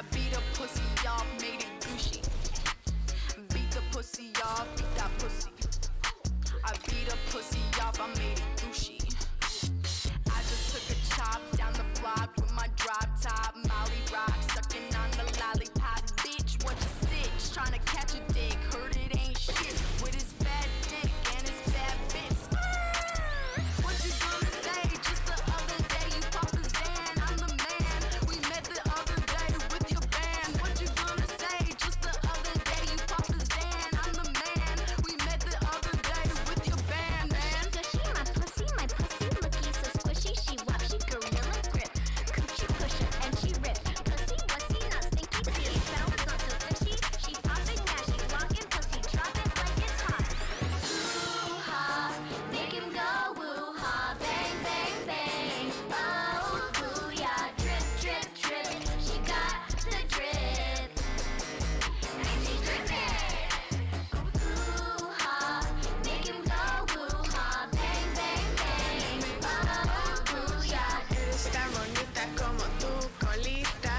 I beat a pussy off, made it gushy. Beat the pussy off, beat that pussy. I beat a pussy off, I made it gushy. I just took a chop down the block with my drop top, Molly rock, sucking on the lollipop. Bitch, what you sitch? Trying to catch a dick, heard it ain't shit. With his fat dick and his fat bits. What you gonna say? Just the other day you popped a Zan, I'm the man. We met the other day with your band. What you gonna say? Just the other day you popped a Zan, I'm the man. We met the other day with your band, man. Gushy, my pussy looky so squishy. She wop, she gorilla grip. Coochie pusher and she rip. Pussy wussy, not stinky tea. Sounds not so fishy. She popping, now she walking. Pussy drop it like it's hot. Ooh ha, make him go woo ha. Bang, bang, bang. Oh, booyah. Drip, drip, drip. She got the drip. And she dripping. Ooh ha, make him go woo ha. Bang, bang, bang. Oh, booyah. Eres tan bonita como tu colita.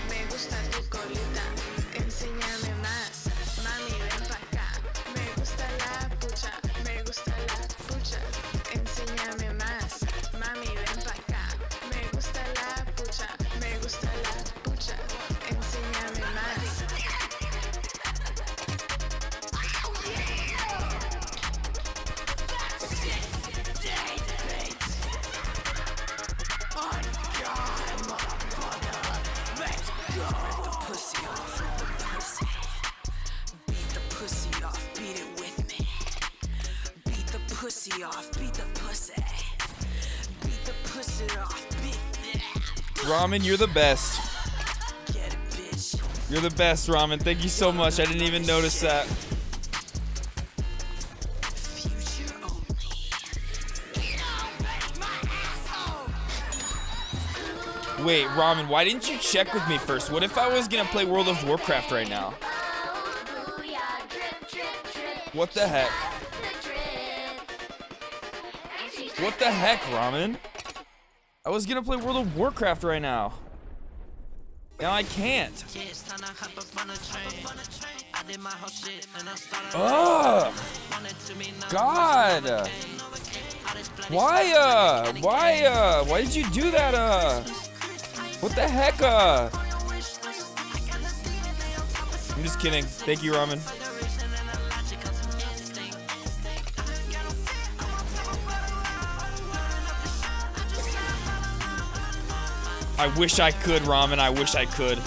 Me gusta tu colita. Enséñame más. Mami, ven pa' acá. Me gusta la pucha. Me gusta la pucha. Enséñame más. Mami, ven pa' acá. Me gusta la pucha. Me gusta la pucha. Enséñame más. Pussy off, pussy. Beat the pussy off, beat it with me. Beat the pussy off, beat the pussy. Beat the pussy off, beat Ramen, you're the best. Get it, bitch. You're the best, Ramen. Thank you so much. I didn't even notice that. Future only. Get on, baby, my asshole. Wait, Ramen, why didn't you check with me first? What if I was gonna play World of Warcraft right now? Oh, booyah. Drip, drip, drip. What the heck? The drip. And she What the heck, Ramen? I was gonna play World of Warcraft right now. Now I can't. Ugh! God! Why did you do that, What the heck, I'm just kidding. Thank you, Ramen. I wish I could, Ramen. I wish I could.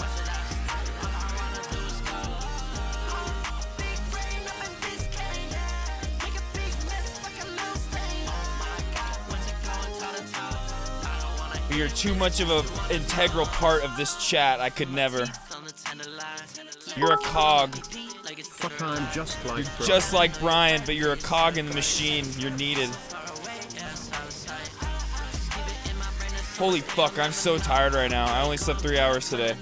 You're too much of an integral part of this chat. I could never. You're a cog. Fuck, I'm just like You're just like Brian, but you're a cog in the machine. You're needed. Holy fuck, I'm so tired right now. I only slept 3 hours today.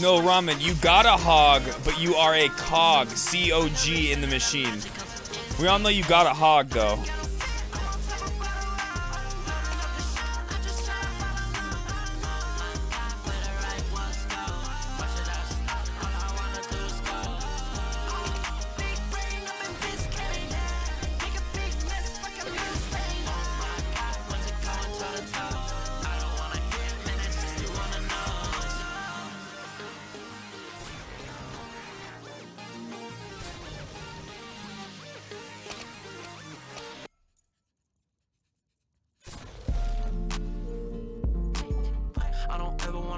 No, Ramen, you got a hog, but you are a cog. C-O-G in the machine. We all know you got a hog, though.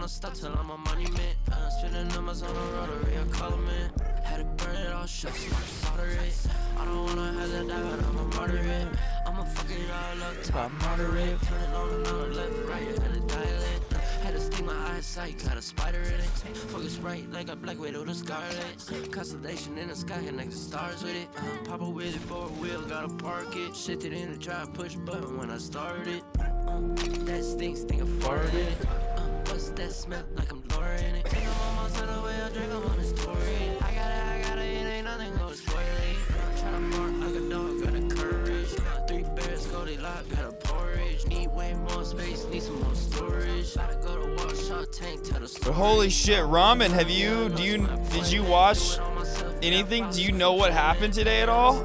Stop till I'm a monument. Spinning numbers on the rotary, I call them in. Had to burn it all, shut solder it. I don't wanna have that die, but I'ma murder it. I'ma fuck it all up, top moderate. Turn it on and on, left, right, and it dial it. Had to sting my eyesight, got a spider in it. Focus bright like a black widow to scarlet. Constellation in the sky, connect the stars with it. Pop a with it for a wheel, gotta park it. Shifted in the drive, push button when I started. That stinks, think I farted in it. What's that smell? Like I'm Laura in it. Think I'm almost out of the way, I drink, I'm on the story. I got it, it ain't nothing gonna spoil it. Tryna bark like a dog, got a courage. 3 bears, go they lock, got a porridge. Need way more space, need some more storage. Gotta go to wash out tank, tell the story. Holy shit, Ramen, did you watch anything? Do you know what happened today at all?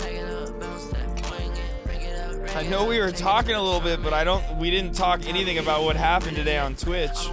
I know we were talking a little bit, but we didn't talk anything about what happened today on Twitch.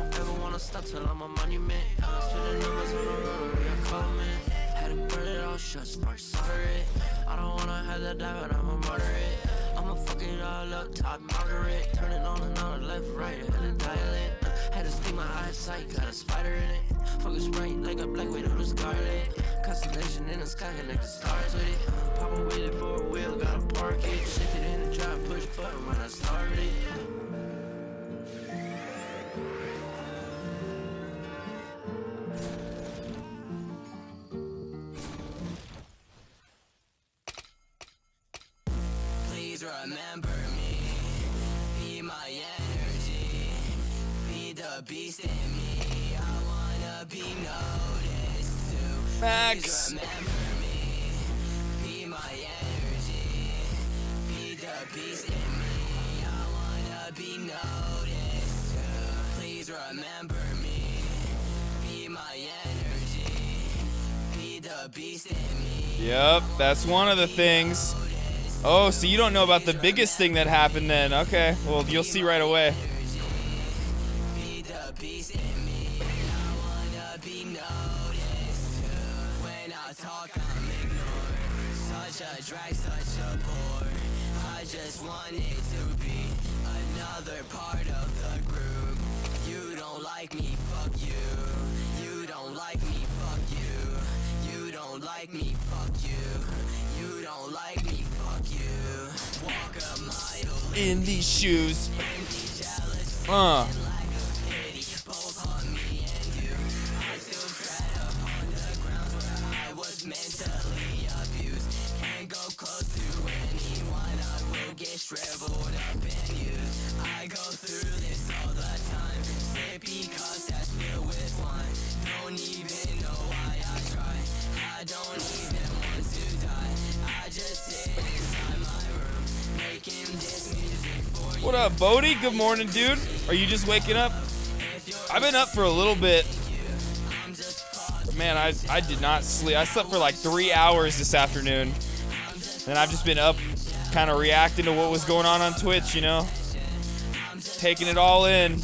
I don't wanna have that die, but I'ma murder it. I'ma fuck it all up, top Margaret. Turn it on and on, left, right, had to dial it. Had to sting my eyesight, got a spider in it. Focus bright like a black widow to scarlet. Constellation in the sky, connect the stars with it. Pop a with it for a wheel, gotta park it. Shifted in the drive, push button when I started. Please remember me, feed my energy, feed the beast in me. I wanna be noticed too. Max. Please remember me, feed my energy, feed the beast in me. I wanna be noticed too. Please remember me, feed my energy, feed the beast in me. Yep, that's one of the things. Oh, so you don't know about the biggest thing that happened then. Okay, well, you'll see right away. I just wanted to be another part of the group. You don't like me, fuck you. You don't like me, fuck you. You don't like me, fuck you. You don't like me, fuck you. Walk a mile In these shoes. both on me and you. I still tread upon the ground where I was mentally abused. Can't go close to anyone, I will get shriveled up and used. I go through this all the time, sippy cups that's filled with wine. Don't even know why I try, I don't even want to die. I just sit inside my room, making this music for you. What up, Bodie? Good morning, dude. Are you just waking up? I've been up for a little bit. Man, I did not sleep. I slept for like 3 hours this afternoon. And I've just been up kind of reacting to what was going on Twitch, you know? Taking it all in.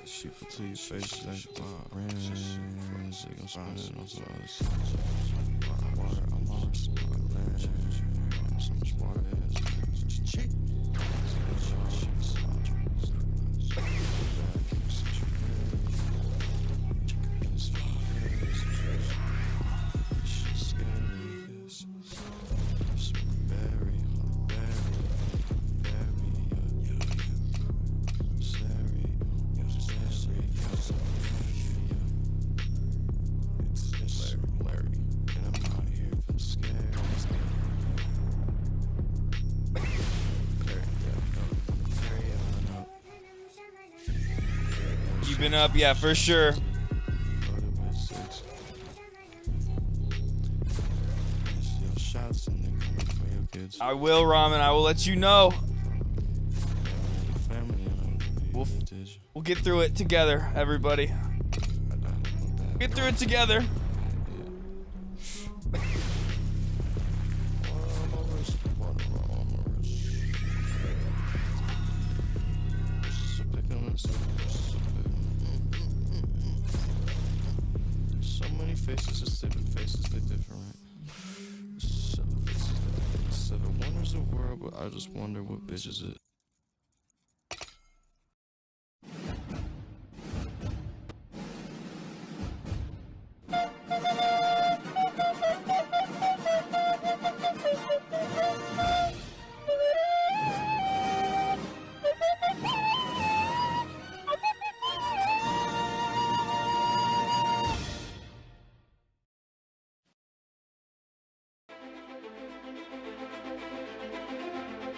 Shoot to your face like rings. They gon' spin it on some other side. Water, I'm on so much water. You've been up, yeah, for sure. I will, Ramen. I will let you know. We'll get through it together, everybody. Get through it together. So many faces, it's different faces, they different. 7 wonders of the world, but I just wonder what bitches it.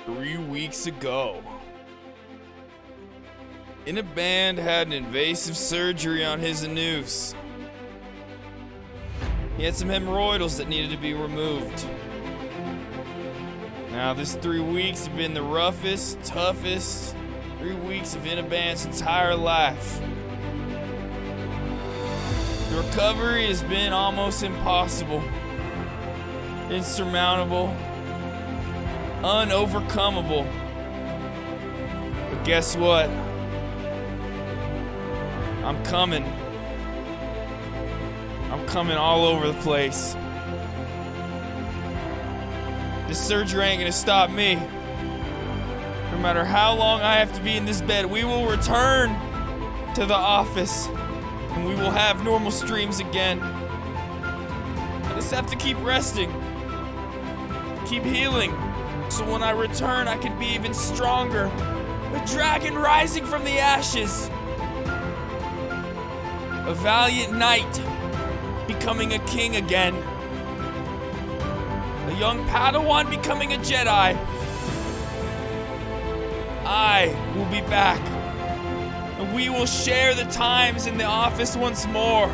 3 weeks ago. In a band had an invasive surgery on his anus. He had some hemorrhoidals that needed to be removed. Now this 3 weeks have been the roughest, toughest 3 weeks of Inaband's entire life. The recovery has been almost impossible, insurmountable, unovercomable. But guess what? I'm coming. I'm coming all over the place. This surgery ain't gonna stop me. No matter how long I have to be in this bed, we will return to the office and we will have normal streams again. I just have to keep resting, keep healing, so when I return I can be even stronger. A dragon rising from the ashes. A valiant knight becoming a king again. A young Padawan becoming a Jedi. I will be back. And we will share the times in the office once more.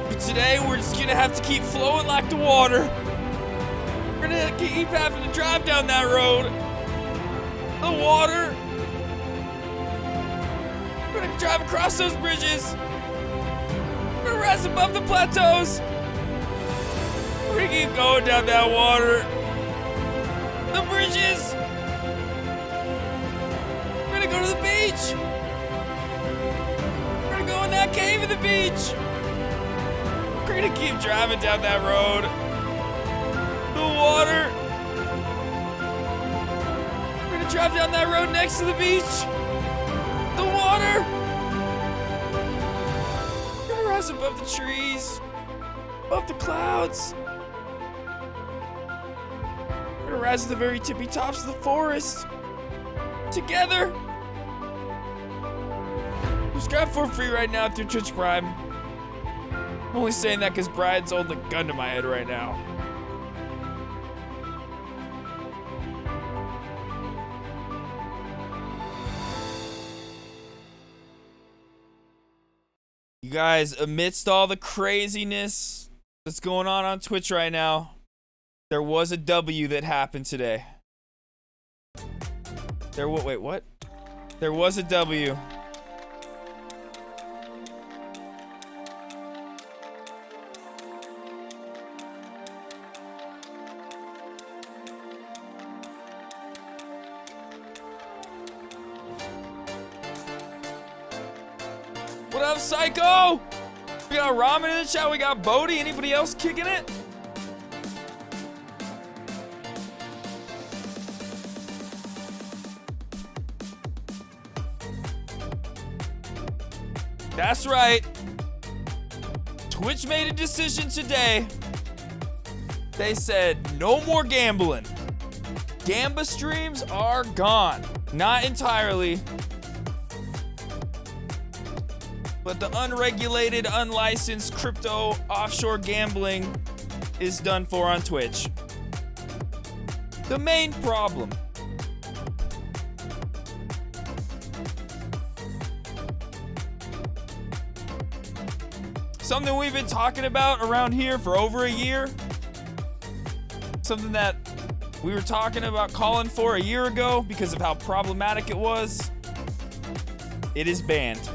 But today we're just gonna have to keep flowing like the water. We're gonna keep having to drive down that road. The water. We're gonna drive across those bridges. We're gonna rise above the plateaus. We're gonna keep going down that water. The bridges. We're gonna go to the beach. We're gonna go in that cave at the beach. We're gonna keep driving down that road. The water. We're gonna drive down that road next to the beach. The water. We're gonna rise above the trees, above the clouds. We're gonna rise to the very tippy tops of the forest. Together. Subscribe for free right now through Twitch Prime. I'm only saying that because Brian's holding a gun to my head right now. You guys, amidst all the craziness that's going on Twitch right now, there was a W that happened today. Wait, what? There was a W. What up, Psycho? We got Ramen in the chat. We got Bodie. Anybody else kicking it? That's right. Twitch made a decision today. They said no more gambling. Gamba streams are gone. Not entirely. But the unregulated, unlicensed crypto offshore gambling is done for on Twitch. The main problem. Something we've been talking about around here for over a year. Something that we were talking about calling for a year ago because of how problematic it was. It is banned.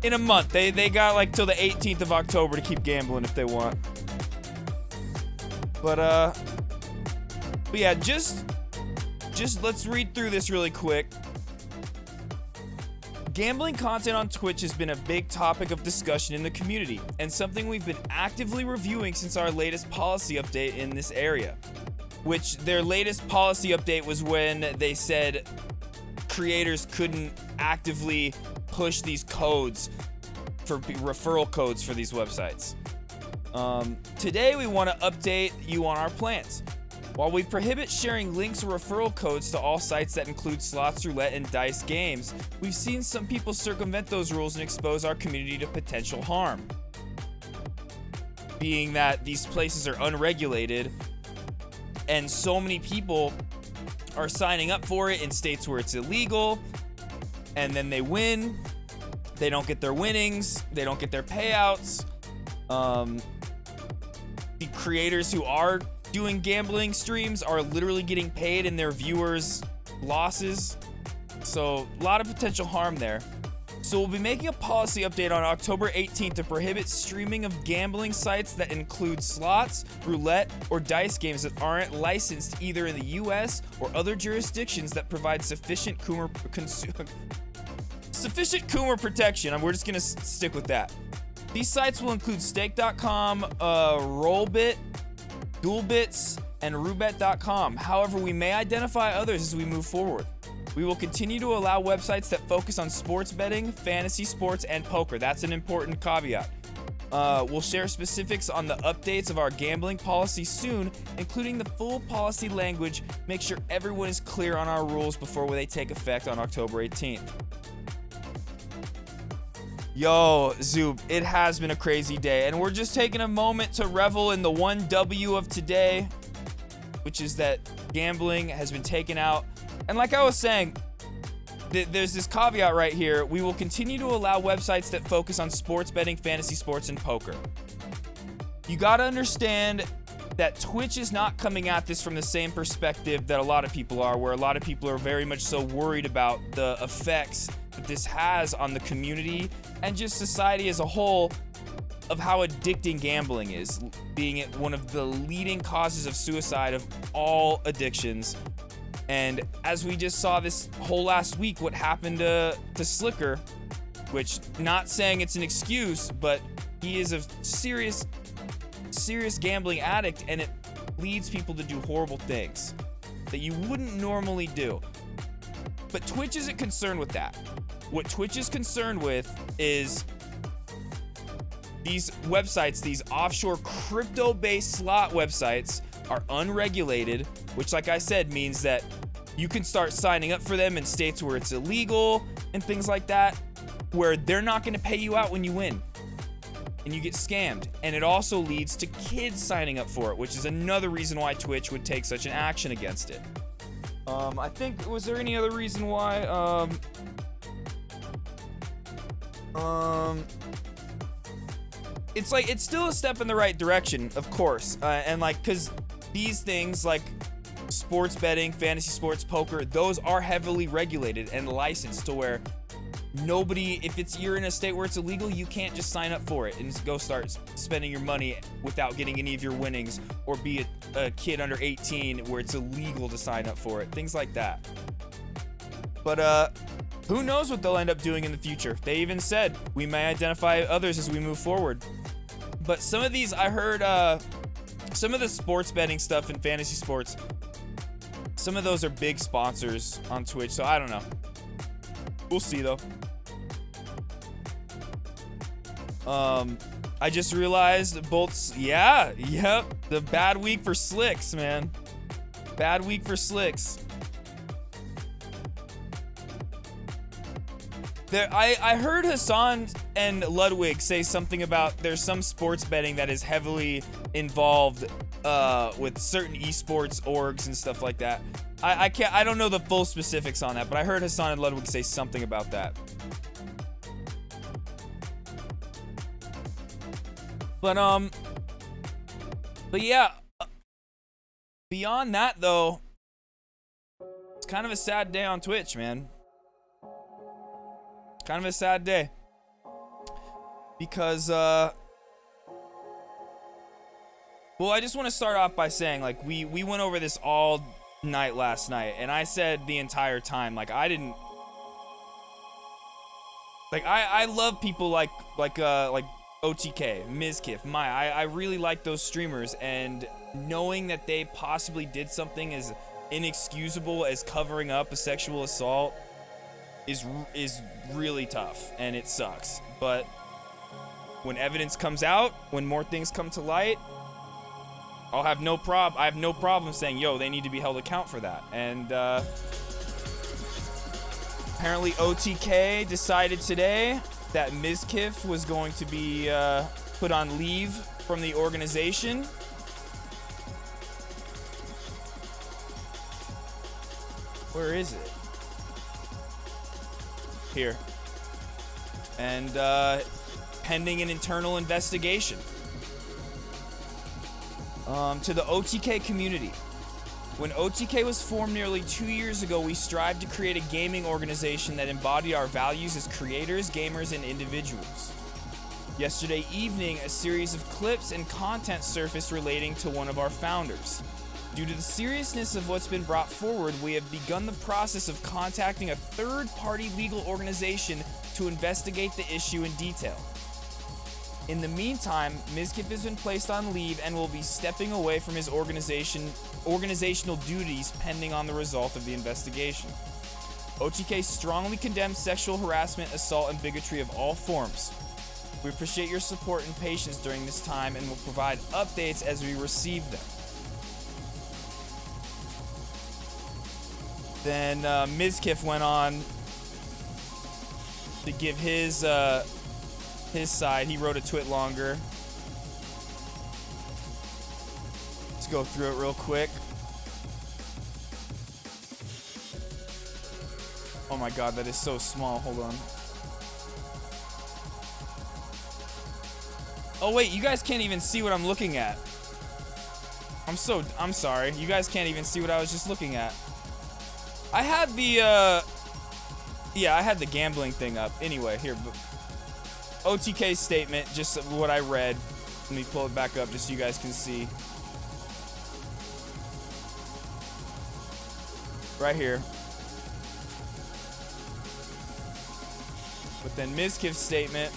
In a month. They got like till the 18th of October to keep gambling if they want. But yeah, just let's read through this really quick. Gambling content on Twitch has been a big topic of discussion in the community, and something we've been actively reviewing since our latest policy update in this area. Which their latest policy update was when they said creators couldn't actively push these codes for referral codes for these websites. Today we want to update you on our plans. While we prohibit sharing links or referral codes to all sites that include slots, roulette, and dice games, we've seen some people circumvent those rules and expose our community to potential harm. Being that these places are unregulated, And so many people are signing up for it in states where it's illegal, and then they win. They don't get their winnings. They don't get their payouts. The creators who are doing gambling streams are literally getting paid in their viewers' losses. So a lot of potential harm there. So we'll be making a policy update on October 18th to prohibit streaming of gambling sites that include slots, roulette, or dice games that aren't licensed either in the US or other jurisdictions that provide sufficient Coomer protection. We're just gonna stick with that. These sites will include Stake.com, Rollbit, Duelbits, and Roobet.com. However, we may identify others as we move forward. We will continue to allow websites that focus on sports betting, fantasy sports, and poker. That's an important caveat. We'll share specifics on the updates of our gambling policy soon, including the full policy language. Make sure everyone is clear on our rules before they take effect on October 18th. Yo, Zoob, it has been a crazy day, and we're just taking a moment to revel in the one W of today, which is that gambling has been taken out. And like I was saying, there's this caveat right here. We will continue to allow websites that focus on sports betting, fantasy sports, and poker. You gotta understand that Twitch is not coming at this from the same perspective that a lot of people are, where a lot of people are very much so worried about the effects that this has on the community and just society as a whole of how addicting gambling is, being it one of the leading causes of suicide of all addictions. And as we just saw this whole last week, what happened to Slicker, which, not saying it's an excuse, but he is a serious gambling addict, and it leads people to do horrible things that you wouldn't normally do. But Twitch isn't concerned with that. What Twitch is concerned with is these websites, these offshore crypto-based slot websites are unregulated, which, like I said, means that you can start signing up for them in states where it's illegal and things like that, where they're not going to pay you out when you win and you get scammed. And it also leads to kids signing up for it, which is another reason why Twitch would take such an action against it. I think, was there any other reason why? It's like, it's still a step in the right direction, of course. And like, cause these things like sports betting, fantasy sports, poker, those are heavily regulated and licensed to where nobody, if you're in a state where it's illegal, you can't just sign up for it and just go start spending your money without getting any of your winnings, or be a kid under 18 where it's illegal to sign up for it, things like that. But who knows what they'll end up doing in the future. They even said we may identify others as we move forward. But some of these, I heard some of the sports betting stuff in fantasy sports, some of those are big sponsors on Twitch, so I don't know. We'll see though. I just realized Bolt's, yep, the bad week for Slicks, man. Bad week for Slicks. I heard Hassan and Ludwig say something about there's some sports betting that is heavily involved with certain esports orgs and stuff like that. I don't know the full specifics on that, but I heard Hassan and Ludwig say something about that. But yeah, beyond that though, it's kind of a sad day on Twitch, man. Kind of a sad day. Because, well, I just want to start off by saying, like, we went over this all night last night, and I said the entire time, like, I didn't, like, I love people like OTK, Mizkif, Maya. I really like those streamers, and knowing that they possibly did something as inexcusable as covering up a sexual assault is really tough, and it sucks. But when evidence comes out, when more things come to light, I have no problem saying, yo, they need to be held account for that. And apparently OTK decided today that Mizkif was going to be put on leave from the organization. Where is it? Here. And pending an internal investigation. To the OTK community. When OTK was formed nearly 2 years ago, we strived to create a gaming organization that embodied our values as creators, gamers, and individuals. Yesterday evening, a series of clips and content surfaced relating to one of our founders. Due to the seriousness of what's been brought forward, we have begun the process of contacting a third-party legal organization to investigate the issue in detail. In the meantime, Mizkif has been placed on leave and will be stepping away from his organizational duties pending on the result of the investigation. OTK strongly condemns sexual harassment, assault, and bigotry of all forms. We appreciate your support and patience during this time and will provide updates as we receive them. Then Mizkif went on to give his side. He wrote a twit longer. Let's go through it real quick. Oh my god, that is so small. Hold on. Oh wait, you guys can't even see what I'm looking at. I'm sorry. You guys can't even see what I was just looking at. I had the yeah, I had the gambling thing up. Anyway, here, OTK statement, just what I read. Let me pull it back up just so you guys can see. Right here. But then Mizkif's statement.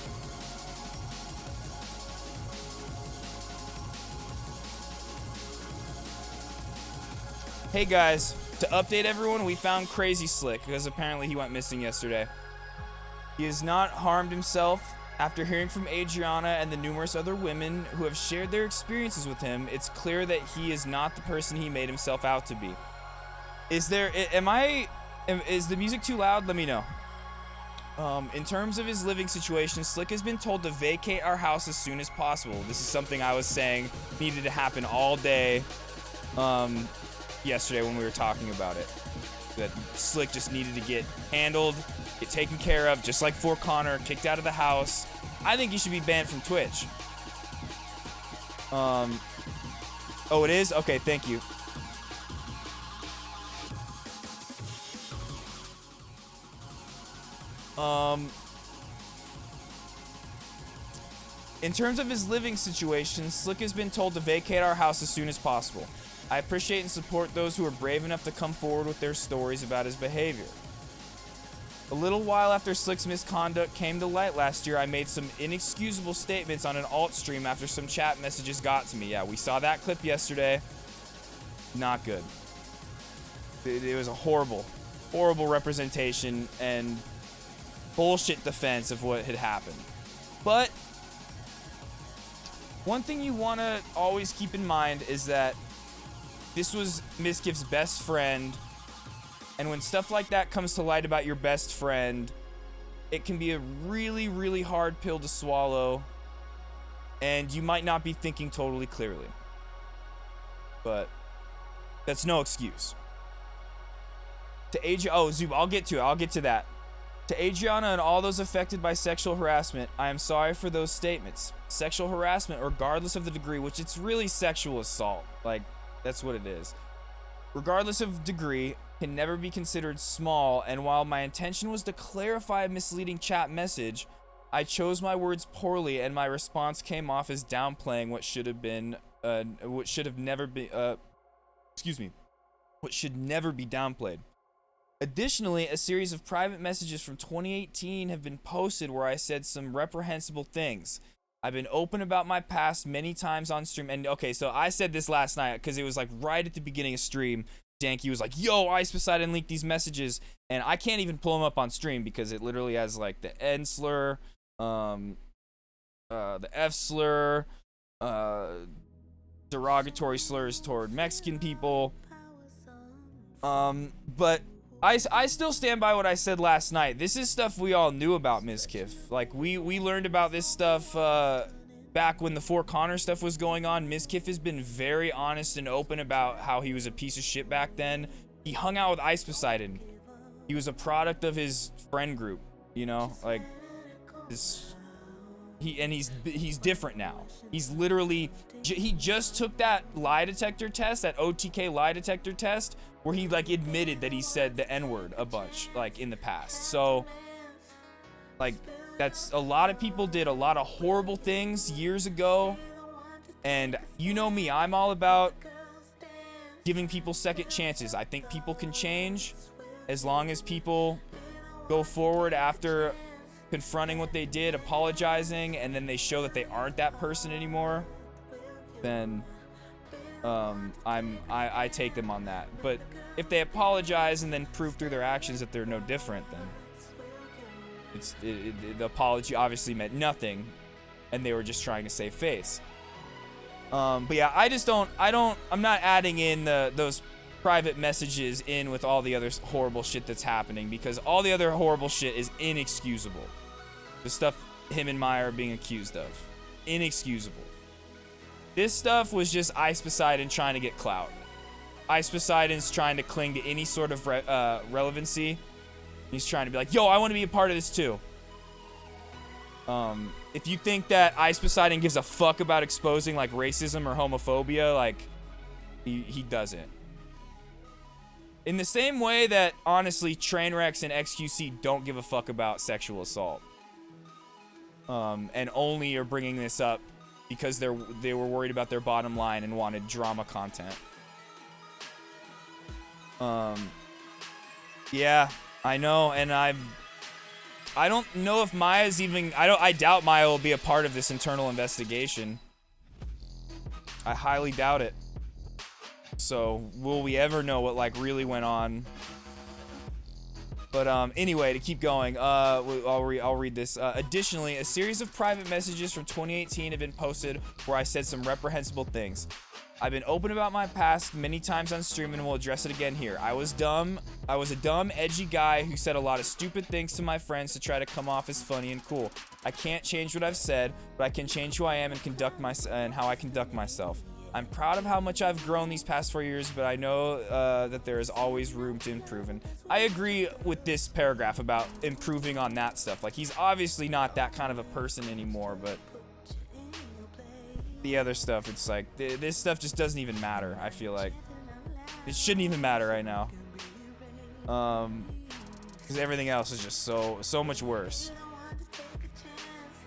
Hey guys, to update everyone, we found Crazy Slick because apparently he went missing yesterday. He has not harmed himself. After hearing from Adriana and the numerous other women who have shared their experiences with him, it's clear that he is not the person he made himself out to be. Is the music too loud? Let me know. In terms of his living situation, Slick has been told to vacate our house as soon as possible. This is something I was saying needed to happen all day yesterday when we were talking about it. That Slick just needed to get handled, get taken care of, just like For Connor, kicked out of the house. I think he should be banned from Twitch. Oh, it is? Okay, thank you. In terms of his living situation, Slick has been told to vacate our house as soon as possible. I appreciate and support those who are brave enough to come forward with their stories about his behavior. A little while after Slick's misconduct came to light last year, I made some inexcusable statements on an alt stream after some chat messages got to me. Yeah, we saw that clip yesterday. Not good. It was a horrible representation and bullshit defense of what had happened. But one thing you want to always keep in mind is that this was Mizkif's best friend, and when stuff like that comes to light about your best friend, it can be a really, really hard pill to swallow, and you might not be thinking totally clearly. But that's no excuse. To Zub, I'll get to that. To Adriana and all those affected by sexual harassment, I am sorry for those statements. Sexual harassment, regardless of the degree, which it's really sexual assault. Like, that's what it is. Regardless of degree, can never be considered small, and while my intention was to clarify a misleading chat message, I chose my words poorly, and my response came off as downplaying what should never be downplayed. Additionally, a series of private messages from 2018 have been posted where I said some reprehensible things. I've been open about my past many times on stream. And okay, so I said this last night because it was like right at the beginning of stream. Danky was like, yo, Ice Poseidon leaked these messages. And I can't even pull them up on stream because it literally has like the N slur, the F slur, derogatory slurs toward Mexican people. But I still stand by what I said last night. This is stuff we all knew about Mizkif. Like, we learned about this stuff back when the For Connor stuff was going on. Mizkif has been very honest and open about how he was a piece of shit back then. he hung out with Ice Poseidon. He was a product of his friend group, you know, like this. He's different now. He's literally he just took that lie detector test, that OTK lie detector test, where he like admitted that he said the N-word a bunch like in the past. So like that's a lot of people did a lot of horrible things years ago, and you know me, I'm all about giving people second chances. I think people can change as long as people go forward after confronting what they did, apologizing, and then they show that they aren't that person anymore. Then I take them on that. But if they apologize and then prove through their actions that they're no different, then the apology obviously meant nothing, and they were just trying to save face. But yeah, I'm not adding in those private messages in with all the other horrible shit that's happening, because all the other horrible shit is inexcusable. The stuff him and Maya are being accused of, inexcusable. This stuff was just Ice Poseidon trying to get clout. Ice Poseidon's trying to cling to any sort of relevancy. He's trying to be like, yo, I want to be a part of this too. If you think that Ice Poseidon gives a fuck about exposing like racism or homophobia, like he doesn't. In the same way that honestly Trainwrecks and XQC don't give a fuck about sexual assault. And only are bringing this up because they were worried about their bottom line and wanted drama content. Yeah, I know, and I don't know if Maya's even I doubt Maya will be a part of this internal investigation. I highly doubt it. So, will we ever know what like really went on? But anyway, to keep going, I'll read this. Additionally, a series of private messages from 2018 have been posted where I said some reprehensible things. I've been open about my past many times on stream and will address it again here. I was dumb. I was a dumb, edgy guy who said a lot of stupid things to my friends to try to come off as funny and cool. I can't change what I've said, but I can change who I am and how I conduct myself. I'm proud of how much I've grown these past 4 years, but I know that there is always room to improve. And I agree with this paragraph about improving on that stuff. Like, he's obviously not that kind of a person anymore, but the other stuff, it's like, this stuff just doesn't even matter, I feel like. It shouldn't even matter right now. Because everything else is just so much worse.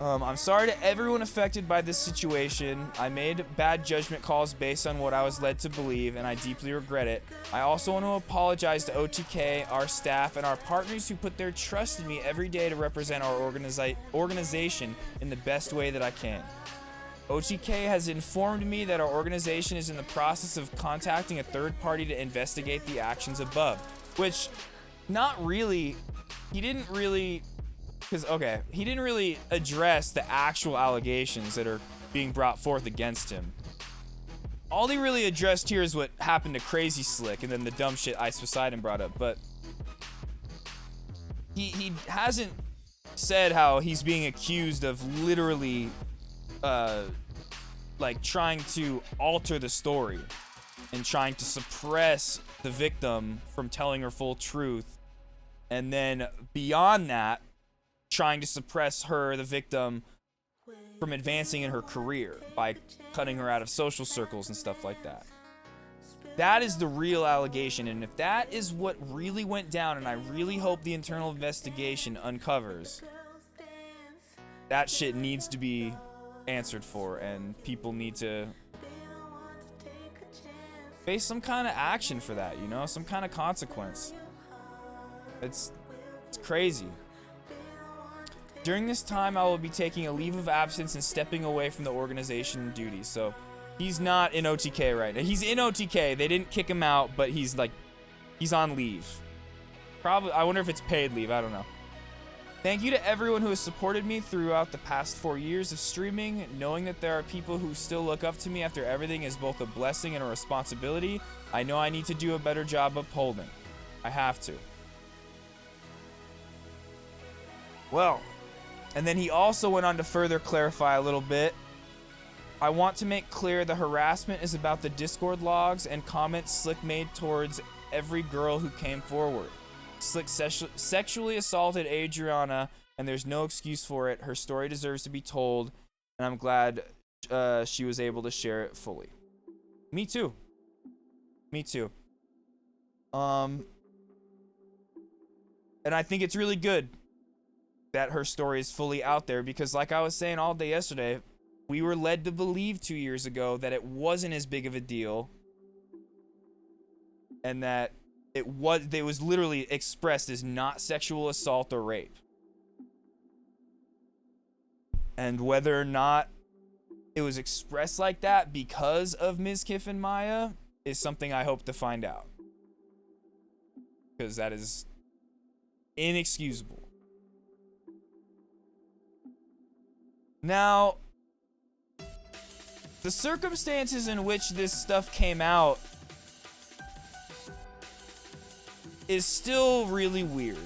I'm sorry to everyone affected by this situation. I made bad judgment calls based on what I was led to believe, and I deeply regret it. I also want to apologize to OTK, our staff, and our partners who put their trust in me every day to represent our organization in the best way that I can. OTK has informed me that our organization is in the process of contacting a third party to investigate the actions above, which, not really, he didn't really address the actual allegations that are being brought forth against him. All he really addressed here is what happened to Crazy Slick and then the dumb shit Ice Poseidon brought up, but he hasn't said how he's being accused of literally like trying to alter the story and trying to suppress the victim from telling her full truth, and then beyond that, trying to suppress her, the victim, from advancing in her career by cutting her out of social circles and stuff like that. That is the real allegation, and if that is what really went down, and I really hope the internal investigation uncovers, that shit needs to be answered for, and people need to face some kind of action for that, you know, some kind of consequence. It's crazy. During this time, I will be taking a leave of absence and stepping away from the organization duties. So he's not in OTK right now. He's in OTK. They didn't kick him out, but he's on leave. Probably, I wonder if it's paid leave. I don't know. Thank you to everyone who has supported me throughout the past 4 years of streaming. Knowing that there are people who still look up to me after everything is both a blessing and a responsibility. I know I need to do a better job upholding. I have to. Well, and then he also went on to further clarify a little bit. I want to make clear the harassment is about the Discord logs and comments Slick made towards every girl who came forward. Slick sexually assaulted Adriana, and there's no excuse for it. Her story deserves to be told, and I'm glad she was able to share it fully. Me too. Me too. And I think it's really good that her story is fully out there, because like I was saying all day yesterday, we were led to believe 2 years ago that it wasn't as big of a deal, and that it was literally expressed as not sexual assault or rape. And whether or not it was expressed like that because of Ms. Kiffin Maya is something I hope to find out, because that is inexcusable. Now, the circumstances in which this stuff came out is still really weird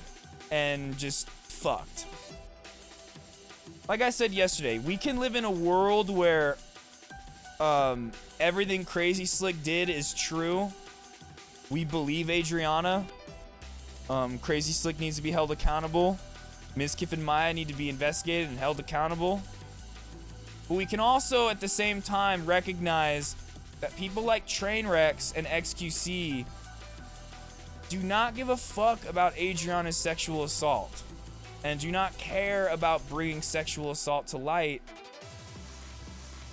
and just fucked. Like I said yesterday, we can live in a world where everything Crazy Slick did is true. We believe Adriana. Crazy Slick needs to be held accountable. Ms. Kiffin Maya need to be investigated and held accountable. But we can also, at the same time, recognize that people like Trainwrecks and XQC do not give a fuck about Adriana's sexual assault, and do not care about bringing sexual assault to light,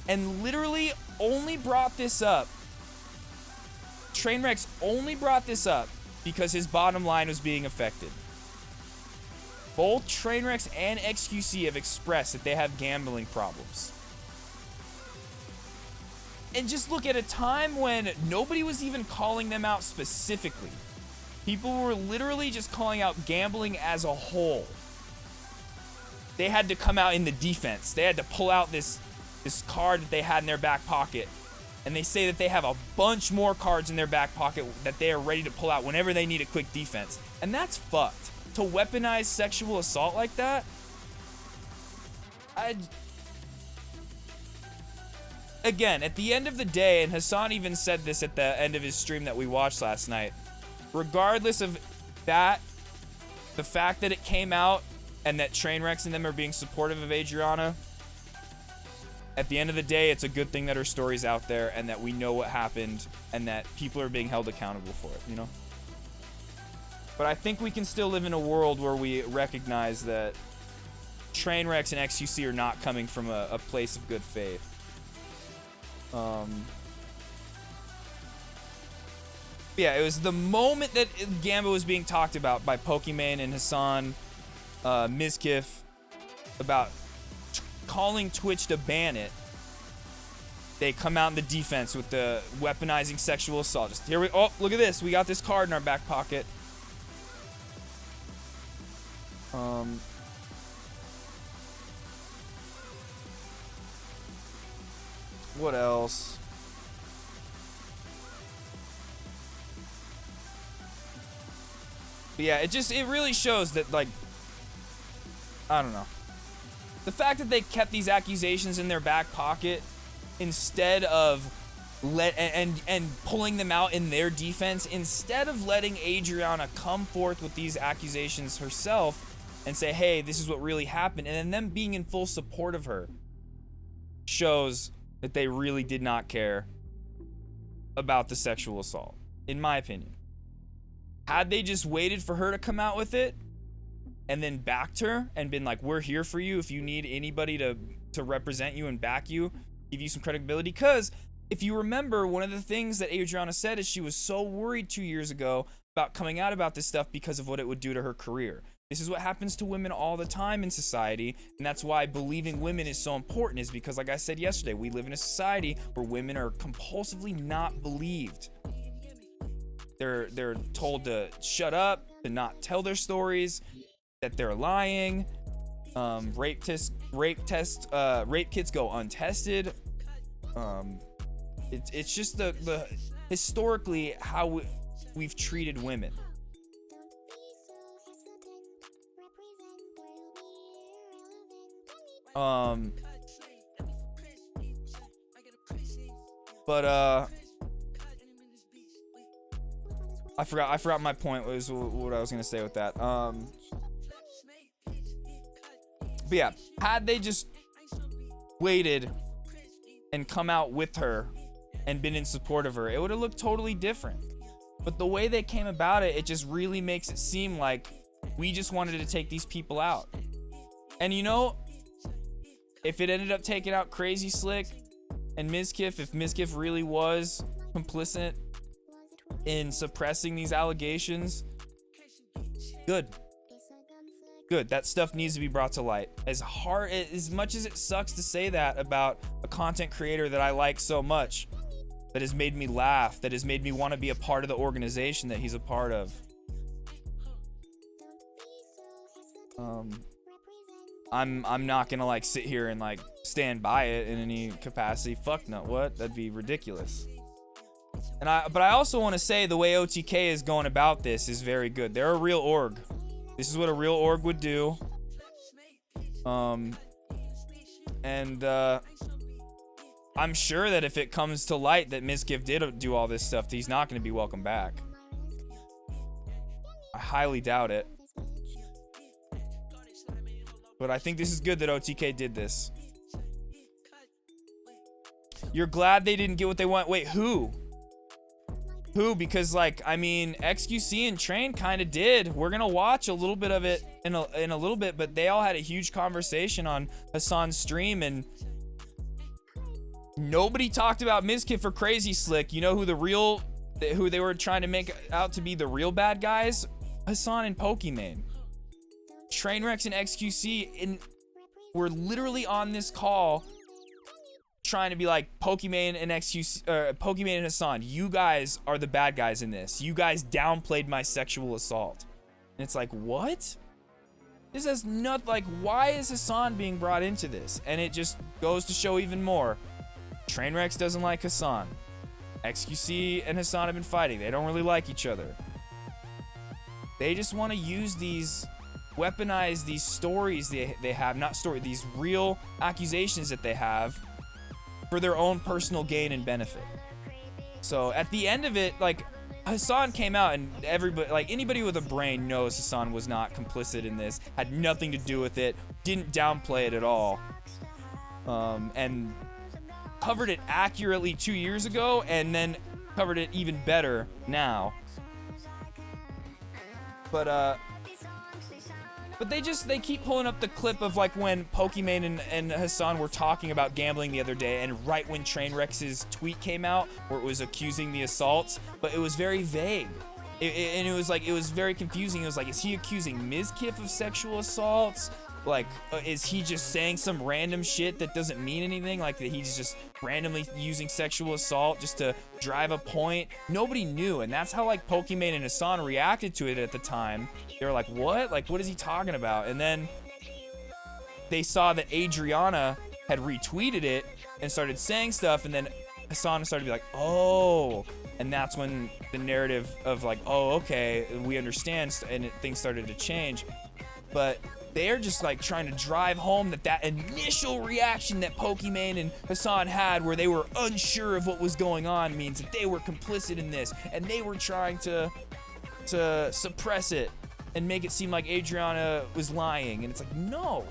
and literally only brought this up. Trainwrecks only brought this up because his bottom line was being affected. Both Trainwrecks and XQC have expressed that they have gambling problems. And just look at a time when nobody was even calling them out specifically. People were literally just calling out gambling as a whole. They had to come out in the defense. They had to pull out this card that they had in their back pocket. And they say that they have a bunch more cards in their back pocket that they are ready to pull out whenever they need a quick defense. And that's fucked. To weaponize sexual assault like that, again, at the end of the day, and Hassan even said this at the end of his stream that we watched last night, regardless of that, the fact that it came out and that Trainwrecks and them are being supportive of Adriana, at the end of the day, it's a good thing that her story's out there and that we know what happened and that people are being held accountable for it, you know? But I think we can still live in a world where we recognize that Trainwrecks and XQC are not coming from a place of good faith. Yeah, it was the moment that Gamba was being talked about by Pokimane and Hassan, Mizkif, about calling Twitch to ban it. They come out in the defense with the weaponizing sexual assault. Just here we, oh, look at this. We got this card in our back pocket. What else? But yeah, it really shows that, like, I don't know. The fact that they kept these accusations in their back pocket instead of pulling them out in their defense, instead of letting Adriana come forth with these accusations herself and say, hey, this is what really happened, and then them being in full support of her, shows that they really did not care about the sexual assault, in my opinion. Had they just waited for her to come out with it and then backed her and been like, we're here for you if you need anybody to represent you and back you, give you some credibility. Because if you remember, one of the things that Adriana said is she was so worried 2 years ago about coming out about this stuff because of what it would do to her career. This is what happens to women all the time in society, and that's why believing women is so important, is because, like I said yesterday, we live in a society where women are compulsively not believed. They're told to shut up, to not tell their stories, that they're lying. Rape kits go untested. It's just the historically how we've treated women. I forgot my point was what I was gonna say with that. But yeah, had they just waited and come out with her and been in support of her, it would have looked totally different. But the way they came about it, it just really makes it seem like we just wanted to take these people out. And you know, if it ended up taking out Crazy Slick and Mizkif, if Mizkif really was complicit in suppressing these allegations, good. That stuff needs to be brought to light. As much as it sucks to say that about a content creator that I like so much, that has made me laugh, that has made me want to be a part of the organization that he's a part of. I'm not gonna like sit here and like stand by it in any capacity. Fuck no, what? That'd be ridiculous. But I also want to say the way OTK is going about this is very good. They're a real org. This is what a real org would do. I'm sure that if it comes to light that Mizkif did do all this stuff, he's not going to be welcome back. I highly doubt it. But I think this is good that OTK did this. You're glad they didn't get what they want. Wait, who? Who? Because, like, I mean, XQC and Train kind of did. We're going to watch a little bit of it in a little bit, but they all had a huge conversation on Hassan's stream, and nobody talked about Mizkif or Crazy Slick. You know who who they were trying to make out to be the real bad guys? Hassan and Pokimane. Trainwrecks and XQC were literally on this call trying to be like, Pokimane and Pokimane and Hassan, you guys are the bad guys in this. You guys downplayed my sexual assault. And it's like, what? This has nothing, like, why is Hassan being brought into this? And it just goes to show even more. Trainwrecks doesn't like Hassan. XQC and Hassan have been fighting. They don't really like each other. They just want to use weaponize these stories they have, these real accusations that they have for their own personal gain and benefit. So at the end of it, like, Hassan came out and everybody, like, anybody with a brain knows Hassan was not complicit in this, had nothing to do with it, didn't downplay it at all, and covered it accurately 2 years ago, and then covered it even better now. But they keep pulling up the clip of, like, when Pokimane and Hassan were talking about gambling the other day, and right when Trainwreck's tweet came out where it was accusing the assaults, but it was very vague. And it was like, it was very confusing. It was like, is he accusing Mizkif of sexual assaults? Like, is he just saying some random shit that doesn't mean anything? Like, that he's just randomly using sexual assault just to drive a point? Nobody knew, and that's how, like, Pokimane and Hassan reacted to it at the time. They were like, what? Like, what is he talking about? And then they saw that Adriana had retweeted it and started saying stuff, and then Hassan started to be like, oh. And that's when the narrative of, like, oh, okay, we understand, and things started to change. But they're just, like, trying to drive home that initial reaction that Pokimane and Hassan had, where they were unsure of what was going on, means that they were complicit in this, and they were trying to suppress it and make it seem like Adriana was lying. And it's like, no,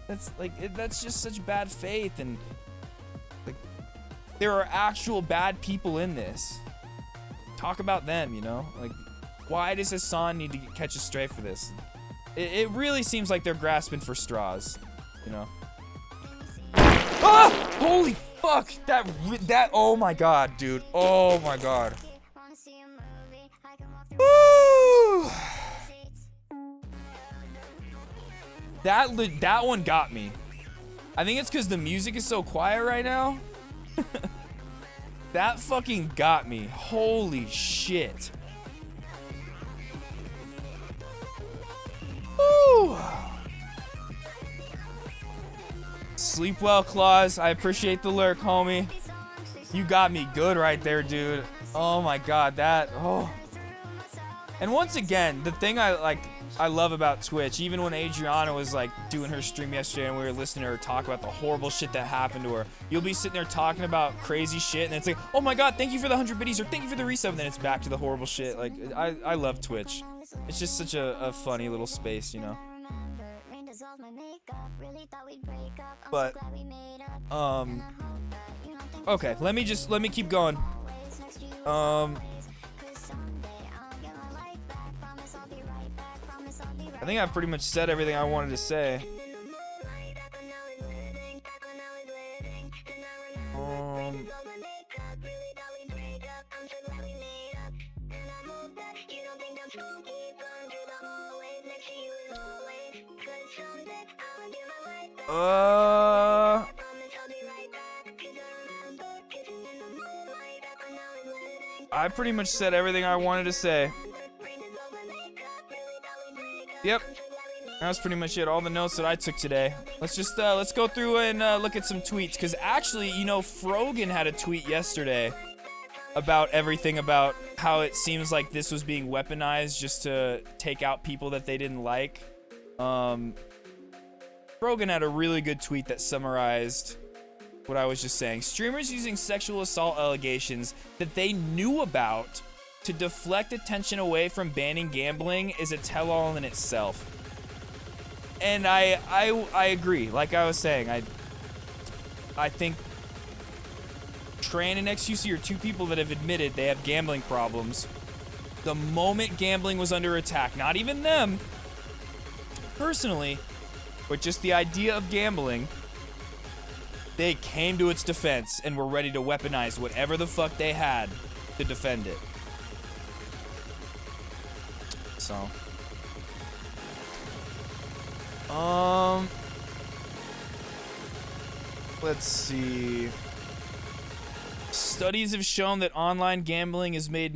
that's just such bad faith. And, like, there are actual bad people in this. Talk about them, you know? Like, why does Hassan need to catch a stray for this? It really seems like they're grasping for straws, you know? Ah! Holy fuck! That, oh my god, dude. Oh my god. Woo! That one got me. I think it's because the music is so quiet right now. That fucking got me. Holy shit. Woo. Sleep well, Claus. I appreciate the lurk, homie. You got me good right there, dude. Oh my god, oh. And once again, the thing I like, I love about Twitch. Even when Adriana was like doing her stream yesterday and we were listening to her talk about the horrible shit that happened to her, you'll be sitting there talking about crazy shit and it's like, oh my god, thank you for the 100 biddies or thank you for the resub, and then it's back to the horrible shit. Like, I love Twitch. It's just such a funny little space, you know? But, okay, let me keep going. I think I've pretty much said everything I wanted to say. I pretty much said everything I wanted to say. Yep. That was pretty much it. All the notes that I took today. Let's go through and look at some tweets. Because actually, you know, Frogan had a tweet yesterday about everything about how it seems like this was being weaponized just to take out people that they didn't like. Frogan had a really good tweet that summarized what I was just saying. Streamers using sexual assault allegations that they knew about to deflect attention away from banning gambling is a tell-all in itself. And I agree. Like I was saying, I think Tran and XQC are two people that have admitted they have gambling problems. The moment gambling was under attack, not even them personally, but just the idea of gambling, they came to its defense and were ready to weaponize whatever the fuck they had to defend it. So, let's see. Studies have shown that online gambling has made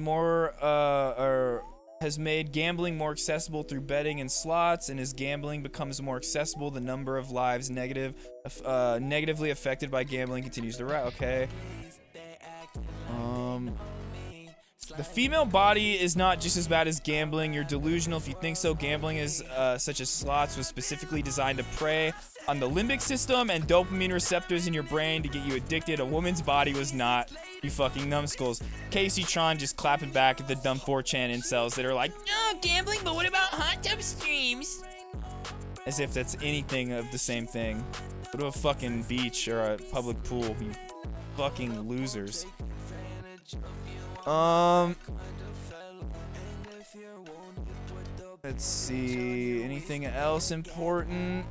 gambling more accessible through betting and slots, and as gambling becomes more accessible, the number of lives negatively affected by gambling continues to rise. Okay. The female body is not just as bad as gambling. You're delusional if you think so. Gambling is such as slots was specifically designed to prey on the limbic system and dopamine receptors in your brain to get you addicted. A woman's body was not. You fucking numbskulls. Casey Tron just clapping back at the dumb 4chan incels that are like, no, gambling, but what about hot tub streams? As if that's anything of the same thing. Go to a fucking beach or a public pool, you fucking losers. Let's see. Anything else important?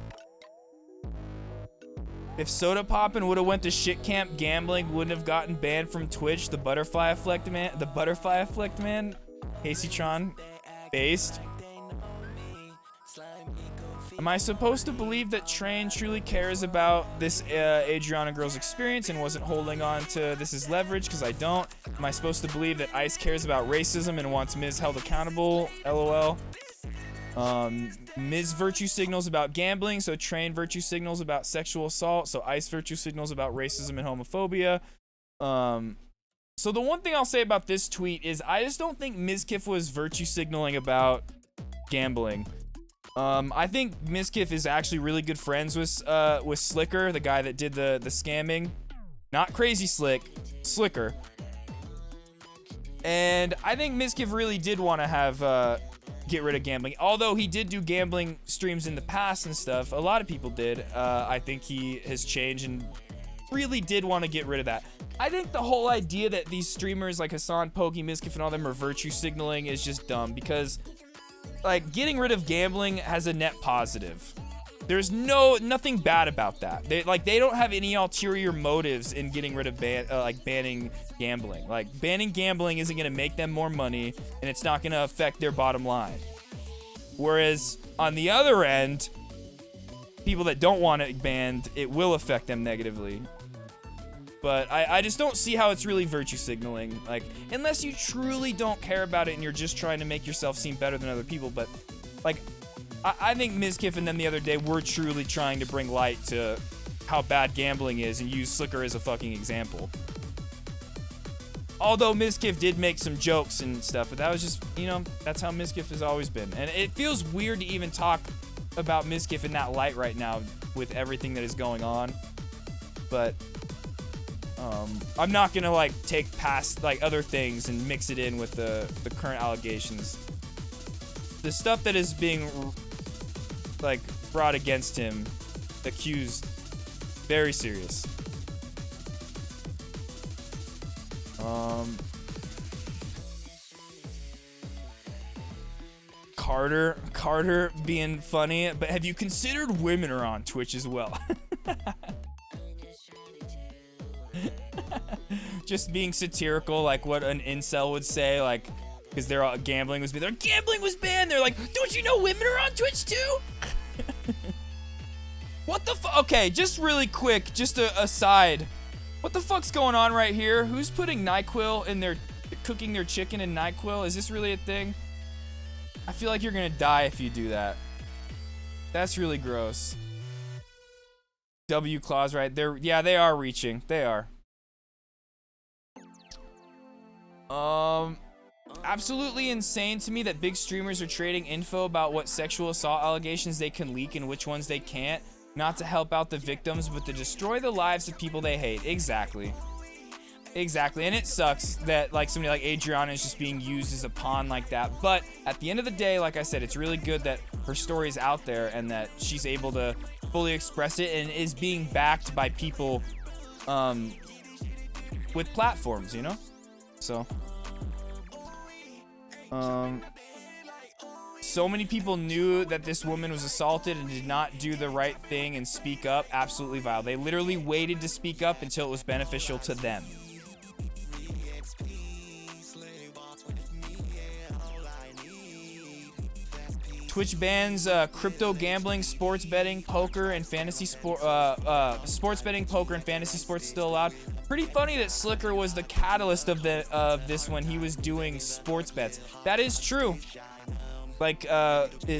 If Soda Poppin' would have went to shit camp, gambling wouldn't have gotten banned from Twitch. The butterfly effect man. Casey Tron based. Am I supposed to believe that Train truly cares about this Adriana girl's experience and wasn't holding on to this as leverage? Because I don't. Am I supposed to believe that Ice cares about racism and wants Miz held accountable? LOL. Miz virtue signals about gambling, so Train virtue signals about sexual assault, so Ice virtue signals about racism and homophobia. So the one thing I'll say about this tweet is I just don't think Mizkif was virtue signaling about gambling. I think Mizkif is actually really good friends with Slicker, the guy that did the scamming. Not Crazy Slick, Slicker. And I think Mizkif really did want to have get rid of gambling. Although he did do gambling streams in the past and stuff. A lot of people did. I think he has changed and really did want to get rid of that. I think the whole idea that these streamers like Hassan, Pokey, Mizkif, and all them are virtue signaling is just dumb because like getting rid of gambling has a net positive. There's nothing bad about that. They don't have any ulterior motives in getting rid of banning gambling. Like banning gambling isn't going to make them more money and it's not going to affect their bottom line. Whereas on the other end, people that don't want it banned, it will affect them negatively. But I just don't see how it's really virtue signaling. Like, unless you truly don't care about it and you're just trying to make yourself seem better than other people. But, like, I think Mizkif and them the other day were truly trying to bring light to how bad gambling is and use Slicker as a fucking example. Although Mizkif did make some jokes and stuff, but that was just, you know, that's how Mizkif has always been. And it feels weird to even talk about Mizkif in that light right now with everything that is going on. But I'm not gonna like take past like other things and mix it in with the current allegations. The stuff that is being like brought against him, accused, very serious. Carter being funny, but have you considered women are on Twitch as well? Just being satirical, like what an incel would say, like, because they're all gambling was banned. They're like, don't you know women are on Twitch too? What the fuck? Okay, just really quick, just a aside. What the fuck's going on right here? Who's putting NyQuil in their, cooking their chicken in NyQuil? Is this really a thing? I feel like you're gonna die if you do that. That's really gross. W claws, right? Yeah, they are reaching. They are. Absolutely insane to me that big streamers are trading info about what sexual assault allegations they can leak and which ones they can't, not to help out the victims, but to destroy the lives of people they hate. Exactly. Exactly. And it sucks that like somebody like Adriana is just being used as a pawn like that. But at the end of the day, like I said, it's really good that her story is out there and that she's able to fully express it and is being backed by people with platforms, you know? So so many people knew that this woman was assaulted and did not do the right thing and speak up. Absolutely vile. They literally waited to speak up until it was beneficial to them. Twitch bans crypto gambling, sports betting, poker, and fantasy sports betting, poker, and fantasy sports still allowed. Pretty funny that Slicker was the catalyst of this when he was doing sports bets. That is true. Like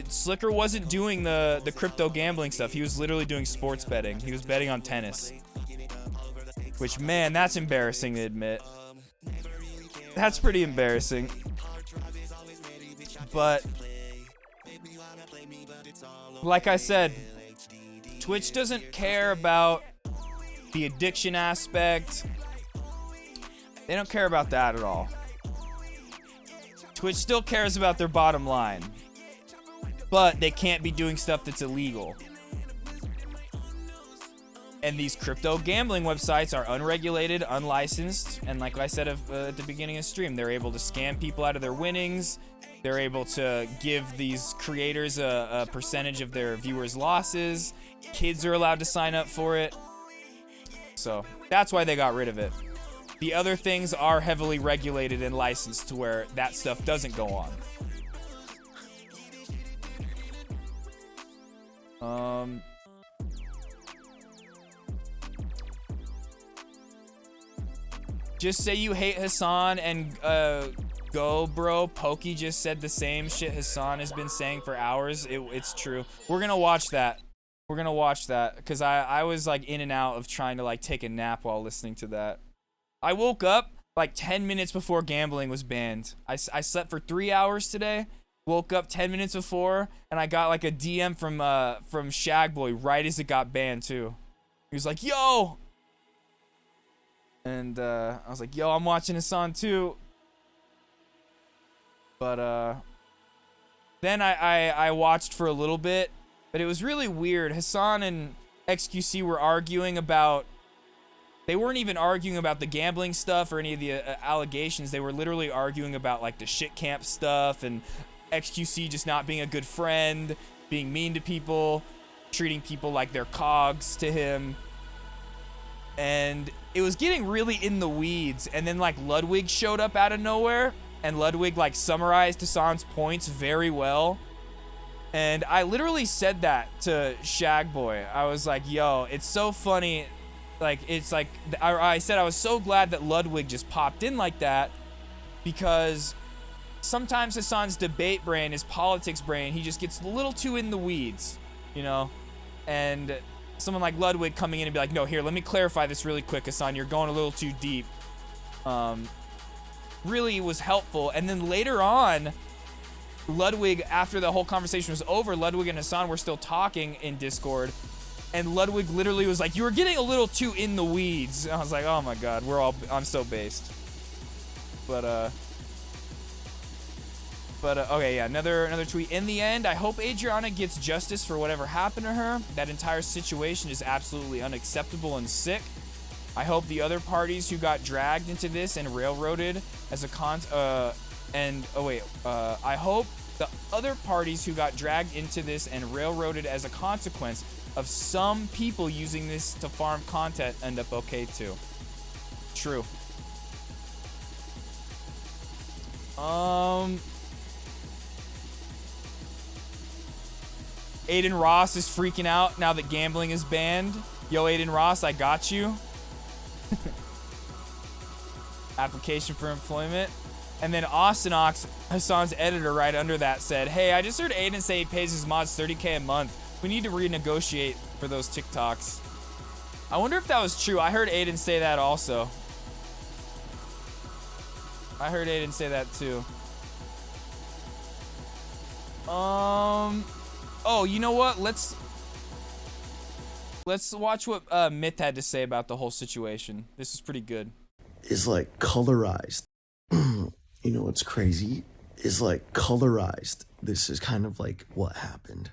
Slicker wasn't doing the crypto gambling stuff. He was literally doing sports betting. He was betting on tennis. Which, man, that's embarrassing to admit. That's pretty embarrassing. But like I said, Twitch doesn't care about the addiction aspect. They don't care about that at all. Twitch still cares about their bottom line. But they can't be doing stuff that's illegal. And these crypto gambling websites are unregulated, unlicensed, and like I said at the beginning of the stream, they're able to scam people out of their winnings. They're able to give these creators a percentage of their viewers' losses. Kids are allowed to sign up for it. So that's why they got rid of it. The other things are heavily regulated and licensed to where that stuff doesn't go on. Just say you hate Hassan and go, bro. Pokey just said the same shit Hassan has been saying for hours. It's true. We're gonna watch that. We're gonna watch that because I was like in and out of trying to like take a nap while listening to that. I woke up like 10 minutes before gambling was banned. I slept for 3 hours today. Woke up 10 minutes before, and I got like a DM from Shagboy right as it got banned too. He was like, "Yo," and I was like, "Yo, I'm watching Hassan too." But then I watched for a little bit, but it was really weird. Hassan and XQC were arguing about. They weren't even arguing about the gambling stuff or any of the allegations. They were literally arguing about like the shit camp stuff and XQC just not being a good friend, being mean to people, treating people like they're cogs to him. And it was getting really in the weeds. And then like Ludwig showed up out of nowhere, and Ludwig like summarized Hassan's points very well. And I literally said that to Shagboy. I was like, yo, it's so funny. Like, it's like, I said I was so glad that Ludwig just popped in like that, because sometimes Hassan's debate brain, his politics brain, he just gets a little too in the weeds, you know? And someone like Ludwig coming in and be like, no, here, let me clarify this really quick, Hassan, you're going a little too deep. really was helpful. And then later on, Ludwig, after the whole conversation was over, Ludwig and Hassan were still talking in Discord, and Ludwig literally was like, "You were getting a little too in the weeds." And I was like, "Oh my god, I'm so based." But okay, yeah, another tweet. In the end, I hope Adriana gets justice for whatever happened to her. That entire situation is absolutely unacceptable and sick. I hope the other parties who got dragged into this and railroaded as a I hope the other parties who got dragged into this and railroaded as a consequence of some people using this to farm content end up okay too. True. Aiden Ross is freaking out now that gambling is banned. Yo, Aiden Ross, I got you. Application for employment. And then Austinox, Hassan's editor, right under that said, "Hey, I just heard Aiden say he pays his mods $30K a month. We need to renegotiate for those TikToks." I wonder if that was true. I heard Aiden say that also. I heard Aiden say that too. Oh, you know what? Let's watch what Myth had to say about the whole situation. This is pretty good. Is like colorized. You know what's crazy? Is like colorized. This is kind of like what happened.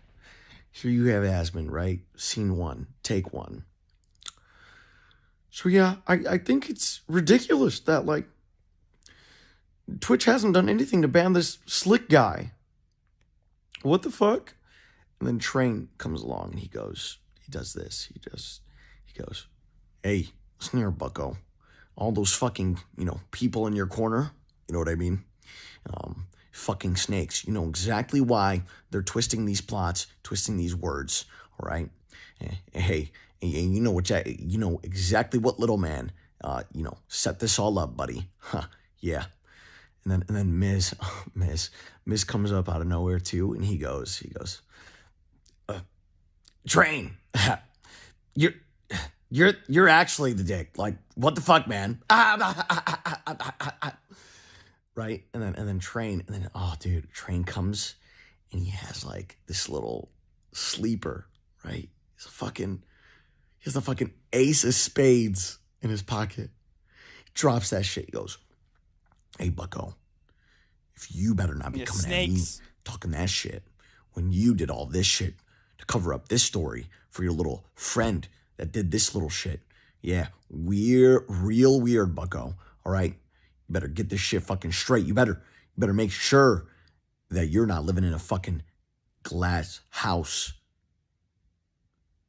Here you have Asmon, right? Scene 1, take 1. So yeah, I think it's ridiculous that like Twitch hasn't done anything to ban this slick guy. What the fuck? And then Train comes along and he does this. He goes, "Hey, listen here, bucko. All those fucking, people in your corner, you know what I mean? Fucking snakes. You know exactly why they're twisting these plots, twisting these words, all right? Hey, you know exactly what little man, set this all up, buddy. Huh, yeah." And then Miz comes up out of nowhere too, and he goes, "Train, you're actually the dick. Like, what the fuck, man?" Right? And then Train, Train comes and he has like this little sleeper, right? He has the fucking ace of spades in his pocket. He drops that shit. He goes, "Hey, bucko, if you better not be coming at me talking that shit when you did all this shit to cover up this story for your little friend that did this little shit. Yeah, we're real weird, bucko. All right, you better get this shit fucking straight. You better make sure that you're not living in a fucking glass house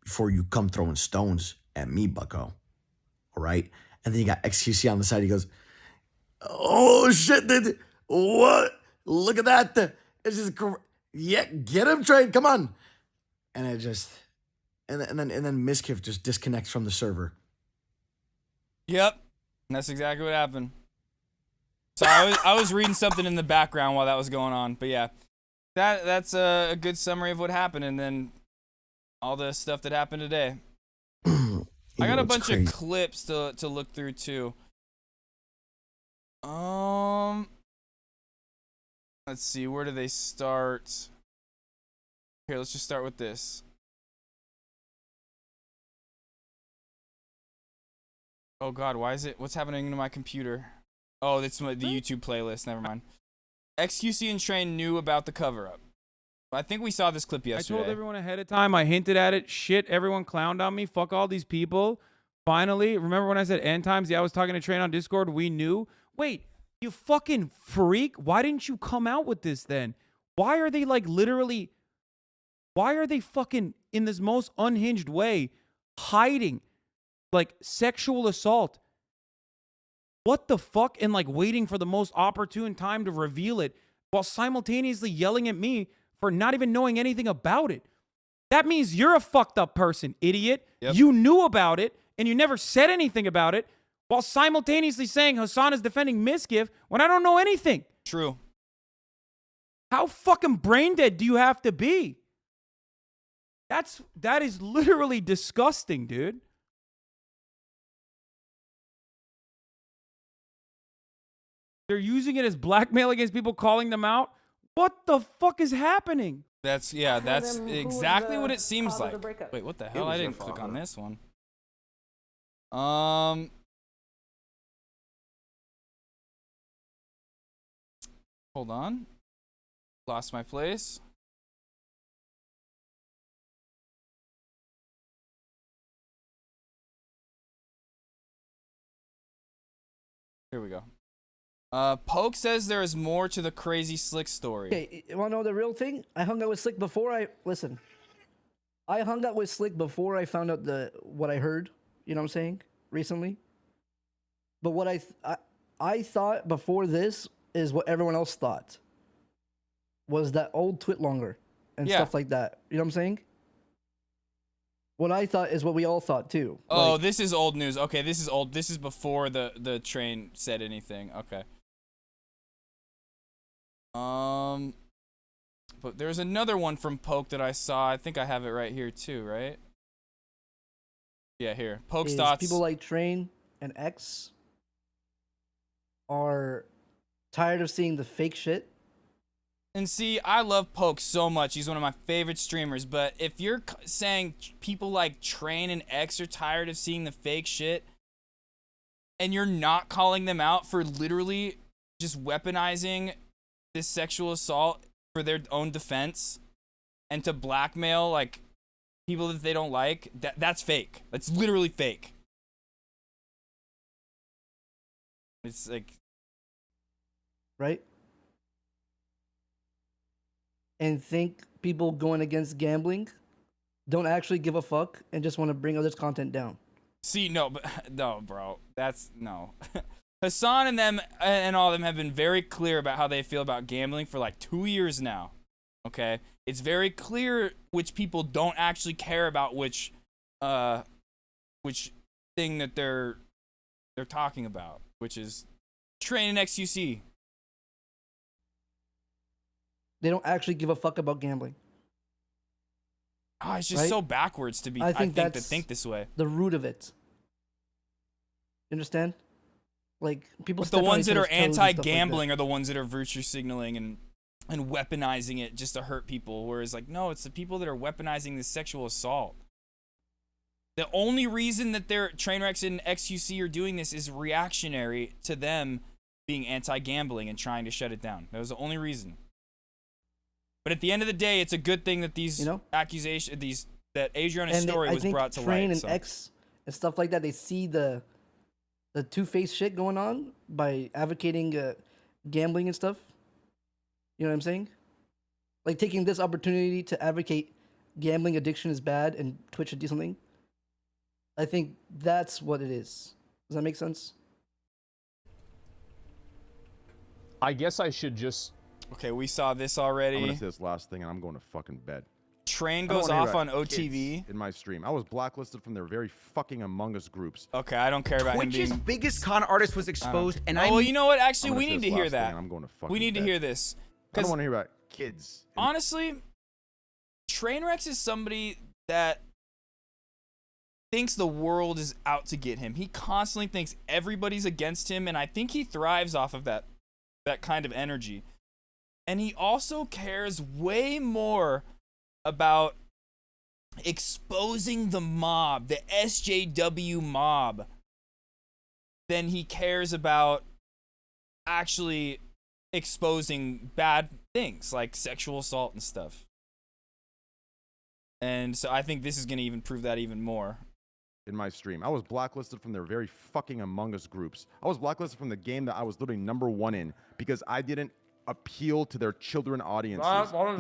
before you come throwing stones at me, bucko. All right." And then you got XQC on the side. He goes, "Oh shit, dude. What? Look at that. It's just, yeah, get him, Train. Come on." And it just, and then Miskiff just disconnects from the server. Yep, that's exactly what happened. So I was reading something in the background while that was going on, but yeah, that's a good summary of what happened, and then all the stuff that happened today. I got a bunch of clips to look through too. Let's see, where do they start? Here, let's just start with this. Oh god, what's happening to my computer? Oh, that's the YouTube playlist, never mind. XQC and Train knew about the cover-up. I think we saw this clip yesterday. I told everyone ahead of time. I hinted at it. Shit, everyone clowned on me. Fuck all these people. Finally, remember when I said end times? Yeah, I was talking to Train on Discord. We knew. Wait, you fucking freak. Why didn't you come out with this then? Why are they like literally... Why are they fucking in this most unhinged way hiding like sexual assault? What the fuck? And like waiting for the most opportune time to reveal it while simultaneously yelling at me for not even knowing anything about it. That means you're a fucked up person, idiot. Yep. You knew about it and you never said anything about it while simultaneously saying Hassan is defending Miskiff when I don't know anything. True. How fucking brain dead do you have to be? That is literally disgusting, dude. They're using it as blackmail against people, calling them out. What the fuck is happening? That's exactly what it seems like. Wait, what the hell? I didn't click on this one. Hold on. Lost my place. Here we go. Poke says there is more to the crazy Slick story. Okay, you wanna know the real thing? I hung out with Slick before I hung out with Slick before I found out what I heard. You know what I'm saying? Recently. But what I thought before this is what everyone else thought. Was that old Twitlonger and stuff like that. You know what I'm saying? What I thought is what we all thought too. Oh, this is old news. Okay, this is old. This is before the train said anything. Okay. But there's another one from Poke that I saw. I think I have it right here too, right? Yeah, here. Poke's thoughts. People like Train and X are tired of seeing the fake shit. And see, I love Poke so much. He's one of my favorite streamers. But if you're saying people like Train and X are tired of seeing the fake shit, and you're not calling them out for literally just weaponizing this sexual assault for their own defense and to blackmail like people that they don't like, that's fake. That's literally fake. It's like, right? And think people going against gambling don't actually give a fuck and just want to bring others' content down. See, no, bro. That's no. Hassan and them and all of them have been very clear about how they feel about gambling for like 2 years now. Okay? It's very clear which people don't actually care about which thing that they're talking about, which is Train and XUC. They don't actually give a fuck about gambling. Oh, it's just so backwards to be. I think to think this way. The root of it. You understand? Like people. But the ones that are anti-gambling are the ones that are virtue signaling and weaponizing it just to hurt people. Whereas, like, no, it's the people that are weaponizing this sexual assault. The only reason that their Trainwrecks and XUC are doing this is reactionary to them being anti-gambling and trying to shut it down. That was the only reason. But at the end of the day, it's a good thing that these accusations, that Adriana's story was brought to light. Train and X and stuff like that, they see the two-faced shit going on by advocating gambling and stuff. You know what I'm saying? Like taking this opportunity to advocate gambling addiction is bad and Twitch should do something. I think that's what it is. Does that make sense? I guess I should just... Okay, we saw this already. I'm gonna say this last thing and I'm going to fucking bed. Train goes off on OTV. In my stream. I was blacklisted from their very fucking Among Us groups. Okay, I don't care about him being... Twitch's biggest con artist was exposed, and well, you know what? Actually, we need to hear that. I'm going to fucking we need to hear this. I don't want to hear about kids. Honestly, Trainwrecks is somebody that thinks the world is out to get him. He constantly thinks everybody's against him, and I think he thrives off of that kind of energy. And he also cares way more about exposing the mob, the SJW mob, than he cares about actually exposing bad things like sexual assault and stuff. And so I think this is going to even prove that even more. In my stream, I was blacklisted from their very fucking Among Us groups. I was blacklisted from the game that I was literally #1 in because I didn't appeal to their children audiences. Hold on.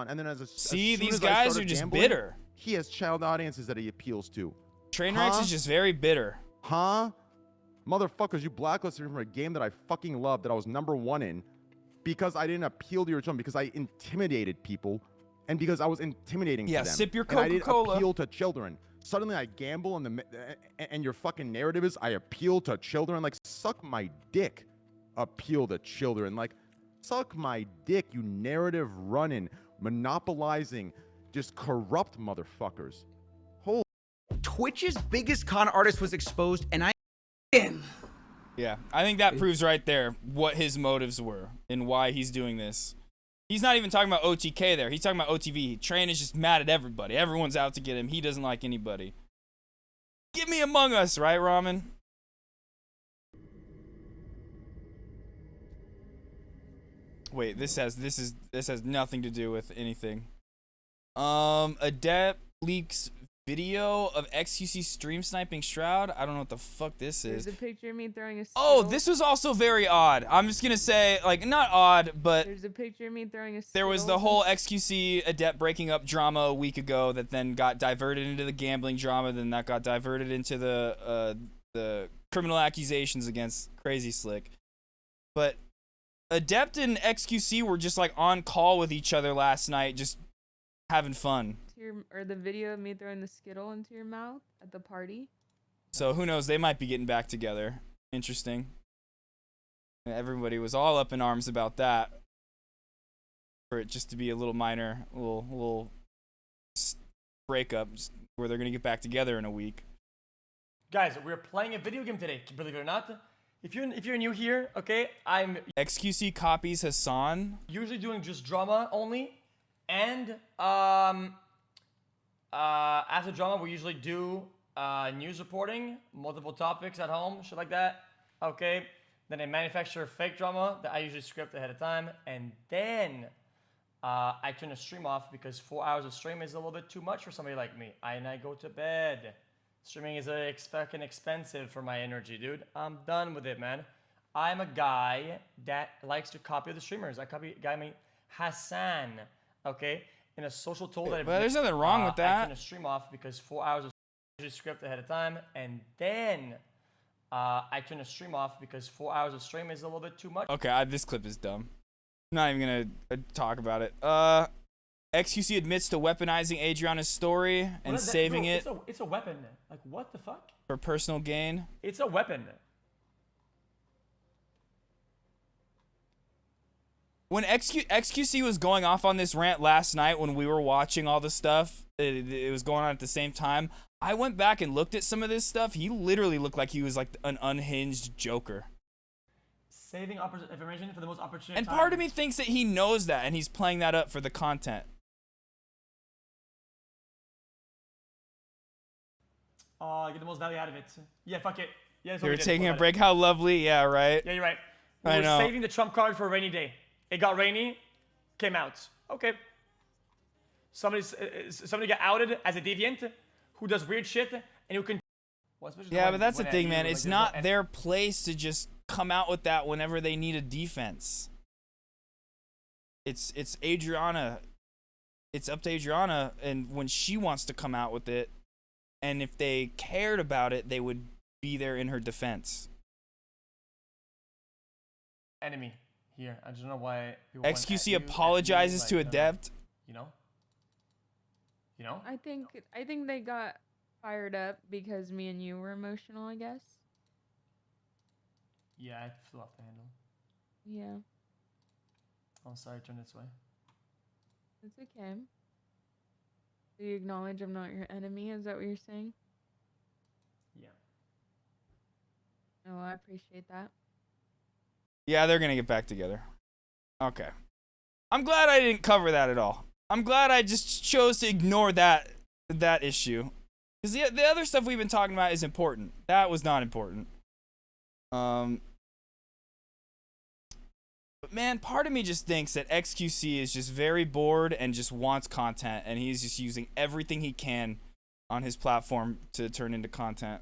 And then these guys are just bitter. He has child audiences that he appeals to. Trainwrecks is just very bitter. Huh? Motherfuckers, you blacklisted me from a game that I fucking loved, that I was #1 in, because I didn't appeal to your children, because I intimidated people, and because I was intimidating to them. Sip your Coca-Cola. Coca-Cola. I didn't appeal to children. Suddenly I gamble, and your fucking narrative is I appeal to children. Like, suck my dick. Appeal to children. Like, suck my dick, you narrative running, monopolizing, just corrupt motherfuckers. Twitch's biggest con artist was exposed, and Yeah, I think that proves right there what his motives were and why he's doing this. He's not even talking about OTK there. He's talking about OTV. Train is just mad at everybody. Everyone's out to get him. He doesn't like anybody. Get me Among Us, right, Ramen? Wait, this has nothing to do with anything. Adept leaks video of XQC stream sniping Shroud. I don't know what the fuck this is. There's a picture of me throwing a Oh, Skittle. this was also very odd. I'm just gonna say, like, not odd, but There's a picture of me throwing a there was the Skittles. whole XQC Adept breaking up drama a week ago that then got diverted into the gambling drama, then that got diverted into the criminal accusations against Crazy Slick. But Adept and XQC were just like on call with each other last night, just having fun. Or the video of me throwing the Skittle into your mouth at the party. So who knows? They might be getting back together. Interesting. Everybody was all up in arms about that. For it just to be a little minor, little breakup where they're gonna get back together in a week. Guys, we're playing a video game today. Believe it or not. If you're new here, okay, I'm XQC copies Hassan. usually doing just drama only, and after drama we usually do news reporting, multiple topics at home, shit like that. Okay, then I manufacture fake drama that I usually script ahead of time, and then I turn the stream off because 4 hours of stream is a little bit too much for somebody like me. And I go to bed. Streaming is fucking expensive for my energy, dude. I'm done with it, man. I'm a guy that likes to copy the streamers. I copy a guy named Hassan, okay? In a social tool that But there's nothing wrong with I that. turn the stream off because 4 hours of usually script ahead of time, and then I turn the stream off because 4 hours of stream is a little bit too much. Okay, this clip is dumb. I'm not even gonna talk about it. XQC admits to weaponizing Adriana's story and saving it It's a weapon. Like, what the fuck? for personal gain. It's a weapon. When XQC was going off on this rant last night when we were watching all the stuff, it was going on at the same time. I went back and looked at some of this stuff. He literally looked like he was like an unhinged Joker. Saving information for the most opportune And time. part of me thinks that he knows that and he's playing that up for the content. Get the most value out of it. Yeah, fuck it. Yeah, that's what They we were did. taking a Fuck break. How lovely. Yeah, right. Yeah, you're right. We I were know. saving the trump card for a rainy day. It got rainy, came out. Okay. Somebody got outed as a deviant who does weird shit and who can. Yeah, but that's the thing, man. It's not their place to just come out with that whenever they need a defense. It's Adriana. It's up to Adriana, and when she wants to come out with it, and if they cared about it, they would be there in her defense. Enemy here. I don't know why. people went at XQC you, apologizes at to me, like, Adept. You know. You know. I think they got fired up because me and you were emotional, I guess. Yeah, I flew off the handle. Yeah, Oh, sorry. Turn this way. it's okay. Do you acknowledge I'm not your enemy? Is that what you're saying? Yeah. Oh, I appreciate that. Yeah, they're gonna get back together. Okay. I'm glad I didn't cover that at all. I'm glad I just chose to ignore that issue. Because the other stuff we've been talking about is important. That was not important. But man, part of me just thinks that XQC is just very bored and just wants content, and he's just using everything he can on his platform to turn into content.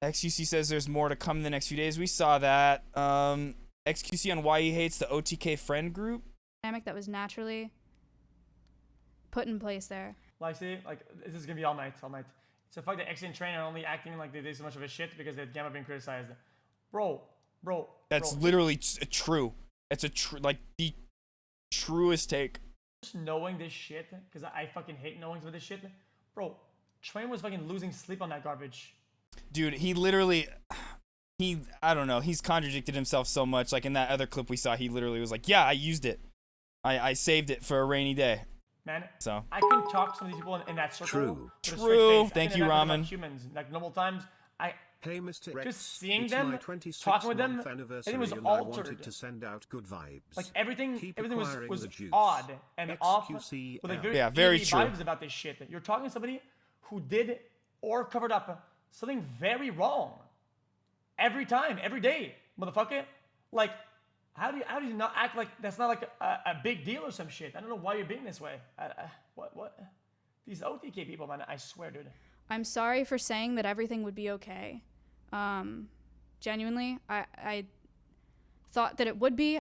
XQC says there's more to come in the next few days. We saw that. XQC on why he hates the OTK friend group. Dynamic that was naturally put in place there. Like, see, like, this is gonna be all night. It's a fact that X and Train are only acting like they did so much of a shit because they've gamma been criticized. Bro. That's literally true. It's the truest take. Just knowing this shit, because I fucking hate knowing some of this shit. Bro, Train was fucking losing sleep on that garbage. Dude, he literally, I don't know, he's contradicted himself so much. Like in that other clip we saw, he literally was like, yeah, I used it. I saved it for a rainy day. Man, so I can talk to some of these people in that circle. True. with a straight True. face. I Thank can you, imagine Ramen. about humans, like normal times, I Hey Mr. X, just seeing it's them, my 26th talking with them, month everything was anniversary and I wanted altered. to send out good vibes. Like everything Keep was acquiring the juice. odd and off with XQCL. like Yeah, very eerie true. vibes about this shit. You're talking to somebody who did or covered up something very wrong every time, every day, motherfucker. Like, how do you not act like that's not like a big deal or some shit? I don't know why you're being this way. What? These OTK people, man, I swear, dude. I'm sorry for saying that everything would be okay. Genuinely, I thought that it would be.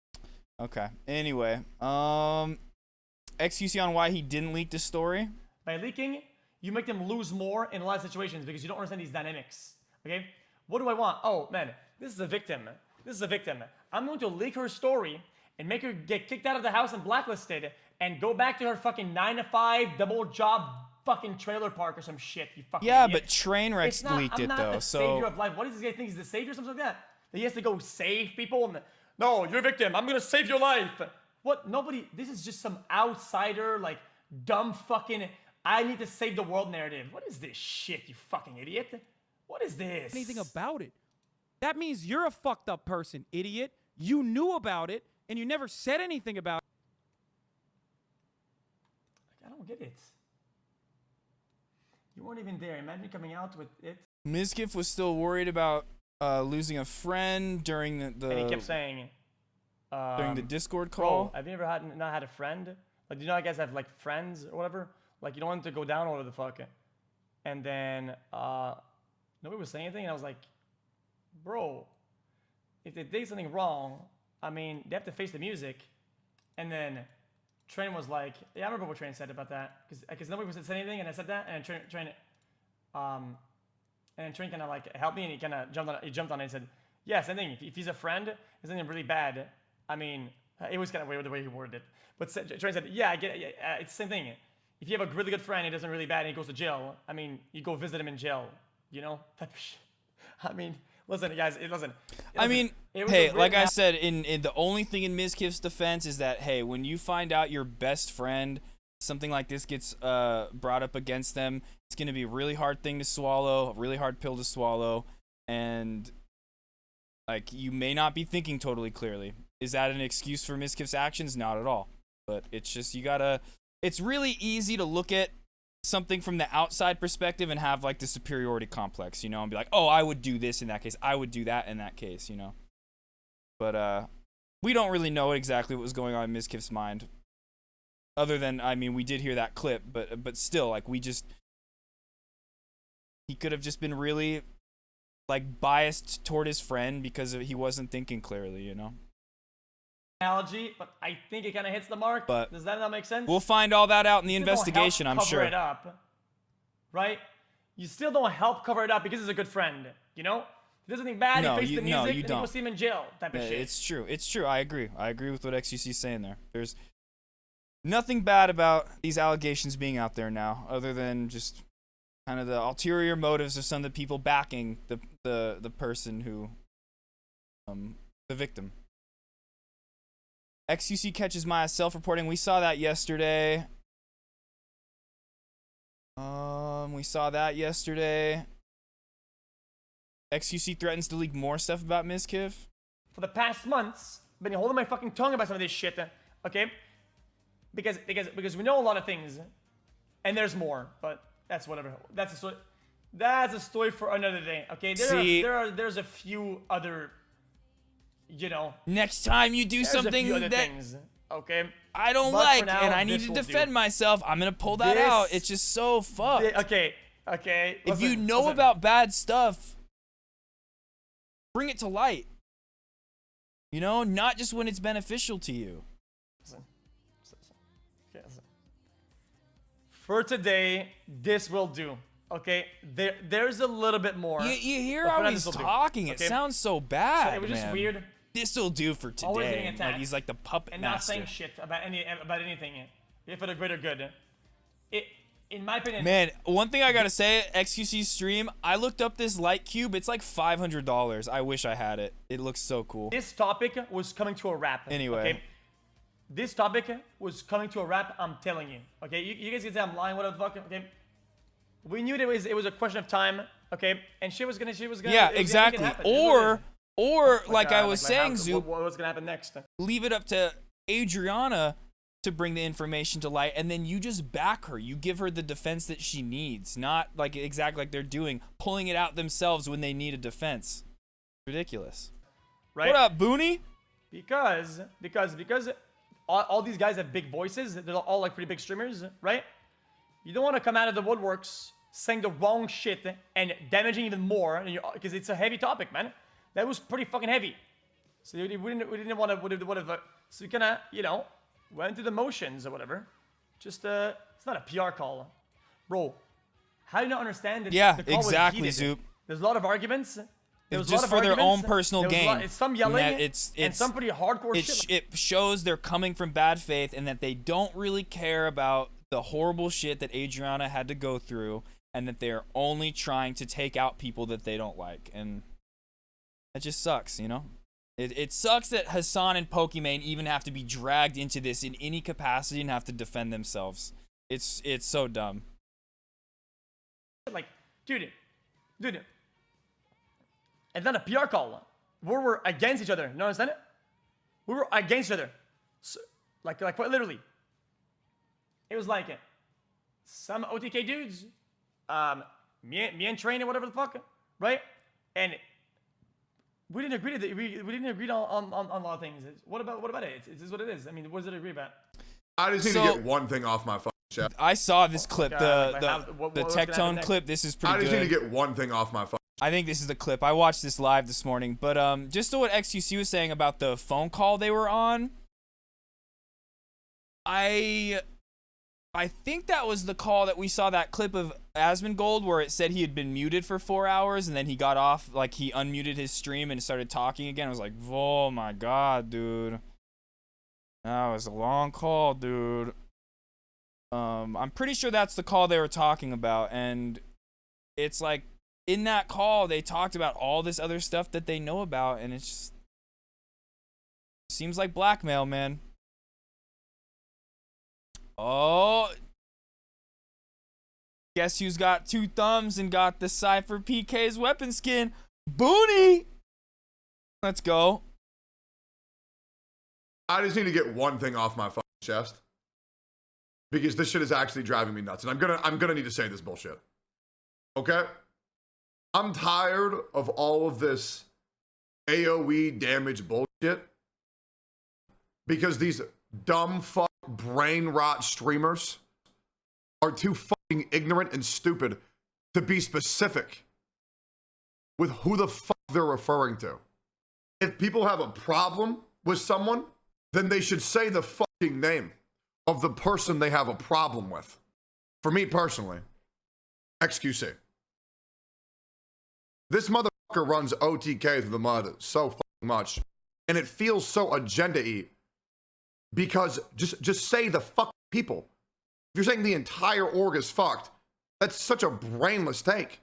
Okay. Anyway, XQC on why he didn't leak the story. By leaking, you make them lose more in a lot of situations because you don't understand these dynamics. Okay? What do I want? Oh, man, this is a victim. This is a victim. I'm going to leak her story and make her get kicked out of the house and blacklisted and go back to her fucking 9-to-5 double job fucking trailer park or some shit. You fucking Yeah, idiot. but Trainwreck's leaked I'm it not though. the So savior of life. What does this guy think he's the savior or something like that? That he has to go save people? And, no, you're a victim. I'm gonna save your life. What? Nobody. This is just some outsider, like dumb fucking. I need to save the world narrative. What is this shit? You fucking idiot. What is this? Anything about it? That means you're a fucked up person, idiot. You knew about it and you never said anything about it. I don't get it. You weren't even there. Imagine coming out with it. Mizkif was still worried about losing a friend during the And he kept saying during the Discord Bro, call. have you ever not had a friend? Like, do you know how guys have like friends or whatever? Like, you don't want them to go down or whatever the fuck. And then nobody was saying anything, and I was like, bro, if they did something wrong, I mean, they have to face the music. And then Train was like, yeah, I remember what Train said about that, because nobody was saying anything, and I said that, and Train kind of like helped me, and he kind of jumped on it and said, yeah, same thing. If he's a friend, it's something really bad. I mean, it was kind of weird the way he worded it. But Train said, yeah, I get it. It's the same thing. If you have a really good friend, he does something really bad, and he goes to jail, I mean, you go visit him in jail, you know? Type of shit. I mean, listen, guys, listen. I mean, it was hey, a like I written- said, in the only thing in Mizkif's defense is that, hey, when you find out your best friend, something like this gets brought up against them, it's going to be a really hard thing to swallow, a really hard pill to swallow, and, like, you may not be thinking totally clearly. Is that an excuse for Mizkif's actions? Not at all. But it's just, you gotta, it's really easy to look at something from the outside perspective and have like the superiority complex, you know, and be like, oh, I would do this in that case, I would do that in that case, you know. But we don't really know exactly what was going on in Mizkif's mind, other than, I mean, we did hear that clip, but still, like, he could have just been really like biased toward his friend because he wasn't thinking clearly, you know. Analogy, but I think it kind of hits the mark. But does that not make sense? We'll find all that out in the You still don't investigation, help I'm sure. Cover it up, right? You still don't help cover it up because he's a good friend, you know? If he does something bad, No, he faces you- the no, music, you and you go don't. see him in jail, type of Yeah, shit. it's true. It's true. I agree with what XUC's saying there. There's nothing bad about these allegations being out there now, other than just kind of the ulterior motives of some of the people backing the person who, the victim. XUC catches Maya self-reporting. We saw that yesterday. XUC threatens to leak more stuff about Mizkif. For the past months, I've been holding my fucking tongue about some of this shit, okay? Because we know a lot of things, and there's more, but that's whatever. That's a story for another day, okay? There's a few other, you know. Next time you do there's something a few other that things, okay? I don't But for like, now, and I need this to will defend do. myself, I'm gonna pull that This- out. It's just so fucked. Okay. If you listen, know listen. about bad stuff, bring it to light. You know, not just when it's beneficial to you. Listen. Okay, listen. For today, this will do. Okay, there's a little bit more. You hear but for how now, he's this'll do, talking. It okay? sounds so bad. So it was just man. weird. This'll do for Always today. getting attacked. Like he's like the puppet and not master. saying shit about anything, if for the greater good. In my opinion, Man, one thing I gotta say, XQC stream, I looked up this light cube. It's like $500. I wish I had it. It looks so cool. this topic was coming to a wrap. Anyway. Okay? This topic was coming to a wrap, I'm telling you. Okay, you guys can say I'm lying, whatever the fuck, okay? We knew it was a question of time Okay, and she was gonna. Yeah, it was gonna make it exactly. happen. It is what it is. Or like I was how- saying, Zoop, what's gonna happen next? leave it up to Adriana to bring the information to light, and then you just back her. You give her the defense that she needs, not like exactly like they're doing, pulling it out themselves when they need a defense. Ridiculous. Right? What up, Booney? Because all these guys have big voices. They're all like pretty big streamers, right? You don't want to come out of the woodworks saying the wrong shit and damaging even more, because it's a heavy topic, man. That was pretty fucking heavy. So we didn't want to so we kind of, you know, went through the motions or whatever. Just it's not a PR call, bro. How do you not understand that? Yeah, the call was exactly, heated? Zoop. There's a lot of arguments. There was It's a lot just of for their own arguments. personal There was a gain. lot- it's some yelling And that and some pretty hardcore shit. It shows they're coming from bad faith and that they don't really care about the horrible shit that Adriana had to go through, and that they're only trying to take out people that they don't like. And that just sucks, you know? It sucks that Hassan and Pokimane even have to be dragged into this in any capacity and have to defend themselves. It's so dumb. Like, dude, it's not a PR call. We were against each other. You understand it? We were against each other. So, like quite literally. It was like some OTK dudes, me and Train or whatever the fuck, right? And we didn't agree to we didn't agree on a lot of things. What about it? It's what it is. I mean, what does it agree about? I just need to get one thing off my fucking chest. I saw this clip, God, the what's gonna happen Tectone next? clip. This is pretty I just good. need to get one thing off my fucking. I think this is the clip. I watched this live this morning, but just to what XQC was saying about the phone call they were on, I think that was the call that we saw that clip of Asmongold where it said he had been muted for 4 hours and then he got off, like he unmuted his stream and started talking again. I was like, oh my god, dude. That was a long call, dude. I'm pretty sure that's the call they were talking about, and it's like in that call they talked about all this other stuff that they know about, and it's just seems like blackmail, man. Oh, guess who's got 2 thumbs and got the Cypher PK's weapon skin? Booney! Let's go. I just need to get one thing off my fucking chest, because this shit is actually driving me nuts, and I'm gonna need to say this bullshit. Okay? I'm tired of all of this AoE damage bullshit, because these dumb fuck brain rot streamers are too fucking ignorant and stupid to be specific with who the fuck they're referring to. If people have a problem with someone, then they should say the fucking name of the person they have a problem with. For me personally, XQC. This motherfucker runs OTK through the mud so fucking much, and it feels so agenda-y, because just say the fucking people. If you're saying the entire org is fucked, that's such a brainless take.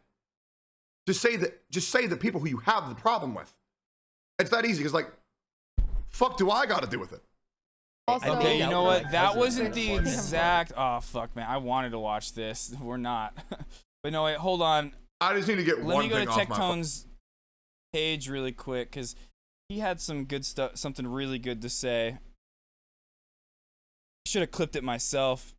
Just say the people who you have the problem with. It's that easy, because like, fuck do I gotta do with it? Okay, you know what? That wasn't the exact. Oh fuck, man! I wanted to watch this. We're not. But no, wait, hold on. I just need to get one thing off my. Let me go to Tectone's page really quick, because he had some good stuff, something really good to say. Should have clipped it myself.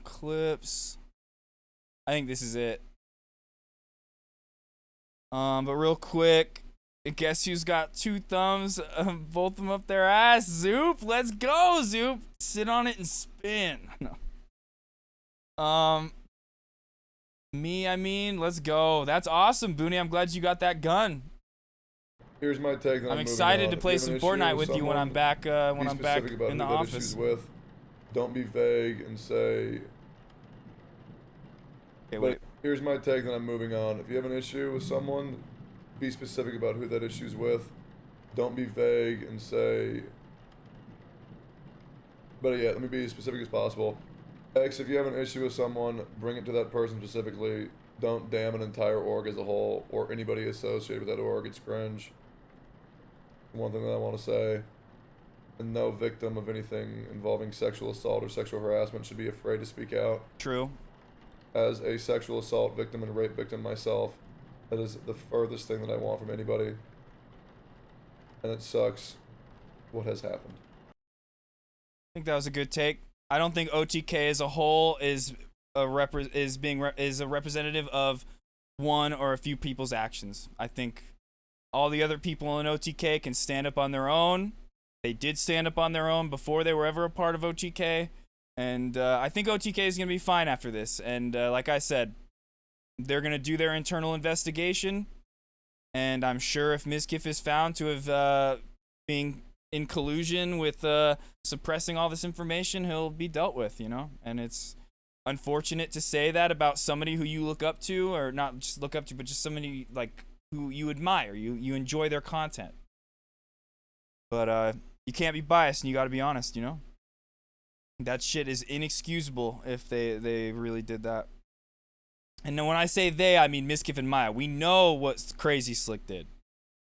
Clips. I think this is it. But real quick, guess who's got 2 thumbs? Both of them up their ass. Zoop, let's go, Zoop. Sit on it and spin. No. I mean, let's go. That's awesome, Booney. I'm glad you got that gun. Here's my take. I'm excited to play some Fortnite with you when I'm back. When I'm back in the office. With. Don't be vague and say. Okay, but here's my take, then I'm moving on. If you have an issue with someone, be specific about who that issue's with. Don't be vague and say. But yeah, let me be as specific as possible. X, if you have an issue with someone, bring it to that person specifically. Don't damn an entire org as a whole or anybody associated with that org. It's cringe. One thing that I want to say. and no victim of anything involving sexual assault or sexual harassment should be afraid to speak out. True. As a sexual assault victim and rape victim myself, that is the furthest thing that I want from anybody. And it sucks what has happened. I think that was a good take. I don't think OTK as a whole is a representative of one or a few people's actions. I think all the other people in OTK can stand up on their own. They did stand up on their own before they were ever a part of OTK. And I think OTK is going to be fine after this. And like I said, they're going to do their internal investigation. And I'm sure if Mizkif is found to have been in collusion with suppressing all this information, he'll be dealt with, you know? And it's unfortunate to say that about somebody who you look up to, or not just look up to, but just somebody like who you admire. You enjoy their content. But you can't be biased, and you got to be honest, you know? That shit is inexcusable if they really did that. And then when I say they, I mean Mizkif and Maya. We know what Crazy Slick did.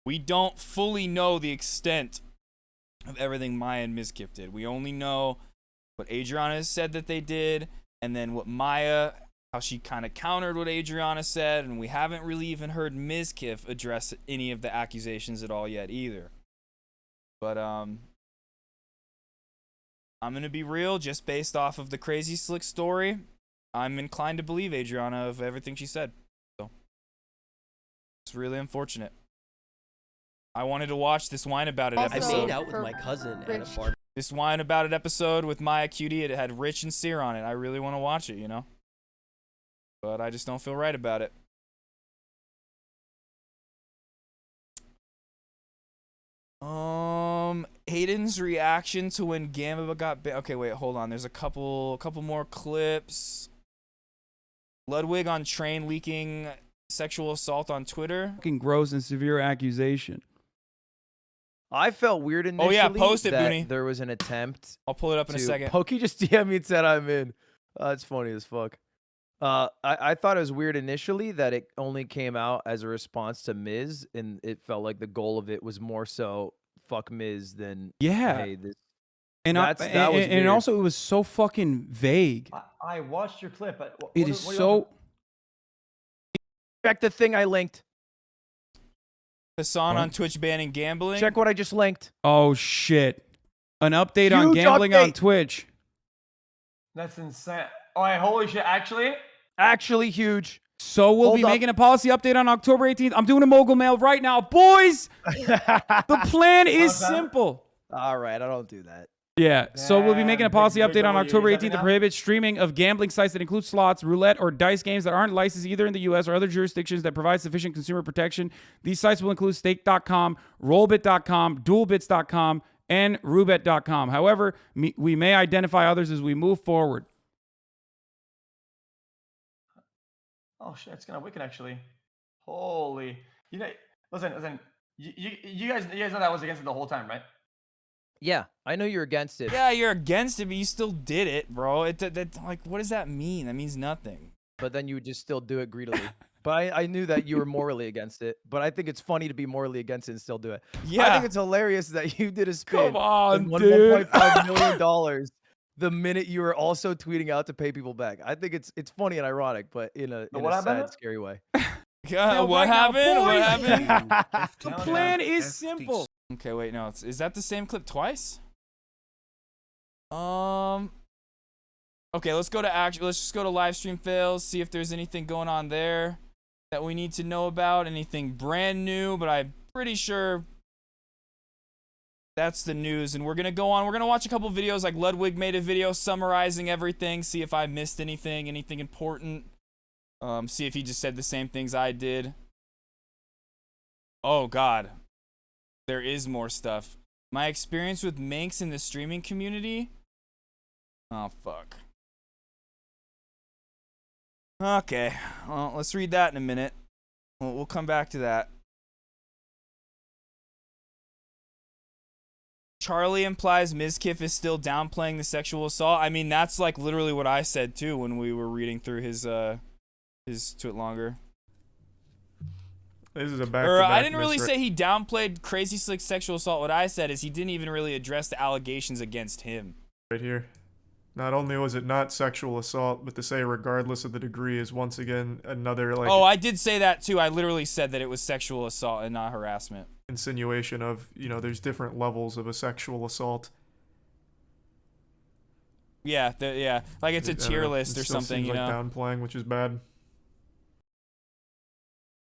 We don't fully know the extent of everything Maya and Mizkif did. We only know what Adriana said that they did, and then what Maya, how she kind of countered what Adriana said, and we haven't really even heard Mizkif address any of the accusations at all yet either. But I'm gonna be real, just based off of the Crazy Slick story, I'm inclined to believe Adriana of everything she said. So it's really unfortunate. I wanted to watch this Wine About It episode. I made out with my cousin at a bar. This Wine About It episode with Maya Cutie, it had Rich and Sear on it. I really want to watch it, you know? But I just don't feel right about it. Hayden's reaction to when Gamba got okay, wait, hold on. There's a couple more clips. Ludwig on train leaking sexual assault on Twitter. Fucking gross and severe accusation. I felt weird initially. Oh yeah, post it, that Booney. There was an attempt. I'll pull it up in a second. Pokey just DM'd me and said I'm in. It's funny as fuck. I thought it was weird initially that it only came out as a response to Miz, and it felt like the goal of it was more so fuck Miz than hey, this. And and also it was so fucking vague. I watched your clip, but It is so. Check the thing I linked. Hassan on Twitch banning gambling. Check what I just linked. Oh shit! An update on gambling on Twitch. That's insane. Oh, holy shit! Actually huge. So we'll be making a policy update on October 18th. I'm doing a mogul mail right now, boys. The plan is simple. All right, I don't do that. Yeah, so we'll be making a policy update on October 18th to prohibit streaming of gambling sites that include slots, roulette, or dice games that aren't licensed either in the U.S. or other jurisdictions that provide sufficient consumer protection. These sites will include stake.com, rollbit.com, duelbits.com, and roulette.com. However, we may identify others as we move forward. Oh shit, it's kind of wicked actually. Holy, you know, listen. You guys know that I was against it the whole time, right? Yeah, I know you're against it. Yeah, you're against it, but you still did it, bro. Like, what does that mean? That means nothing. But then you would just still do it greedily. But I knew that you were morally against it. But I think it's funny to be morally against it and still do it. Yeah. I think it's hilarious that you did a spin. Come on, and won dude. $1.5 million the minute you were also tweeting out to pay people back. I think it's funny and ironic, but in a sad, scary way. What happened? What happened? The plan is simple. Okay, wait, no. Is that the same clip twice? Okay, let's go to let's just go to live stream fails, see if there's anything going on there that we need to know about, anything brand new, but I'm pretty sure that's the news. And we're going to go on. We're going to watch a couple videos, like Ludwig made a video summarizing everything, see if I missed anything important. See if he just said the same things I did. Oh, God. There is more stuff. My experience with Manx in the streaming community. Oh, fuck. Okay. Well, let's read that in a minute. We'll come back to that. Charlie implies Mizkif is still downplaying the sexual assault. I mean, that's like literally what I said too when we were reading through his tweet longer. This is a back. Or I didn't really say he downplayed Crazy Slick's sexual assault. What I said is he didn't even really address the allegations against him. Right here. Not only was it not sexual assault, but to say regardless of the degree is once again another like. Oh, I did say that too. I literally said that it was sexual assault and not harassment. Insinuation of, you know, there's different levels of a sexual assault. Yeah, yeah, like it's a tier list or something, you know. Downplaying, which is bad.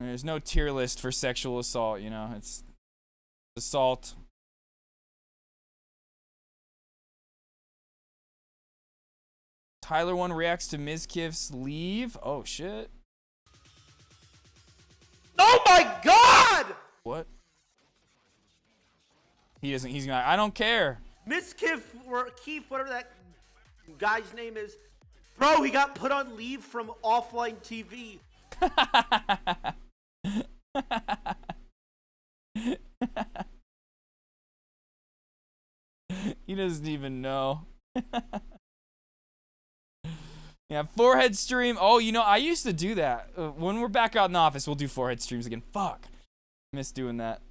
There's no tier list for sexual assault, you know. It's assault. Tyler 1 reacts to Mizkif's leave. Oh shit. Oh my god! What? He doesn't. He's gonna. I don't care. Miss Keith, whatever that guy's name is, bro, he got put on leave from offline TV. He doesn't even know. Yeah, forehead stream. Oh, you know, I used to do that. When we're back out in the office, we'll do forehead streams again. Fuck. Miss doing that.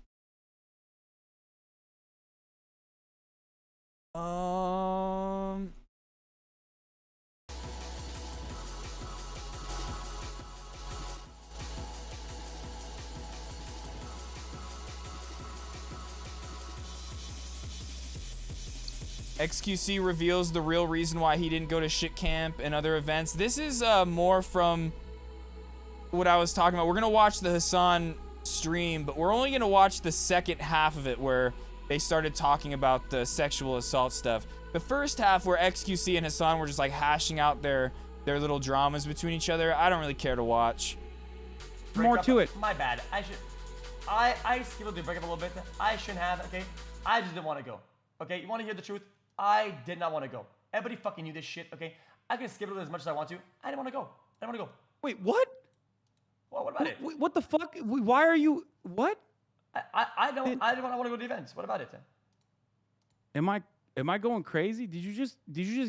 XQC reveals the real reason why he didn't go to shit camp and other events. This is more from what I was talking about. We're gonna watch the Hassan stream, but we're only gonna watch the second half of it where they started talking about the sexual assault stuff. The first half where XQC and Hassan were just like hashing out their little dramas between each other, I don't really care to watch. More to it. My bad. I skipped the breakup a little bit. I shouldn't have, okay? I just didn't want to go. Okay, you want to hear the truth? I did not want to go. Everybody fucking knew this shit, okay? I can skip it as much as I want to. I didn't want to go. I didn't want to go. Wait, what? Well, what about it? What the fuck? Why are you... What? I didn't want to go to the events. What about it then? Am I going crazy? Did you just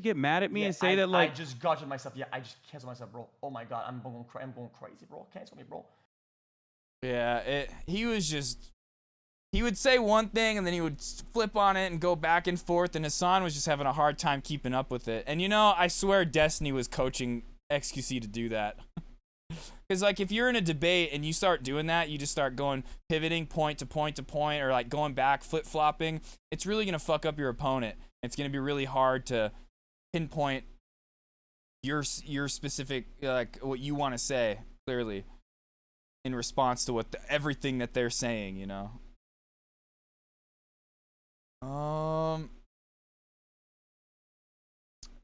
get mad at me and say that like... I just gotcha myself. Yeah, I just canceled myself, bro. Oh my god, I'm going crazy, bro. Cancel me, bro. Yeah, he was just... He would say one thing and then he would flip on it and go back and forth, and Hassan was just having a hard time keeping up with it. And you know, I swear Destiny was coaching XQC to do that. Because like if you're in a debate and you start doing that, you just start going pivoting point to point to point, or like going back, flip-flopping, it's really going to fuck up your opponent. It's going to be really hard to pinpoint your specific, like what you want to say clearly in response to everything that they're saying, you know.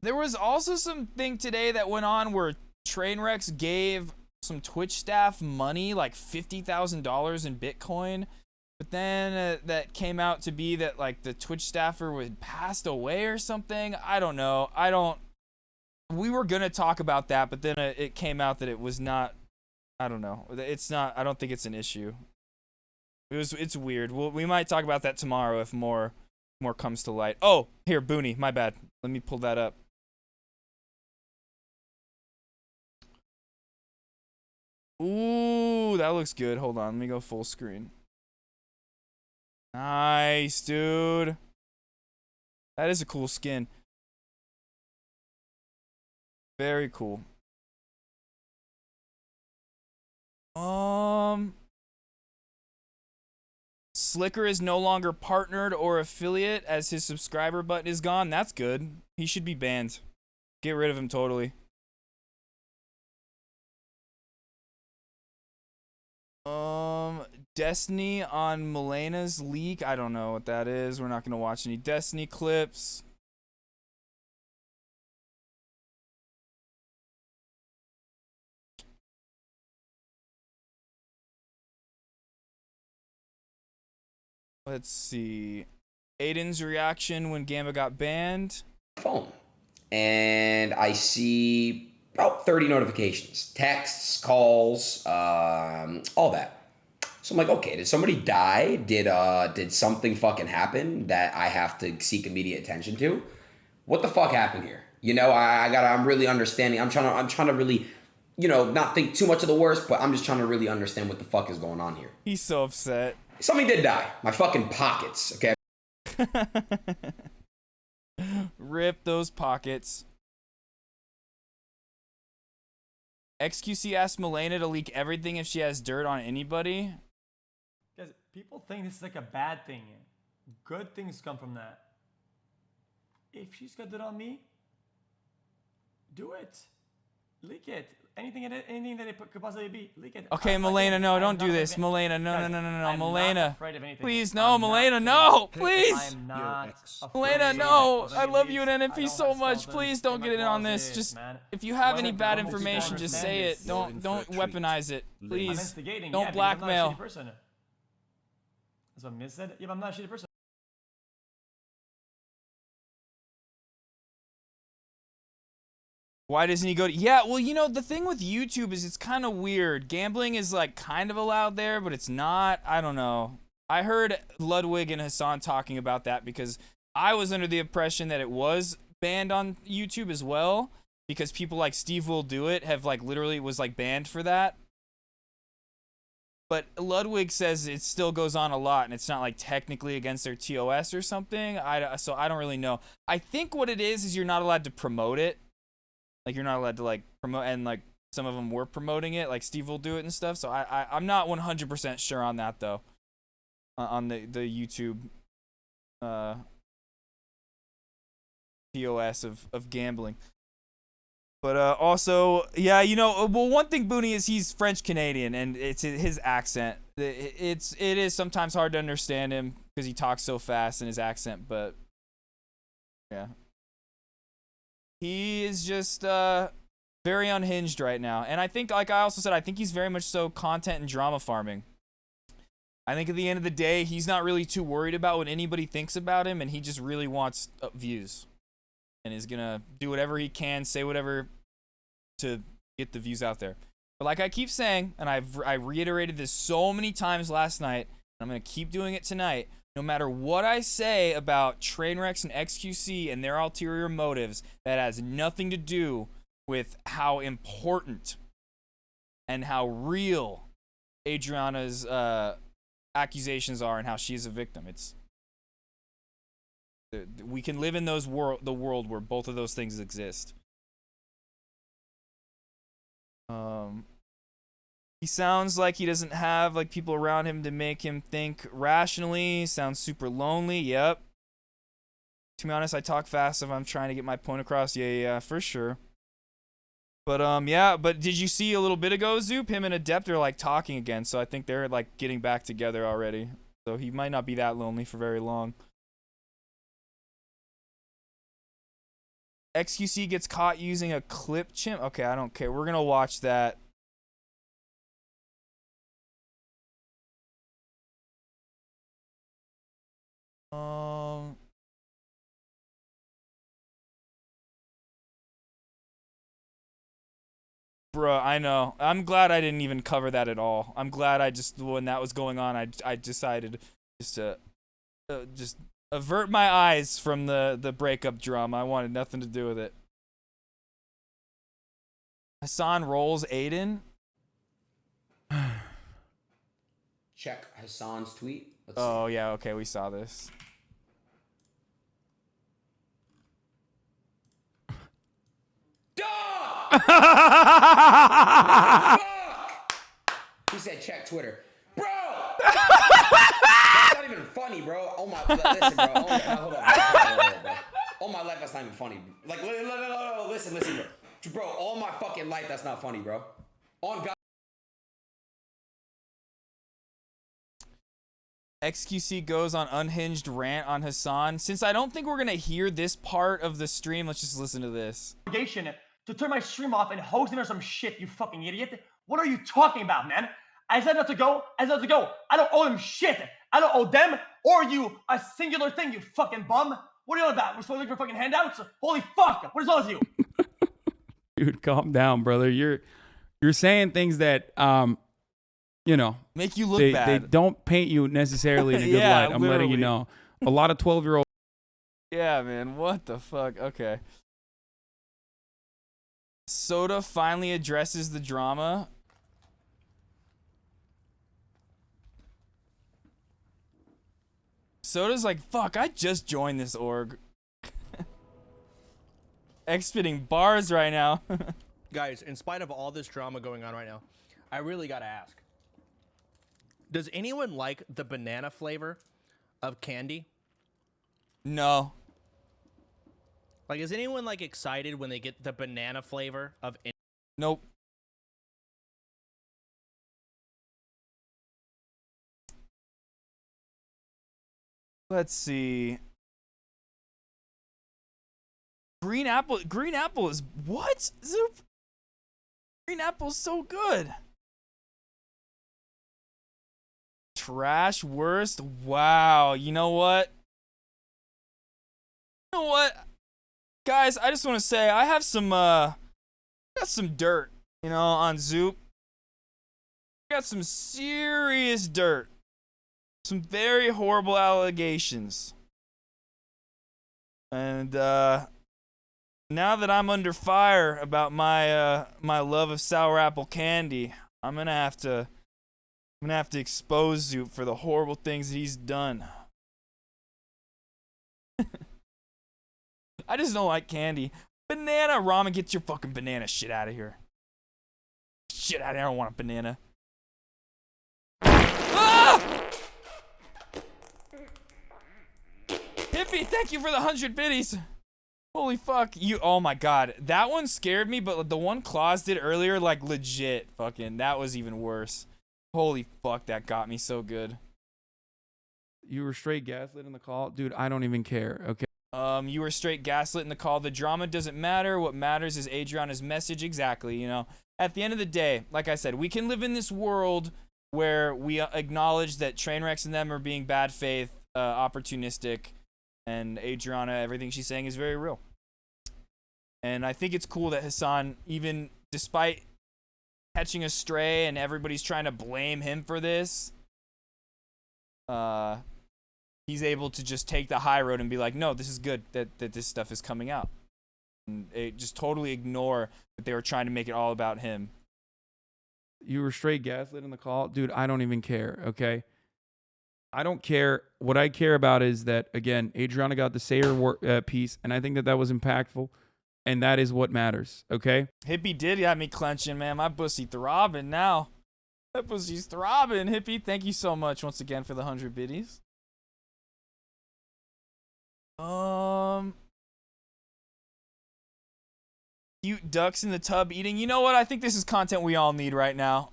There was also something today that went on where Trainwrecks gave some Twitch staff money, like $50,000 in Bitcoin, but then that came out to be that like the Twitch staffer had passed away or something. I don't know. We were gonna talk about that, but then it came out that it was not. I don't know. It's not. I don't think it's an issue. It's weird. We might talk about that tomorrow if more comes to light. Oh, here, Booney. My bad. Let me pull that up. Ooh, that looks good. Hold on. Let me go full screen. Nice, dude. That is a cool skin. Very cool. Slicker is no longer partnered or affiliate as his subscriber button is gone. That's good. He should be banned. Get rid of him totally. Destiny on Melena's leak. I don't know what that is. We're not going to watch any Destiny clips. Let's see. Aiden's reaction when Gamba got banned. Phone. And I see about 30 notifications. Texts, calls, all that. So I'm like, okay, did somebody die? Did something fucking happen that I have to seek immediate attention to? What the fuck happened here? You know, I'm really understanding. I'm trying to really not think too much of the worst, but I'm just trying to really understand what the fuck is going on here. He's so upset. Something did die. My fucking pockets, okay? Rip those pockets. XQC asked Milena to leak everything if she has dirt on anybody. Guys, people think this is like a bad thing. Good things come from that. If she's got dirt on me, do it. Leak it. Anything that it could possibly be, leak it. Okay, Milena, no, don't do this. Milena, no, I'm Milena. not afraid of anything. Please, no, Milena, no, please. I'm not Milena, no. I love you and NFP so much. Please don't get in on this. Just if you have any bad information, just say it. Don't weaponize it. I'm Please. instigating. Don't Yeah, because I'm not a blackmail. shitty person. That's what Miz said. Yeah, but I'm not a shitty person. Why doesn't he go to... Yeah, well, the thing with YouTube is it's kind of weird. Gambling is, like, kind of allowed there, but it's not. I don't know. I heard Ludwig and Hassan talking about that because I was under the impression that it was banned on YouTube as well because people like Steve Will Do It have, like, literally was, like, banned for that. But Ludwig says it still goes on a lot, and it's not, like, technically against their TOS or something. So I don't really know. I think what it is you're not allowed to promote it. Like, you're not allowed to, like, promote, and, like, some of them were promoting it, like Steve Will Do It and stuff, so I'm not 100% sure on that, though, on the YouTube POS of gambling. But also, yeah, well, one thing, Booney, is he's French-Canadian, and it's his accent. It is sometimes hard to understand him because he talks so fast in his accent, but, yeah. He is just very unhinged right now. And I think, like I also said, I think he's very much so content and drama farming. I think at the end of the day, he's not really too worried about what anybody thinks about him, and he just really wants views. And is going to do whatever he can, say whatever to get the views out there. But like I keep saying, and I reiterated this so many times last night, and I'm going to keep doing it tonight, no matter what I say about Trainwrecks and XQC and their ulterior motives, that has nothing to do with how important and how real Adriana's accusations are and how she's a victim. We can live in the world where both of those things exist. He sounds like he doesn't have like people around him to make him think rationally. Sounds super lonely. Yep. To be honest, I talk fast if I'm trying to get my point across. Yeah, for sure. But yeah. But did you see a little bit ago, Zoop? Him and Adept are like talking again. So I think they're like getting back together already. So he might not be that lonely for very long. XQC gets caught using a clip chimp. Okay, I don't care. We're gonna watch that. Bruh, I know. I'm glad I didn't even cover that at all. I'm glad I just, when that was going on, I decided just to just avert my eyes from the breakup drama. I wanted nothing to do with it. Hassan rolls Aiden. Check Hassan's tweet. Oh, yeah, okay, we saw this. He said, check Twitter. Bro! That's not even funny, bro. Oh my, listen, bro. Hold on, bro. All my life, that's not even funny. Like, listen, bro. Bro, all my fucking life, that's not funny, bro. On God. XQC goes on unhinged rant on Hassan. Since I don't think we're gonna hear this part of the stream, let's just listen to this. To turn my stream off and host him or some shit, you fucking idiot. What are you talking about, man? I said not to go. I don't owe them shit. I don't owe them or you a singular thing, you fucking bum. What are you on about? We're supposed to look for fucking handouts? Holy fuck. What is wrong with you? Dude, calm down, brother. You're saying things that make you look they, bad. They don't paint you necessarily in a good Yeah, light. I'm letting you literally. know. A lot of 12-year-old. Yeah, man. What the fuck? Okay. Soda finally addresses the drama. Soda's like, fuck, I just joined this org. Spitting bars right now. Guys, in spite of all this drama going on right now, I really gotta ask. Does anyone like the banana flavor of candy? No. Like, is anyone like excited when they get the banana flavor of any? Nope. Let's see. Green apple is what? Zoop? Green apple's so good. Trash worst. Wow. You know what? You know what? Guys, I just want to say I have some got some dirt, you know, on Zoop. Got some serious dirt. Some very horrible allegations. And now that I'm under fire about my my love of sour apple candy, I'm gonna have to expose Zoop for the horrible things that he's done. I just don't like candy. Banana ramen, get your fucking banana shit out of here. Shit out of here, I don't want a banana. Ah! Hippie, thank you for the 100 biddies. Holy fuck, you, oh my god. That one scared me, but the one Claus did earlier, like legit, fucking, that was even worse. Holy fuck, that got me so good. You were straight gaslit in the call? Dude, I don't even care, okay? You were straight gaslit in the call. The drama doesn't matter. What matters is Adriana's message. Exactly, you know. At the end of the day, like I said, we can live in this world where we acknowledge that Trainwrecks and them are being bad faith, opportunistic, and Adriana, everything she's saying is very real. And I think it's cool that Hassan, even despite catching a stray and everybody's trying to blame him for this, he's able to just take the high road and be like, no, this is good that this stuff is coming out. And just totally ignore that they were trying to make it all about him. You were straight gaslit in the call? Dude, I don't even care, okay? I don't care. What I care about is that, again, Adriana got the Sayer piece, and I think that that was impactful, and that is what matters, okay? Hippie did have me clenching, man. My pussy throbbing now. That pussy's throbbing, Hippie. Thank you so much once again for the 100 biddies. Cute ducks in the tub eating. You know what? I think this is content we all need right now.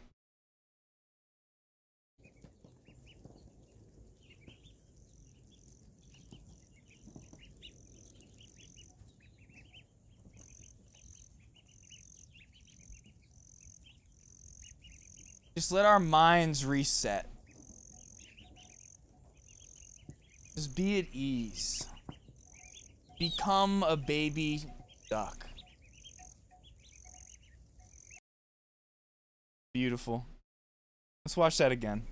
Just let our minds reset. Just be at ease. Become a baby duck. Beautiful. Let's watch that again.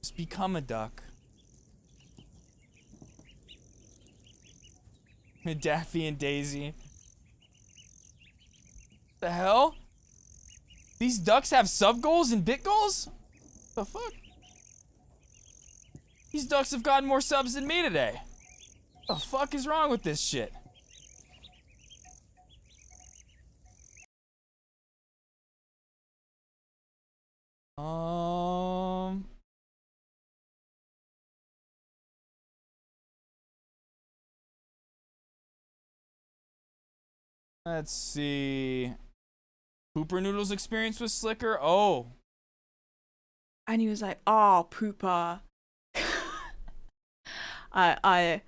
Just become a duck. Daffy and Daisy. The hell? These ducks have sub goals and bit goals? The fuck? These ducks have gotten more subs than me today. The fuck is wrong with this shit? Let's see. Pooper Noodle's experience with Slicker. Oh. And he was like, "Oh, Pooper, I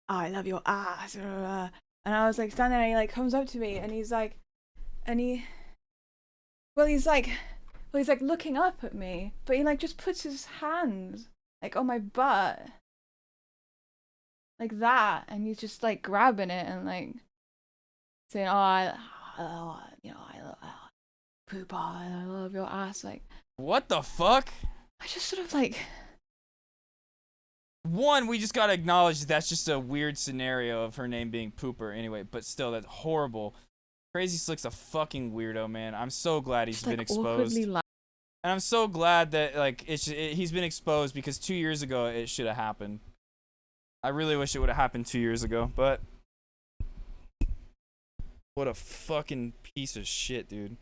love your ass." And I was like standing there, and he like comes up to me, and he's like looking up at me, but he like just puts his hand like on my butt, like that, and he's just like grabbing it and like saying, I love Pooper, I love your ass. Like, what the fuck? I just sort of like. One, we just gotta acknowledge that's just a weird scenario of her name being Pooper anyway, but still, that's horrible. Crazy Slick's a fucking weirdo, man. I'm so glad he's Just, been like, exposed. awkwardly la- And I'm so glad that like he's been exposed because 2 years ago it should have happened. I really wish it would have happened 2 years ago, but what a fucking piece of shit, dude.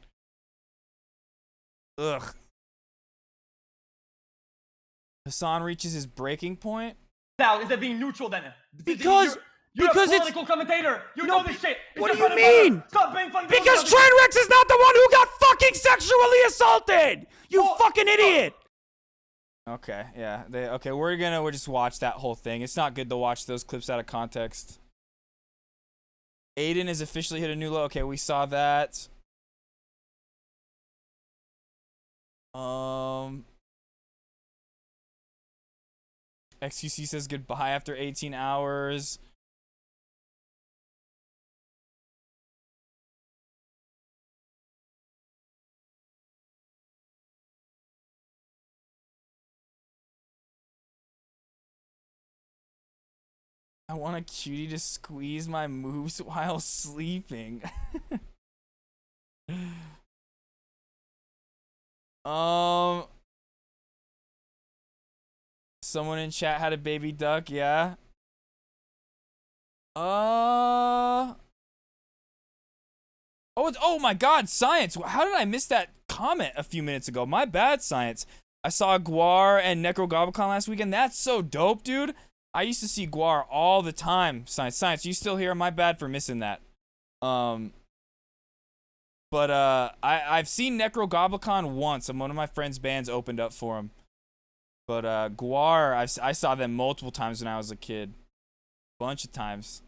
Ugh. Hassan reaches his breaking point. Now, is that being neutral then? Because You're because a it's political commentator. You know this shit. It's what your do you bread and butter. mean? Stop being funny. Because Trainwrecks is not the one who got fucking sexually assaulted. You fucking idiot. Okay, yeah. Okay, we'll just watch that whole thing. It's not good to watch those clips out of context. Aiden has officially hit a new low. Okay, we saw that. XQC says goodbye after 18 hours. I want a cutie to squeeze my moves while sleeping. Someone in chat had a baby duck, yeah. Oh, oh my God, Science! How did I miss that comment a few minutes ago? My bad, Science. I saw Guar and Necrogoblicon last weekend. That's so dope, dude. I used to see Guar all the time. Science, you still here? My bad for missing that. But I've seen Necrogoblicon once, and one of my friend's bands opened up for him. But Guar, I saw them multiple times when I was a kid. Bunch of times.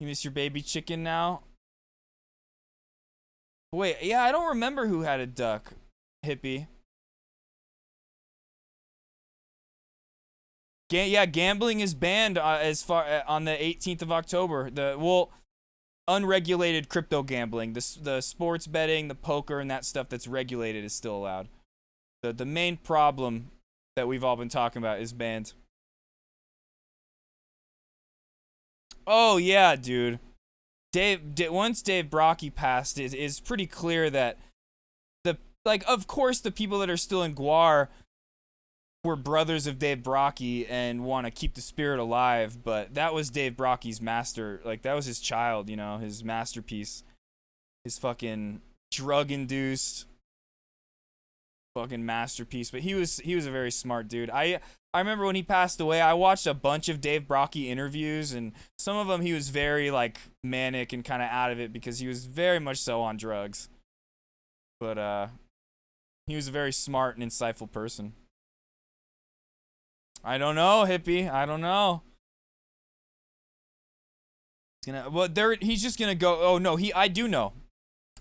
You miss your baby chicken now? Wait, yeah, I don't remember who had a duck. Hippie. Yeah, gambling is banned as far on the 18th of October. Unregulated crypto gambling, the sports betting, the poker, and that stuff that's regulated is still allowed. The main problem that we've all been talking about is banned. Oh yeah, dude. Once Dave Brocky passed, it is pretty clear that of course the people that are still in Guar were brothers of Dave Brocky and want to keep the spirit alive, but that was Dave Brocky's master, that was his child, his masterpiece, his fucking drug-induced fucking masterpiece. But he was a very smart dude. I remember when he passed away, I watched a bunch of Dave Brocky interviews, and some of them he was very manic and kind of out of it because he was very much so on drugs. But he was a very smart and insightful person. I don't know, Hippie. I don't know. He's just gonna go. Oh no, I do know.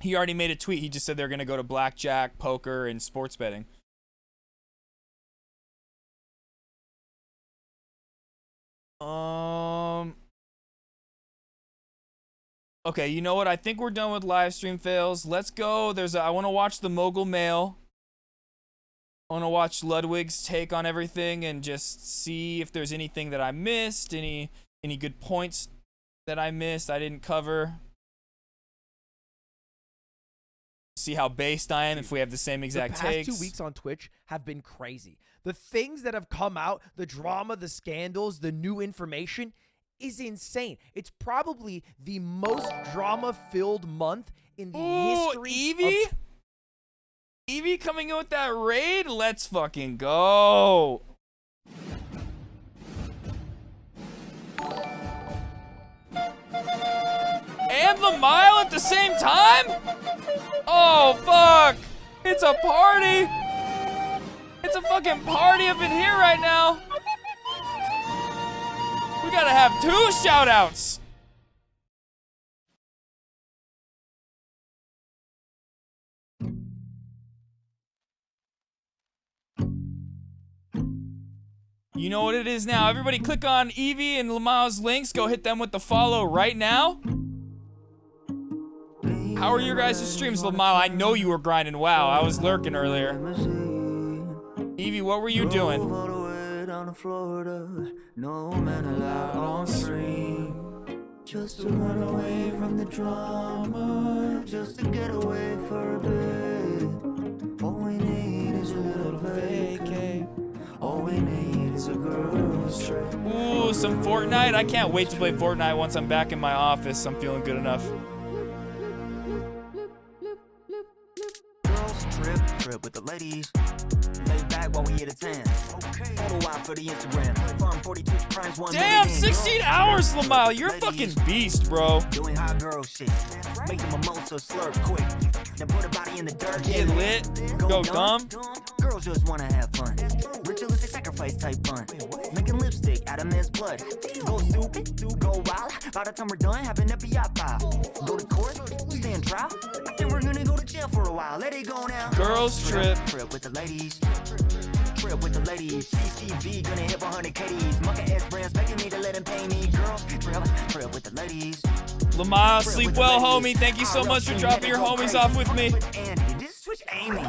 He already made a tweet. He just said they're gonna go to blackjack, poker, and sports betting. Okay, you know what? I think we're done with live stream fails. Let's go. I want to watch the Mogul Mail. I want to watch Ludwig's take on everything and just see if there's anything that I missed, any good points that I missed, I didn't cover. See how based I am if we have the same exact the past takes. 2 weeks on Twitch have been crazy. The things that have come out, the drama, the scandals, the new information is insane. It's probably the most drama-filled month in the history Evie? Evie coming in with that raid? Let's fucking go. And the mile at the same time? Oh, fuck. It's a party. It's a fucking party up in here right now. We gotta have 2 shout-outs. You know what it is now. Everybody click on Evie and Lamao's links. Go hit them with the follow right now. How are your guys' streams, Lamau? I know you were grinding WoW. I was lurking earlier. Evie, what were you doing? Just to run away from the drama, just to get away for a bit. All we need is a little vacay. All we need is a girl's trip. Ooh, some Fortnite. I can't wait to play Fortnite once I'm back in my office. I'm feeling good enough. Girls trip with the ladies. Lay back while we hit a 10. Okay. Photo out for the Instagram. Farm 42 primes one. Damn, 16 hours, Lamau. You're a fucking beast, bro. Doing hot girl shit. Make the mimosa slurp quick. Then put a body in the dirt. Get lit. Go dumb. Girls just wanna have fun. Ritualistic sacrifice type fun. Making lipstick out of men's blood. Go stupid, go wild. By the time we're done, have an FBI file. Go to court, stand trial. I think we're gonna go to jail for a while. Let it go now. Girls trip. Trip with the ladies. Trip with the ladies. CCV gonna hit 100 KDs. Mucka S brands begging me to let him pay me. Girls trip with the ladies. Lamau, sleep well, homie. Thank you so much for dropping your homies off with me. This is Twitch Amy.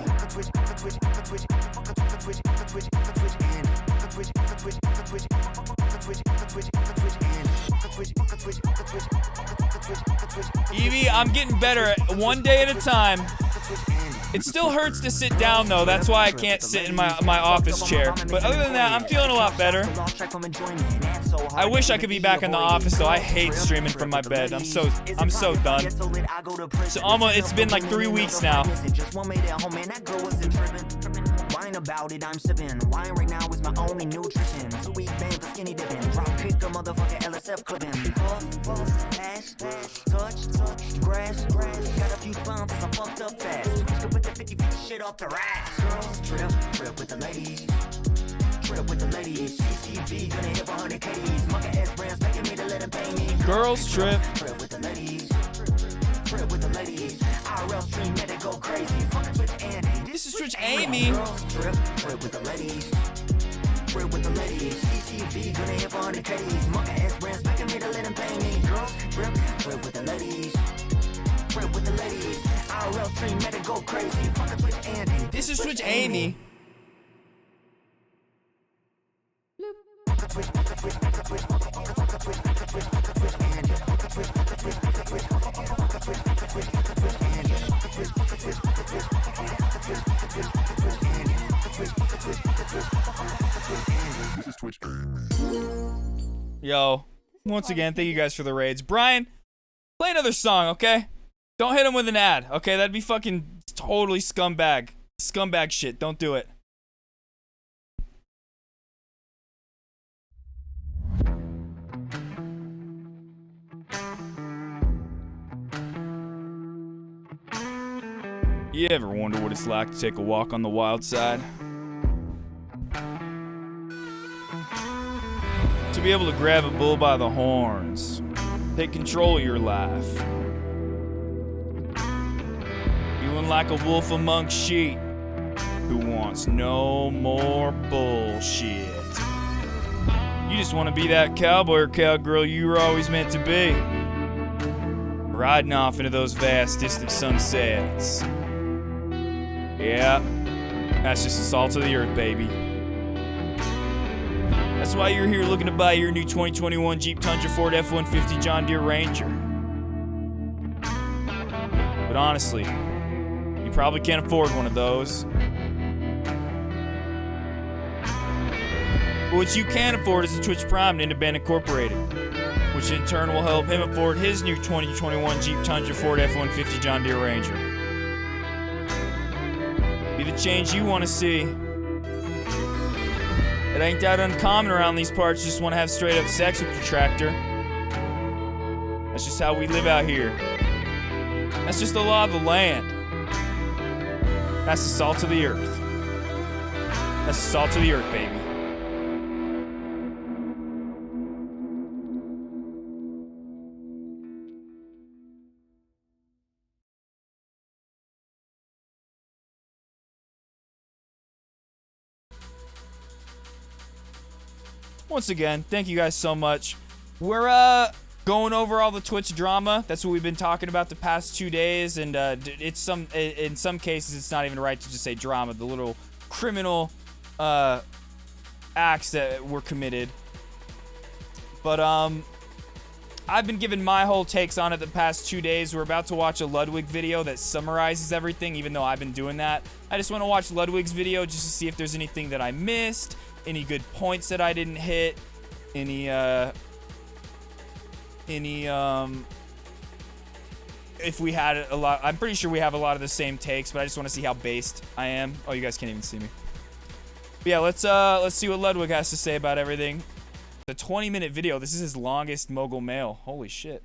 Evie, I'm getting better one day at a time. It still hurts to sit down though. That's why I can't sit in my office chair. But other than that, I'm feeling a lot better. I wish I could be back in the office though. I hate streaming from my bed. I'm so done. So almost it's been like 3 weeks now. Wine about it, I'm sipping. Wine right now is my only nutrition. 2 week band for skinny dipping. Drop kick a motherfucker LSF clipping. Puff, ass, touch, grass. Got a few sponsors, I'm fucked up fast. Could put the 50-50 shit off the ass. Girls, trip with the ladies. Trip with the ladies. CCV gonna hit 100 KDs. Mucka S brands begging me to let him pay me. Girls trip. Trip with the ladies. Trip with the ladies. IRL stream, let it go crazy. Fucking Twitch Andy. This is Twitch Amy. Trip with the ladies. Trip with the ladies. CCV gonna hit 100 KDs. Mucka S brands begging me to let him pay me. Girls, trip with the ladies. Trip with the ladies. IRL stream, let it go crazy. Fucking Twitch Andy. This is Twitch Amy. Yo, once again, thank you guys for the raids. Brian, play another song, okay? Don't hit him with an ad, okay? That'd be fucking totally scumbag. Scumbag shit. Don't do it. You ever wonder what it's like to take a walk on the wild side? To be able to grab a bull by the horns, take control of your life. Feeling like a wolf among sheep who wants no more bullshit. You just want to be that cowboy or cowgirl you were always meant to be. Riding off into those vast distant sunsets. Yeah, that's just the salt of the earth, baby. That's why you're here looking to buy your new 2021 Jeep Tundra Ford F-150 John Deere Ranger. But honestly, you probably can't afford one of those. But what you can afford is a Twitch Prime and Independent Incorporated, which in turn will help him afford his new 2021 Jeep Tundra Ford F-150 John Deere Ranger. Be the change you want to see. It ain't that uncommon around these parts, just want to have straight up sex with your tractor. That's just how we live out here. That's just the law of the land. That's the salt of the earth. That's the salt of the earth, baby. Once again, thank you guys so much. We're going over all the Twitch drama. That's what we've been talking about the past 2 days, and in some cases it's not even right to just say drama. The little criminal acts that were committed. But I've been giving my whole takes on it the past 2 days. We're about to watch a Ludwig video that summarizes everything, even though I've been doing that. I just want to watch Ludwig's video just to see if there's anything that I missed, any good points that I didn't hit, if we had a lot. I'm pretty sure we have a lot of the same takes, but I just want to see how based I am. Oh, you guys can't even see me. But yeah, let's see what Ludwig has to say about everything. The 20-minute video. This is his longest mogul mail. Holy shit.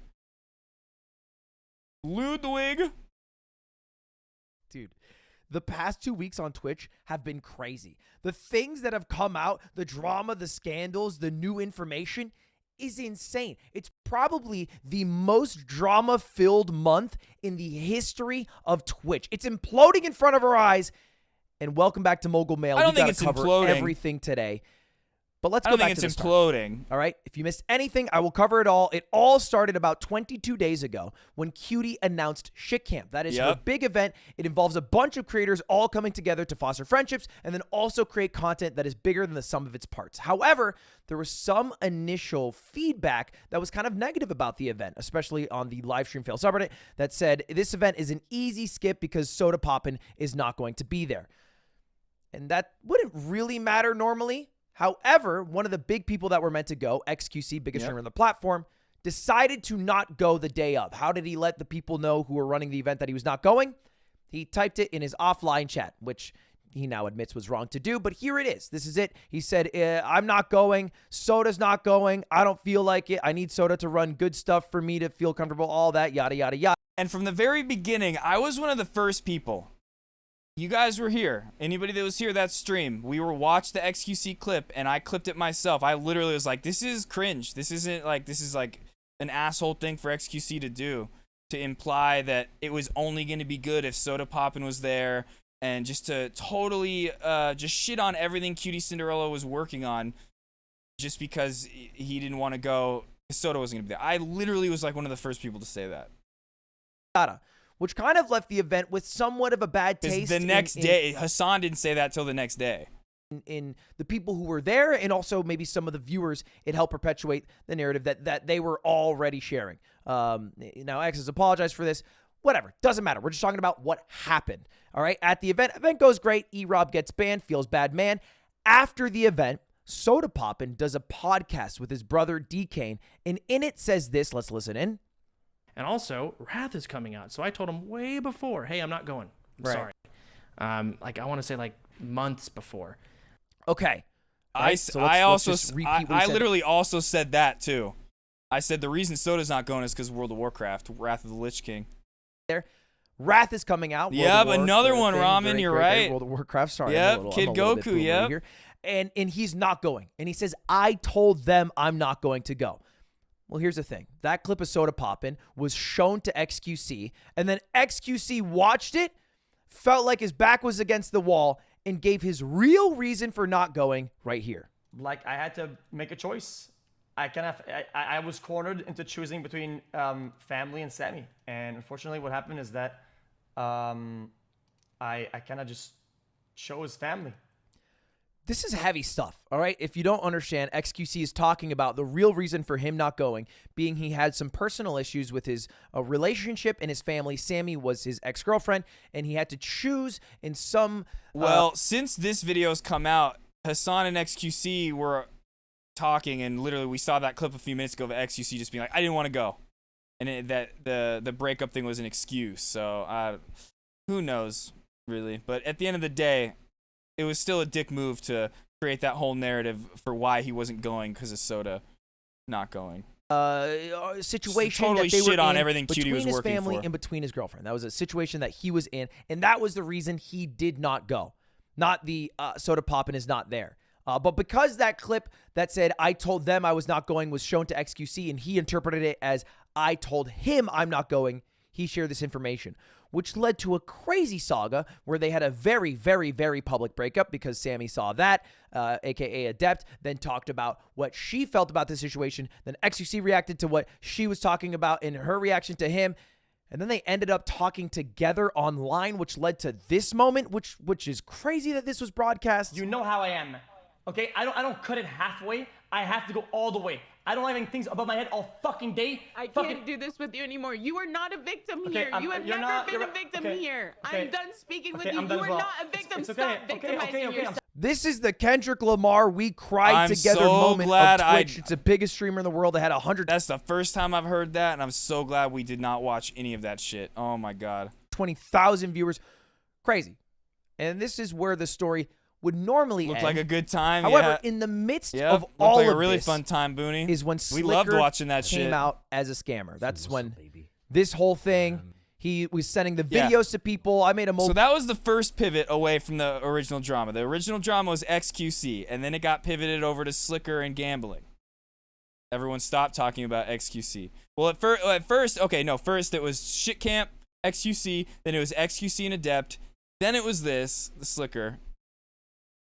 Ludwig. Dude, the past 2 weeks on Twitch have been crazy. The things that have come out, the drama, the scandals, the new information is insane. It's probably the most drama-filled month in the history of Twitch. It's imploding in front of our eyes. And welcome back to Mogul Mail. I don't We think gotta it's cover imploding. everything today. But let's I go don't back think to it's the imploding. start. All right? If you missed anything, I will cover it all. It all started about 22 days ago when Cutie announced Shit Camp. That is her Yep. big event. It involves a bunch of creators all coming together to foster friendships and then also create content that is bigger than the sum of its parts. However, there was some initial feedback that was kind of negative about the event, especially on the live stream fail subreddit that said this event is an easy skip because Soda Poppin' is not going to be there. And that wouldn't really matter normally. However, one of the big people that were meant to go, XQC, biggest streamer on the platform, decided to not go the day of. How did he let the people know who were running the event that he was not going? He typed it in his offline chat, which he now admits was wrong to do, but here it is. This is it. He said, I'm not going. Soda's not going. I don't feel like it. I need Soda to run good stuff for me to feel comfortable, all that, yada, yada, yada. And from the very beginning, I was one of the first people. You guys were here. Anybody that was here that stream, we were watched the XQC clip, and I clipped it myself. I literally was like, this is cringe. This isn't like, this is like an asshole thing for XQC to do, to imply that it was only going to be good if Soda Poppin' was there, and just to totally just shit on everything Cutie Cinderella was working on just because he didn't want to go. Soda wasn't going to be there. I literally was like one of the first people to say that. Which kind of left the event with somewhat of a bad taste. The next day, Hassan didn't say that till the next day. In the people who were there, and also maybe some of the viewers, it helped perpetuate the narrative that they were already sharing. Now, X has apologized for this. Whatever, doesn't matter. We're just talking about what happened. All right, at the event goes great. E-Rob gets banned, feels bad man. After the event, Soda Poppin' does a podcast with his brother D-Kane, and in it says this. Let's listen in. And also, Wrath is coming out. So I told him way before, hey, I'm not going. I'm sorry. Like, I want to say, like, months before. Okay. I literally also said that, too. I said the reason Soda's not going is because World of Warcraft, Wrath of the Lich King. Wrath is coming out. Yep, another one, Ramen, you're right. World of Warcraft, sorry. Yep, Kid Goku, yep. Here. And he's not going. And he says, I told them I'm not going to go. Well, here's the thing. That clip of Soda Poppin' was shown to XQC, and then XQC watched it, felt like his back was against the wall, and gave his real reason for not going right here. Like, I had to make a choice. I was cornered into choosing between family and Sammy. And unfortunately, what happened is that I kind of just chose family. This is heavy stuff, all right? If you don't understand, XQC is talking about the real reason for him not going being he had some personal issues with his relationship and his family. Sammy was his ex-girlfriend, and he had to choose in some... Well, since this video's come out, Hassan and XQC were talking, and literally we saw that clip a few minutes ago of XQC just being like, I didn't want to go. And the breakup thing was an excuse, so who knows, really. But at the end of the day, it was still a dick move to create that whole narrative for why he wasn't going because of Soda not going. Situation totally that they shit were on in everything Cutie was between his working family for. and between his girlfriend. That was a situation that he was in, and that was the reason he did not go. Not the Soda Poppin' is not there. But because that clip that said, I told them I was not going was shown to XQC, and he interpreted it as, I told him I'm not going, he shared this information, which led to a crazy saga where they had a very, very, very public breakup because Sammy saw that, a.k.a. Adept, then talked about what she felt about the situation. Then XQC reacted to what she was talking about in her reaction to him. And then they ended up talking together online, which led to this moment, which is crazy that this was broadcast. You know how I am. Okay, I don't cut it halfway. I have to go all the way. I don't have any things above my head all fucking day. I can't do this with you anymore. You are not a victim here. You have you're never not- been you're a right. victim Okay, here. okay. I'm done speaking with Okay, you. I'm done You as are well. not a victim. It's okay, Stop okay, victimizing okay, yourself. This is the Kendrick Lamar we cried I'm together so moment glad of Twitch. It's the biggest streamer in the world that had 100. That's the first time I've heard that, and I'm so glad we did not watch any of that shit. Oh my god. 20,000 viewers. Crazy. And this is where the story would normally Looked end. like a good time. However, yeah. in the midst Yep, of looked all like of a really this fun time, Booney. is when we loved Slicker watching that came shit. out as a scammer. That's when this whole thing, he was sending the videos to people. I made a So that was the first pivot away from the original drama. The original drama was XQC, and then it got pivoted over to Slicker and gambling. Everyone stopped talking about XQC. Well, at first, first it was Shit Camp, XQC, then it was XQC and Adept, then it was this, the Slicker.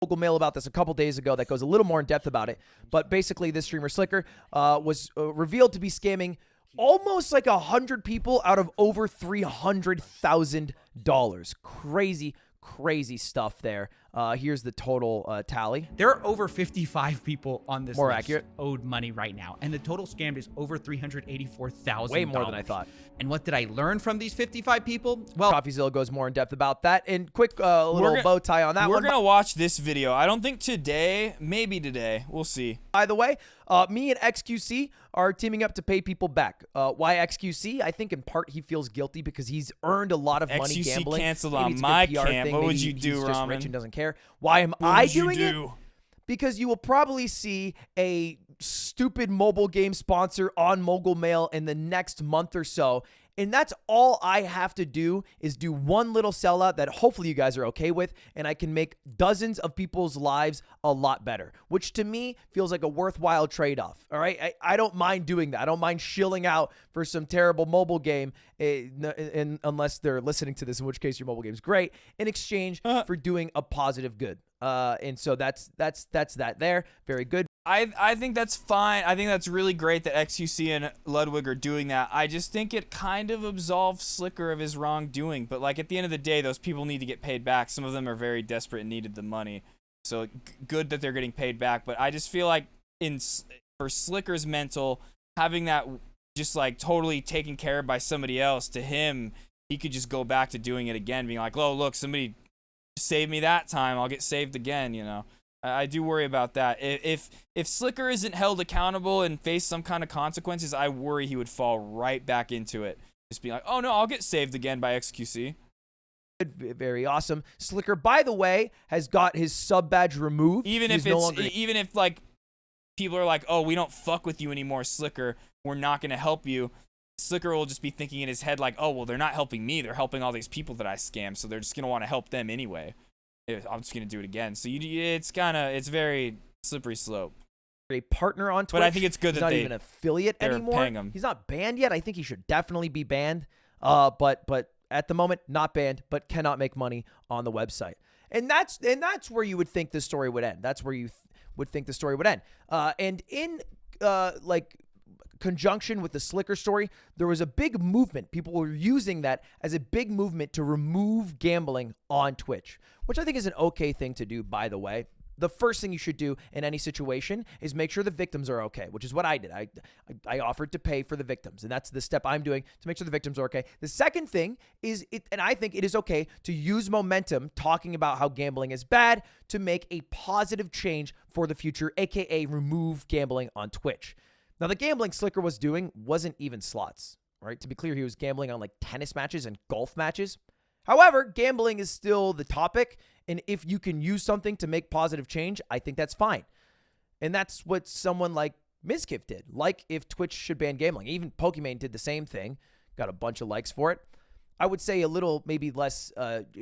Local mail about this a couple days ago that goes a little more in depth about it. But basically, this streamer Slicker was revealed to be scamming almost like 100 people out of over $300,000. Crazy stuff there. Here's the total tally. There are over 55 people on this More list accurate. owed money right now, and the total scammed is over $384,000. Way more than I thought. And what did I learn from these 55 people? Well, CoffeeZilla goes more in depth about that. And quick little bow tie on that We're one. going to watch this video. I don't think today, maybe today. We'll see. By the way, me and XQC are teaming up to pay people back. Why XQC? I think in part he feels guilty because he's earned a lot of money XQC gambling. canceled Maybe on it's a good my PR camp. thing. What would Maybe you do, he's just rich Ramen? and doesn't care. Why am What I would you doing it? do? Because you will probably see a stupid mobile game sponsor on Mogul Mail in the next month or so. And that's all I have to do is do one little sellout that hopefully you guys are okay with, and I can make dozens of people's lives a lot better, which to me feels like a worthwhile trade-off. All right, I don't mind doing that. I don't mind shilling out for some terrible mobile game, unless they're listening to this, in which case your mobile game is great, in exchange for doing a positive good. And so that's that there. Very good. I think that's fine. I think that's really great that XQC and Ludwig are doing that. I just think it kind of absolves Slicker of his wrongdoing. But like at the end of the day, those people need to get paid back. Some of them are very desperate and needed the money. So good that they're getting paid back. But I just feel like for Slicker's mental, having that just like totally taken care of by somebody else, to him, he could just go back to doing it again, being like, oh, look, somebody saved me that time. I'll get saved again, you know. I do worry about that. If Slicker isn't held accountable and face some kind of consequences, I worry he would fall right back into it. Just be like, oh no, I'll get saved again by XQC. Very awesome. Slicker, by the way, has got his sub badge removed. Even if like people are like, oh, we don't fuck with you anymore, Slicker, we're not gonna help you. Slicker will just be thinking in his head like, oh well, they're not helping me, they're helping all these people that I scam, so they're just gonna want to help them anyway. I'm just gonna do it again. So it's very slippery slope. A partner on Twitch. But I think it's good He's that not even an affiliate they're anymore. paying him. He's not banned yet. I think he should definitely be banned. But at the moment, not banned, but cannot make money on the website. And that's where you would think the story would end. That's where you would think the story would end. And in like conjunction with the Slicker story, there was a big movement. People were using that as a big movement to remove gambling on Twitch, which I think is an okay thing to do, by the way. The first thing you should do in any situation is make sure the victims are okay, which is what I did. I offered to pay for the victims, and that's the step I'm doing to make sure the victims are okay. The second thing is, and I think it is okay to use momentum talking about how gambling is bad to make a positive change for the future, aka remove gambling on Twitch. Now, the gambling Slicker was doing wasn't even slots, right? To be clear, he was gambling on like tennis matches and golf matches. However, gambling is still the topic, and if you can use something to make positive change, I think that's fine. And that's what someone like Mizkif did. Like if Twitch should ban gambling. Even Pokimane did the same thing. Got a bunch of likes for it. I would say a little maybe less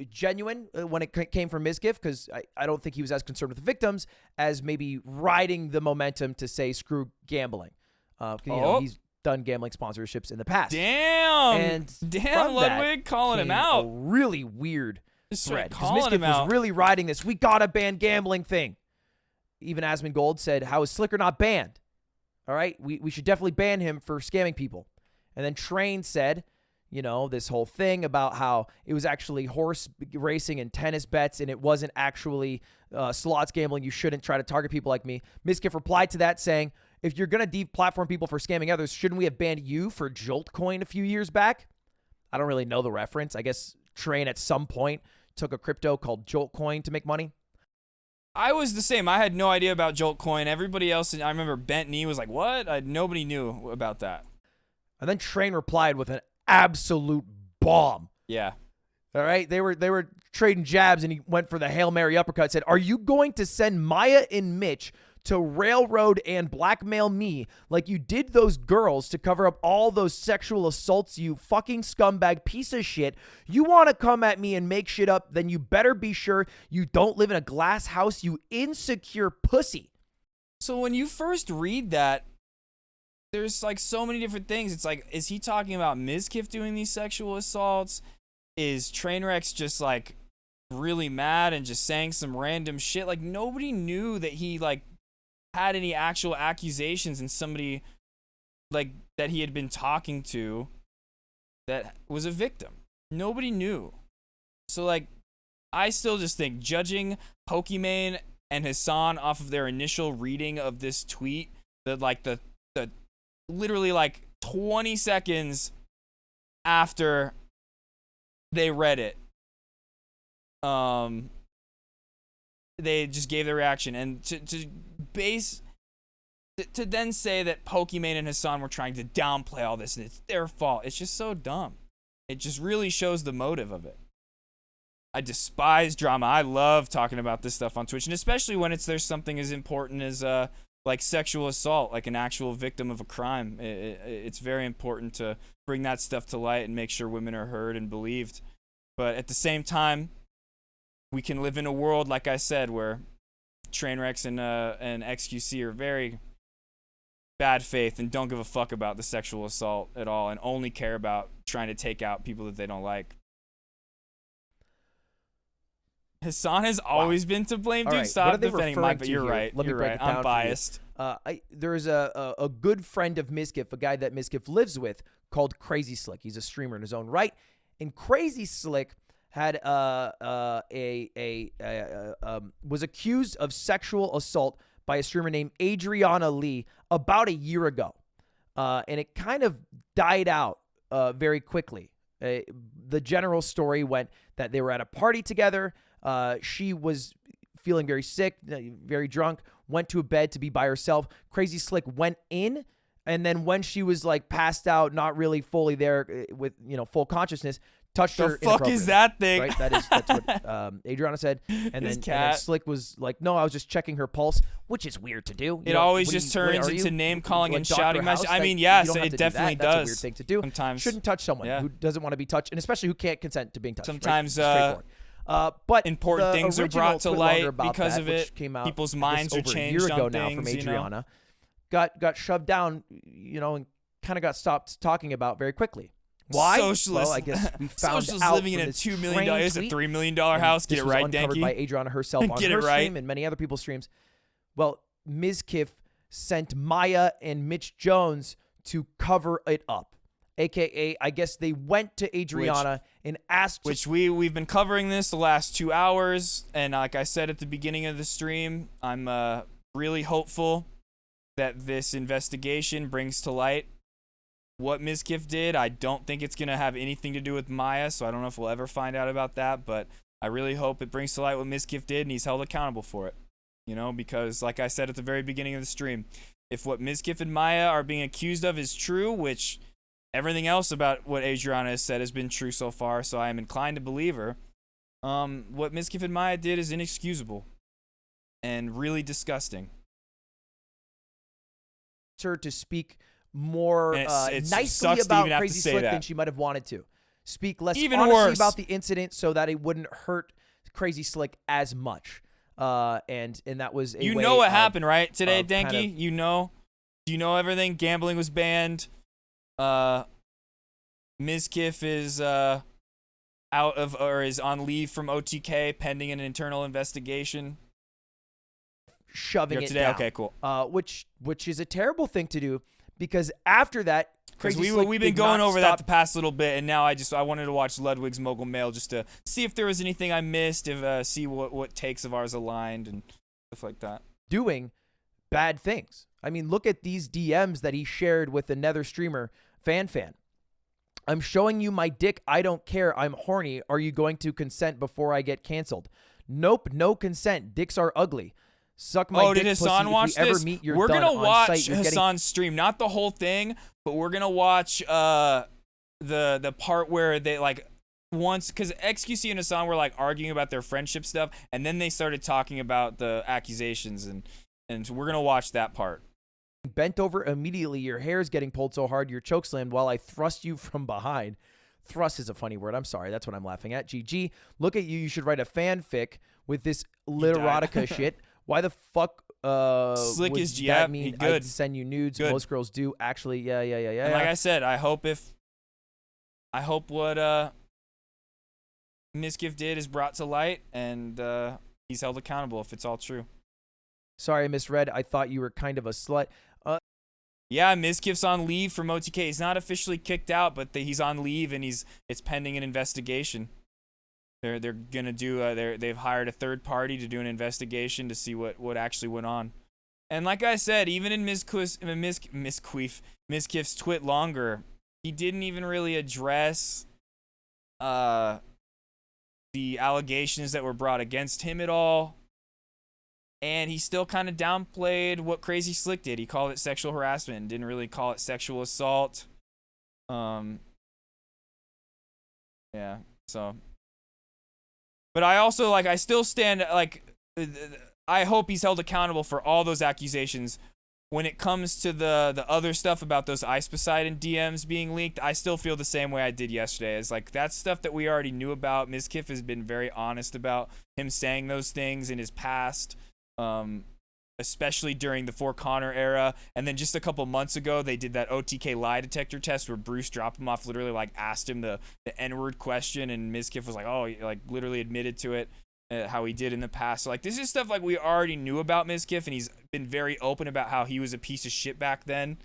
genuine when it came from Mizkif, because I don't think he was as concerned with the victims as maybe riding the momentum to say screw gambling. You know, he's done gambling sponsorships in the past. Damn, Ludwig calling him out. A really weird Just thread. calling Mizkif him out. was really riding this. We gotta ban gambling thing. Even Asmon Gold said, "How is Slicker not banned? All right, we should definitely ban him for scamming people." And then Train said, you know, this whole thing about how it was actually horse racing and tennis bets and it wasn't actually slots gambling. You shouldn't try to target people like me. Mizkif replied to that saying, if you're going to deplatform people for scamming others, shouldn't we have banned you for Jolt Coin a few years back? I don't really know the reference. I guess Train at some point took a crypto called Jolt Coin to make money. I was the same. I had no idea about Jolt Coin. Everybody else, I remember Bent Knee was like, what? Nobody knew about that. And then Train replied with an absolute bomb. Yeah. All right. They were trading jabs and he went for the Hail Mary uppercut, said, are you going to send Maya and Mitch to railroad and blackmail me like you did those girls to cover up all those sexual assaults, you fucking scumbag piece of shit? You want to come at me and make shit up, then you better be sure you don't live in a glass house, you insecure pussy. So when you first read that, there's like so many different things. It's like, is he talking about Mizkif doing these sexual assaults? Is Trainwreck's just like really mad and just saying some random shit? Like nobody knew that he like had any actual accusations and somebody like that he had been talking to that was a victim. Nobody knew. So like, I still just think judging Pokimane and Hassan off of their initial reading of this tweet, that like the literally like 20 seconds after they read it, they just gave their reaction, and to then say that Pokimane and Hassan were trying to downplay all this and it's their fault. It's just so dumb. It just really shows the motive of it. I despise drama. I love talking about this stuff on Twitch, and especially when there's something as important as like sexual assault, like an actual victim of a crime. It's very important to bring that stuff to light and make sure women are heard and believed. But at the same time, we can live in a world, like I said, where Trainwrecks and XQC are very bad faith and don't give a fuck about the sexual assault at all and only care about trying to take out people that they don't like. Hassan has always been to blame, dude. All right, Stop defending Mike, but you're right. Let me You're break right. it down I'm biased. There's a good friend of Mizkif, a guy that Mizkif lives with, called Crazy Slick. He's a streamer in his own right, and Crazy Slick had was accused of sexual assault by a streamer named Adriana Lee about a year ago, and it kind of died out very quickly. The general story went that they were at a party together. She was feeling very sick, very drunk, went to a bed to be by herself. Crazy Slick went in, and then when she was like passed out, not really fully there with, full consciousness, touched her. The fuck is that thing? Right? That's what Adriana said. And then Slick was like, no, I was just checking her pulse, which is weird to do. It always just turns into name calling and shouting messages. I mean, yes, it definitely does. That's a weird thing to do. Sometimes shouldn't touch someone who doesn't want to be touched, and especially who can't consent to being touched. Sometimes but important things are brought to light because of it. Came out People's minds are changed a year ago on now things, from Adriana. Got shoved down, and kind of got stopped talking about very quickly. Why? Socialist. Well, I guess we found Socialists out living in a $2 million, it's a $3 million house. Get it right, Denki. This was uncovered by Adriana herself on Get her it right. stream and many other people's streams. Well, Mizkif sent Maya and Mitch Jones to cover it up. AKA, I guess they went to Adriana and asked. Which we've been covering this the last 2 hours, and like I said at the beginning of the stream, I'm really hopeful that this investigation brings to light what Mizkif did. I don't think it's going to have anything to do with Maya, so I don't know if we'll ever find out about that, but I really hope it brings to light what Mizkif did and he's held accountable for it. Because like I said at the very beginning of the stream, if what Mizkif and Maya are being accused of is true, which everything else about what Adriana has said has been true so far, so I am inclined to believe her, what Mizkif and Maya did is inexcusable and really disgusting. Her to speak more it nicely sucks to about even have to Crazy say Slick that. than she might have wanted to. Speak less Even honestly worse. about the incident so that it wouldn't hurt Crazy Slick as much. And that was a way what of, happened, right? Today, kind Denki? of- Do you know everything? Gambling was banned. Mizkif is out of or is on leave from OTK pending an internal investigation. Shoving Yeah, it today? down. Okay, cool. Which is a terrible thing to do because after that, Because Crazy Slick we've been did going not over stop that the past little bit, and now I wanted to watch Ludwig's Mogul Mail just to see if there was anything I missed, if see what takes of ours aligned and stuff like that. doing bad things. I mean, look at these DMs that he shared with another streamer, Fan. I'm showing you my dick. I don't care. I'm horny. Are you going to consent before I get canceled? Nope, no consent. Dicks are ugly. Suck my dick, did pussy. Hassan watch If we ever this? meet, you're We're done. gonna On watch site, you're getting- Hassan's stream, not the whole thing, but we're gonna watch the part where they like once, because XQC and Hassan were like arguing about their friendship stuff, and then they started talking about the accusations, and we're gonna watch that part. Bent over immediately. Your hair is getting pulled so hard you're chokeslammed while I thrust you from behind. Thrust is a funny word. I'm sorry. That's what I'm laughing at. GG. Look at you. You should write a fanfic with this literotica shit. Why the fuck Slick would is that yep, mean good. I'd send you nudes? Good. Most girls do. Actually, yeah. And like I said, I hope what Misgift did is brought to light, and he's held accountable if it's all true. Sorry, I misread. I thought you were kind of a slut. Yeah, Misgift's on leave from OTK. He's not officially kicked out, but he's on leave, and it's pending an investigation. They're gonna do they've hired a third party to do an investigation to see what actually went on. And like I said, even in Misgift's twit longer, he didn't even really address the allegations that were brought against him at all. And he still kind of downplayed what Crazy Slick did. He called it sexual harassment and didn't really call it sexual assault. Yeah, so. But I also, I still stand, I hope he's held accountable for all those accusations. When it comes to the other stuff about those Ice Poseidon DMs being leaked, I still feel the same way I did yesterday. It's like, that's stuff that we already knew about. Miskiff has been very honest about him saying those things in his past. Especially during the For Connor era. And then just a couple months ago, they did that OTK lie detector test where Bruce dropped him off, literally asked him the N-word question, and Miskiff was like, oh, he literally admitted to it, how he did in the past. So this is stuff we already knew about Miskiff, and he's been very open about how he was a piece of shit back then.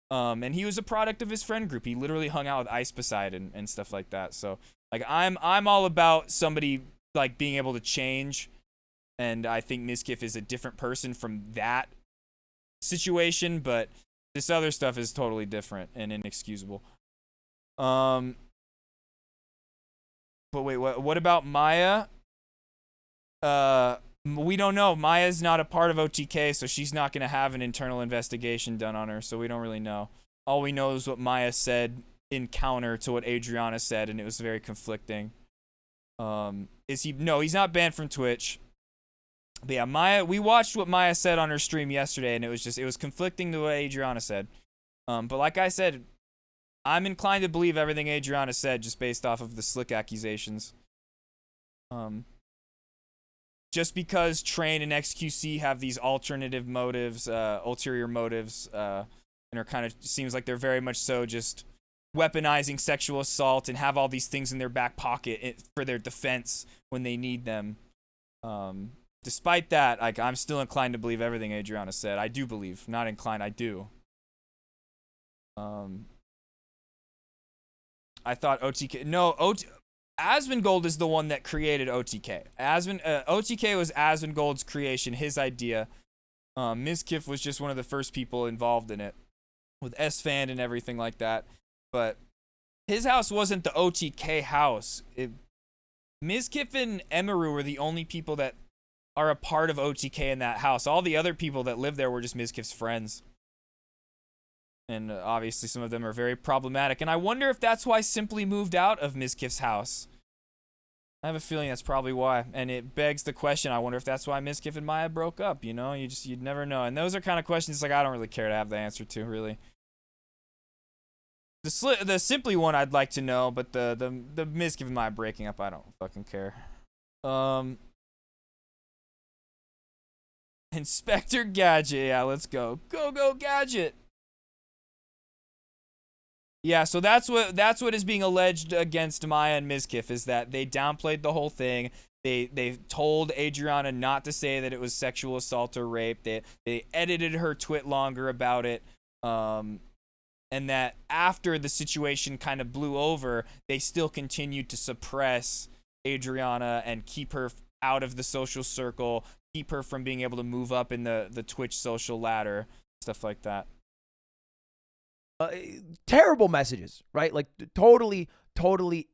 And he was a product of his friend group. He literally hung out with Ice Poseidon and stuff like that. So I'm all about somebody being able to change. And I think Miskiff is a different person from that situation, but this other stuff is totally different and inexcusable. But wait, what about Maya? We don't know. Maya's not a part of OTK, so she's not going to have an internal investigation done on her, so we don't really know. All we know is what Maya said in counter to what Adriana said, and it was very conflicting. Is he? No, he's not banned from Twitch. But yeah, Maya, we watched what Maya said on her stream yesterday, and it was conflicting to what Adriana said. But like I said, I'm inclined to believe everything Adriana said just based off of the Slick accusations. Just because Train and XQC have these alternative motives, ulterior motives, and are kind of, seems like they're very much so just weaponizing sexual assault and have all these things in their back pocket for their defense when they need them. Despite that, I'm still inclined to believe everything Adriana said. I do believe. Not inclined, I do. I thought OTK... No, Asmongold is the one that created OTK. OTK was Asmongold's creation, his idea. Miskiff was just one of the first people involved in it. With S-Fan and everything like that. But his house wasn't the OTK house. Miskiff and Emeru were the only people that are a part of OTK in that house. All the other people that lived there were just Miskiff's friends. And obviously some of them are very problematic. And I wonder if that's why Simply moved out of Miskiff's house. I have a feeling that's probably why. And it begs the question, I wonder if that's why Miskiff and Maya broke up, you know? You'd never know. And those are kind of questions I don't really care to have the answer to, really. The Simply one I'd like to know, but the Miskiff and Maya breaking up, I don't fucking care. Inspector Gadget, yeah, let's go. Go Gadget. Yeah, so that's what is being alleged against Maya and Miskiff, is that they downplayed the whole thing. They told Adriana not to say that it was sexual assault or rape. They edited her twit longer about it. and that after the situation kind of blew over, they still continued to suppress Adriana and keep her out of the social circle, keep her from being able to move up in the Twitch social ladder, stuff like that. Terrible messages, right? Like totally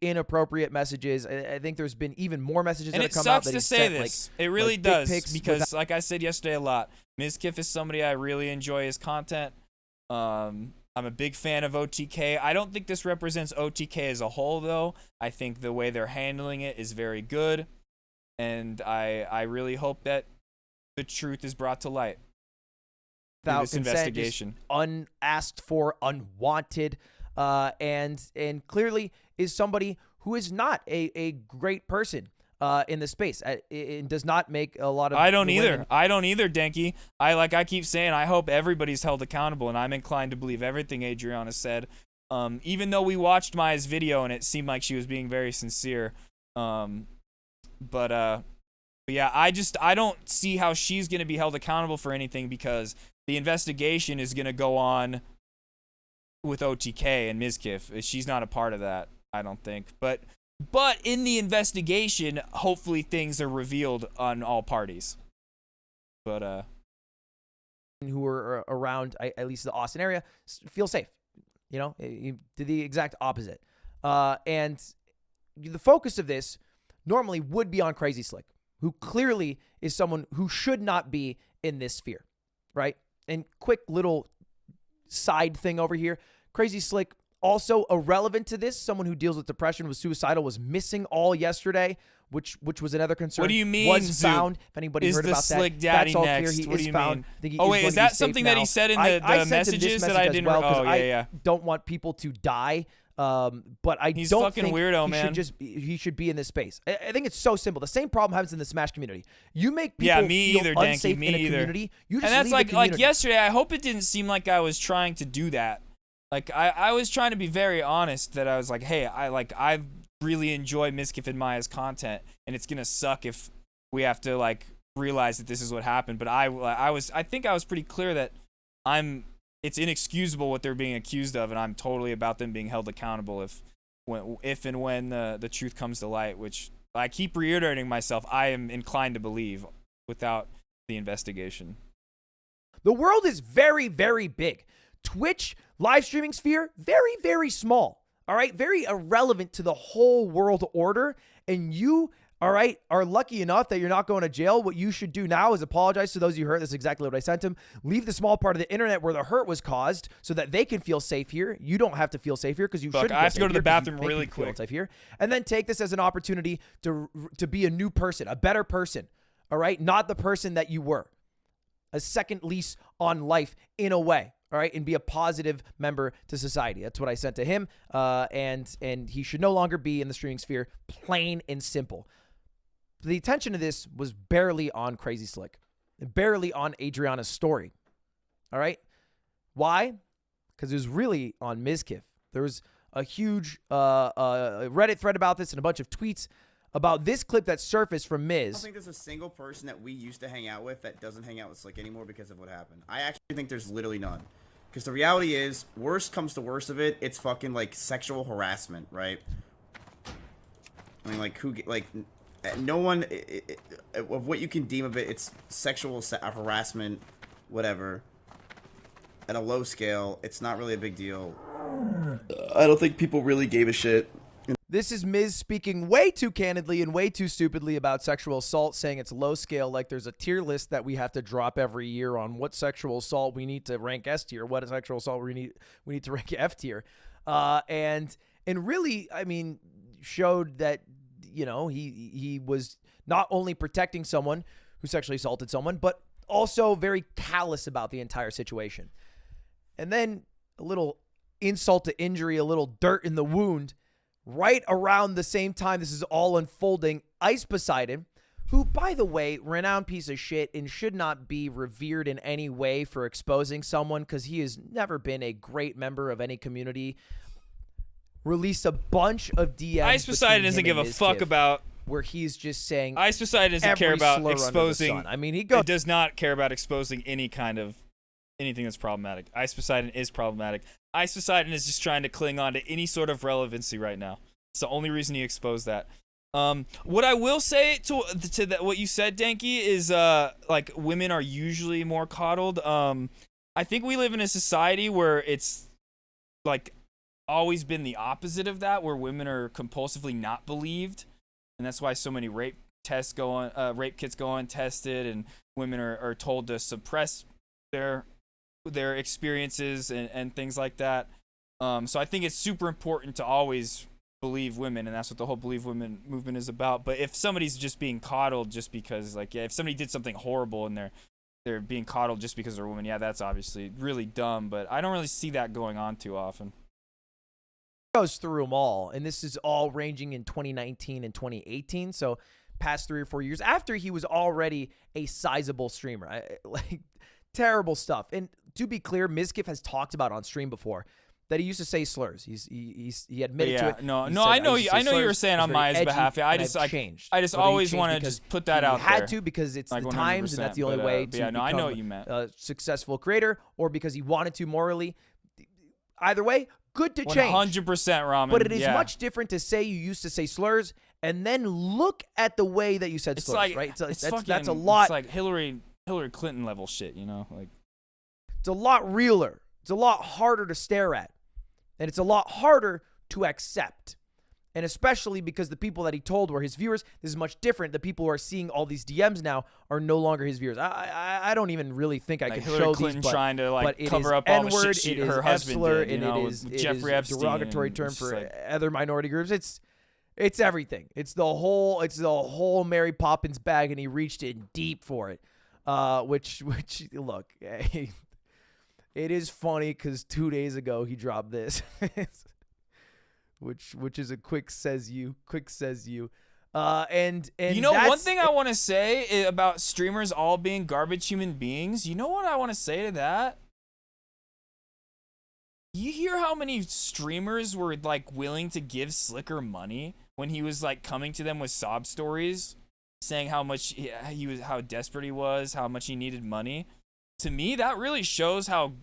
inappropriate messages. I think there's been even more messages And that it have come out sucks that to he's say sent, this. like, It really like dick does, pics because without- like I said yesterday a lot, Mizkif is somebody I really enjoy his content. I'm a big fan of OTK. I don't think this represents OTK as a whole, though. I think the way they're handling it is very good, and I really hope that the truth is brought to light through without this consent, investigation. just unasked for, unwanted, and clearly is somebody who is not a great person in the space. It does not make a lot of. I don't the either. women- I don't either, Denki. I keep saying, I hope everybody's held accountable, and I'm inclined to believe everything Adriana said. Even though we watched Maya's video and it seemed like she was being very sincere. But yeah, I don't see how she's going to be held accountable for anything, because the investigation is going to go on with OTK and Mizkif. She's not a part of that, I don't think. But in the investigation, hopefully things are revealed on all parties. But who are around at least the Austin area feel safe. You know, you did the exact opposite. And the focus of this normally would be on Crazy Slick, who clearly is someone who should not be in this sphere, right? And quick little side thing over here. Crazy Slick, also irrelevant to this, someone who deals with depression, was suicidal, was missing all yesterday, which was another concern. what do you mean? Was Zoop? found. If anybody Is heard the about Slick that, Daddy that's all next? clear. He What do is you found. mean? I think he Oh, is wait, going is to be that safe something that he now. said in I the sent him this messages that message I as didn't- well, 'cause oh, yeah, I yeah. don't want people to die. But He's don't fucking think weirdo, he man. he should be in this space. I think it's so simple. The same problem happens in the Smash community. You make people yeah, me feel either, unsafe Danky. Me in a either. community. You just and that's leave the like community. yesterday. I hope it didn't seem like I was trying to do that. Like I was trying to be very honest. That I was like, hey, I really enjoy Mizkif and Maya's content, and it's gonna suck if we have to like realize that this is what happened. But I think I was pretty clear that it's inexcusable what they're being accused of, and I'm totally about them being held accountable if and when the truth comes to light, which I keep reiterating myself, I am inclined to believe without the investigation. The world is very, very big. Twitch live streaming sphere, very, very small. All right, very irrelevant to the whole world order. And you, all right, are lucky enough that you're not going to jail. What you should do now is apologize to those you hurt. That's exactly what I sent him. Leave the small part of the internet where the hurt was caused so that they can feel safe here. You don't have to feel safe here because you shouldn't. I have to go to the bathroom really really quick. Safe here. And then take this as an opportunity to be a new person, a better person. All right, not the person that you were. A second lease on life in a way. All right, and be a positive member to society. That's what I sent to him, and he should no longer be in the streaming sphere, plain and simple. The attention of this was barely on Crazy Slick, barely on Adriana's story. All right, why? Because it was really on Mizkif. There was a huge Reddit thread about this and a bunch of tweets about this clip that surfaced from Miz. I don't think there's a single person that we used to hang out with that doesn't hang out with Slick anymore because of what happened. I actually think there's literally none. Because the reality is, worst comes to worst of it, it's fucking, like, sexual harassment, right? I mean, like, no one, of what you can deem of it, it's sexual harassment, whatever. At a low scale, it's not really a big deal. I don't think people really gave a shit. This is Miz speaking way too candidly and way too stupidly about sexual assault, saying it's low scale, like there's a tier list that we have to drop every year on what sexual assault we need to rank S tier, what sexual assault we need to rank F tier. And really, I mean, showed that, you know, he was not only protecting someone who sexually assaulted someone, but also very callous about the entire situation. And then a little insult to injury, a little dirt in the wound. Right around the same time this is all unfolding, Ice Poseidon, who, by the way, renowned piece of shit and should not be revered in any way for exposing someone because he has never been a great member of any community, released a bunch of DMs. Ice Poseidon doesn't give a fuck about where he's just saying Ice Poseidon doesn't care every about slur under the exposing. sun. I mean, he does not care about exposing any kind of anything that's problematic. Ice Poseidon is problematic. Ice Poseidon is just trying to cling on to any sort of relevancy right now. It's the only reason he exposed that. What I will say to that, what you said, Danky, is like women are usually more coddled. I think we live in a society where it's like always been the opposite of that, where women are compulsively not believed, and that's why so many rape kits go untested, and women are told to suppress their experiences and things like that. So I think it's super important to always believe women, and that's what the whole believe women movement is about. But if somebody's just being coddled just because, like, yeah, if somebody did something horrible and they're being coddled just because they're a woman, yeah, that's obviously really dumb. But I don't really see that going on too often. Goes through them all, and this is all ranging in 2019 and 2018. So past 3 or 4 years after he was already a sizable streamer. Like, terrible stuff. And to be clear, Mizkif has talked about on stream before that he used to say slurs. He admitted to it. No, He no, said, I know used to you. say I know you were slurs. saying It's on very Maya's edgy, behalf. Yeah, and I've changed. I just Whether he always changed want to because just put that he out had there. to because it's Like the times, and that's the only way to yeah, no, I know what you become meant. a successful creator, or because he wanted to morally. Either way, good to change. 100%, Ramen. But it is yeah. much different to say you used to say slurs and then look at the way that you said slurs, like, right? It's that's a lot. It's like Hillary Clinton level shit, you know? Like, it's a lot realer. It's a lot harder to stare at. And it's a lot harder to accept. And especially because the people that he told were his viewers, this is much different. The people who are seeing all these DMs now are no longer his viewers. I don't even really think I like can Hillary show Clinton these, trying to, like, but it cover is up all the N-word, shit it is her husband F-slur, did, you and know, it is with Jeffrey Epstein, derogatory and term it's for like- other minority groups. It's everything. It's the whole Mary Poppins bag, and he reached in deep for it. Which look, it is funny because 2 days ago he dropped this, which is a quick says you. And you know, one that's- thing I want to say about streamers all being garbage human beings, you know what I want to say to that? You hear how many streamers were, like, willing to give Slicker money when he was, like, coming to them with sob stories, saying how much how desperate he was, how much he needed money? To me, that really shows how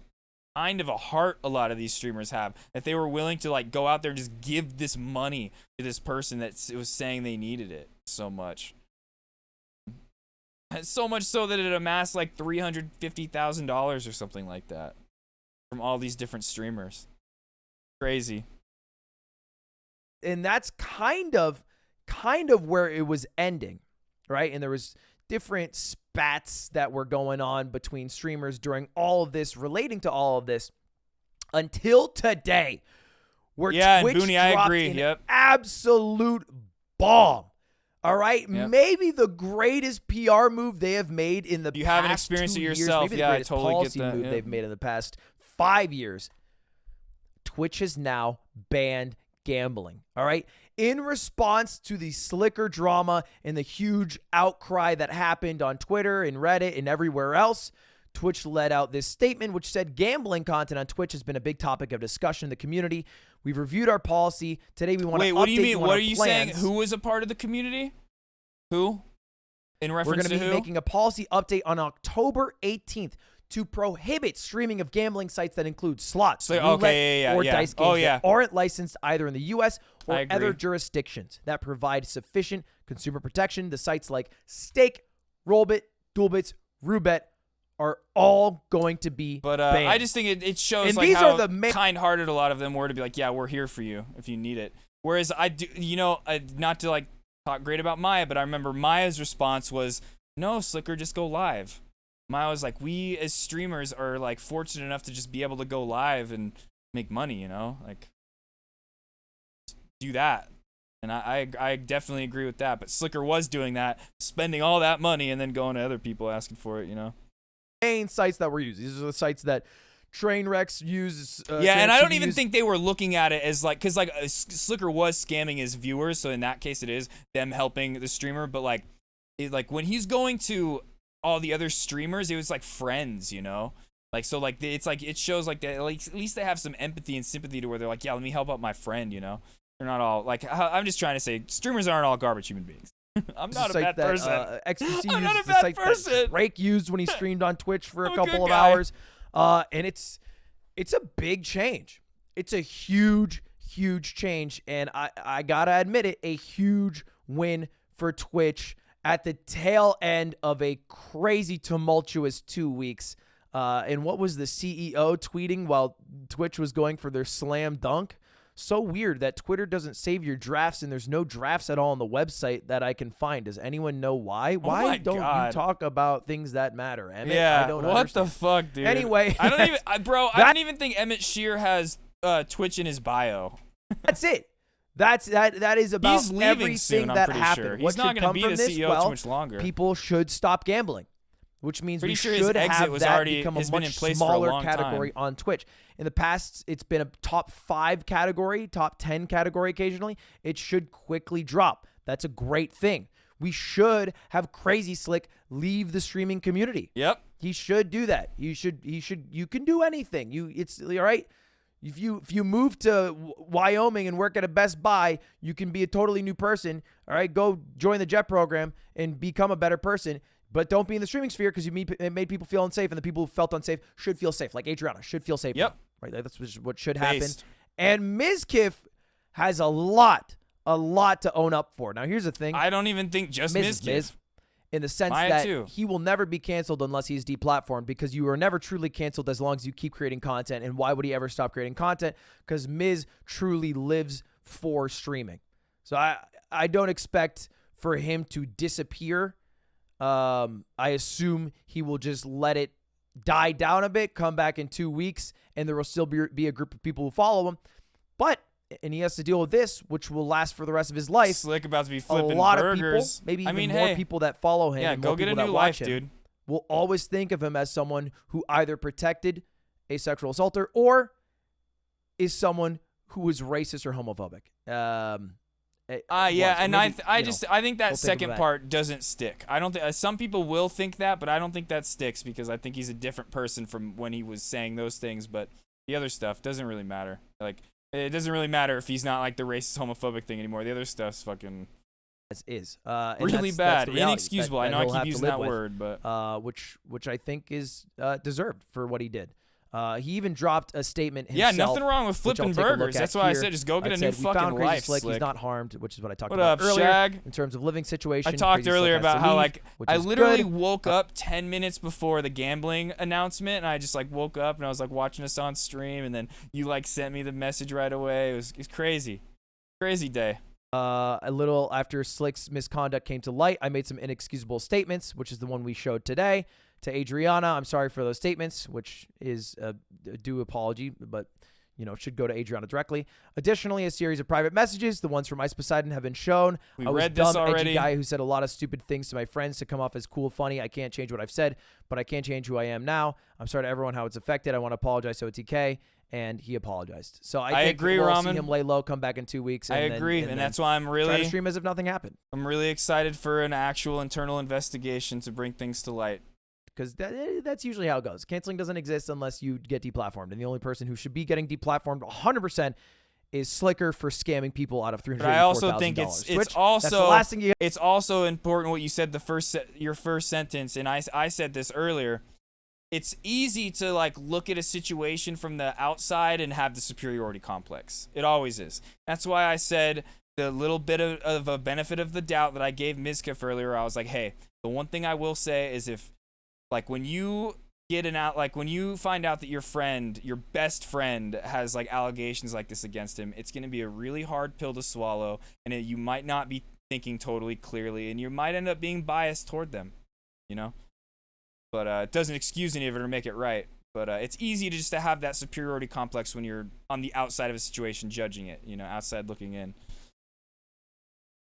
kind of a heart a lot of these streamers have, that they were willing to, like, go out there and just give this money to this person that was saying they needed it so much. And so much so that it amassed like $350,000 or something like that from all these different streamers. Crazy. And that's kind of where it was ending, right? And there was different spats that were going on between streamers during all of this, relating to all of this, until today, where Twitch and Booney, I dropped agree. an absolute bomb. All right, Yep. maybe the greatest PR move they have made in the You past haven't experienced 2 it years, yourself. maybe the Yeah, I greatest totally get policy that, move yeah. they've made in the past 5 years. Twitch has now banned gambling. All right. In response to the Slicker drama and the huge outcry that happened on Twitter and Reddit and everywhere else, Twitch let out this statement which said gambling content on Twitch has been a big topic of discussion in the community. We've reviewed our policy. Today we want to update what do you mean? on What our are you saying? plans. Who was a part of the community? Who? In We're reference going to to be who? making a policy update on October 18th to prohibit streaming of gambling sites that include slots, So- okay, roulette, or yeah. dice games Oh, yeah. that aren't licensed either in the U.S. or I agree. other jurisdictions that provide sufficient consumer protection. The sites like Stake, Rollbit, Duelbits, Roobet are all going to be But banned. I just think it shows And like these how are the kind-hearted a lot of them were to be like, yeah, we're here for you if you need it. Whereas I do, you know, not to like talk great about Maya, but I remember Maya's response was, no, Slicker, just go live. Maya was like, we as streamers are like fortunate enough to just be able to go live and make money, you know, like do that. And I definitely agree with that. But Slicker was doing that, spending all that money and then going to other people asking for it, you know. Main sites that were used. These are the sites that Trainwrecks uses. Yeah, and I don't Trainwrecks even use. think they were looking at it as like, because like Slicker was scamming his viewers, so in that case it is them helping the streamer. But like, when he's going to all the other streamers, it was like friends, you know. Like, so like it's like it shows like that, like at least they have some empathy and sympathy to where they're like, yeah, let me help out my friend, you know. They're not all like, I'm just trying to say streamers aren't all garbage human beings. I'm It's not the a site bad person. XQC I'm not uses a the bad site person. that Drake used when he streamed on Twitch for a I'm a couple good of guy. hours. And it's a big change. It's a huge change, and I gotta admit it, a huge win for Twitch at the tail end of a crazy tumultuous 2 weeks. And what was the CEO tweeting while Twitch was going for their slam dunk? So weird that Twitter doesn't save your drafts and there's no drafts at all on the website that I can find. Does anyone know why? Why don't you talk about things that matter, Emmett? Yeah, I don't what understand. the fuck, dude? Anyway. I don't even, I don't even think Emmett Shear has Twitch in his bio. That's it. That is about He's leaving everything soon, I'm that pretty happened. sure. What He's not should gonna come be from the this? CEO Well, too much longer. People should stop gambling, which means Pretty we sure his should exit have was that already- become a has been much in place for a smaller long category time. on Twitch. In the past, it's been a top 5 category, top 10 category occasionally. It should quickly drop. That's a great thing. We should have Crazy Slick leave the streaming community. Yep. He should do that. You can do anything. It's all right. If you move to Wyoming and work at a Best Buy, you can be a totally new person. All right, go join the JET program and become a better person. But don't be in the streaming sphere because it made people feel unsafe, and the people who felt unsafe should feel safe. Like Adriana should feel safe. Yep. Right. That's what should happen. Based. And Mizkif has a lot to own up for. Now here's the thing. I don't even think just Mizkif. In the sense Maya that too. he will never be canceled unless he's deplatformed, because you are never truly canceled as long as you keep creating content. And why would he ever stop creating content? Because Miz truly lives for streaming. So I don't expect for him to disappear. I assume he will just let it die down a bit, come back in 2 weeks, and there will still be a group of people who follow him. And he has to deal with this, which will last for the rest of his life. Slick about to be flipping a lot burgers. of people, maybe I even mean, more hey, people that follow him. yeah, and go more get a people new that watch life, him dude. will always think of him as someone who either protected a sexual assaulter or is someone who was racist or homophobic. Yeah, was. and Maybe, I you know, think that we'll think of second that. part doesn't stick. I don't think some people will think that, but I don't think that sticks because I think he's a different person from when he was saying those things. But the other stuff doesn't really matter. Like, it doesn't really matter if he's not like the racist homophobic thing anymore. The other stuff's fucking is really that's bad, the reality inexcusable. that I know I he'll keep have to using live that with, word, but which I think is deserved for what he did. He even dropped a statement yeah, himself. nothing wrong with which I'll flipping take a look burgers. at That's why I here. said just go get I a new said, we fucking found Crazy life, Slick. Slick. He's not harmed, which is what I talked What about up, earlier. Shag? In terms of living situation, I talked Crazy Slick earlier has to about how leave, like which I is literally good. woke up 10 minutes before the gambling announcement, and I just like woke up and I was like watching us on stream, and then you like sent me the message right away. It was crazy day. A little after Slick's misconduct came to light, I made some inexcusable statements, which is the one we showed today. To Adriana, I'm sorry for those statements, which is a due apology, but should go to Adriana directly. Additionally, a series of private messages, the ones from Ice Poseidon, have been shown. We I was read this dumb, already. edgy guy who said a lot of stupid things to my friends to come off as cool, funny. I can't change what I've said, but I can change who I am now. I'm sorry to everyone how it's affected. I want to apologize to OTK, and he apologized. So I think agree, we'll Ramen. see him lay low, come back in 2 weeks. I And agree, then, and then that's why I'm try to really stream as if nothing happened. I'm really excited for an actual internal investigation to bring things to light. Because that's usually how it goes. Canceling doesn't exist unless you get deplatformed. And the only person who should be getting deplatformed 100% is Slicker for scamming people out of $384,000. But I also think Which, it's that's the also last thing it's also important what you said your first sentence, and I said this earlier. It's easy to like look at a situation from the outside and have the superiority complex. It always is. That's why I said the little bit of a benefit of the doubt that I gave Mizkif earlier. I was like, hey, the one thing I will say is if like when you when you find out that your best friend has like allegations like this against him, it's going to be a really hard pill to swallow, and you might not be thinking totally clearly, and you might end up being biased toward them, But it doesn't excuse any of it or make it right. But it's easy to just to have that superiority complex when you're on the outside of a situation judging it, outside looking in.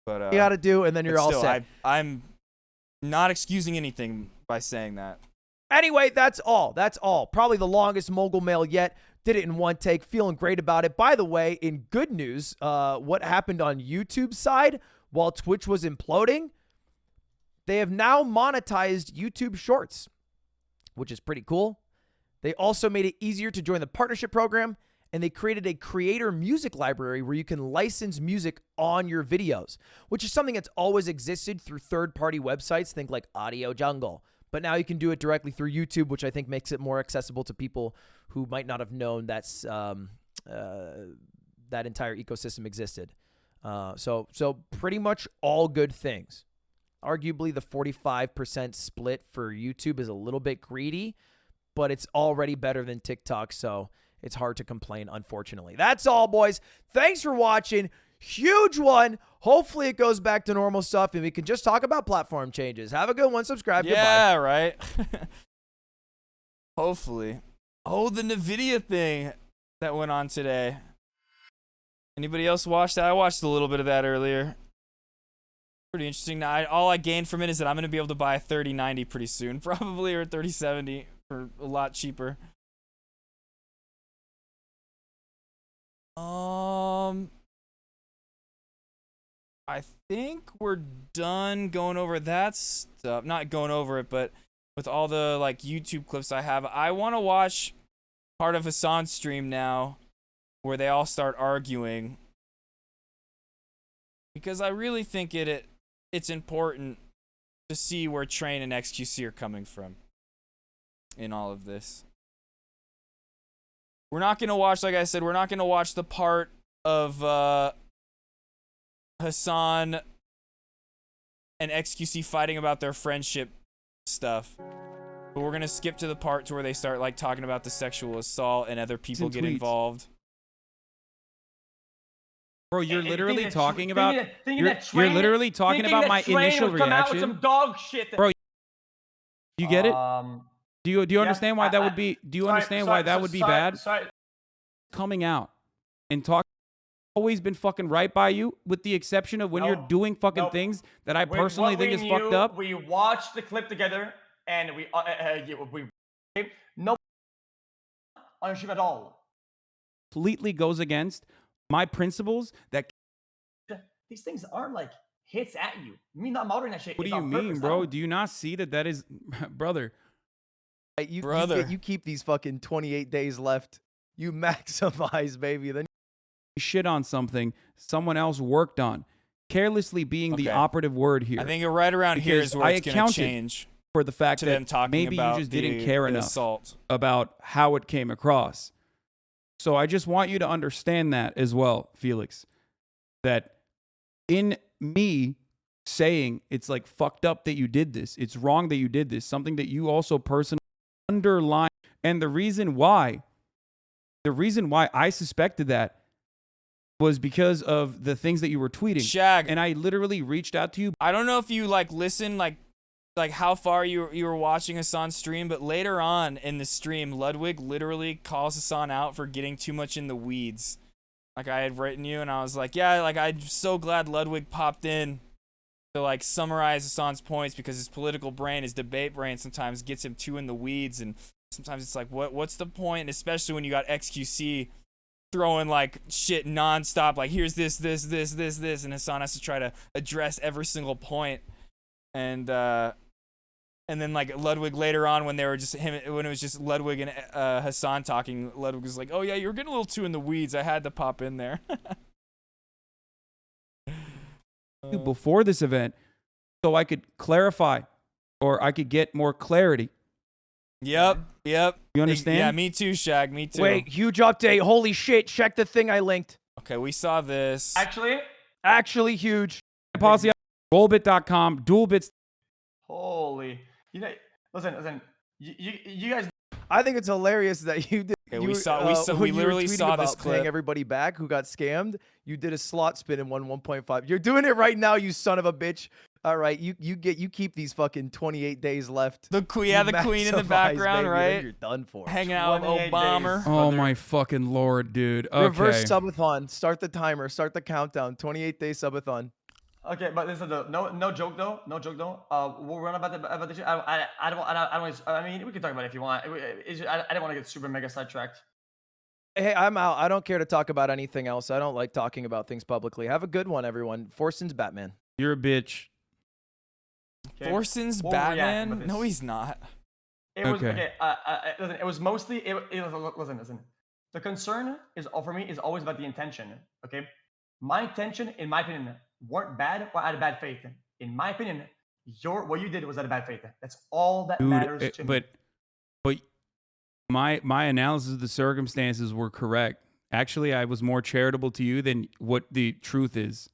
But you got to do, and then you're all still, set. I'm not excusing anything by saying that. Anyway, that's all. That's all. Probably the longest mogul mail yet. Did it in one take. Feeling great about it. By the way, in good news, what happened on YouTube's side while Twitch was imploding, they have now monetized YouTube Shorts, which is pretty cool. They also made it easier to join the partnership program, and they created a creator music library where you can license music on your videos, which is something that's always existed through third-party websites. Think like Audio Jungle, But now you can do it directly through YouTube, which I think makes it more accessible to people who might not have known that's that entire ecosystem existed. So pretty much all good things. Arguably, the 45% split for YouTube is a little bit greedy, but it's already better than TikTok, so it's hard to complain, unfortunately. That's all, boys. Thanks for watching. Huge one. Hopefully it goes back to normal stuff and we can just talk about platform changes. Have a good one. Subscribe. Yeah, Goodbye. right. Hopefully. Oh, the NVIDIA thing that went on today. Anybody else watch that? I watched a little bit of that earlier. Pretty interesting. Now, all I gained from it is that I'm going to be able to buy a 3090 pretty soon, probably, or a 3070 for a lot cheaper. I think we're done going over that stuff. Not going over it, but with all the like YouTube clips I have. I want to watch part of Hassan's stream now where they all start arguing. Because I really think it's important to see where Train and XQC are coming from in all of this. We're not going to watch, like I said, we're not going to watch the part of Hassan and XQC fighting about their friendship stuff. But we're going to skip to the part to where they start like talking about the sexual assault and other people get involved. Bro, you're literally talking about you're literally talking about my initial reaction. Some dog shit. Bro, you get it? Do you understand why that would be? Do you understand why that would be bad? Coming out and talking, always been fucking right by you, with the exception of when you're doing fucking things that I personally think is fucked up. We watched the clip together, and we no ownership at all. Completely goes against my principles that these things aren't like hits at you. Me not motoring that shit. What do you mean, bro? Do you not see that is brother? You keep these fucking 28 days left. You maximize, baby. Then shit on something someone else worked on. Carelessly being the operative word here. I think right around here is where it's going to change. For the fact that maybe you just didn't care enough about how it came across. So I just want you to understand that as well, Felix. That in me saying it's like fucked up that you did this, it's wrong that you did this, something that you also personally underline, and the reason why I suspected that was because of the things that you were tweeting. Shag. And I literally reached out to you. I don't know if you like listen like how far you were watching Hassan's stream, but later on in the stream, Ludwig literally calls Hassan out for getting too much in the weeds. Like I had written you, and I was like, yeah, like I'm so glad Ludwig popped in to like summarize Hassan's points, because his political brain, his debate brain sometimes gets him too in the weeds, and sometimes it's like, what's the point? And especially when you got XQC throwing like shit nonstop, like here's this, and Hassan has to try to address every single point. And then like Ludwig later on, when they were just when it was just Ludwig and Hassan talking, Ludwig was like, "Oh yeah, you were getting a little too in the weeds. I had to pop in there." Before this event, so I could clarify, or I could get more clarity. Yep. You understand? Yeah, me too, Shag. Me too. Wait, huge update. Holy shit! Check the thing I linked. Okay, we saw this. Actually huge. Policy. Rollbit.com. Dual bits. Holy. You know, listen. You guys. I think it's hilarious that you did. Okay, we literally saw this clip. Paying everybody back who got scammed. You did a slot spin and won 1.5. You're doing it right now, you son of a bitch. All right, you keep these fucking 28 days left. The queen in the background, baby, right? You're done for. Hanging out with Obama. Oh my fucking lord, dude. Okay. Reverse subathon. Start the timer. Start the countdown. 28-day subathon. Okay, but listen, no joke though. We'll run about the shit. I don't. I mean, we can talk about it if you want. I didn't want to get super mega sidetracked. Hey, I'm out. I don't care to talk about anything else. I don't like talking about things publicly. Have a good one, everyone. Forson's Batman. You're a bitch. Okay. Forson's Batman? No, he's not. It was okay. Listen, it was mostly. Listen. The concern is for me is always about the intention. Okay, my intention, in my opinion, weren't bad or out of bad faith. In my opinion, what you did was out of bad faith. That's all that Dude, matters to me. But my analysis of the circumstances were correct. Actually, I was more charitable to you than what the truth is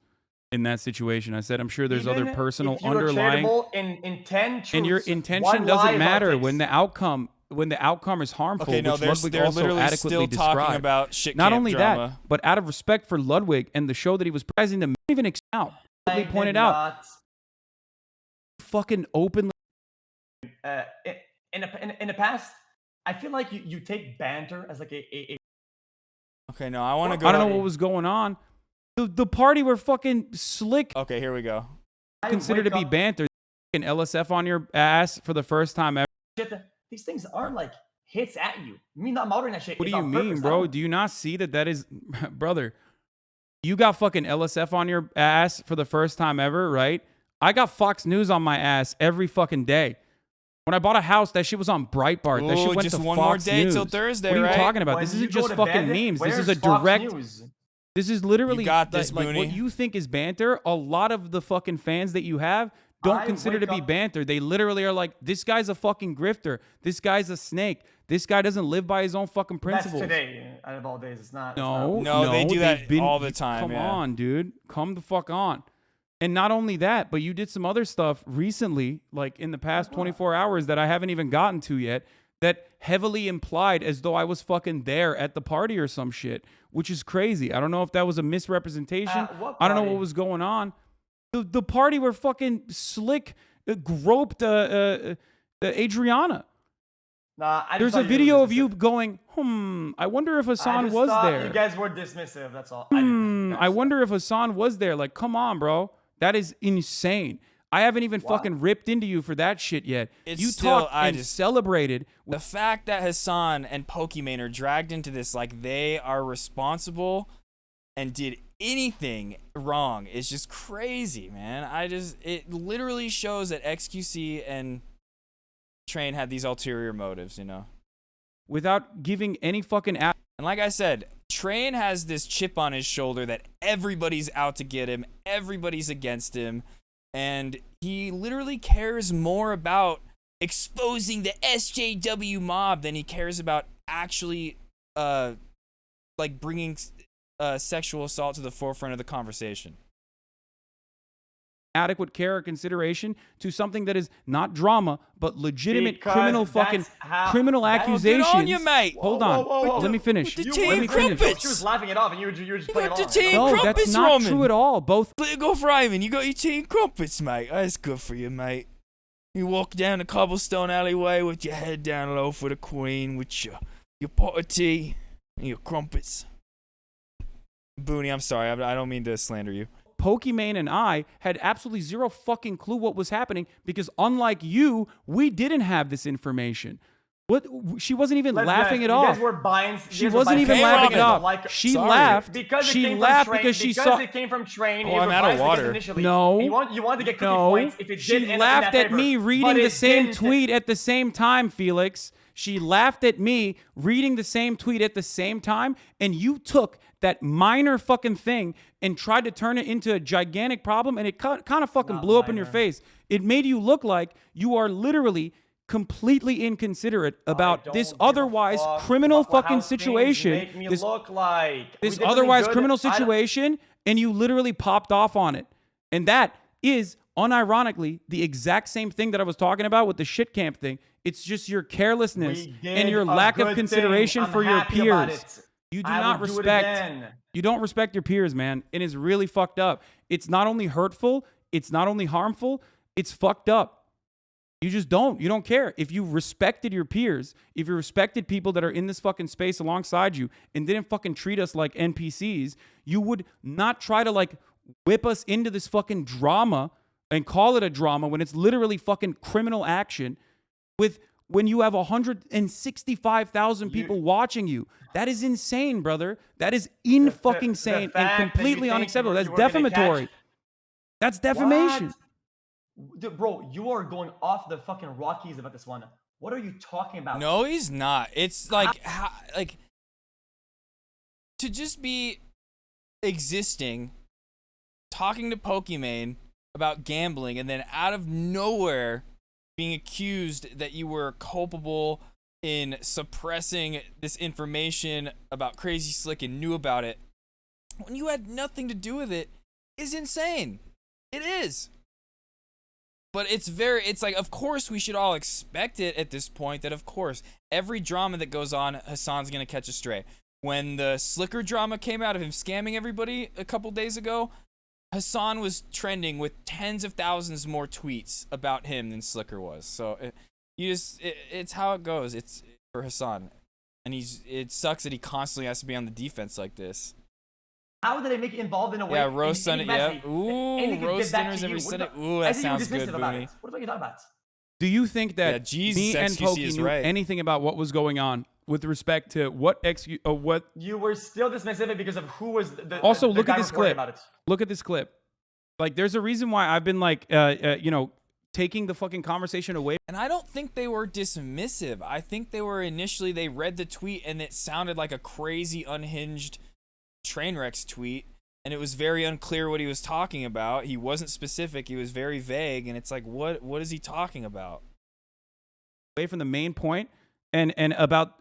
in that situation. I said, I'm sure there's Even other personal if you were underlying, charitable in 10 truths, and your one intention lie doesn't is matter all it when the outcome is harmful. Okay, no, which they're Ludwig also literally adequately still talking described. about shit Not camp only drama. that, but out of respect for Ludwig and the show that he was presenting, to even out, I pointed did out, not, fucking openly. in the past, I feel like you take banter as like a Okay, no, I want to go. I don't know what was going on. The party were fucking slick. Okay, here we go. Considered to be banter. An LSF on your ass for the first time ever. shit. These things aren't like hits at you. Me not mouthing that shit. What do is you on mean, purpose. bro? Do you not see that is, brother? You got fucking LSF on your ass for the first time ever, right? I got Fox News on my ass every fucking day. When I bought a house, that shit was on Breitbart. That shit Ooh, went just to one Fox more day News. till Thursday, what are you right? talking about? When This you isn't go just to fucking bed, memes. This is a where's Fox direct. News? This is literally You got this, like what Booney. you think is banter. A lot of the fucking fans that you have don't I consider to wake be up- banter. They literally are like, this guy's a fucking grifter. This guy's a snake. This guy doesn't live by his own fucking principles. That's today. Out of all days, it's not. No, No, they do they've that all the time, Come yeah. on, dude. Come the fuck on. And not only that, but you did some other stuff recently, like in the past 24 hours that I haven't even gotten to yet, that heavily implied as though I was fucking there at the party or some shit, which is crazy. I don't know if that was a misrepresentation. What I don't know party? what was going on. The party where fucking Slick groped Adriana. Nah, I just There's thought a you video were of you going, I wonder if I Hassan just was thought there. You guys were dismissive. That's all. I wonder if Hassan was there. Like, come on, bro. That is insane. I haven't even fucking ripped into you for that shit yet. It's You still, talked and celebrated. The fact that Hassan and Pokimane are dragged into this like they are responsible and did anything wrong is just crazy, man. It literally shows that XQC and Train had these ulterior motives, you know? Without giving any fucking And like I said, Train has this chip on his shoulder that everybody's out to get him, everybody's against him, and he literally cares more about exposing the SJW mob than he cares about actually like bringing sexual assault to the forefront of the conversation. adequate care or consideration to something that is not drama but legitimate Because criminal that's fucking how- criminal That'll get accusations. on you, mate. Hold Whoa, on. whoa, whoa. Let me finish. With the You tea Let and me finish. crumpets. She was laughing it off, and you were just playing got the along. tea and No, crumpets, that's not Roman. true at all. Both. Let go, Ryman. You got your tea and crumpets, mate. That's good for you, mate. You walk down the cobblestone alleyway with your head down low for the queen with your pot of tea and your crumpets. Booney, I'm sorry. I don't mean to slander you. Pokimane and I had absolutely zero fucking clue what was happening because unlike you, we didn't have this information. What? She wasn't even laughing it you off. guys were buying. She wasn't even laughing it off. She laughed. Because it she came laughed from Train, because she because saw. it came from Train. Oh, I'm out of water. Initially. No. You wanted to get cookie No, points if it she did end up in laughed that at favor. me But reading the it same didn't. tweet at the same time, Felix. She laughed at me reading the same tweet at the same time, and you took that minor fucking thing and tried to turn it into a gigantic problem, and it kind of fucking blew up in your face. It made you look like you are literally completely inconsiderate about this otherwise criminal fucking situation. Make me look like This we did otherwise something criminal good. I don't- situation, and you literally popped off on it. And that is unironically the exact same thing that I was talking about with the shit camp thing. It's just your carelessness We and did your a lack of good consideration thing. for I'm your happy about peers. it. You do I not will do it respect. again. You don't respect your peers, man. It is really fucked up. It's not only hurtful, it's not only harmful, it's fucked up. You just don't. You don't care. If you respected your peers, if you respected people that are in this fucking space alongside you and didn't fucking treat us like NPCs, you would not try to like whip us into this fucking drama and call it a drama when it's literally fucking criminal action when you have 165,000 people watching you. That is insane, brother. That is fucking insane and completely unacceptable. That's defamatory. That's defamation. Dude, bro, you are going off the fucking Rockies about this one. What are you talking about? No, he's not. It's like to just be existing, talking to Pokimane, about gambling, and then out of nowhere being accused that you were culpable in suppressing this information about Crazy Slick and knew about it when you had nothing to do with it is insane. It is. But it's like, of course we should all expect it at this point, that of course every drama that goes on, Hassan's gonna catch a stray. When the Slicker drama came out of him scamming everybody a couple days ago, Hassan was trending with tens of thousands more tweets about him than Slicker was. So it's how it goes. It's for Hassan, and it sucks that he constantly has to be on the defense like this. How did they make it involved in a way? Yeah, roast on it. Yeah. Ooh, roast dinners every Sunday. Ooh, that sounds good, Booney. What the fuck are you talking about? Do you think that me and Pokey knew anything about what was going on with respect to what You were still dismissive of it because of who was the Also, the look guy at this reporting clip. about it. Look at this clip. Like, there's a reason why I've been like, taking the fucking conversation away. And I don't think they were dismissive. I think they were initially, they read the tweet and it sounded like a crazy, unhinged Trainwreck's tweet. And it was very unclear what he was talking about. He wasn't specific. He was very vague. And it's like, what is he talking about? Away from the main point and about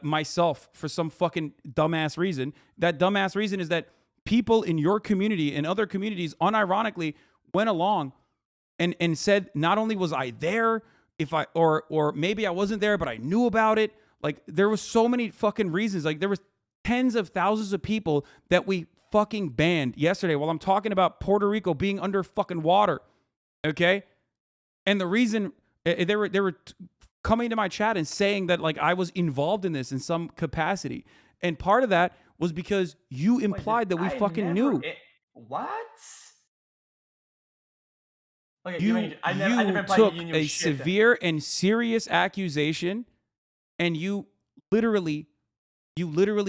myself for some fucking dumbass reason. That dumbass reason is that people in your community and other communities unironically went along and said, not only was I there, or maybe I wasn't there, but I knew about it. Like, there was so many fucking reasons. Like, there was tens of thousands of people that we fucking banned yesterday while I'm talking about Puerto Rico being under fucking water. Okay? And the reason they were coming to my chat and saying that, like, I was involved in this in some capacity. And part of that was because you implied that we fucking knew. What? Okay, You took a severe and serious accusation, and you literally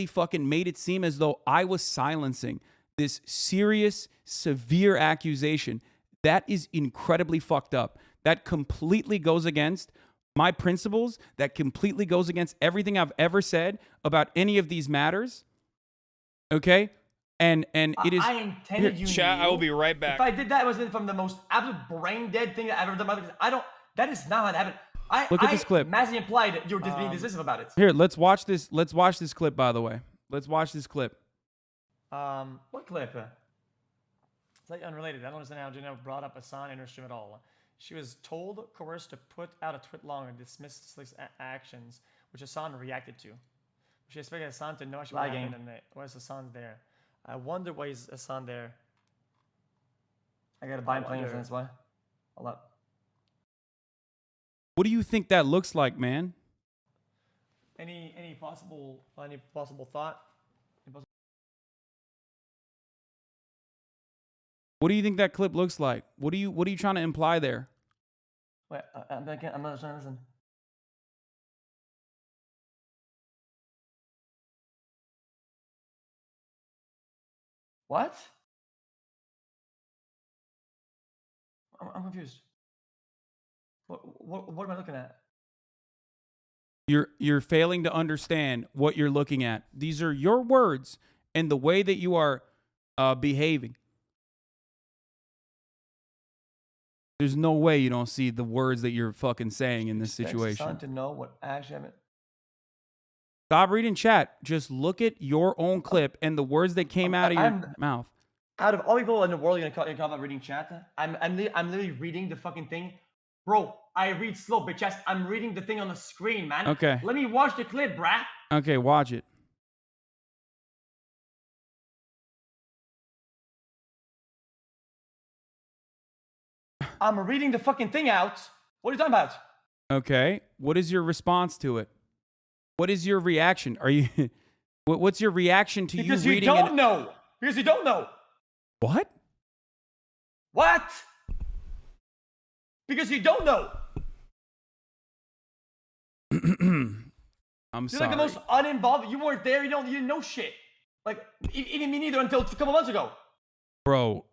fucking made it seem as though I was silencing this serious, severe accusation. That is incredibly fucked up. That completely goes against my principles. That completely goes against everything I've ever said about any of these matters. Okay? And it is. I intended you. Chat, I will be right back. If I did that, it was from the most absolute brain dead thing that I've ever done. I don't. That is not what happened. Look at this clip. Massively implied that you're just being dismissive about it. Here, let's watch this. Let's watch this clip. By the way, let's watch this clip. What clip? It's like unrelated. I don't understand how Janelle brought up Hassan in her stream at all. She was told, coerced to put out a tweet long and dismiss Slick's actions, which Hassan reacted to. She expected Hassan to know actually what happened, and why is Hassan there? I wonder why is Hassan there. I gotta buy planes, that's why. Hold up. What do you think that looks like, man? Any possible thought? What do you think that clip looks like? What are you trying to imply there? Wait, I'm not trying to listen. What? I'm confused. What am I looking at? You're failing to understand what you're looking at. These are your words and the way that you are behaving. There's no way you don't see the words that you're fucking saying in this situation. To know what actually happened. Stop reading chat. Just look at your own clip and the words that came out of your mouth. Out of all people in the world, you're gonna call about reading chat? I'm literally reading the fucking thing. Bro, I read slow, bitch ass. I'm reading the thing on the screen, man. Okay. Let me watch the clip, bruh. Okay, watch it. I'm reading the fucking thing out. What are you talking about? Okay. What is your response to it? What is your reaction? Are you? What's your reaction to because you reading? Because you don't know. Because you don't know. What? What? Because you don't know. I'm You're sorry. like the most uninvolved. You weren't there. You didn't know shit. Like even me neither until a couple months ago. Bro,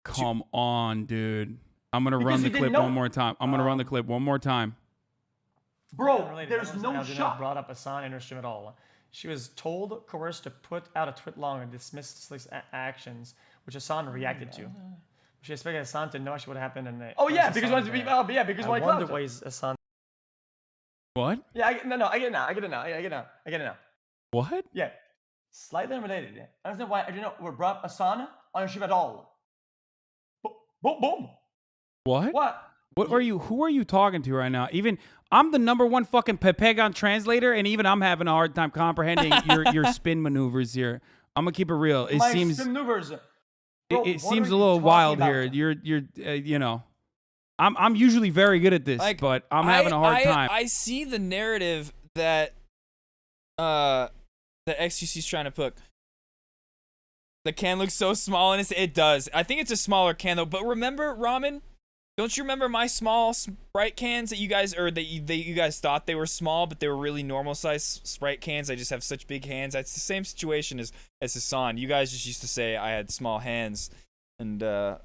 come on, dude. I'm gonna run the clip one more time. I'm gonna run the clip one more time. Bro, there's no shot. Brought up Hassan in her stream at all. She was told, coerced to put out a tweet long and dismiss Slick's actions, which Hassan reacted to. She expected Hassan to know what happened and oh yeah, because when because when I wonder why is Hassan. What? Yeah, I get it now. I get it now. What? Yeah, slightly unrelated. I understand why I do not. We're brought Hassan on a ship at all. Boom, boom. What? What? What are you? Who are you talking to right now? Even I'm the #1 fucking Pepegon translator, and even I'm having a hard time comprehending your spin maneuvers here. I'm gonna keep it real. It My seems spin maneuvers. Bro, it what seems are a you little talking wild about? here. You're you know, I'm usually very good at this, Like, but I'm having a hard time. I see the narrative that the XQC's trying to put. The can looks so small, and it does. I think it's a smaller can though. But remember, Ramen? Don't you remember my small Sprite cans that you guys you guys thought they were small, but they were really normal size Sprite cans? I just have such big hands. It's the same situation as Hassan. You guys just used to say I had small hands, and or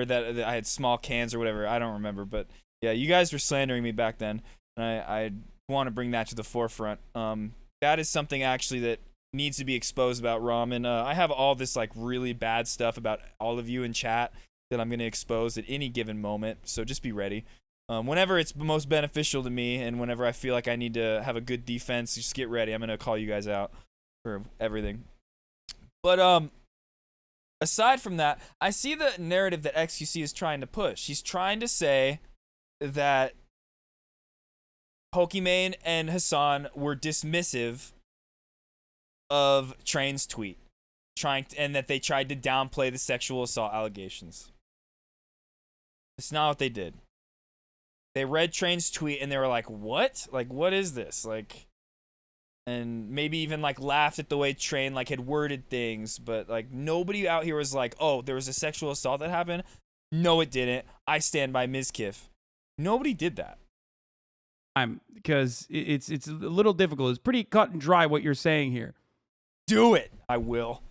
that I had small cans or whatever. I don't remember, but yeah, you guys were slandering me back then, and I want to bring that to the forefront. That is something actually that needs to be exposed about Ramen. I have all this like really bad stuff about all of you in chat that I'm going to expose at any given moment, so just be ready. Whenever it's most beneficial to me and whenever I feel like I need to have a good defense, just get ready. I'm going to call you guys out for everything. But aside from that, I see the narrative that XQC is trying to push. He's trying to say that Pokimane and Hassan were dismissive of Train's tweet, and that they tried to downplay the sexual assault allegations. It's not what they did. They read Train's tweet and they were like, what? Like, what is this? Like, and maybe even like laughed at the way Train like had worded things, but like nobody out here was like, oh, there was a sexual assault that happened. No, it didn't. I stand by Mizkif. Nobody did that. Because it's a little difficult. It's pretty cut and dry what you're saying here. Do it. I will.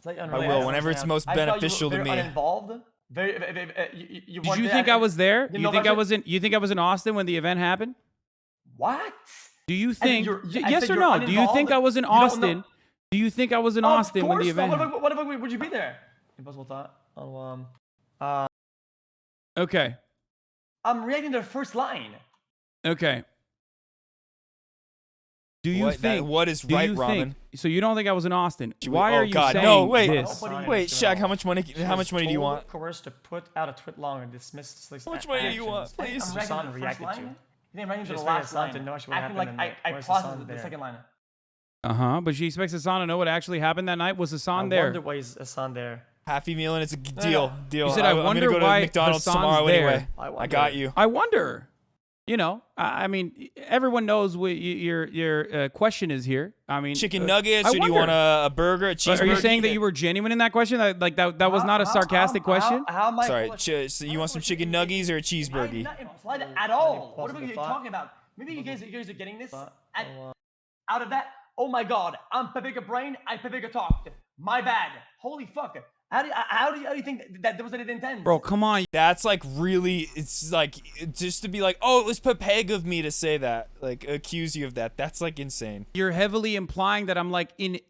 Like I will whenever it's most beneficial to me. Uninvolved. Did you think I was there? You think I was in? You think I was in Austin when the event happened? What? Do you think? I Yes said or you're no? Do you think I was in Austin? Do you think I was in Austin when the event happened? What the fuck would you be there? Impossible thought. Okay. I'm reacting to the first line. Okay. Do you think? What is right, Robin? So you don't think I was in Austin? Why are you saying no, wait, this? Wait, Shaq, how much money do you want? Coerced to put out a tweet long and dismiss. How much money do you want, please? I'm reacting to the first line. You didn't react to the last line. Acting like I processed the second line. But she expects Hassan to know what actually happened that night. Was Hassan there? I wonder why is Hassan there. Happy meal and it's a deal. You said I wonder I'm gonna go why to McDonald's Hassan's tomorrow there. anyway. I got you. I wonder. You know, I mean, everyone knows what your question is here. I mean, chicken nuggets, or do you want a burger, a cheeseburger? Are you saying that you were genuine in that question? That was not a sarcastic question? How am I? Sorry, so you want some chicken nuggets or a cheeseburger? Not implied at all. What are you talking about? Maybe you guys are getting this out of that. Oh my God, I'm Pepega Brain. I Pepega talked. My bad. Holy fuck. How do you think that was an intent? Bro, come on. That's like really, it's like, just to be like, oh, it was Pepeg of me to say that, like, accuse you of that. That's like insane. You're heavily implying that I'm like in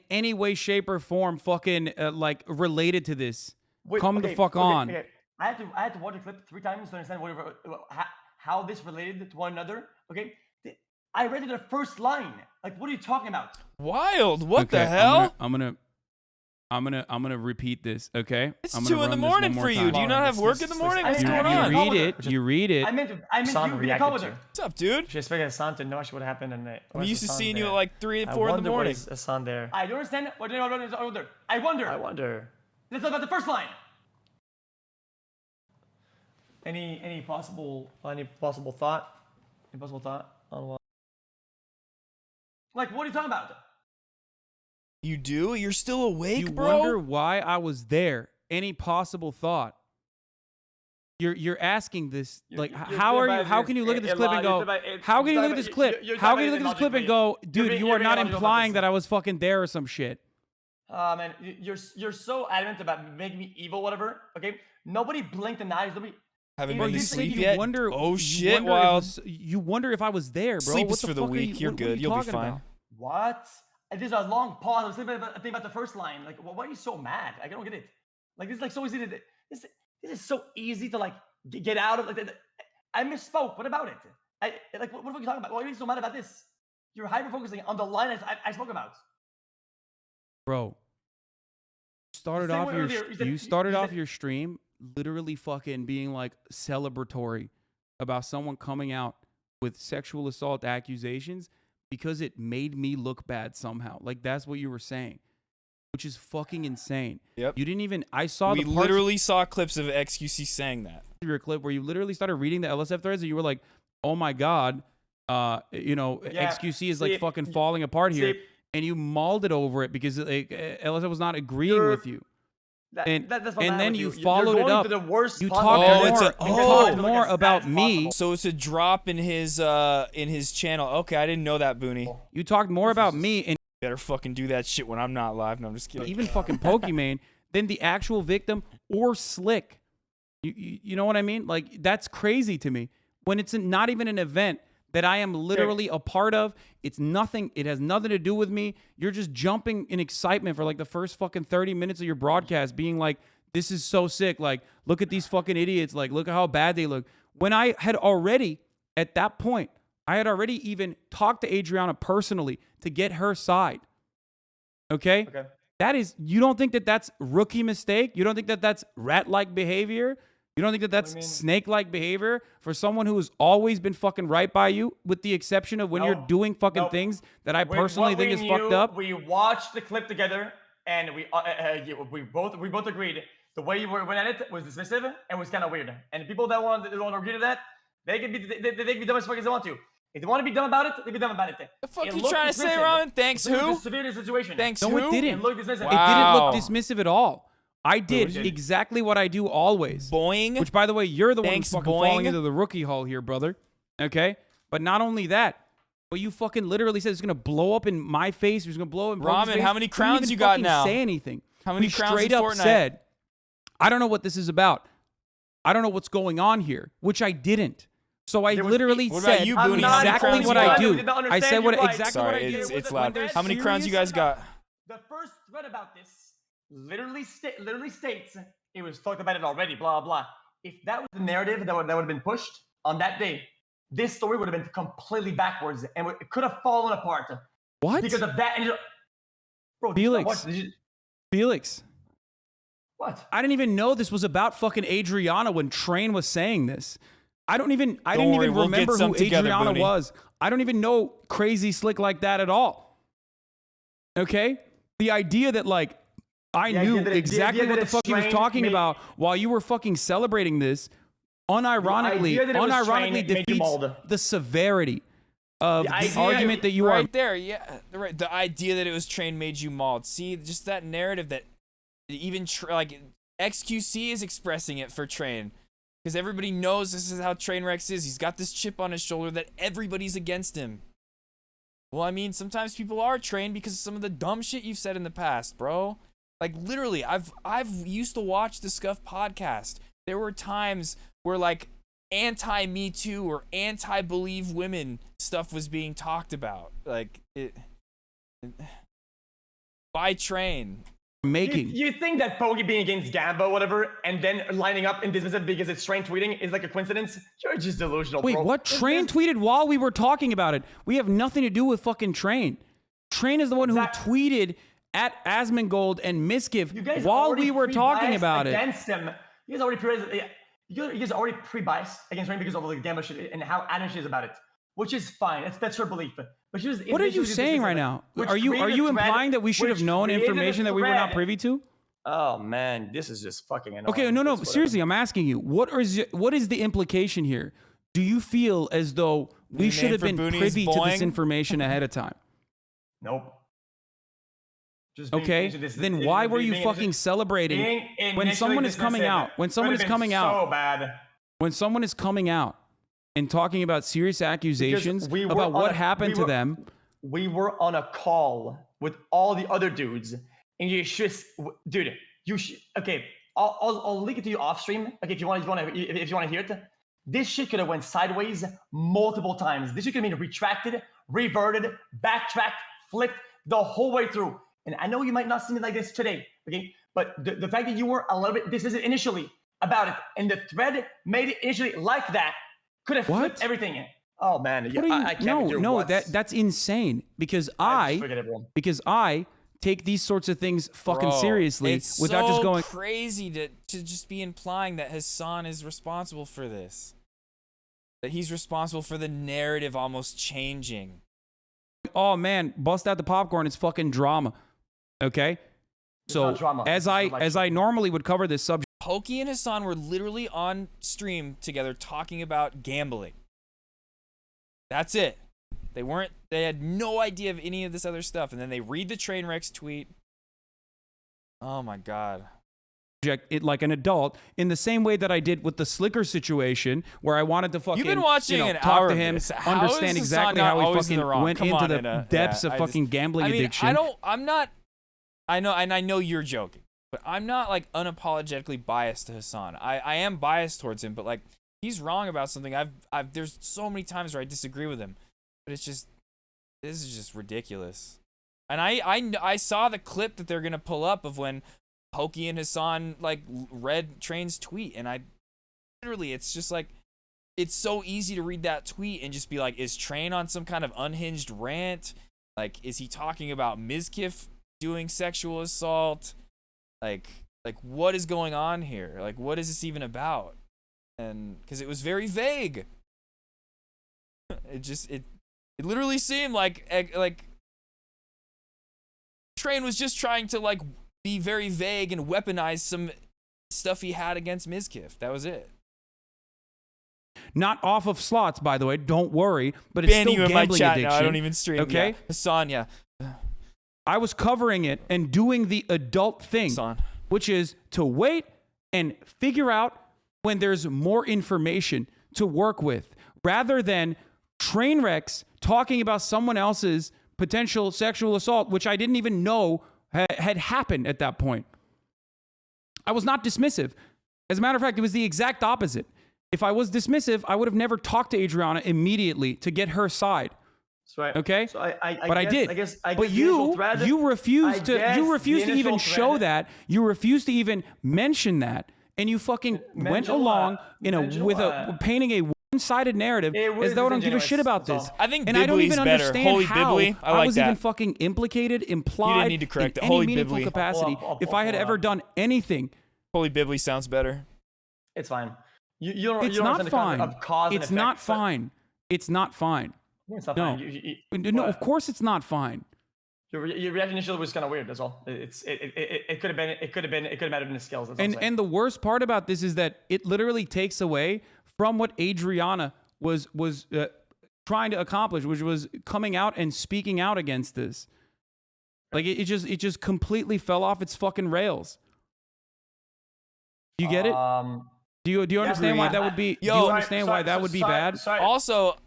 any way, shape, or form fucking like related to this. Come the fuck on. Okay. I had to watch the clip 3 times to understand how this related to one another. Okay. I read it the first line. Like, what are you talking about? Wild. What the hell? I'm gonna repeat this, okay? It's I'm 2 in the morning for you. Do you not have work in the morning? What's going on? You read it. I meant you be a call with her. What's up, dude? She expected Hassan to know what happened, and I'm used to seeing you at like 3 or 4 in the morning. Hassan there? I don't understand. What do you know? I wonder. That's about the first line. Any possible thought? Impossible thought on what? Like, what are you talking about? You do? You're still awake, bro? You wonder why I was there. Any possible thought? You're asking this, like, how can you look at this clip and go, how can you look at this clip? How can you look at this clip and go, dude, you are not implying that I was fucking there or some shit. Man, you're so adamant about making me evil, whatever. Okay, nobody blinked an eye. Haven't been to sleep yet? Oh shit! You wonder if I was there, bro. Sleep is for the weak. You're good. You'll be fine. What? There's a long pause. I was thinking about the first line. Like, why are you so mad? I don't get it. Like, this is like so easy to. this is so easy to like get out of. Like, I misspoke. What about it? Like, what are you talking about? Why are you so mad about this? You're hyper focusing on the line I spoke about. Bro, started Same off way your earlier, you started off your stream literally fucking being like celebratory about someone coming out with sexual assault accusations because it made me look bad somehow. Like that's what you were saying, which is fucking insane. Yep. You didn't even. I saw We the parts literally saw clips of XQC saying that. of your clip where you literally started reading the LSF threads and you were like, "Oh my god, XQC is like fucking falling apart here," and you mauled it over it because like, LSF was not agreeing with you. And then you followed it up. You talked more about me. So it's a drop in his channel. Okay, I didn't know that, Booney. You talked more about me and better fucking do that shit when I'm not live. No, I'm just kidding. even fucking Pokimane than the actual victim or Slick. You know what I mean? Like that's crazy to me. When it's not even an event that I am literally a part of, it's nothing. It has nothing to do with me. You're just jumping in excitement for like the first fucking 30 minutes of your broadcast, being like, "This is so sick. Like, look at these fucking idiots. Like, look at how bad they look." When I had already, at that point, I had already even talked to Adriana personally to get her side. Okay? That is, you don't think that that's rookie mistake? You don't think that that's rat-like behavior? You don't think that that's snake-like behavior for someone who has always been fucking right by you, with the exception of when you're doing fucking things that I personally think is fucked up? We watched the clip together, and we both agreed the way you went at it was dismissive and was kind of weird. And people that want to agree to that, they can be dumb as fuck as they want to. If they want to be dumb about it, they be dumb about it. The fuck you trying to say, Ramen? Thanks who? Severe situation. Thanks No, who? it didn't. It looked dismissive. It didn't look dismissive at all. I did exactly what I do always. Boing. Which, by the way, you're the one who's fucking boing. falling into the rookie hall here, brother. Okay? But not only that, but you fucking literally said it's going to blow up in my face. It's going to blow up in Boogie's Ramen, face. how many You didn't crowns even you got fucking now? say anything. How many We crowns straight in up Fortnite? said, I don't know what this is about. I don't know what's going on here, which I didn't. So I literally What said about you, Booney? How many exactly crowns what you I got? do. We did not I said understand what you right. exactly what I Sorry, do. it's loud. How many crowns you guys got? The first thread about this literally states it was talked about it already, blah, blah. If that was the narrative that would have been pushed on that day, this story would have been completely backwards and it could have fallen apart. What? Because of that. Bro, Felix. Felix. What? I didn't even know this was about fucking Adriana when Train was saying this. I didn't even worry, we'll get remember who some together, Adriana Booney. was. I don't even know Crazy Slick like that at all. Okay? The idea that like I knew exactly what the fuck he was talking about while you were fucking celebrating this unironically defeats the severity of the argument that you are. Right there, yeah. Right. The idea that it was Train made you mauled. See, just that narrative that even like XQC is expressing it for Train. Because everybody knows this is how Trainwreck is. He's got this chip on his shoulder that everybody's against him. Well, I mean, sometimes people are trained because of some of the dumb shit you've said in the past, bro. Like, literally, I've used to watch the Scuff podcast. There were times where, like, anti-Me Too or anti-Believe Women stuff was being talked about. Like, by Train. You think that Pokey being against Gamba, whatever, and then lining up in dismissive because it's Train tweeting is like a coincidence? You're just delusional, Wait, bro. what? Train tweeted while we were talking about it. We have nothing to do with fucking Train. Train is the one who tweeted at Asmongold and Miskiv while we were talking about it. Against him. You guys already pre-biased against Train because of the Gamba shit and how adamant she is about it, which is fine. That's her belief. But what are you saying right now? Are you implying that we should have known information that we were not privy to? Oh man, this is just fucking annoying. Okay, no, seriously, I'm asking you. What is the implication here? Do you feel as though we should have been privy to this information ahead of time? Nope. Okay, then why were you fucking celebrating when someone is coming out? When someone is coming out. So bad. When someone is coming out and talking about serious accusations about what happened to them. We were on a call with all the other dudes, and you should, dude. You should. Okay, I'll link it to you off stream. Okay, if you want to hear it. This shit could have went sideways multiple times. This shit could have been retracted, reverted, backtracked, flipped the whole way through. And I know you might not see it like this today, okay? But the fact that you were a little bit dismissive initially, about it, and the thread made it initially like that. Could have flipped everything in. Oh man, What are you? I can't do no, what's- that's insane. Because forget it, bro. I take these sorts of things fucking Bro, seriously it's without so just going. crazy to just be implying that Hassan is responsible for this. That he's responsible for the narrative almost changing. Oh man, bust out the popcorn. It's fucking drama. Okay. So not drama. as I normally would cover this subject. Pokey and Hassan were literally on stream together talking about gambling. That's it. They had no idea of any of this other stuff. And then they read the Trainwreck's tweet. Oh my God. It like an adult in the same way that I did with the Slicker situation where I wanted to fucking You've been watching an talk hour to of him, this. How is understand Hassan exactly not how he always in fucking the wrong? went Come into on, the Anna. depths Yeah, of I fucking just- gambling I mean, addiction. I know you're joking, but I'm not like unapologetically biased to Hassan. I am biased towards him, but like he's wrong about something. There's so many times where I disagree with him, but this is just ridiculous. And I saw the clip that they're gonna pull up of when Pokey and Hassan like read Train's tweet, and I literally, it's just like, it's so easy to read that tweet and just be like, is Train on some kind of unhinged rant? Like, is he talking about Mizkif doing sexual assault? Like what is going on here? Like, what is this even about? And because it was very vague. It literally seemed like Train was just trying to like be very vague and weaponize some stuff he had against Mizkif. That was it. Not off of slots, by the way. Don't worry, but it's Banning still you in my gambling chat addiction. now. I don't even stream. Okay, Yeah. Hassan, yeah. I was covering it and doing the adult thing, which is to wait and figure out when there's more information to work with, rather than train wrecks talking about someone else's potential sexual assault, which I didn't even know had happened at that point. I was not dismissive. As a matter of fact, it was the exact opposite. If I was dismissive, I would have never talked to Adriana immediately to get her side. That's right. Okay, So I but I did. But you refused to even show that. You refused to even mention that, and you fucking went along painting a one-sided narrative as though I don't give a shit about this. I think and I don't Bibley's even better. understand Holy how Bibley, I I like was that. even fucking implicated, implied You didn't need to correct in it. any Holy meaningful Bibley. capacity if I had ever done anything. Holy Bibley sounds better. It's fine. You don't. It's you don't not understand the fine. concept of cause and It's not effect, but- fine. It's not fine. It's not No, fine. no, of course it's not fine. Your reaction initially was kind of weird. That's all. It could have been. It could have been the skills. That's all I'm saying. And the worst part about this is that it literally takes away from what Adriana was trying to accomplish, which was coming out and speaking out against this. Like it just completely fell off its fucking rails. Do you get it? Do you understand why that would be? Do you understand why that would be bad? Also,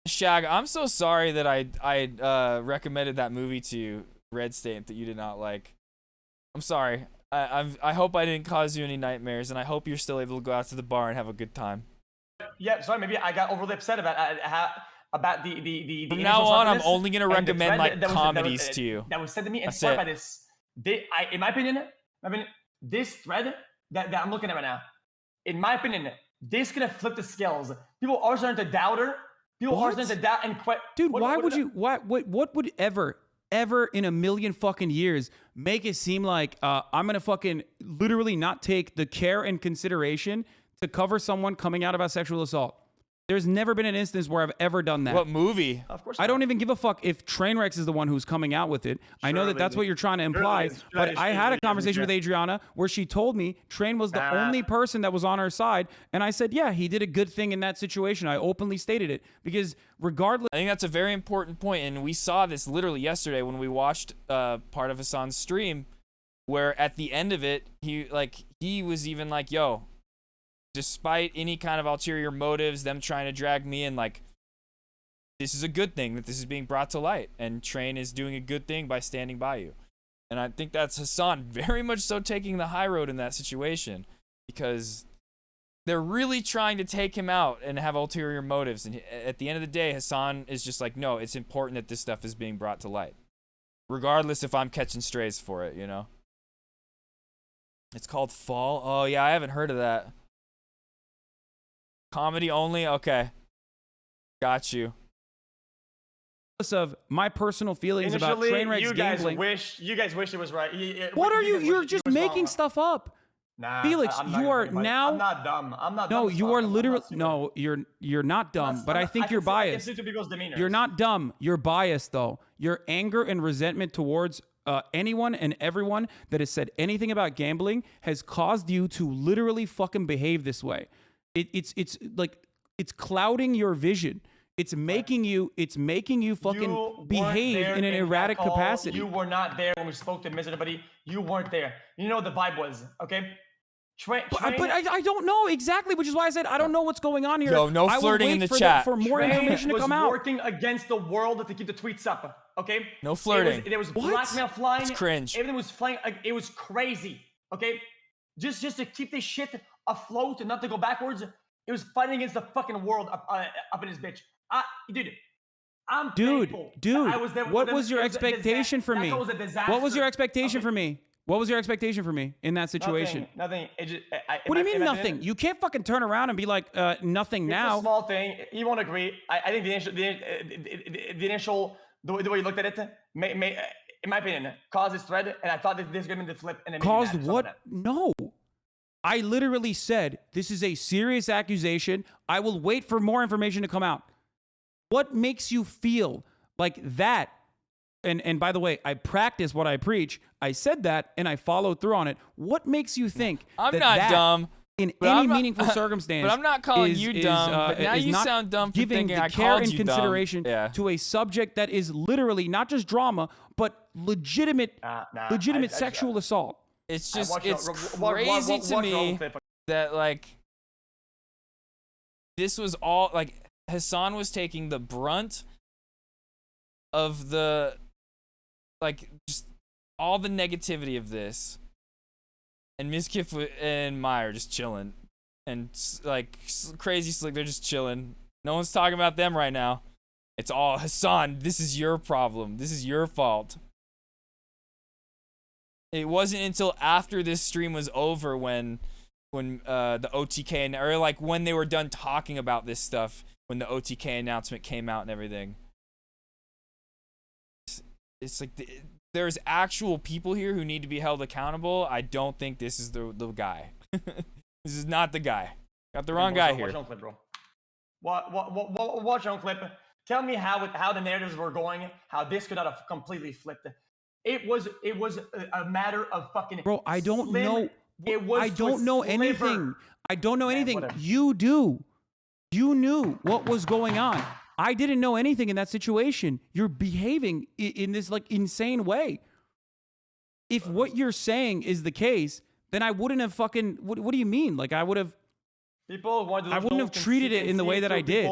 Shag, I'm so sorry that I recommended that movie to you, Red State, that you did not like. I'm sorry. I hope I didn't cause you any nightmares, and I hope you're still able to go out to the bar and have a good time. Yeah, sorry. Maybe I got overly upset about the. From now on, I'm only gonna and the recommend thread like that was- comedies to you. That was said to me, That's inspired it. by this. In my opinion, this thread that I'm looking at right now, in my opinion, this could have flipped the scales. People are starting to doubt her. People are starting to doubt and quit. Dude, why would you? What would ever in a million fucking years make it seem like I'm gonna fucking literally not take the care and consideration to cover someone coming out about sexual assault? There's never been an instance where I've ever done that. What movie? Of course I don't even give a fuck if Trainwrecks is the one who's coming out with it. I know that that's what you're trying to imply, but I had a conversation with Adriana where she told me Train was the only person that was on her side, and I said, yeah, he did a good thing in that situation. I openly stated it because regardless. I think that's a very important point, and we saw this literally yesterday when we watched part of Hassan's stream, where at the end of it, he was even like, yo, despite any kind of ulterior motives, them trying to drag me in, like, this is a good thing that this is being brought to light, and Train is doing a good thing by standing by you. And I think that's Hassan very much so taking the high road in that situation, because they're really trying to take him out and have ulterior motives. And at the end of the day, Hassan is just like, no, it's important that this stuff is being brought to light, regardless if I'm catching strays for it, you know? It's called Fall. Oh yeah, I haven't heard of that. Comedy only. Okay, got you. Of my personal feelings about Initially, train wrecks you guys gambling. you guys wish it was right. What are you? guys You're wish it just was making wrong. stuff up. Nah, Felix, I'm not you gonna are put anybody- now. I'm not dumb. I'm not dumb. No, as you fuck. are I'm not literally stupid. no. You're not dumb, but I think you're I biased. can see to people's demeanors. You're not dumb. You're biased though. Your anger and resentment towards anyone and everyone that has said anything about gambling has caused you to literally fucking behave this way. It's like it's clouding your vision. It's making you fucking You weren't behave there in an that erratic call. capacity. You were not there when we spoke to Ms. Everybody. You weren't there. You know what the vibe was, okay? But I don't know exactly, which is why I said I don't know what's going on here. Yo, no I will flirting wait in the for chat. for more Train information to was come out. working against the world to keep the tweets up, okay? No flirting. There was What? blackmail flying. It's cringe. Everything was flying. It was crazy, okay? Just to keep this shit afloat and not to go backwards. It was fighting against the fucking world up in his bitch. Dude, I'm thankful that I was there. What was your It a expectation for that me? was a disaster. What was your expectation for me? What was your expectation for me in that situation? Nothing. It just, What do you mean nothing? You can't fucking turn around and be like nothing It's now. a small thing. You won't agree. I think the initial the way you looked at it may in my opinion caused this thread, and I thought that this was going to flip and it made me Caused mad. what? No. I literally said this is a serious accusation. I will wait for more information to come out. What makes you feel like that? And by the way, I practice what I preach. I said that and I followed through on it. What makes you think I'm that not that dumb. in But any I'm not- meaningful circumstance? but I'm not calling is- you is, dumb, but now is you not sound dumb for giving thinking the I care called and you dumb. consideration Yeah. to a subject that is literally not just drama, but legitimate sexual assault. It's just watch it's your- wa- wa- crazy wa- to watch your own me clip. that like this was all like Hassan was taking the brunt of the like just all the negativity of this, and Mizkif and Meyer just chilling, and Crazy Slick, they're just chilling. No one's talking about them right now. It's all Hassan. This is your problem. This is your fault. It wasn't until after this stream was over when the OTK or like when they were done talking about this stuff, when the OTK announcement came out and everything. It's like there's actual people here who need to be held accountable. I don't think this is the guy. This is not the guy. Got the wrong guy here. Watch your own clip, bro. Watch your own clip. Tell me how the narratives were going. How this could have completely flipped. It was a matter of fucking. Bro, I don't slim. know. It was I to a don't know sliver. anything. I don't know anything. whatever. You do. You knew what was going on. I didn't know anything in that situation. You're behaving in this like insane way. If what you're saying is the case, then I wouldn't have fucking. What do you mean? Like I would have. People want to I wouldn't have can treated see- it can in the see way that to I did.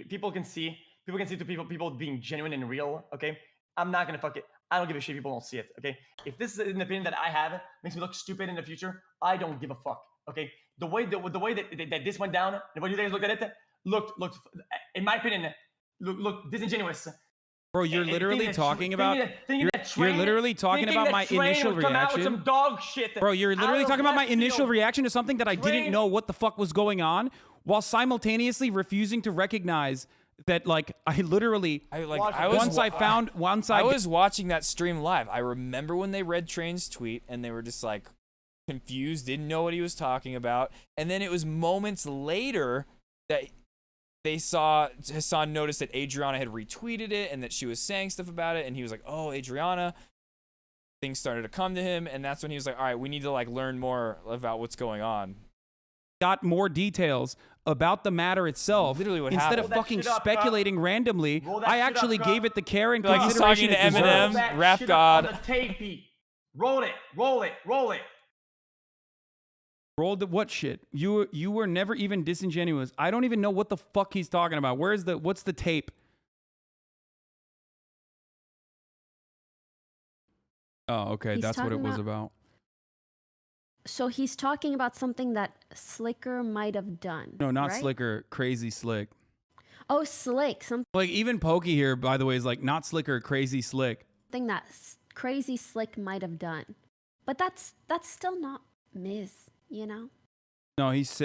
People can see to people being genuine and real. Okay, I'm not gonna fuck it. I don't give a shit. People don't see it. Okay, if this is an opinion that I have makes me look stupid in the future, I don't give a fuck. Okay, the way that this went down, and when you guys looked at it, looked in my opinion, look disingenuous. Bro, you're literally talking about. You're You're literally talking about my initial reaction. Some dog shit. Bro, you're literally out of talking about my left initial field. reaction to something that I didn't Train- know what the fuck was going on, while simultaneously refusing to recognize that, like, I literally. I was was watching that stream live. I remember when they read Train's tweet and they were just like confused, didn't know what he was talking about, and then it was moments later that they saw Hassan noticed that Adriana had retweeted it and that she was saying stuff about it, and he was like, "Oh, Adriana." Things started to come to him, and that's when he was like, "All right, we need to like learn more about what's going on." got more details about the matter itself. Literally what instead happened. of fucking speculating randomly, I actually gave it the care and Like he's consideration talking to it Eminem, deserves. rap god. On the tape. Roll it. Rolled the what shit? You were never even disingenuous. I don't even know what the fuck he's talking about. What's the tape? Oh, okay, He's that's what it talking was about. So he's talking about something that Slicker might have done. No, not right? Slicker, Crazy Slick. Oh, Slick, something Like even Pokey here, by the way, is like not Slicker, Crazy Slick. that Crazy Slick might have done. But that's still not Miz, you know? No, he's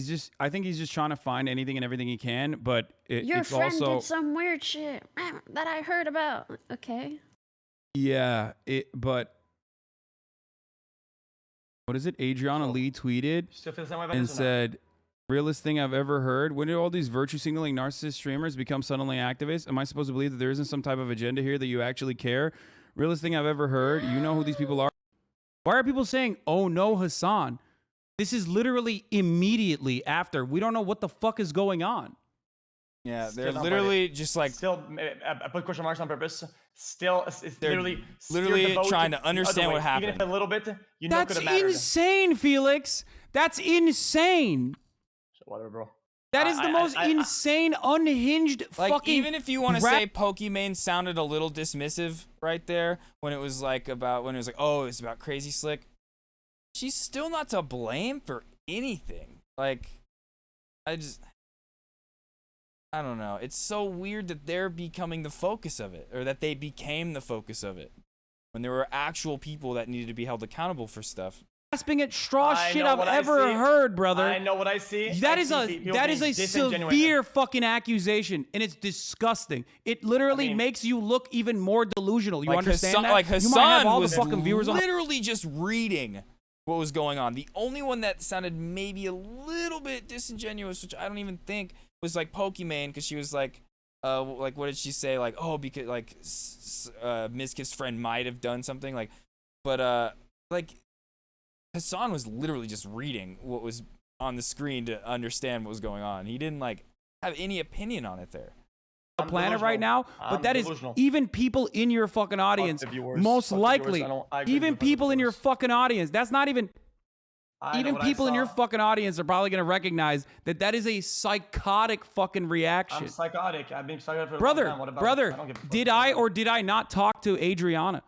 just. I think he's just trying to find anything and everything he can, but Your it's friend also did some weird shit that I heard about. Okay. yeah. But what is it? Adriana Lee tweeted Still feel the same way about and this or not? said, "Realest thing I've ever heard. When did all these virtue signaling narcissist streamers become suddenly activists? Am I supposed to believe that there isn't some type of agenda here that you actually care? Realest thing I've ever heard. You know who these people are. Why are people saying, oh no, Hassan? This is literally immediately after. We don't know what the fuck is going on. Yeah, Still they're not literally worth it. just like Still, I put question marks on purpose. Still, it's They're literally literally steered the vote trying to the other understand way. what Even happened. if a little bit, you know, That's could have mattered. insane, Felix. That's insane. Whatever, bro. That is the most insane, unhinged like, fucking. even if you want to rap- say Pokimane sounded a little dismissive right there when it was like oh, it's about Crazy Slick. She's still not to blame for anything. Like, I don't know. It's so weird that they're becoming the focus of it, or that they became the focus of it, when there were actual people that needed to be held accountable for stuff. Grasping at straw I shit know I've what I ever see. heard, brother. I know what I see. That I is see people that is being a disingenuous. severe fucking accusation, and it's disgusting. It literally makes you look even more delusional. You Like understand Hassan, that? like you might Hassan have all was the fucking viewers on. literally just reading what was going on. The only one that sounded maybe a little bit disingenuous, which I don't even think, was like Pokimane, because she was like what did she say? Like, oh, because like Mizkif's friend might have done something, like, but like Hassan was literally just reading what was on the screen to understand what was going on. He didn't like have any opinion on it there. The planet right now, but I'm that is delusional. even people in your fucking audience, the viewers. most Fuck the likely, viewers. I agree even with the people in your fucking audience. That's not even. I know Even what I people in your saw. fucking audience are probably gonna recognize that that is a psychotic fucking reaction. I'm psychotic. I've been psychotic for a long Brother, time. What about brother, it? I don't give a fuck. did I or did I not talk to Adriana?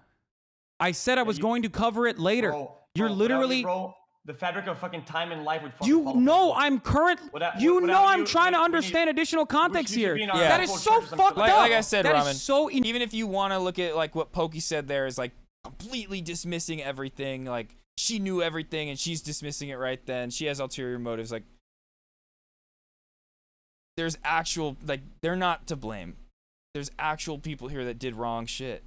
I said I was going to cover it later. You're Bro, literally. bro, the fabric of fucking time and life would fucking You fall know apart. I'm current. Without- You without know I'm you- trying to when you- understand additional context you should here. be in our That is local so church or some shit fucked like up. that. Like I said, That Ramen, is so even if you want to look at like what Pokey said there is like completely dismissing everything, like she knew everything and she's dismissing it right then. She has ulterior motives. Like, there's actual, like, they're not to blame. There's actual people here that did wrong shit.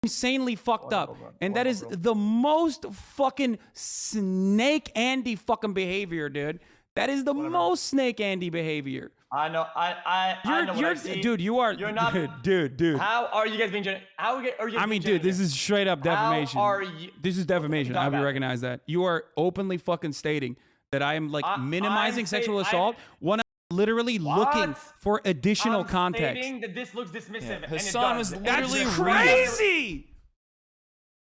Insanely fucked up, and that is the most fucking Snake Andy fucking behavior, dude. That is the most Snake Andy behavior. I know. I know what I see. Dude, you are. You're not. Dude. How are you guys being genuine? How are you guys I mean, being dude, this is straight up defamation. How are you? This is defamation. I talking hope you about? recognize that. You are openly fucking stating that I am like minimizing I'm sexual saying- assault when I'm literally looking for additional I'm context. stating that this looks dismissive. and it Hassan was does. literally That's reading. crazy.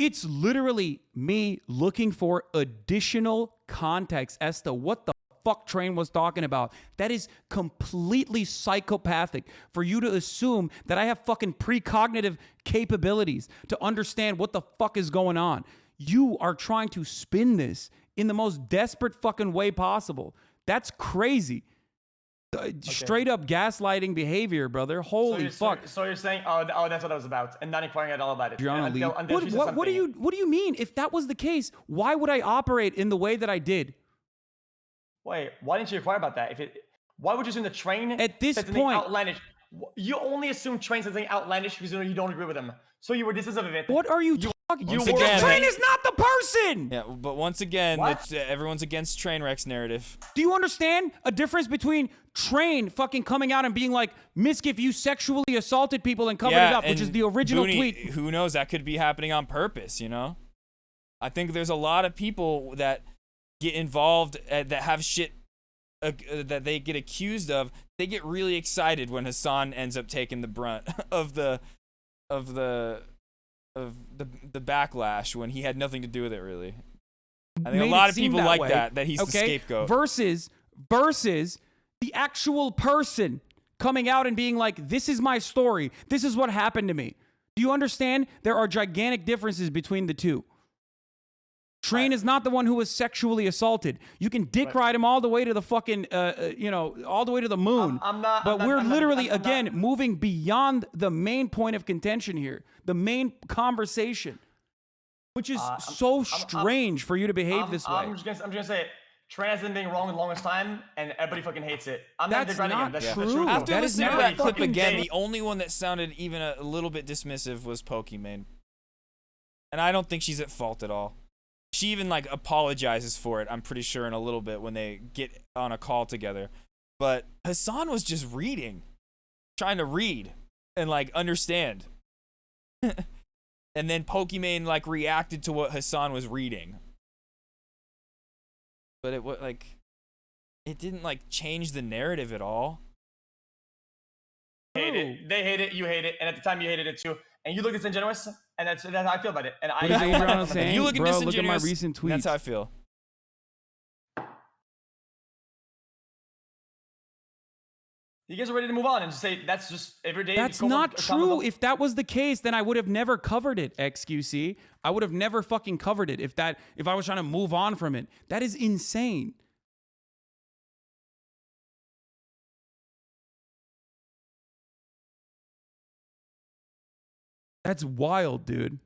It's literally me looking for additional context as to what the fuck Train was talking about. That is completely psychopathic for you to assume that I have fucking precognitive capabilities to understand what the fuck is going on. You are trying to spin this in the most desperate fucking way possible. That's crazy. Straight up gaslighting behavior, brother. Holy fuck. So you're saying, oh, that's what I was about, and not inquiring at all about it. Adriana Lee. Until she said What do something. you mean? If that was the case, why would I operate in the way that I did? Wait, why didn't you inquire about that? Why would you assume the Train At this said something point- outlandish? You only assume Train said something outlandish because you don't agree with him. So you were dismissive of it. What are you talking? Once again, Train is not the person. Yeah, but once again, it's, everyone's against Trainwreck's narrative. Do you understand a difference between Train fucking coming out and being like, Miskif, you sexually assaulted people and covered it up, which and is the original Booney, tweet. Who knows? That could be happening on purpose, you know? I think there's a lot of people that get involved that have shit that they get accused of. They get really excited when Hassan ends up taking the brunt of the backlash when he had nothing to do with it, really. I think a Made lot it of seem people that like way, that he's the scapegoat. Versus the actual person coming out and being like, this is my story. This is what happened to me. Do you understand? There are gigantic differences between the two. Train is not the one who was sexually assaulted. You can dick ride him all the way to the fucking, all the way to the moon. But we're literally, again, moving beyond the main point of contention here, the main conversation. which is so strange for you to behave this way. I'm just gonna say it. Train hasn't been wrong the longest time, and everybody fucking hates it. I'm That's not not That's true. After That is listening to not that clip fucking again, true. the only one that sounded even a little bit dismissive was Pokimane. And I don't think she's at fault at all. She even like apologizes for it, I'm pretty sure, in a little bit when they get on a call together. But Hassan was just reading. Trying to read and like understand. And then Pokimane like reacted to what Hassan was reading. But it didn't like change the narrative at all. Hate it. They hate it. You hate it. And at the time, you hated it too. And you look disingenuous, and that's how I feel about it. And What is Adriana saying? You look Bro, disingenuous. look at my recent tweets. That's how I feel. You guys are ready to move on and just say that's just every day. That's not true. If that was the case, then I would have never covered it, XQC. I would have never fucking covered it if I was trying to move on from it. That is insane. That's wild, dude.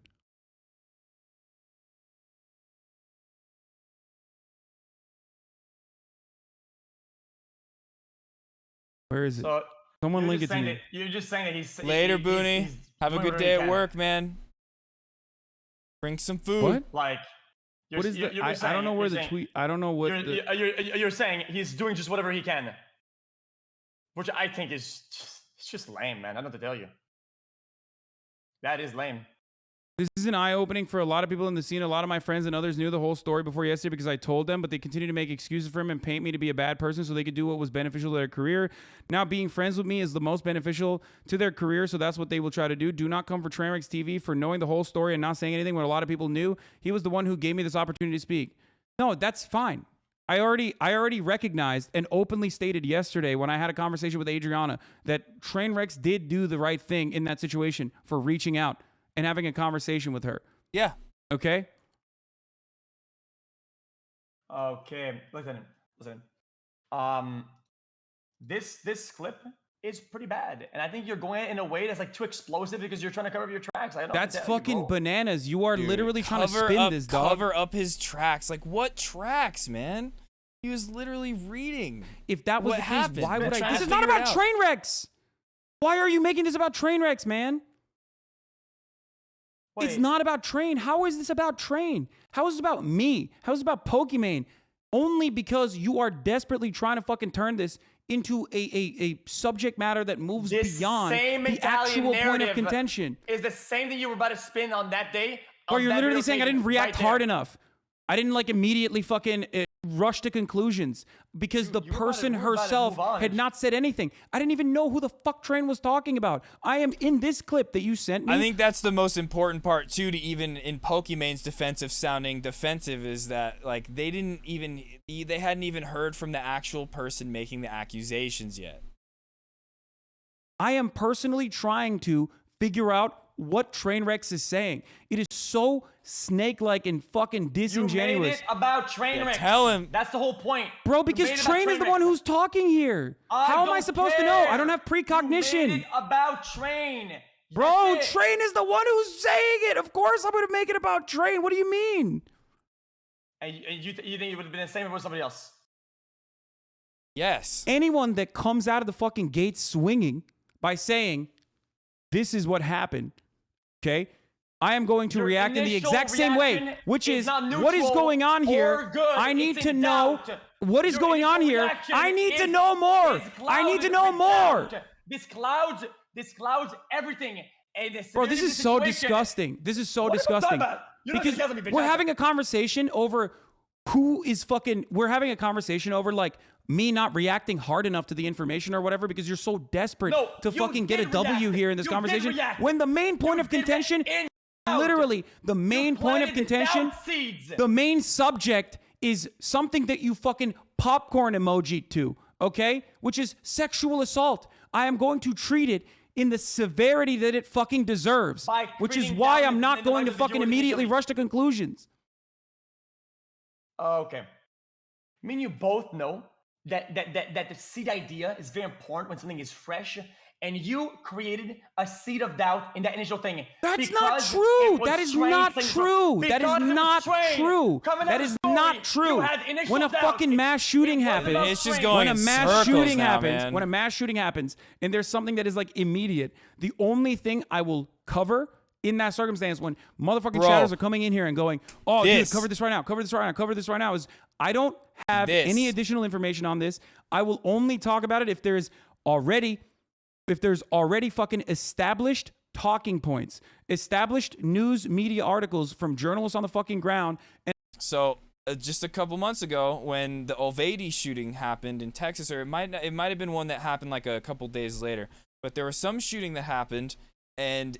Where is it? So Someone you're link it just to saying me. that- You're just saying that he's Later, Booney. he's Have a doing good whatever day he at can. work, man. Bring some food. What? Like, What is the? I don't know where the tweet. I don't know what. You're saying he's doing just whatever he can, which I think is it's just lame, man. I don't know what to tell you. That is lame. This is an eye-opening for a lot of people in the scene. A lot of my friends and others knew the whole story before yesterday because I told them, but they continue to make excuses for him and paint me to be a bad person so they could do what was beneficial to their career. Now being friends with me is the most beneficial to their career, so that's what they will try to do. Do not come for Trainwreck's TV for knowing the whole story and not saying anything when a lot of people knew. He was the one who gave me this opportunity to speak. No, that's fine. I already recognized and openly stated yesterday when I had a conversation with Adriana that Trainwrecks did do the right thing in that situation for reaching out and having a conversation with her. Yeah. Okay? Okay. Listen. This clip is pretty bad. And I think you're going in a way that's like too explosive because you're trying to cover up your tracks. I don't know That's what to tell you, fucking bro. bananas. You are literally trying to spin this, dog. Cover up his tracks. Like, what tracks, man? He was literally reading. If that was What the case, happened? why would They're I? trying This to is not figure it about out. train wrecks. Why are you making this about train wrecks, man? It's not about train. How is this about train? How is it about me? How is it about Pokimane? Only because you are desperately trying to fucking turn this into a subject matter that moves This beyond same the Italian actual point of narrative contention. is the same thing you were about to spin on that day. Or on you're that literally video saying I page didn't react right there. hard enough. I didn't like immediately fucking rush to conclusions because the person you were about to herself move on. had not said anything. I didn't even know who the fuck Train was talking about. I am in this clip that you sent me. I think that's the most important part too, to even in Pokimane's defensive sounding defensive, is that like they hadn't even heard from the actual person making the accusations yet. I am personally trying to figure out what Trainwrecks is saying. It is so snake-like and fucking disingenuous. You made it about Trainwrecks. tell him. That's the whole point. Bro, You because made it about Train is the Trainwrecks. one who's talking here. How am I don't supposed to know? I don't care. have precognition. You made it about Train. Bro, That's it. Train is the one who's saying it. Of course I'm going to make it about Train. What do you mean? And you think it would have been the same if it was somebody else? Yes. Anyone that comes out of the fucking gate swinging by saying, this is what happened, okay? I am going to Your react in the initial exact same way, reaction which is is not what is neutral going on or here. good. I need It's to in know doubt. what is Your going on initial here. reaction I need to is- know more. is I need to clouded know with more. doubt. This clouds everything. And the Bro, this severity is of the so situation- disgusting. This is so What am I talking disgusting. about? You're not Because discussing me, bitch. we're That's having a conversation over who is fucking. We're having a conversation over like me not reacting hard enough to the information or whatever because you're so desperate No, to you fucking get a did W react. here in this You did conversation. react. When the main point of contention, literally the main point of planted contention, doubt seeds. the main subject is something that you fucking popcorn emoji to, okay? Which is sexual assault. I am going to treat it in the severity that it fucking deserves, By which is treating why down I'm the not going to individual fucking immediately individually. rush to conclusions. Okay. Me and you both know that the seed idea is very important when something is fresh and you created a seed of doubt in that initial thing. That's not true. That is not true. That is not true. That is not true. When a fucking mass shooting happens, It's just going when a in mass circles shooting now, happens, man. when a mass shooting happens, and there's something that is like immediate, the only thing I will cover in that circumstance when motherfucking Bro. shadows are coming in here and going, oh, dude, This. cover this right now, cover this right now, cover this right now, is I don't have This. any additional information on this. I will only talk about it if there's already fucking established talking points, established news media articles from journalists on the fucking ground. And So just a couple months ago, when the Olvedi shooting happened in Texas, or it might have been one that happened like a couple days later, but there was some shooting that happened, and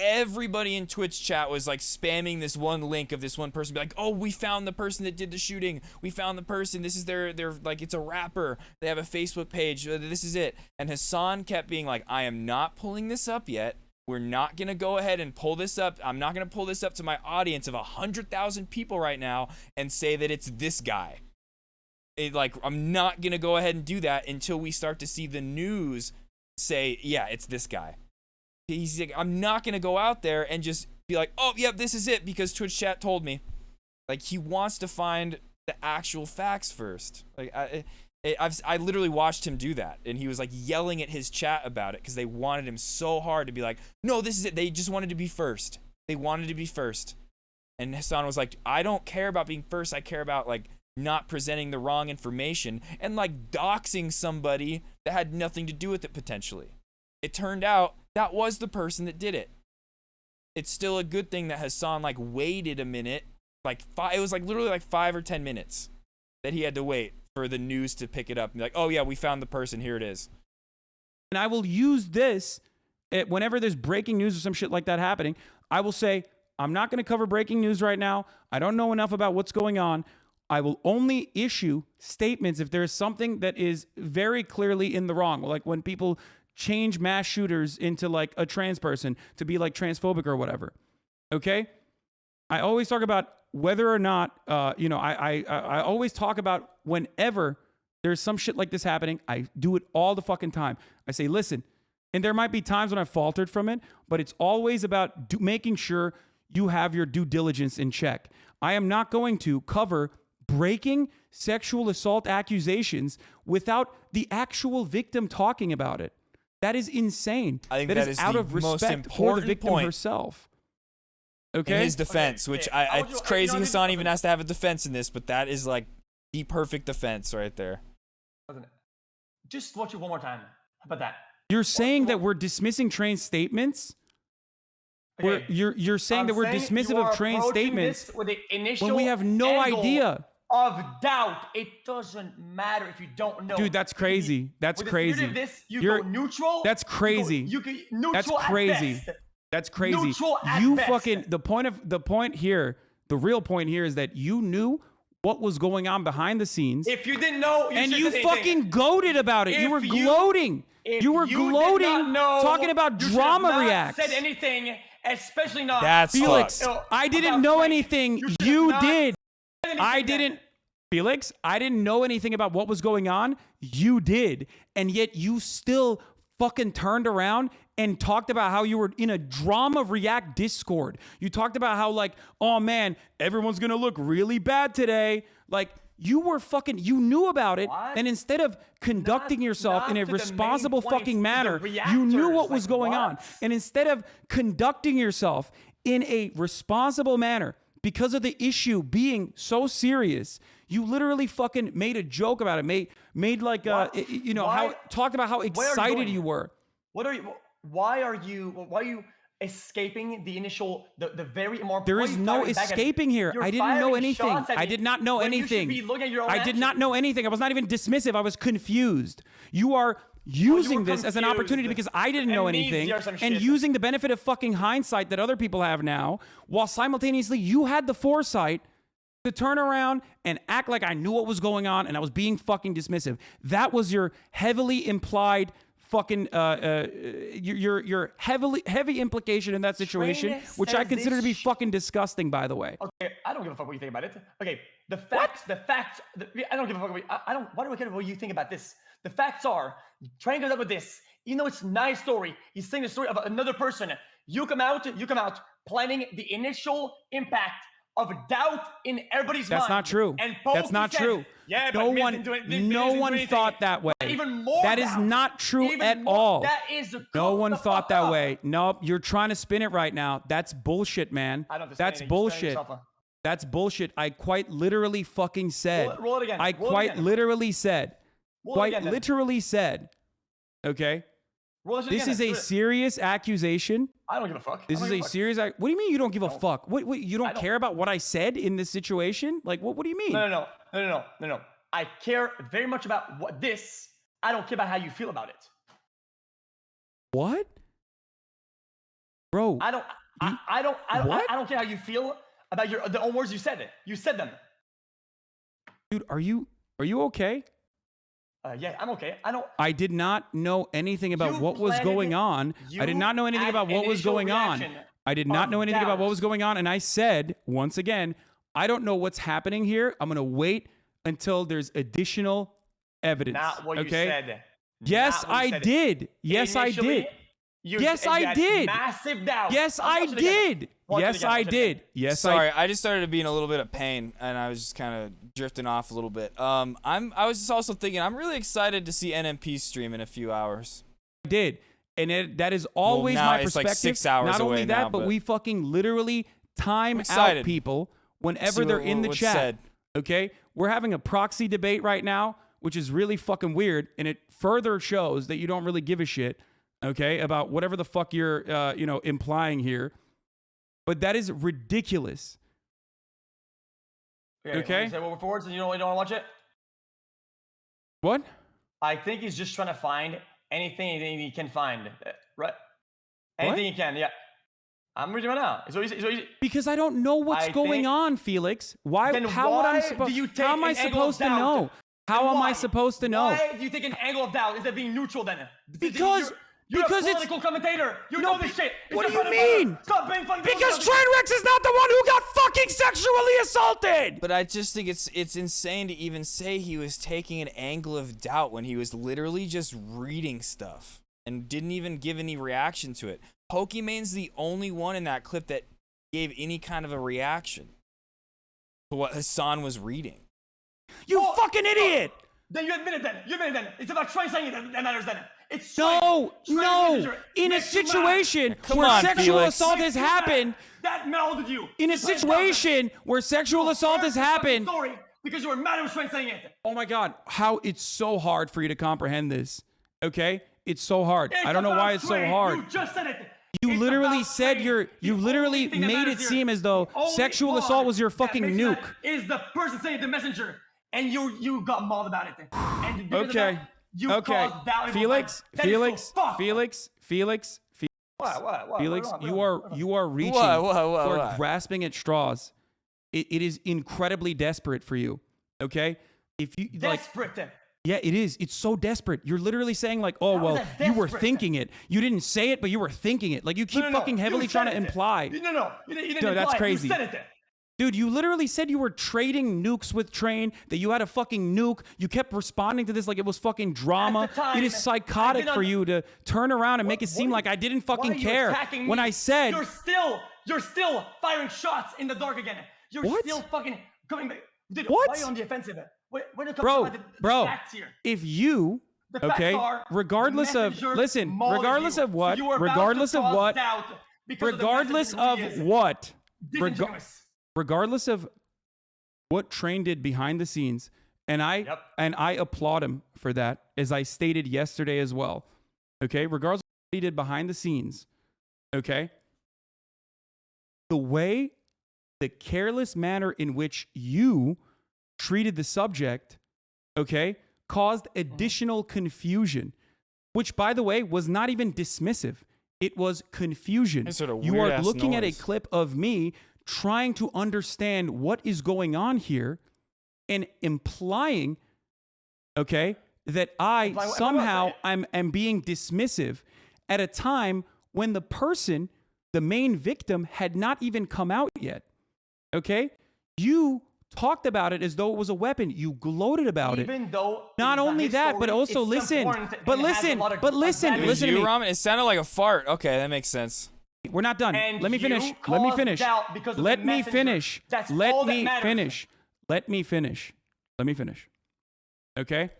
everybody in Twitch chat was like spamming this one link of this one person, be like, oh, we found the person that did the shooting, we found the person, this is their like, it's a rapper, they have a Facebook page, this is it. And Hassan kept being like, I am not pulling this up yet, we're not gonna go ahead and pull this up, I'm not gonna pull this up to my audience of 100,000 people right now and say that it's this guy. I'm not gonna go ahead and do that until we start to see the news say, yeah, it's this guy. He's like, I'm not going to go out there and just be like, oh, yep, this is it because Twitch chat told me. Like, he wants to find the actual facts first. Like, I literally watched him do that, and he was like yelling at his chat about it because they wanted him so hard to be like, no, this is it. They just wanted to be first. They wanted to be first. And Hassan was like, I don't care about being first. I care about, like, not presenting the wrong information and, like, doxing somebody that had nothing to do with it potentially. It turned out that was the person that did it. It's still a good thing that Hassan like waited a minute, it was like literally like 5 or 10 minutes that he had to wait for the news to pick it up and be like, oh yeah, we found the person, here it is. And I will use this whenever there's breaking news or some shit like that happening. I will say, I'm not going to cover breaking news right now. I don't know enough about what's going on. I will only issue statements if there is something that is very clearly in the wrong. Like when people change mass shooters into like a trans person to be like transphobic or whatever. Okay? I always talk about whether or not, I always talk about whenever there's some shit like this happening, I do it all the fucking time. I say, listen, and there might be times when I've faltered from it, but it's always about making sure you have your due diligence in check. I am not going to cover breaking sexual assault accusations without the actual victim talking about it. That is insane. I think that is out the of most respect for the important victim point herself. Okay? In his defense, which it's crazy Hassan even has to have a defense in this, but that is like the perfect defense right there. Just watch it one more time. How about that? You're saying that we're dismissing trained statements? Okay. You're saying that we're dismissive of trained statements with the initial when we have no angle idea of doubt. It doesn't matter if you don't know. Dude, that's crazy. That's With the crazy. theory of this, you You're- go neutral. That's crazy. You go neutral That's at crazy. best. That's crazy. Neutral at You best. fucking the point here, the real point here is that you knew what was going on behind the scenes. If you didn't know, and shouldn't you say fucking anything. gloated about it. You If were gloating. You were did not gloating, know, talking about you should drama have not reacts. Said anything, especially not. Felix, about I didn't know anything. You not did. said anything I then. didn't. Felix, I didn't know anything about what was going on. You did. And yet you still fucking turned around and talked about how you were in a drama react Discord. You talked about how, like, oh man, everyone's gonna look really bad today. Like, you were fucking, you knew about it. And instead of conducting yourself in a to the main responsible points, fucking to the manner, you knew reactors, what was like, going on. what? And instead of conducting yourself in a responsible manner, because of the issue being so serious, you literally fucking made a joke about it. Made like talked about how excited you were. Why are you escaping the initial, the very more? There is no escaping here. I didn't know anything. I did not know anything. I did not know anything. I was not even dismissive. I was confused. You are using this as an opportunity because I didn't know anything and using the benefit of fucking hindsight that other people have now, while simultaneously you had the foresight to turn around and act like I knew what was going on and I was being fucking dismissive. That was your heavily implied fucking your heavy implication in that situation, which I consider to be fucking disgusting, by the way. Okay, I don't give a fuck what you think about it. Okay, the facts. I don't give a fuck. Why do I care what you think about this? The facts are, Train goes up with this. Even though it's nice story, he's saying the story of another person. You come out planning the initial impact of doubt in everybody's mind. That's not true. And That's not says, true. Yeah, no but Miz one, didn't do it- no Miz didn't do one anything. thought that way. Even more That is doubt. not true Even at more- all. That is No one thought that way. Nope, you're trying to spin it right now. That's bullshit, man. I don't have to say That's anything. You're spinning bullshit. yourself up. That's bullshit. I quite literally fucking said. Roll it again. I Roll it quite again. literally said. Roll it Quite again, then. literally said. Okay. Roll it This again, is then. a Do it. serious accusation. I don't give a fuck. This I is don't a give a fuck. serious. What do you mean you don't give a fuck? What you don't don't. care about what I said in this situation? Like what do you mean? No. I care very much about what this. I don't care about how you feel about it. What? Bro. I don't care how you feel about the own words you said it. You said them. Dude, are you okay? Yeah, I'm okay. I did not know anything about You what was planted- going on. I did not know anything had about what was initial going on. reaction I did not of know anything about what doubt. was going on. And I said, once again, I don't know what's happening here. I'm going to wait until there's additional evidence. Not what okay? you said. Yes, Not what you I said. did. Yes, I Initially, did. you Yes, I had did. Massive doubt. Yes, I'll I watch it again. did. Watch it Yes, again, I watch it did. again. Yes, Sorry, I just started to be in a little bit of pain, and I was just kind of drifting off a little bit. I was just also thinking, I'm really excited to see NMP stream in a few hours. I did. And that is always now my it's like perspective. 6 hours Not only away that, now, but but- we fucking literally time I'm out excited. people See whenever they're in the what's chat. said. Okay? We're having a proxy debate right now, which is really fucking weird, and it further shows that you don't really give a shit, okay, about whatever the fuck you're implying here. But that is ridiculous. Okay? Say what forwards, and you don't want to watch it. What? I think he's just trying to find anything he can find. Right? Anything he can. Yeah. I'm reading right now. It's easy. Because I don't know what's going on, Felix. Why? Then How would I why supposed? do you take How am I an angle of supposed to doubt? know? How am I supposed to know? Why do you take an angle of doubt instead of being neutral then? Because You're a political commentator. You know this shit. It's What do your you bread and butter. mean? Stop being fucking Because Trainwreck is not the one who got fucking sexually assaulted. But I just think it's insane to even say he was taking an angle of doubt when he was literally just reading stuff and didn't even give any reaction to it. Pokemon's the only one in that clip that gave any kind of a reaction to what Hassan was reading. You fucking idiot! Then you admit it then. It's about Train saying it that matters then. It's No. In a situation where sexual assault has happened, That melded you. in a situation where sexual assault has happened. Sorry, because you were mad at Train saying it. Oh my God, how it's so hard for you to comprehend this. Okay? It's so hard. I don't know why it's so hard. You just said it. You literally said you literally thing that made it matters here, seem as though the only sexual part assault was your that fucking makes nuke. that is the person saying the messenger, and you got mauled about it. And because of Okay. that, you Okay. caused doubt in Felix, my mind. That is so Felix, fucked. Felix. What? Felix, you are reaching, What? you are What? grasping at straws. It is incredibly desperate for you. Okay? If you Desperate. yeah, it is. It's so desperate. You're literally saying like, oh How is well, that you were desperate? thinking it. You didn't say it, but you were thinking it. Like you keep No. fucking heavily You trying to said it. imply. No. You didn't No, that's imply it. crazy. You said it. Dude, you literally said you were trading nukes with Train, that you had a fucking nuke. You kept responding to this like it was fucking drama. At the time, It is psychotic for you to turn around and make it seem like I didn't Why fucking are you care. attacking When me? I said, You're still firing shots in the dark again. You're What? still fucking coming back. Dude, What? why are you on the offensive? When it comes bro, to the bro, facts here. if you, The facts okay, are regardless the of, messenger listen, mauled regardless you. of what, So you were about regardless to of cause what, doubt because of the regardless messenger of who he is. what, Disingenuous. regardless of what Train did behind the scenes, and I applaud him for that, as I stated yesterday as well. Okay, regardless of what he did behind the scenes, okay, the careless manner in which you treated the subject, okay, caused additional confusion, which, by the way, was not even dismissive. It was confusion. It's sort of You are weird-ass looking at a noise. clip of me trying to understand what is going on here and implying, okay, that I somehow am being dismissive at a time when the person, the main victim, had not even come out yet. Okay? You talked about it as though it was a weapon. You gloated about it. Even though Not only that, but also listen. But listen. Listen to me. Ramen, it sounded like a fart. Okay, that makes sense. We're not done. And Let me you finish. Let me caused finish. doubt because of Let the me messenger. finish. That's Let all that me matters. finish. Let me finish. Let me finish. Okay?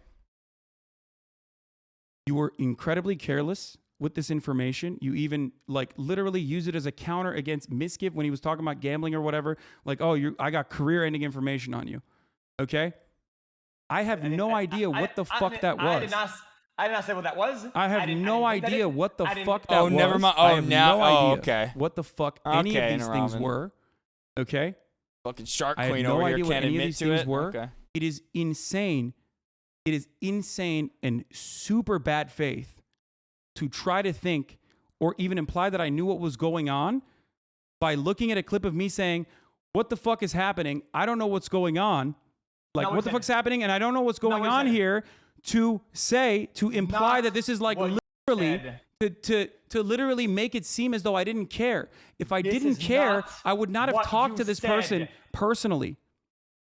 You were incredibly careless with this information. You even like literally use it as a counter against Miskiv when he was talking about gambling or whatever. Like, oh, I got career-ending information on you. Okay? I have no idea what the fuck that was. I did not say what that was. I have no idea what the fuck that Oh, was. never mind. I Oh, have now. no Oh, idea okay. what the fuck any Okay, of these things Ramen. were. Okay? Fucking Shark I have Queen no over idea here what can't any of admit these to things it. were. Okay. It is insane. It is insane and super bad faith to try to think or even imply that I knew what was going on by looking at a clip of me saying, what the fuck is happening? I don't know what's going on. Like, what the fuck's happening? And I don't know what's going on here to imply that this is like literally to literally make it seem as though I didn't care. If I didn't care, I would not have talked to this person personally.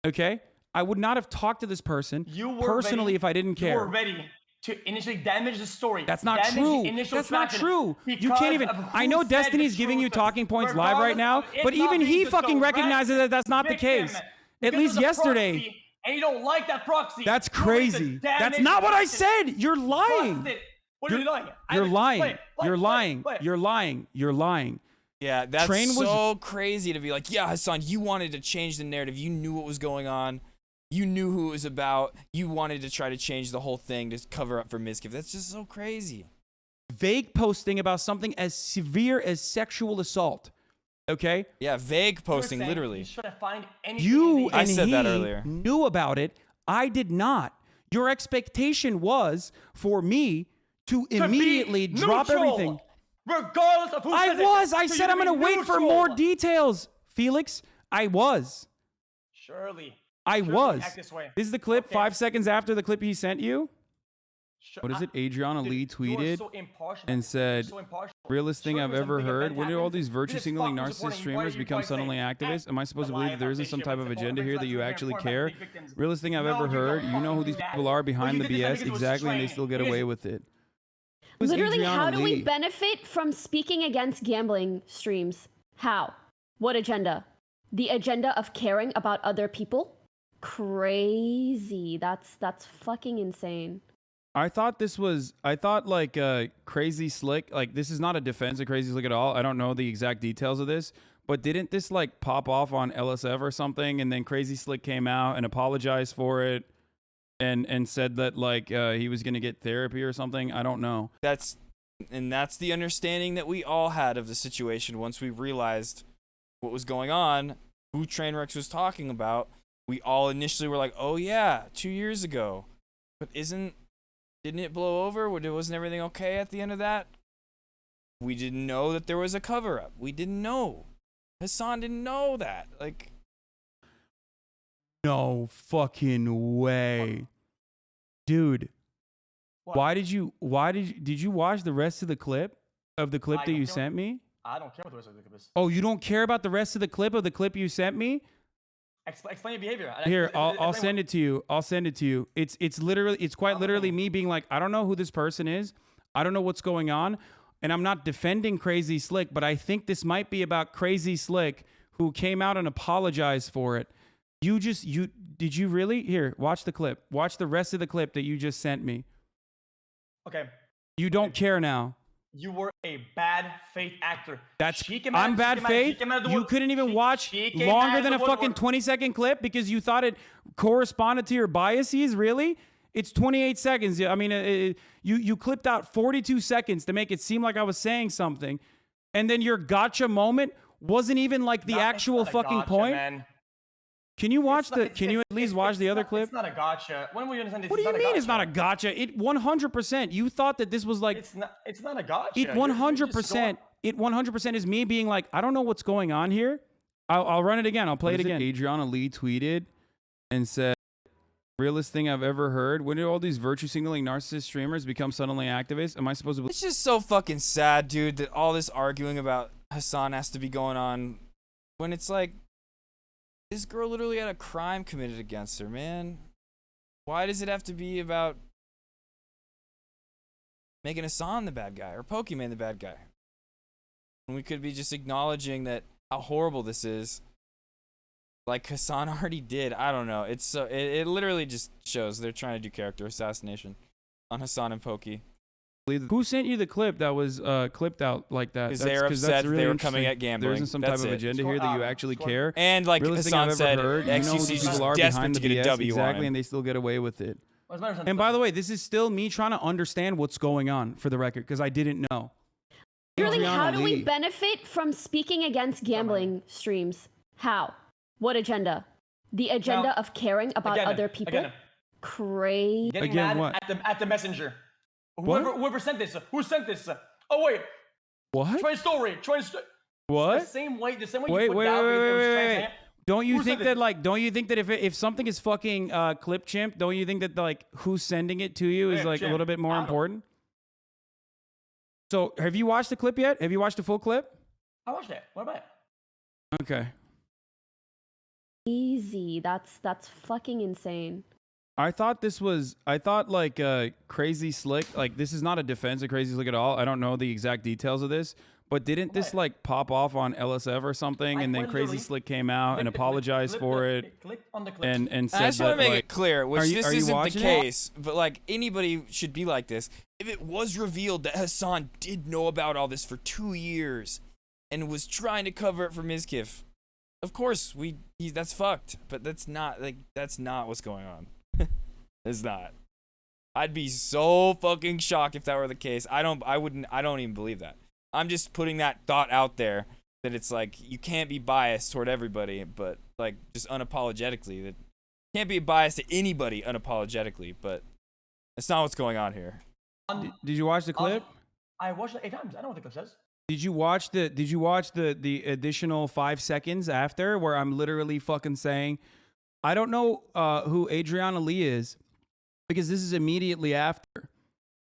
Okay? I would not have talked to this person personally if I didn't care. You were ready to initially damage the story. That's not true. That's not true. You can't even. I know Destiny's giving you talking points live right now, but even he fucking recognizes that that's not the case. At least yesterday. And you don't like that proxy. That's crazy. That's not what I said. You're lying. What are you lying? You're lying. You're lying. You're lying. You're lying. Yeah, that's Train was so crazy to be like, yeah, Hassan, you wanted to change the narrative. You knew what was going on. You knew who it was about. You wanted to try to change the whole thing to cover up for Miskiv. That's just so crazy. vague posting about something as severe as sexual assault. Okay? Yeah, vague posting, literally. You I and said he that earlier. knew about it. I did not. Your expectation was for me to immediately drop everything. Regardless of who says it. I said I'm going to wait for more details, Felix. I was. Surely. I was. act this way. This is the clip 5 seconds after the clip he sent you. What is it? Adriana Lee tweeted and said, realest thing I've ever heard. When did all these virtue signaling narcissist streamers become suddenly activists? Am I supposed to believe that there isn't some type of agenda here that you actually care? Realest thing I've ever heard. You know who these people are behind the BS exactly, and they still get away with it. Literally, Adriana how do we Lee. benefit from speaking against gambling streams? How? What agenda? The agenda of caring about other people? Crazy. That's fucking insane. I thought like Crazy Slick, like this is not a defense of Crazy Slick at all. I don't know the exact details of this, but didn't this like pop off on LSF or something? And then Crazy Slick came out and apologized for it and said that like he was going to get therapy or something. I don't know. That's the understanding that we all had of the situation once we realized what was going on, who Trainwrecks was talking about. We all initially were like, oh yeah, 2 years ago. But didn't it blow over? Wasn't everything okay at the end of that? We didn't know that there was a cover-up. We didn't know. Hassan didn't know that. Like, no fucking way. Dude. What? Did you watch the rest of the clip that you sent me? I don't care what the rest of the clip is. Oh, you don't care about the rest of the clip you sent me? Explain your behavior. Here, I'll send it to you. I'll send it to you. It's quite literally me being like, I don't know who this person is. I don't know what's going on. And I'm not defending Crazy Slick, but I think this might be about Crazy Slick who came out and apologized for it. Did you really? Here, watch the clip. Watch the rest of the clip that you just sent me. Okay. You don't care now. You were a bad faith actor. I'm bad faith. You couldn't even watch longer than a fucking 20-second clip because you thought it corresponded to your biases. Really? It's 28 seconds. I mean, you clipped out 42 seconds to make it seem like I was saying something, and then your gotcha moment wasn't even like the actual fucking point. Man. Can you watch Can you at least watch the other clip? It's not a gotcha. When will you understand this? What do you mean it's not a gotcha? It 100%. You thought that this was like. It's not a gotcha. It 100%. It 100% is me being like, I don't know what's going on here. I'll run it again. I'll play it again. Adriana Lee tweeted and said, realest thing I've ever heard. When did all these virtue signaling narcissist streamers become suddenly activists? Am I supposed to? it's just so fucking sad, dude, that all this arguing about Hassan has to be going on when it's like, This girl literally had a crime committed against her, man. Why does it have to be about making Hassan the bad guy or Pokemon the bad guy? And we could be just acknowledging that how horrible this is, like Hassan already did. I don't know. It's so it literally just shows they're trying to do character assassination on Hassan and Pokey. Who sent you the clip that was clipped out like that? Because they're upset they were coming at gambling. There isn't some type of agenda here that you actually care. And like Realest thing Hassan I've said, ever heard, you know who XQC's these just people are desperate behind to the get a BS, W on exactly, him. and they still get away with it. And by the way, this is still me trying to understand what's going on for the record because I didn't know. Literally, how Adriana do we Lee. benefit from speaking against gambling streams? How? What agenda? The agenda Now, of caring about again, other people? again. Crazy. Getting Again, mad what? at the messenger. What? Whoever sent this. Who sent this? Oh wait. What? Train story. What? The same way Wait, you put wait, down wait, because it was wait, trans- wait. Don't you Who think sent that it? like? Don't you think that if something is fucking clip chimp, don't you think that like who's sending it to you is Yeah, like a chimp. little bit more I don't know. important? So have you watched the clip yet? Have you watched the full clip? I watched that. What about it? Okay. Easy. That's fucking insane. I thought like Crazy Slick, like this is not a defense of Crazy Slick at all. I don't know the exact details of this, but didn't this like pop off on LSF or something, and then Crazy Slick came out and apologized for it, Click on the clip. and said I just want that, to make like, it clear, which this are you isn't the watching it? case, but like anybody should be like this. If it was revealed that Hassan did know about all this for 2 years and was trying to cover it for Mizkif, of course that's fucked. But that's not what's going on. It's not. I'd be so fucking shocked if that were the case. I don't even believe that. I'm just putting that thought out there that it's like you can't be biased toward everybody, but like just unapologetically that can't be biased to anybody unapologetically, but that's not what's going on here. Did you watch the clip? I watched it 8 times. I know what the clip says. Did you watch the additional 5 seconds after where I'm literally fucking saying, I don't know who Adriana Lee is because this is immediately after.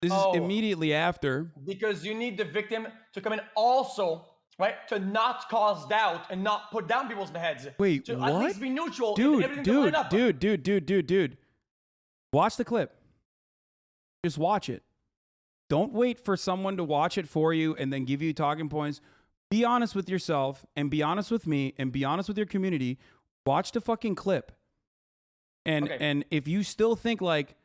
This is immediately after. Because you need the victim to come in also, right? To not cause doubt and not put down people's heads. Wait, to what? at least be neutral and everything to line up. Dude. Watch the clip. Just watch it. Don't wait for someone to watch it for you and then give you talking points. Be honest with yourself and be honest with me and be honest with your community. Watch the fucking clip. And if you still think like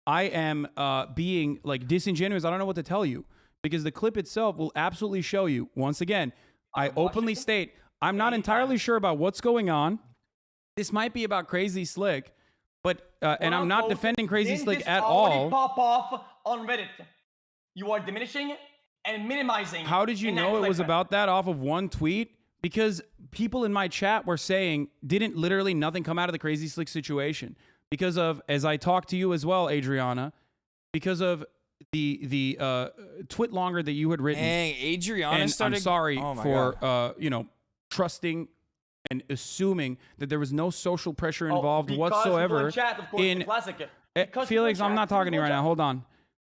I am being like disingenuous, I don't know what to tell you because the clip itself will absolutely show you. Once again, I openly state I'm not entirely sure about what's going on. This might be about Crazy Slick, but and I'm not defending Crazy Slick at all. Pop off on Reddit. You are diminishing and minimizing. How did you in that know it clip. was about that off of one tweet? Because people in my chat were saying, didn't literally nothing come out of the Crazy Slick situation? Because of, as I talked to you as well, Adriana, because of the twit longer that you had written. Dang, Adriana and started. I'm sorry Oh my for God. trusting and assuming that there was no social pressure involved because whatsoever. people in chat, of course, the classic. Because people Felix, in I'm chat, not talking to you people right in now. chat.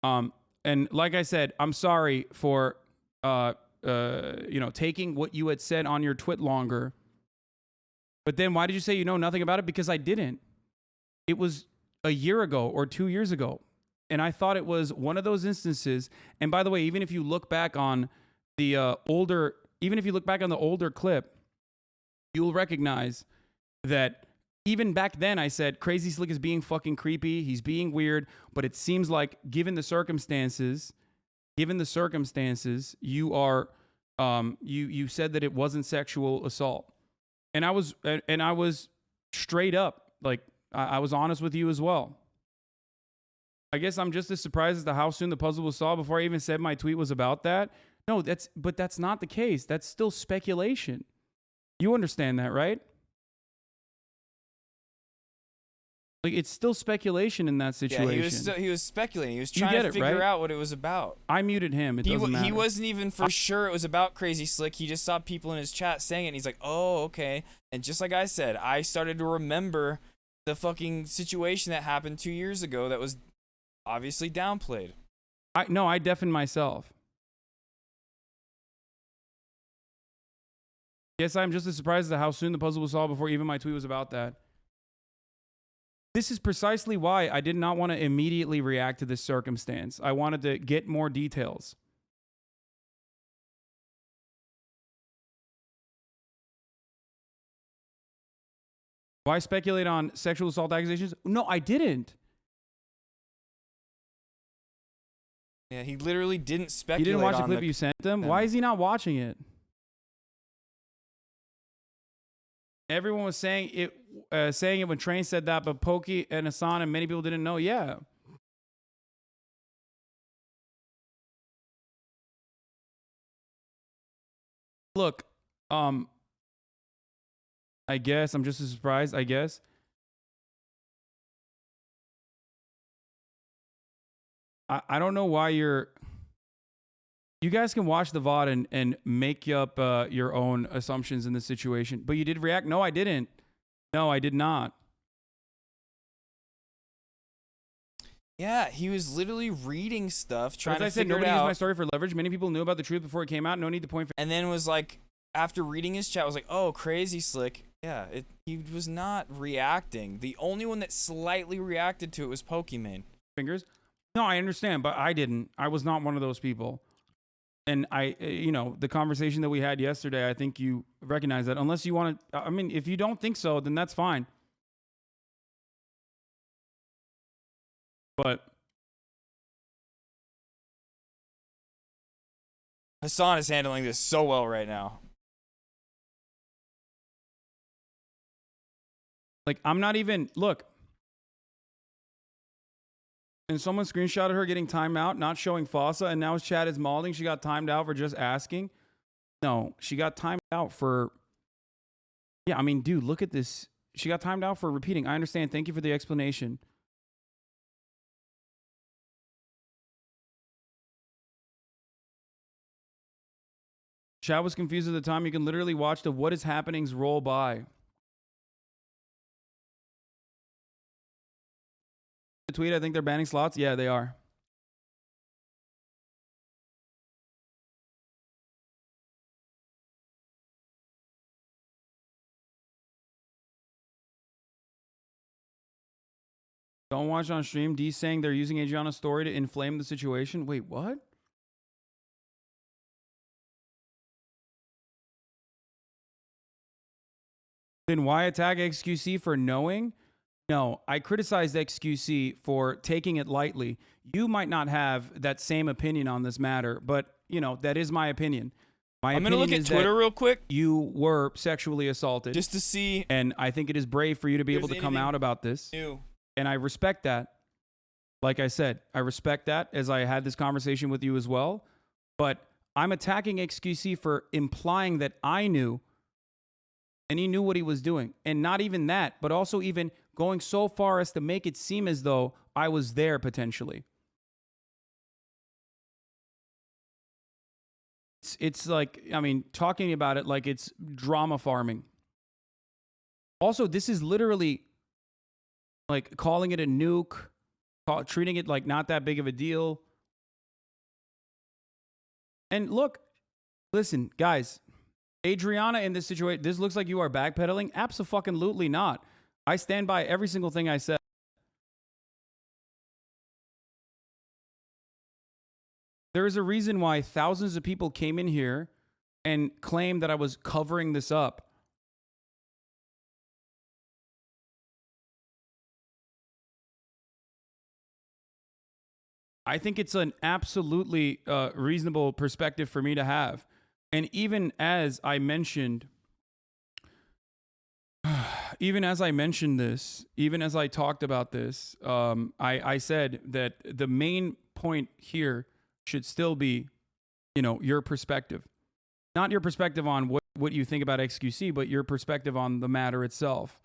Hold on. And like I said, I'm sorry for taking what you had said on your twit longer. But then why did you say you know nothing about it? Because I didn't. It was a year ago or 2 years ago. And I thought it was one of those instances. And by the way, even if you look back on the older clip, you'll recognize that even back then I said Crazy Slick is being fucking creepy. He's being weird. But it seems like given the circumstances, you are you said that it wasn't sexual assault. And I was straight up, like I was honest with you as well. I guess I'm just as surprised as to how soon the puzzle was solved before I even said my tweet was about that. No, but that's not the case. That's still speculation. You understand that, right? Like it's still speculation in that situation. Yeah, he was speculating. He was You trying get to it, figure right? out what it was about. I muted him. It doesn't matter. He wasn't even for sure it was about Crazy Slick. He just saw people in his chat saying it, and he's like, oh, okay. And just like I said, I started to remember the fucking situation that happened 2 years ago that was obviously downplayed. I deafened myself. Yes, I'm just as surprised at how soon the puzzle was solved before even my tweet was about that. This is precisely why I did not want to immediately react to this circumstance. I wanted to get more details. Why speculate on sexual assault accusations? No, I didn't. Yeah, he literally didn't speculate. You didn't watch the on clip you sent them? Why is he not watching it? Everyone was saying it when Train said that, but Pokey and Hassan and many people didn't know. Yeah. Look, I guess I'm just as surprised. I guess. I don't know why you're. You guys can watch the VOD and make up your own assumptions in this situation. But you did react? No, I didn't. No, I did not. Yeah, he was literally reading stuff, trying to As I said, figure it nobody used out. my story for leverage. Many people knew about the truth before it came out. No need to point. And then was like, after reading his chat, was like, oh, crazy slick. Yeah, he was not reacting. The only one that slightly reacted to it was Pokemon. Fingers. No, I understand, but I didn't. I was not one of those people. And the conversation that we had yesterday, I think you recognize that. Unless you want to, I mean, if you don't think so, then that's fine. But Hassan is handling this so well right now. Like, I'm not even, look. And someone screenshotted her getting timed out, not showing Fossa, and now his chat is malding. She got timed out for just asking. No, she got timed out for... Yeah, I mean, dude, look at this. She got timed out for repeating. I understand. Thank you for the explanation. Chat was confused at the time. You can literally watch the what is happenings roll by. The tweet, I think they're banning slots. Yeah, they are. Don't watch on stream. D saying they're using Adriana's story to inflame the situation. Wait, what? Then why attack XQC for knowing? No, I criticized XQC for taking it lightly. You might not have that same opinion on this matter, but, that is my opinion. I'm going to look at Twitter real quick. You were sexually assaulted. Just to see. And I think it is brave for you to be able to come out about this. New. And I respect that. Like I said, I respect that as I had this conversation with you as well. But I'm attacking XQC for implying that I knew and he knew what he was doing. And not even that, but also even going so far as to make it seem as though I was there potentially. It's like, I mean, talking about it like it's drama farming. Also, this is literally like calling it a nuke, treating it like not that big of a deal. And look, listen, guys, Adriana in this situation, this looks like you are backpedaling. Abso-fucking-lutely not. I stand by every single thing I said. There is a reason why thousands of people came in here and claimed that I was covering this up. I think it's an absolutely reasonable perspective for me to have. And even as I mentioned this, even as I talked about this, I said that the main point here should still be, your perspective. Not your perspective on what you think about XQC, but your perspective on the matter itself.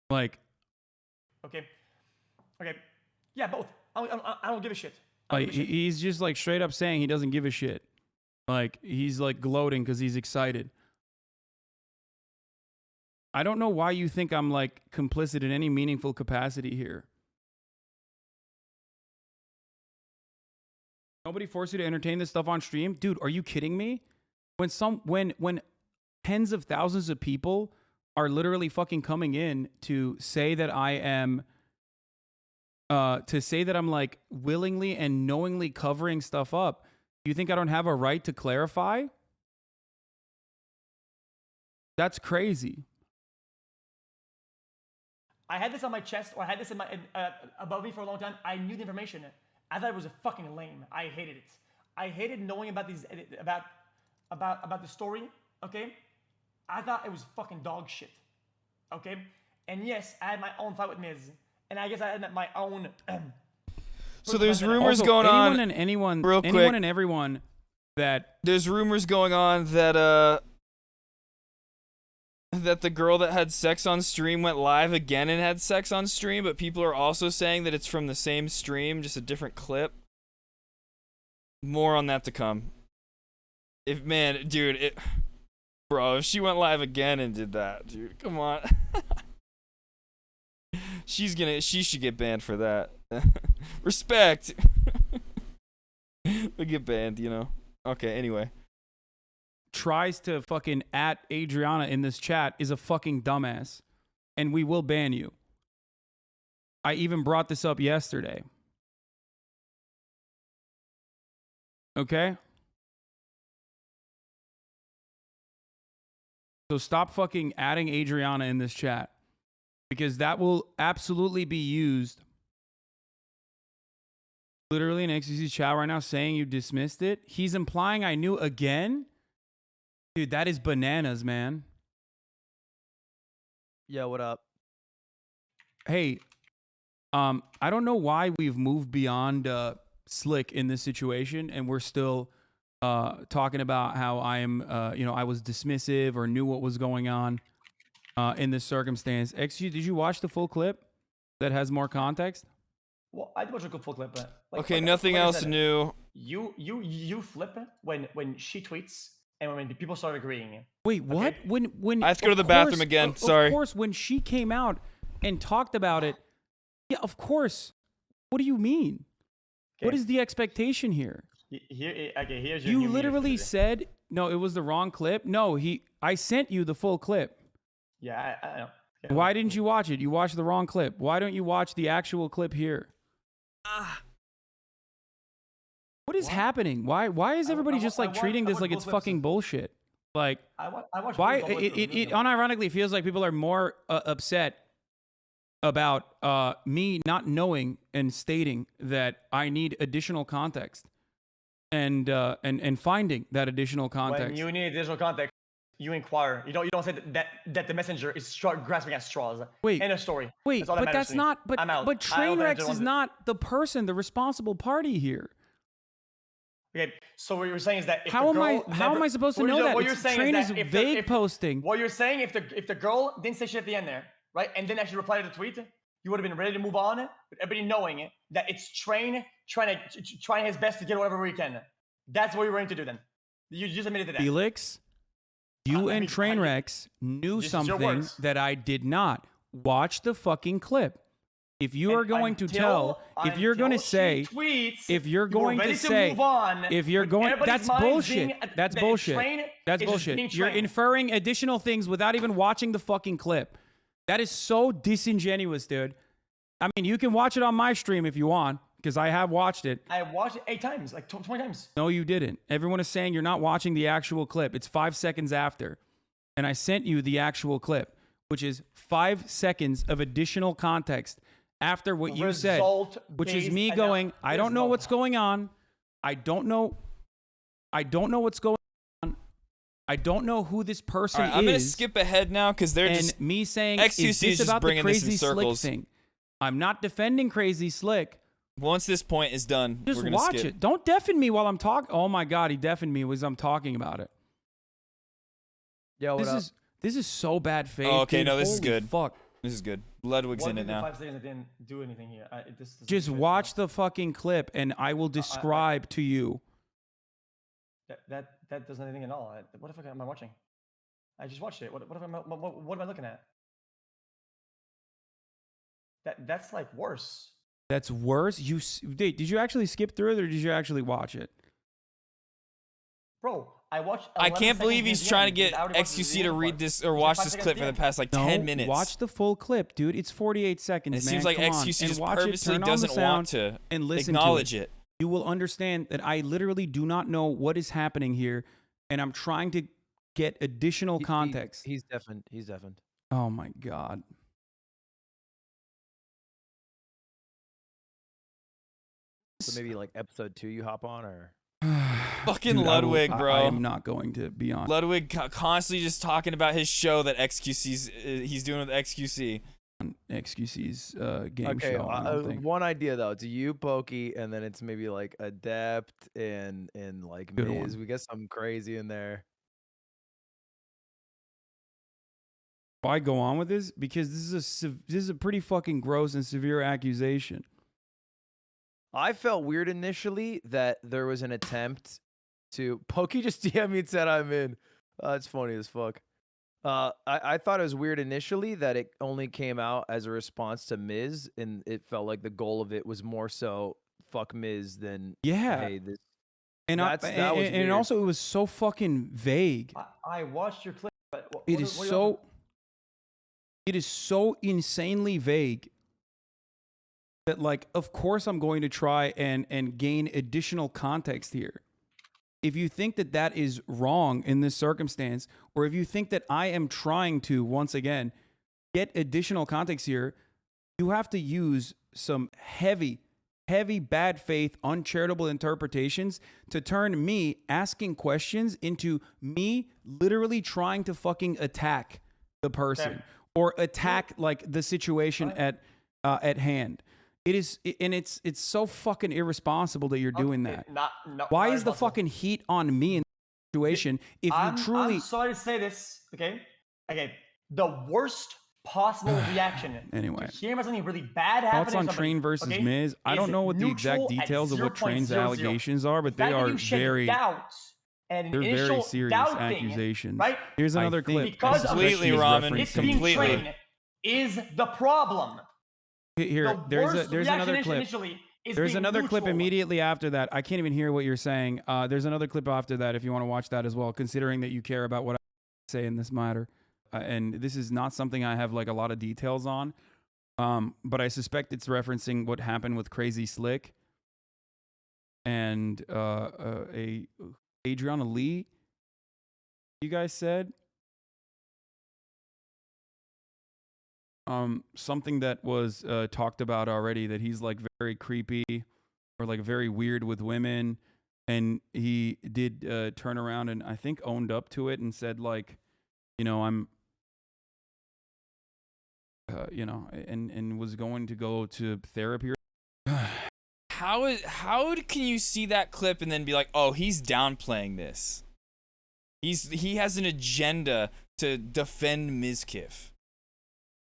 Like. Okay. Yeah, both. I don't give a shit. Like, he's just like straight up saying he doesn't give a shit. Like, he's like gloating because he's excited. I don't know why you think I'm like complicit in any meaningful capacity here. Nobody forced you to entertain this stuff on stream? Dude, are you kidding me? When tens of thousands of people are literally fucking coming in to say that I am, to say that I'm like willingly and knowingly covering stuff up. Do you think I don't have a right to clarify? That's crazy. I had this on my chest, or I had this in my above me for a long time. I knew the information. I thought it was a fucking lame. I hated it. I hated knowing about these about the story. Okay, I thought it was fucking dog shit. Okay, and yes, I had my own fight with Miz, and I guess I had my own. So there's rumors Also, going anyone on. and anyone, real anyone quick, and everyone that there's rumors going on that the girl that had sex on stream went live again and had sex on stream, but people are also saying that it's from the same stream, just a different clip. More on that to come. Bro, if she went live again and did that, dude, come on. She should get banned for that. Respect. We get banned, you know. Okay, anyway. tries to fucking at Adriana in this chat is a fucking dumbass. And we will ban you. I even brought this up yesterday. Okay? So stop fucking adding Adriana in this chat. Because that will absolutely be used. Literally in XQC's chat right now saying you dismissed it. He's implying I knew again. Dude, that is bananas, man. Yeah, what up? Hey, I don't know why we've moved beyond Slick in this situation, and we're still talking about how I am, I was dismissive or knew what was going on in this circumstance. XG, did you watch the full clip that has more context? Well, I watched a full clip, but okay, nothing else new. You flip when she tweets and when people start agreeing. Wait, what? Okay. When I have to go to the bathroom again. Sorry. Of course, when she came out and talked about it, yeah, of course. What do you mean? Okay. What is the expectation here? Here's your You new literally meter for said no. It was the wrong clip. No, I sent you the full clip. the day. Yeah, I know. Okay. Why didn't you watch it? You watched the wrong clip. Why don't you watch the actual clip here? What is happening? Why is everybody just like treating this like it's fucking bullshit? Like, I watched why? both clips. It unironically feels like people are more upset about me not knowing and stating that I need additional context and finding that additional context. When you need additional context, you inquire. You don't say that the messenger is grasping at straws. Wait, in a story. Wait, all that but matters that's to me. not. But I'm out. but Trainwrecks is not the person, the responsible party here. Okay, so what you're saying is that if How the am girl I never- supposed to what know you're- that? What you're It's, saying Train is is that vague posting. What you're saying, if the girl didn't say shit at the end there, right, and then actually replied to the tweet, you would have been ready to move on, with everybody knowing that it's Train trying his best to get whatever he can. That's what you're going to do then. You just admitted to that. Felix, you and Trainwrecks knew This is your something words. that I did not. Watch the fucking clip. If you are going to tell, if you're going to say, if you're going to say, if you're going, that's bullshit. That's bullshit. That's bullshit. You're inferring additional things without even watching the fucking clip. That is so disingenuous, dude. I mean, you can watch it on my stream if you want, because I have watched it. I watched it 8 times, like 20 times. No, you didn't. Everyone is saying you're not watching the actual clip. It's 5 seconds after. And I sent you the actual clip, which is 5 seconds of additional context after what you said, which is me going, I don't know what's going on. I don't know what's going on. I don't know who this person All right, is. I'm gonna skip ahead now because they're and just me saying, XQC is this just about the bringing this in Crazy Slick circles. thing? I'm not defending Crazy Slick. Once this point is done, Just we're gonna watch skip. it. Don't deafen me while I'm talking. Oh my God, he deafened me as I'm talking about it. Yo, what up? This is so bad faith. Oh, okay, dude. no, this is Holy good. Fuck. This is good. Ludwig's in it now. 5 seconds, I didn't do anything here. Just watch the fucking clip, and I will describe to you. That does anything at all. What the fuck am I watching? I just watched it. What am I looking at? That's like worse. That's worse. Did you actually skip through it, or did you actually watch it? Bro, I watched. I 11 can't believe seconds he's trying to museum, get because I already watched the XQC to museum read part. this or It's watch 5 this seconds clip for the in. past like No, 10 minutes. Watch the full clip, dude. It's 48 seconds, And it man. seems like Come on. XQC And just watch it, purposely turn on the doesn't want sound, to and listen acknowledge to it. You will understand that I literally do not know what is happening here, and I'm trying to get additional context. He's deafened. He's deafened. Oh my god. So maybe like episode 2 you hop on, or Fucking Dude, Ludwig, bro. I am not going to be on. Ludwig constantly just talking about his show that XQC's he's doing with XQC. XQC's game okay, show. I don't think. one idea though. It's you, Pokey, and then it's maybe like Adept and like Good Miz. one. We get something crazy in there. Why go on with this? Because this is a pretty fucking gross and severe accusation. I felt weird initially that there was an attempt to Pokey just DM me and said I'm in. It's funny as fuck. I thought it was weird initially that it only came out as a response to Miz, and it felt like the goal of it was more so fuck Miz than Yeah. hey this. And that was and weird. also it was so fucking vague. I watched your clip, but It is so insanely vague that, like, of course I'm going to try and gain additional context here. If you think that that is wrong in this circumstance, or if you think that I am trying to, once again, get additional context here, you have to use some heavy bad faith, uncharitable interpretations to turn me asking questions into me literally trying to fucking attack the person. Okay. Or attack like the situation at hand. It is, and it's so fucking irresponsible that you're doing that. Why is the fucking heat on me in this situation if you truly? I'm sorry to say this. Okay. The worst possible reaction. Anyway. To hear about something really bad happening. Thoughts on to somebody, Train versus okay, Miz? I don't know what the exact neutral at details of what Train's 0.00. allegations are, but The fact they that are you shed very. doubts and They're initial very serious doubting, accusations. right? Here's I another think clip. because of Completely, this Ramen. being Completely. Train is the problem. Here, The there's worst another reaction clip. initially is There's being another clip neutral. immediately after that. I can't even hear what you're saying. There's another clip after that if you want to watch that as well, considering that you care about what I say in this matter. And this is not something I have like a lot of details on. But I suspect it's referencing what happened with Crazy Slick and a Adriana Lee. You guys said something that was talked about already, that he's like very creepy or like very weird with women, and he did turn around and I think owned up to it and said like, I'm and was going to go to therapy. How can you see that clip and then be like, oh, he's downplaying this? He has an agenda to defend Mizkif.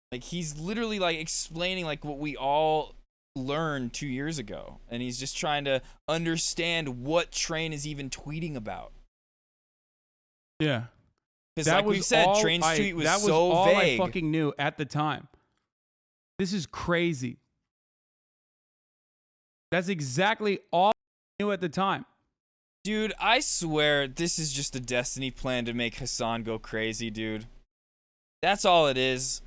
Like, he's literally like explaining like what we all learned 2 years ago, and he's just trying to understand what Train is even tweeting about. Yeah. Because like we said, Train's tweet was that was so all vague. I fucking knew at the time. This is crazy. That's exactly all I knew at the time. Dude, I swear this is just a Destiny plan to make Hassan go crazy, dude. That's all it is.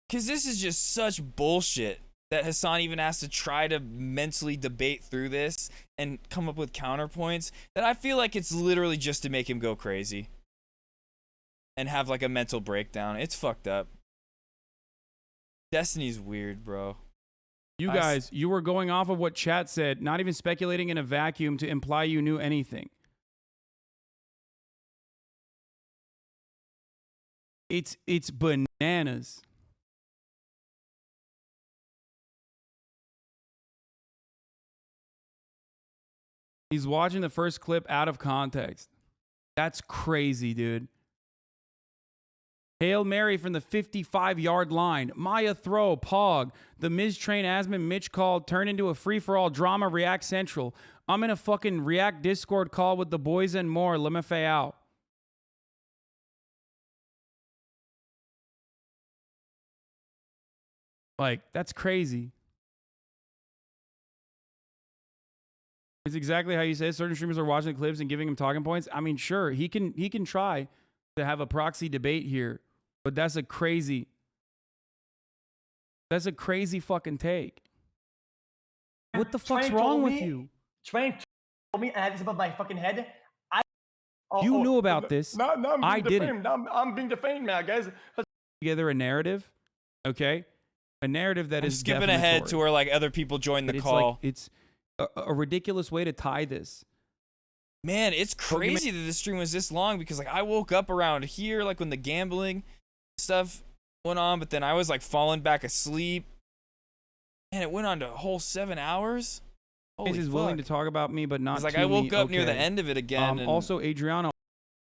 Because this is just such bullshit that Hassan even has to try to mentally debate through this and come up with counterpoints, that I feel like it's literally just to make him go crazy and have like a mental breakdown. It's fucked up. Destiny's weird, bro. You guys, you were going off of what chat said, not even speculating in a vacuum to imply you knew anything. It's bananas. He's watching the first clip out of context. That's crazy, dude. Hail Mary from the 55-yard line. Maya throw, Pog. The Miz Train Asman Mitch call turned into a free-for-all drama React Central. I'm in a fucking React Discord call with the boys and more. Let me fay out. Like, that's crazy. It's exactly how you say it. Certain streamers are watching the clips and giving him talking points. I mean, sure, he can try to have a proxy debate here, but that's a crazy fucking take. What the fuck's wrong with you? Train told me I had this above my fucking head. You knew about this. Now I'm being I didn't. defamed. I'm being defamed now, guys. Together a narrative, okay? A narrative that I'm is skipping ahead to defamatory. where like other people join the But call. It's a ridiculous way to tie this. Man, it's crazy that this stream was this long because like I woke up around here like when the gambling stuff went on, but then I was like falling back asleep. And it went on to a whole 7 hours. Holy He's fuck. willing to talk about me, but not. It's like to I woke me. up near the Okay. end of it again. and Also, Adriana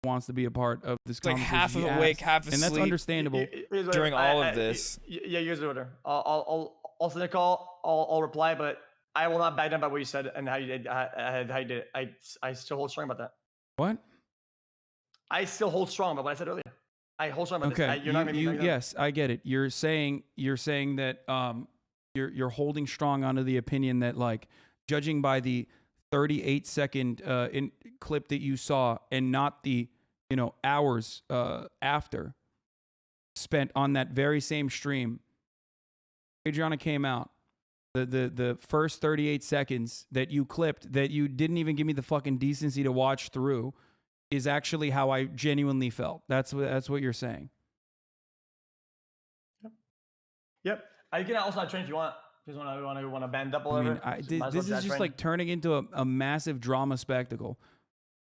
wants to be a part of this like conversation. half of She awake, asked, half and asleep. that's understandable. During all of this. Yeah, here's the order. I'll send a call. I'll reply, but I will not back down by what you said and how you did. How you did it. I still hold strong about that. What? I still hold strong about what I said earlier. I hold strong about Okay, this. You're not gonna be back down. yes, I get it. You're saying that you're holding strong onto the opinion that like judging by the 38-second clip that you saw and not the hours after spent on that very same stream. Adriana came out. The first 38 seconds that you clipped that you didn't even give me the fucking decency to watch through is actually how I genuinely felt. That's what you're saying. Yep. I can also train if you want. If you want to band up or I whatever. mean, Might as this well is just train. like turning into a massive drama spectacle.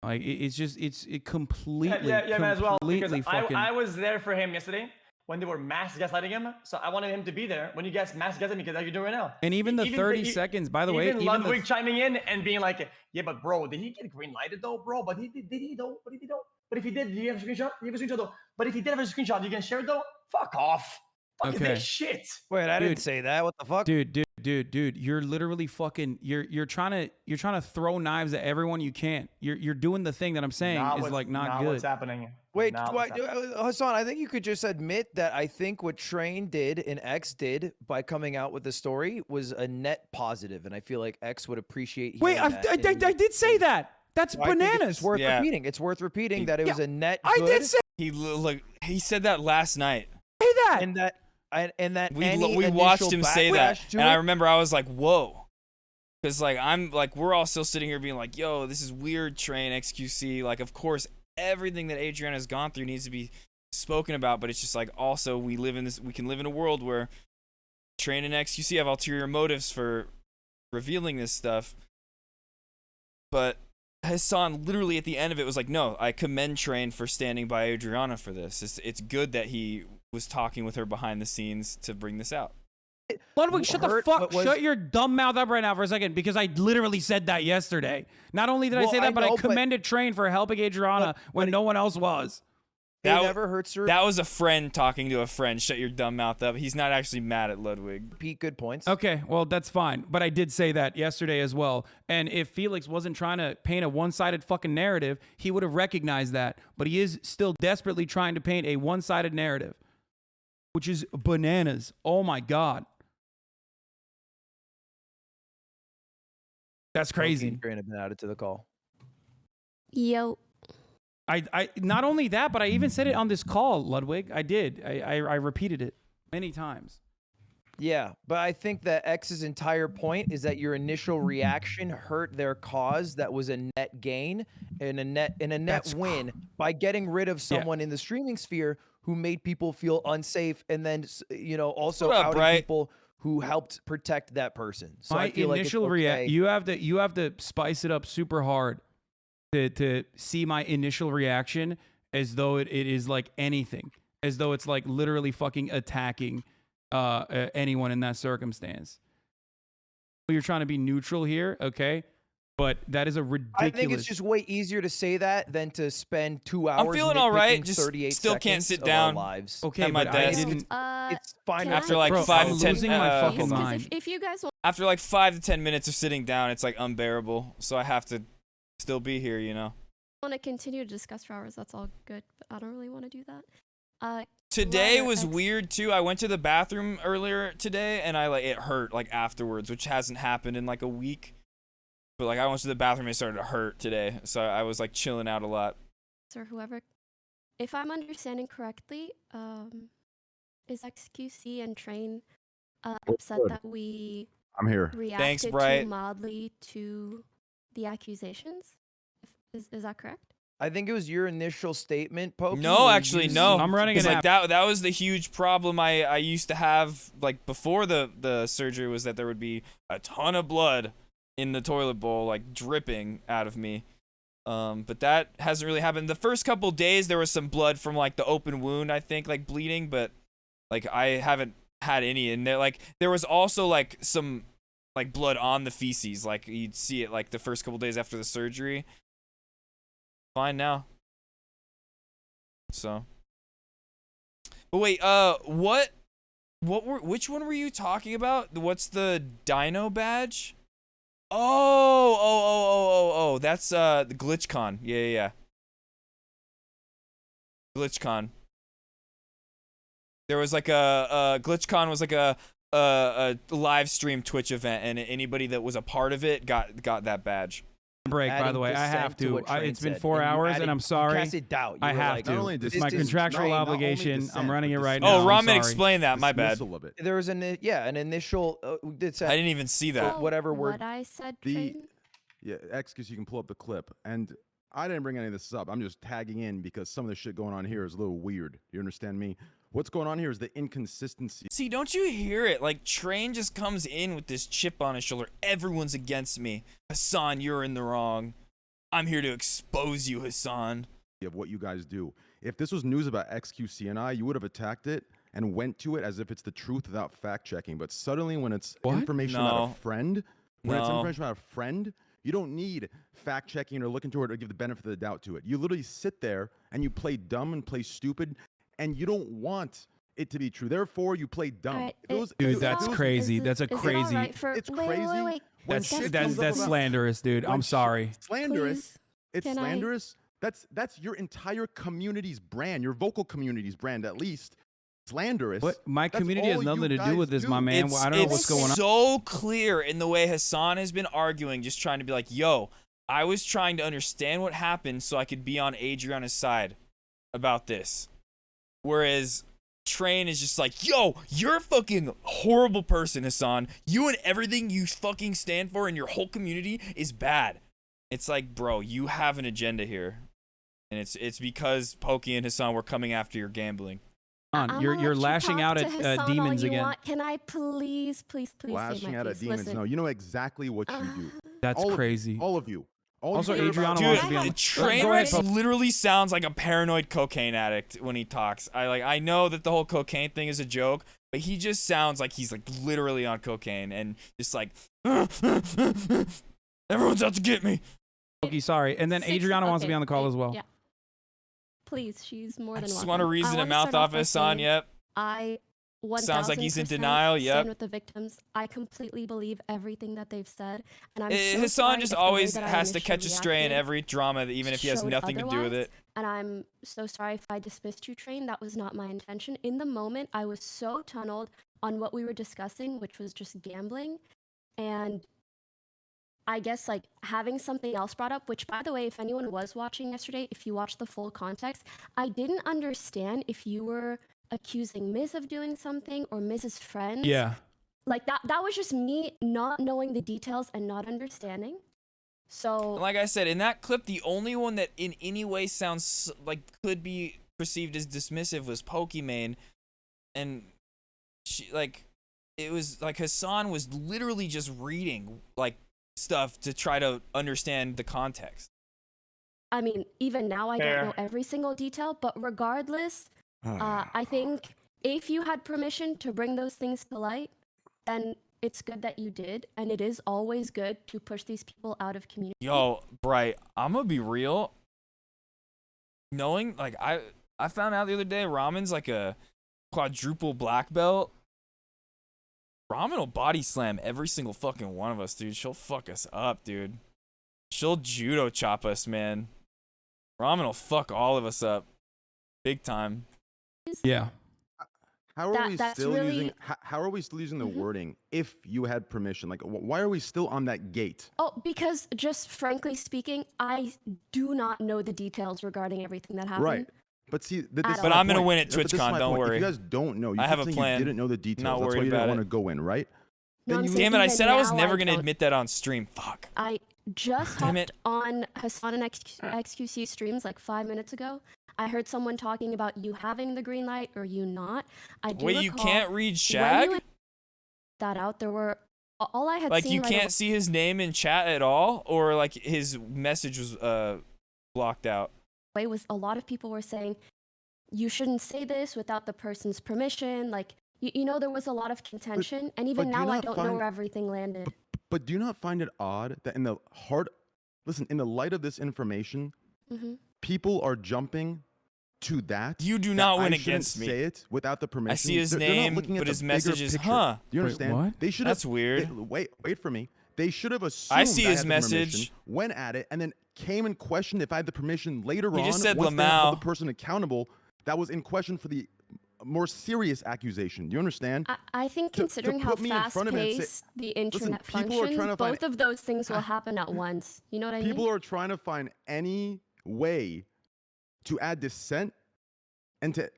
Like it's completely Yeah, man, as well. Because completely fucking. I was there for him yesterday when they were mass gaslighting him. So I wanted him to be there when you guys mass gaslight me because how you're doing right now. And even the 30 seconds, by the way, even even Ludwig chiming in and being like, "Yeah, but bro, did he get green lighted though, bro? But did he though? But did he though? But if he did you have a screenshot? You have a screenshot though. But if he did have a screenshot, you can share it though. Fuck off. Fuck is Okay. this shit? Wait, I Dude. didn't say that. What the fuck? Dude, you're literally fucking. You're trying to throw knives at everyone you can. You're doing the thing that I'm saying is like not good. What's happening? Wait, Not what's happening. Hassan, I think you could just admit that I think what Train did and X did by coming out with the story was a net positive, and I feel like X would appreciate. Wait, hearing that I did say that. That's So I think bananas. It's worth repeating. It's worth repeating that it was a net. I good, did say he said that last night. that. And that We any watched initial him say that, backlash to and I it- remember I was like, "Whoa," because like I'm like we're all still sitting here being like, "Yo, this is weird." Train XQC, like of course everything that Adriana has gone through needs to be spoken about, but it's just like also we can live in a world where Train and XQC have ulterior motives for revealing this stuff. But Hassan literally at the end of it was like, "No, I commend Train for standing by Adriana for this. It's good that he was talking with her behind the scenes to bring this out." Ludwig, shut the fuck. Shut your dumb mouth up right now for a second, because I literally said that yesterday. Not only did I Well, say that, I but know, I but- commended Train for helping Adriana when no one else was. It never hurts to That was a friend talking to a friend. Shut your dumb mouth up. He's not actually mad at Ludwig. repeat good points. Okay, well, that's fine. But I did say that yesterday as well. And if Felix wasn't trying to paint a one-sided fucking narrative, he would have recognized that. But he is still desperately trying to paint a one-sided narrative, which is bananas. Oh my God. That's crazy. Train have been added to the call. Yo. I not only that, but I even said it on this call, Ludwig. I did. I repeated it many times. Yeah, but I think that X's entire point is that your initial reaction hurt their cause that was a net gain and a net win by getting rid of someone in the streaming sphere who made people feel unsafe, and then also What up, outing Bright? people who helped protect that person. So My I feel initial like it's okay. you have to spice it up super hard to see my initial reaction as though it is like anything, as though it's like literally fucking attacking anyone in that circumstance. You're trying to be neutral here, okay? But that is a ridiculous. I think it's just way easier to say that than to spend 2 hours. I'm feeling all right. nitpicking Just 38 still can't seconds sit of down our lives. Okay, at my but I desk. didn't. It's fine After to- like Bro, 5 I'm to 10 losing my fucking Because mind. if you guys want After like 5 to 10 minutes of sitting down, it's like unbearable. So I have to still be here, you know. to continue to discuss for hours, that's all good. But I don't really want to do that. Today Liar was X- weird too. I went to the bathroom earlier today and I like it hurt like afterwards, which hasn't happened in like a week. But like I went to the bathroom and it started to hurt today, so I was like chilling out a lot. Or whoever, if I'm understanding correctly, is XQC and Train upset good. that we I'm here. reacted Bright. too mildly to the accusations? Is that correct? I think it was your initial statement, Pokey. No, where actually, you- no. I'm running 'Cause, an like that was the huge problem I used to have like before the surgery, was that there would be a ton of blood in the toilet bowl, like dripping out of me. But that hasn't really happened. The first couple days there was some blood from like the open wound, I think, like bleeding, but like I haven't had any. And there was also like some like blood on the feces, like you'd see it like the first couple days after the surgery. Fine now. So. But wait, which one were you talking about? What's the Dino badge? Oh, that's the GlitchCon. Yeah. GlitchCon. There was like GlitchCon was like a live stream Twitch event, and anybody that was a part of it got that badge. Break, by the way. I have to. It's been 4 hours, and I'm sorry. casted doubt. I have to. It's my contractual obligation. I'm running it right now. Oh, I'm Ramen sorry. explained that. My bad. There was an initial. I didn't even see that. Whatever word. What I said, Yeah, excuse, you can pull up the clip. And I didn't bring any of this up. I'm just tagging in because some of the shit going on here is a little weird. You understand me? What's going on here is the inconsistency. See, don't you hear it? Like, Train just comes in with this chip on his shoulder. Everyone's against me. Hassan, you're in the wrong. I'm here to expose you, Hassan. Of what you guys do. If this was news about XQC and I, you would have attacked it and went to it as if it's the truth without fact checking. But suddenly, when it's information about a friend, you don't need fact checking or look into it or give the benefit of the doubt to it. You literally sit there and you play dumb and play stupid, and you don't want it to be true. Therefore, you play dumb. Dude, that's crazy. That's a crazy. It's crazy. When shit comes up That's about- slanderous, dude. I'm sorry. Slanderous. It's can I- slanderous. That's your entire community's brand, your vocal community's brand, at least. Slanderous. But my That's community has all nothing you to do with guys this, my man. I don't know what's going on. It's so clear in the way Hassan has been arguing, just trying to be like, yo, I was trying to understand what happened so I could be on Adriana's side about this. Whereas Train is just like, yo, you're a fucking horrible person, Hassan. You and everything you fucking stand for and your whole community is bad. It's like, bro, you have an agenda here. And it's because Pokey and Hassan were coming after your gambling. You're lashing out at demons again. Can I please say Lashing my out at piece? demons. Listen. No, you know exactly what you do. That's All of you. crazy. All of you. Also, you care Adriana about- wants to be on Dude, the Trainwreck literally sounds like a paranoid cocaine addict when he talks. I know that the whole cocaine thing is a joke, but he just sounds like he's like literally on cocaine and just like everyone's out to get me. Okay, sorry. And then Adriana wants to be on the call as well. Yeah. Please, she's more than Just welcome. want a reason to wanna mouth start off by Hassan, saying yep. I Sounds like he's in 1000% denial, yep. stand with the victims. I completely believe everything that they've said, and I'm so Hassan sorry just if the way always that I has to catch a initially stray in reacted every drama, even if he has showed nothing to do with otherwise, it. And I'm so sorry if I dismissed you, Train. That was not my intention. In the moment, I was so tunneled on what we were discussing, which was just gambling, and I guess like having something else brought up, which by the way, if anyone was watching yesterday, if you watched the full context, I didn't understand if you were accusing Miz of doing something or Miz's friends. Yeah. Like that was just me not knowing the details and not understanding. So Like I said, in that clip, the only one that in any way sounds like could be perceived as dismissive was Pokimane, and she like it was like Hassan was literally just reading like stuff to try to understand the context. I mean, even now I Fair. don't know every single detail, but regardless, I think if you had permission to bring those things to light, then it's good that you did, and it is always good to push these people out of community. Yo, Bright, I'm gonna be real. Knowing like I found out the other day Ramen's like a quadruple black belt. Ramen will body slam every single fucking one of us, dude. She'll fuck us up, dude. She'll judo chop us, man. Ramen will fuck all of us up. Big time. Yeah. How are we that's still really- using? How are we still using the wording? If you had permission, like why are we still on that gate? Oh, because just frankly speaking, I do not know the details regarding everything that happened. Right. But see, this At is all. my I'm gonna point. win at But this is TwitchCon, my don't point. worry. If you guys don't know, you I keep have a saying plan. You didn't know the details. Not That's why worried you didn't about want it. to go in, right? No, I'm you saying Damn it! I even said I was now, never I gonna don't- admit that on stream. Fuck. I just Damn hopped it. on Hassan and XQC streams like 5 minutes ago. I heard someone talking about you having the green light or you not. I do Wait, you recall can't read when Shag? you that out. There were all I had Like seen. you right can't see his name in chat at all, or like his message was blocked out. away was a lot of people were saying you shouldn't say this without the person's permission. Like you know, there was a lot of contention, and even but do you now I not don't know find- where everything landed. But do you not find it odd that in the heart, listen, in the light of this information, hmm people are jumping to that? You do that not I win shouldn't against me. say it without the permission. I see his They're not name, looking at but the his bigger message is, picture. huh. Do you Wait, understand? what? They should That's have. weird. Wait for me. They should have assumed see I his had the permission, message. went at it, and then came and questioned if I had the permission later He on. just said once they held the Lamau. person accountable that was in question for the more serious accusation. Do you understand? I think To considering how put me in front of it and say- fast-paced the internet people are functions, trying to find- both of those things will happen at once. You know what I mean? People are trying to find any way to add dissent and to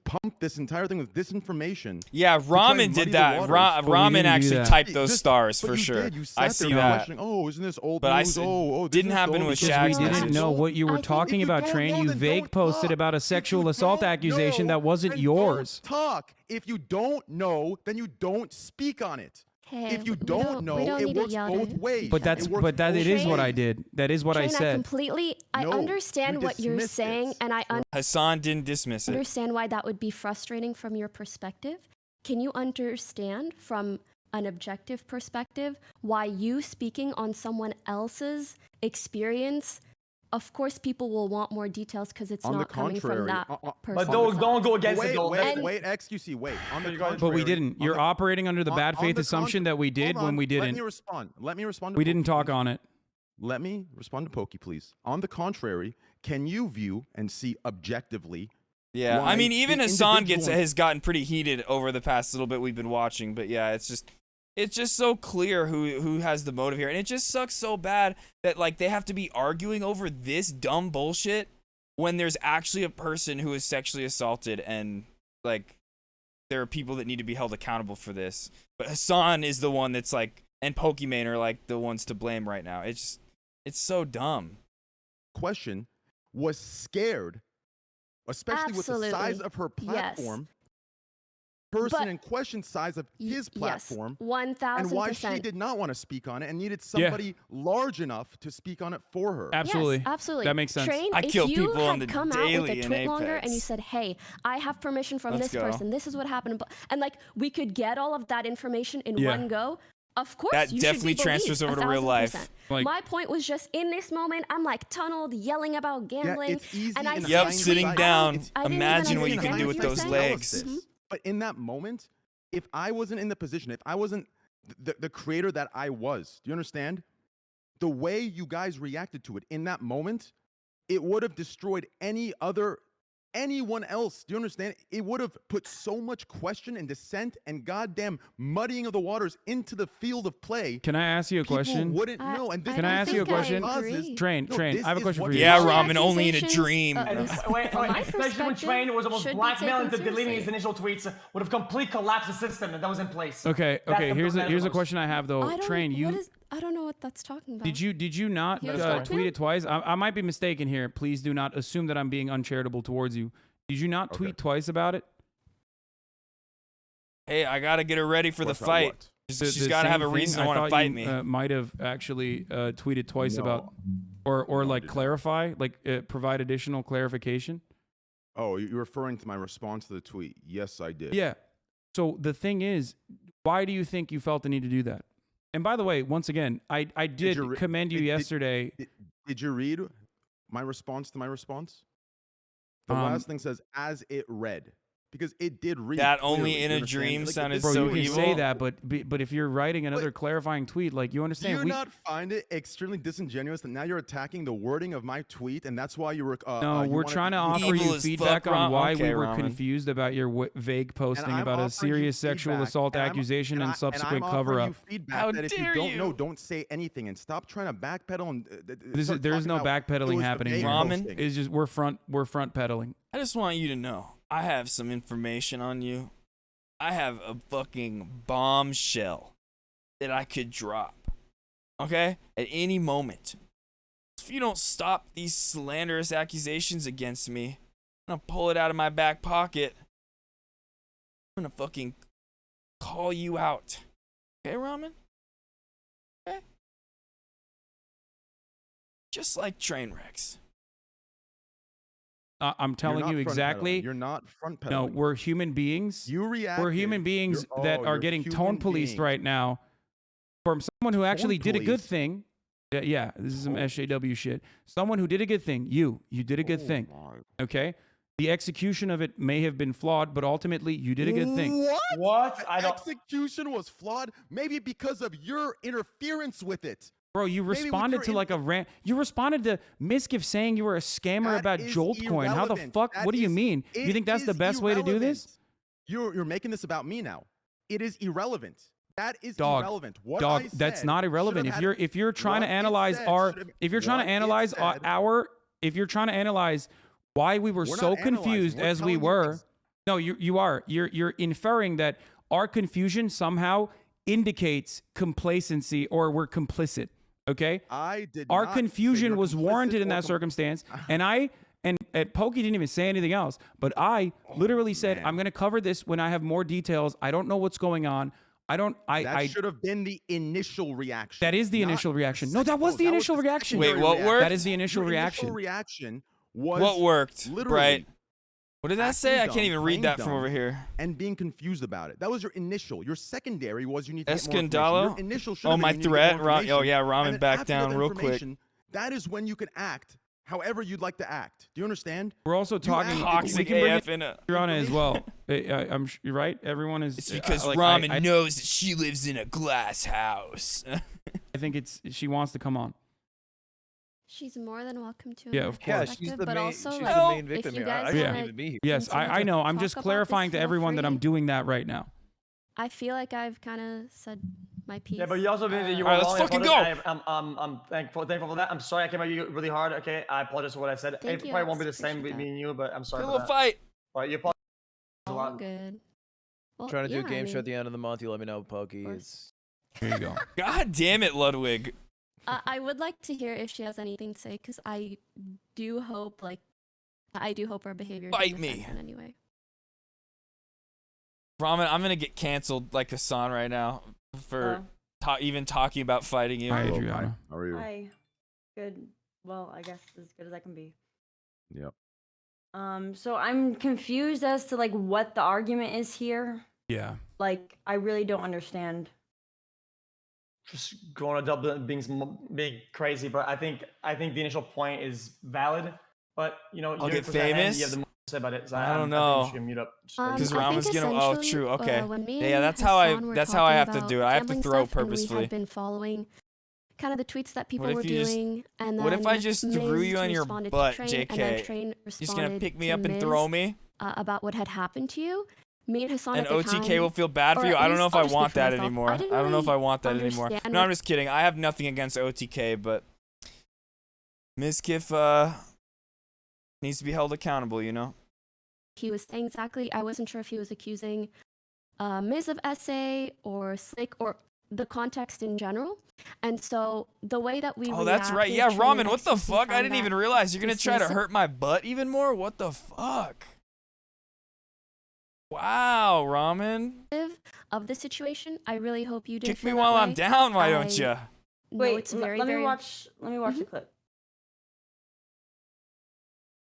pump this entire thing with disinformation. Yeah, to try and Ramen muddy did the that. waters. Ramen actually typed those Just- stars but for you sure. did. You I sat see there that. questioning, oh, isn't this old But I news? s- this didn't is happen old with because Because we Shag's didn't message. know what you were talking about, don't Train. know, You then vague don't posted talk. about a If sexual you assault don't accusation know, that wasn't then yours. Don't talk. If you don't know, then you don't speak on it. Hey, if you we don't know, we don't it need to works yell both at ways. But that's It works but that both it is what I ways. did. That is what I Train, said. I No, understand you what you're dismissed saying, it. and I Hassan didn't dismiss it. understand why that would be frustrating from your perspective. Can you understand from an objective perspective why you speaking on someone else's experience? Of course, people will want more details because it's On the not coming from contrary, that on- person. But don't go against wait, it, though. Wait, And- wait, XQC, wait. On the contrary, But we didn't. on You're the- operating under the on- bad on faith the assumption contra- that we did Hold when on, we Let didn't. me respond. Let me respond. To We Pokey, didn't talk please. on it. Let me respond to Pokey, please. On the contrary, can you view and see objectively? Yeah, why I mean, even the Hassan individual- has gotten pretty heated over the past little bit we've been watching. But yeah, it's just so clear who has the motive here, and it just sucks so bad that like they have to be arguing over this dumb bullshit when there's actually a person who is sexually assaulted, and like there are people that need to be held accountable for this. But Hassan is the one that's like, and Pokimane are like the ones to blame right now. It's so dumb. Question was scared, especially with the size Absolutely. of her Yes. platform. Person But- in question size of his platform. Yes, 1000%. And why she did not want to speak on it and needed somebody large enough to speak on it for her. Absolutely. Yes, absolutely. That makes sense. Train, I if kill you people on had the come out with a daily in tweet longer and Apex. you said, "Hey, I have permission from Let's this go. person. This is what happened," and like we could get all of that information in Yeah. one go. Of course, That you definitely should be transfers believed, over to real life. 1000%. Like- My point was just in this moment, I'm like tunneled, yelling about gambling, it's easy and I in said, Yep, "Tweet, sitting I don't- down. I didn't even Imagine what you can understand do with what you're those saying." legs. Mhm. But in that moment, if I wasn't in the position, if I wasn't the creator that I was, do you understand? The way you guys reacted to it in that moment, it would have destroyed anyone else. Do you understand? It would have put so much question and dissent and goddamn muddying of the waters into the field of play. Can I ask you a People question? wouldn't know. And this Can I ask you a question? Train, No, Train, this I have a is question what for you. Yeah, Ramen, only in a dream. Wait, especially when Train was almost should be blackmailing taken to deleting seriously. his initial tweets would have complete collapsed the system that was in place. Okay, That's okay. the Here's a most. question I have though. I don't, Train, what you is, I don't know what that's talking about. did you not Here's the tweet it twice? I might be mistaken here. Please do not assume that I'm being uncharitable towards you. Did you not tweet twice about it? Hey, I gotta get her ready for the Twice about fight. what? She's The gotta have a same reason thing? to want to thought fight you, me. Might have actually tweeted twice No. about, or like clarify, like provide additional clarification. Oh, you're referring to my response to the tweet. Yes, I did. Yeah. So the thing is, why do you think you felt the need to do that? And by the way, once again, I did you re- commend you did- yesterday. Did you read my response to my response? The Um, last thing says, as it read. because it did read That clearly, only in you a understand? dream Like, sounded this Bro, so you can evil. say that, but if you're writing another clarifying tweet, like you Do understand, you not find it extremely disingenuous that now you're attacking the wording of my tweet, and that's why you were? no, you we're wanted trying to you offer Evil you as feedback fuck, on Ram- why okay, we were Ramen. confused about your vague posting I'm about a offering you serious sexual feedback, assault and I'm- accusation and I'm subsequent offering cover-up. you feedback How that if you dare don't know, you. don't say anything and stop trying to backpedal and There is no backpedaling happening here. Ramen? It's just we're front pedaling. I just want you to know, I have some information on you. I have a fucking bombshell that I could drop. Okay? At any moment. If you don't stop these slanderous accusations against me, I'm gonna pull it out of my back pocket. I'm gonna fucking call you out. Okay, Ramen? Okay? Just like train wrecks. I'm telling not you front exactly. pedaling. You're not front No, pedaling. we're human beings. You reacted. We're human beings that are you're getting human tone policed beings. right now from someone who actually did a good policed? thing. Yeah, this is some SJW shit. Someone who did a good thing. You did a good thing. Okay? The execution of it may have been flawed, but ultimately you did a good thing. What? The execution was flawed, maybe because of your interference with it. Bro, you Maybe with responded your to like a rant. You responded to Miskiff saying you were a scammer That about is Joltcoin. How the irrelevant. fuck? That What do you is- mean? You it think that's the is best way to do this? irrelevant. You're making this about me now. It is irrelevant. That is Dog, irrelevant. What dog, I that's said not irrelevant. should have If you're trying to what it analyze said our, should have- if you're trying what to it analyze said- our, if you're trying to analyze why we were We're so not analyzing, confused we're as we telling you were, no, you are. You're inferring that our confusion somehow indicates complacency or we're complicit. Okay, I did. Our not say confusion you're was complicit warranted in or that circumstance, and Pokey didn't even say anything else. But I literally said, "I'm going to cover this when I have more details. I don't know what's going on. That should have been the initial reaction. That is the not initial reaction. No, that was the that initial the reaction. secondary Wait, what reaction. worked? That is the initial Your reaction. Initial reaction was What worked, literally Bright? What did that say? I acting can't even dumb, read playing that from dumb, over here. and being confused about it. That was your initial. Your secondary was you need to get more information. Escandalo? Your initial should Oh, have been my you need to get threat? more Oh, information. yeah, And Ramen then back after you get down the real quick. information, That is when you can act however you'd like to act. Do you understand? We're also talking act- Toxic we can bring AF in a- Tirana as well. You're right. Everyone is. It's because like, Ramen knows that she lives in a glass house. I think she wants to come on. She's more than welcome to. Yeah, my of course. Yeah, she's perspective, the but main- also, she's like, the main if victim you here. guys I don't wanna need to be here. Yes, I know. I'm talk just about clarifying this, to feel everyone that I'm free. doing that right now. I feel like I've kind of said my piece. Yeah, but you also admitted that you were Alright, wrong. let's I fucking apologize. go. I'm thankful for that. I'm sorry I came at you really hard. Okay, I apologize for what I said. Thank It you, probably I won't be the appreciate same with that. me and you, but I'm sorry Good for little that. fight. Alright, you apologize a All lot. good. Well, Trying to do yeah, a I game show mean, at the end of the month. You let me know, Pokey. It's Here you go. God damn it, Ludwig. I would like to hear if she has anything to say, because I do hope our behavior Bite didn't me. offend her in any way. Ramen, I'm gonna get canceled like Hassan right now for even talking about fighting you. Hi, Adriana. How are you? Hi. Good. Well, I guess as good as I can be. Yep. So I'm confused as to like what the argument is here. Yeah. Like, I really don't understand. Just going to Dublin being crazy, but I think the initial point is valid. But you know, I'll you're get the hand, famous? You have the most to say about it. So I don't think know. you should mute up. Because I think Ramen's gonna. Oh, essentially, true. Okay. when me Yeah, and that's how I. Hassan were That's how I talking have to about do it. I have to gambling throw stuff, and we purposefully. had been following kind of the tweets that people What if were you just- doing, and then What if I just threw Miz you on your responded to butt, Train, JK? And then Train You're just gonna responded pick me to up and Miz, throw me? about what had happened to you. Me and Hassan And at the OTK time, will feel bad for or you. at I don't know least if I'll I just speak want for that myself. anymore. I didn't don't know if I really want that anymore. understand No, I'm what- just kidding. I have nothing against OTK, but Miskiff needs to be held accountable. You know. he was saying exactly. I wasn't sure if he was accusing Miz of SA or Slick or the context in general. And so the way that we Oh, that's right. Yeah, reacted, Ramen. Train What the XQC fuck? I found didn't that even realize you're gonna try to dismissive- hurt my butt even more. What the fuck? Wow, Ramen. of the situation. I really hope you didn't Kick me feel while that I'm way. down. Why don't I you? know Wait, it's very, let me very- watch the clip.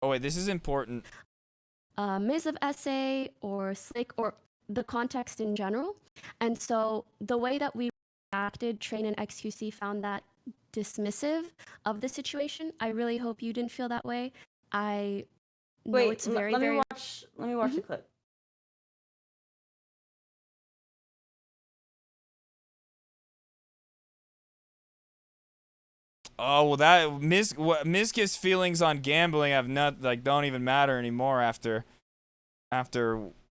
Oh wait, this is important. Miz of SA or Slick or the context in general. And so the way that we reacted, Train and XQC found that dismissive of the situation. I really hope you didn't feel that way. I know Wait, it's very, let me very watch the clip. Oh well, that Mizkif's feelings on gambling have don't even matter anymore after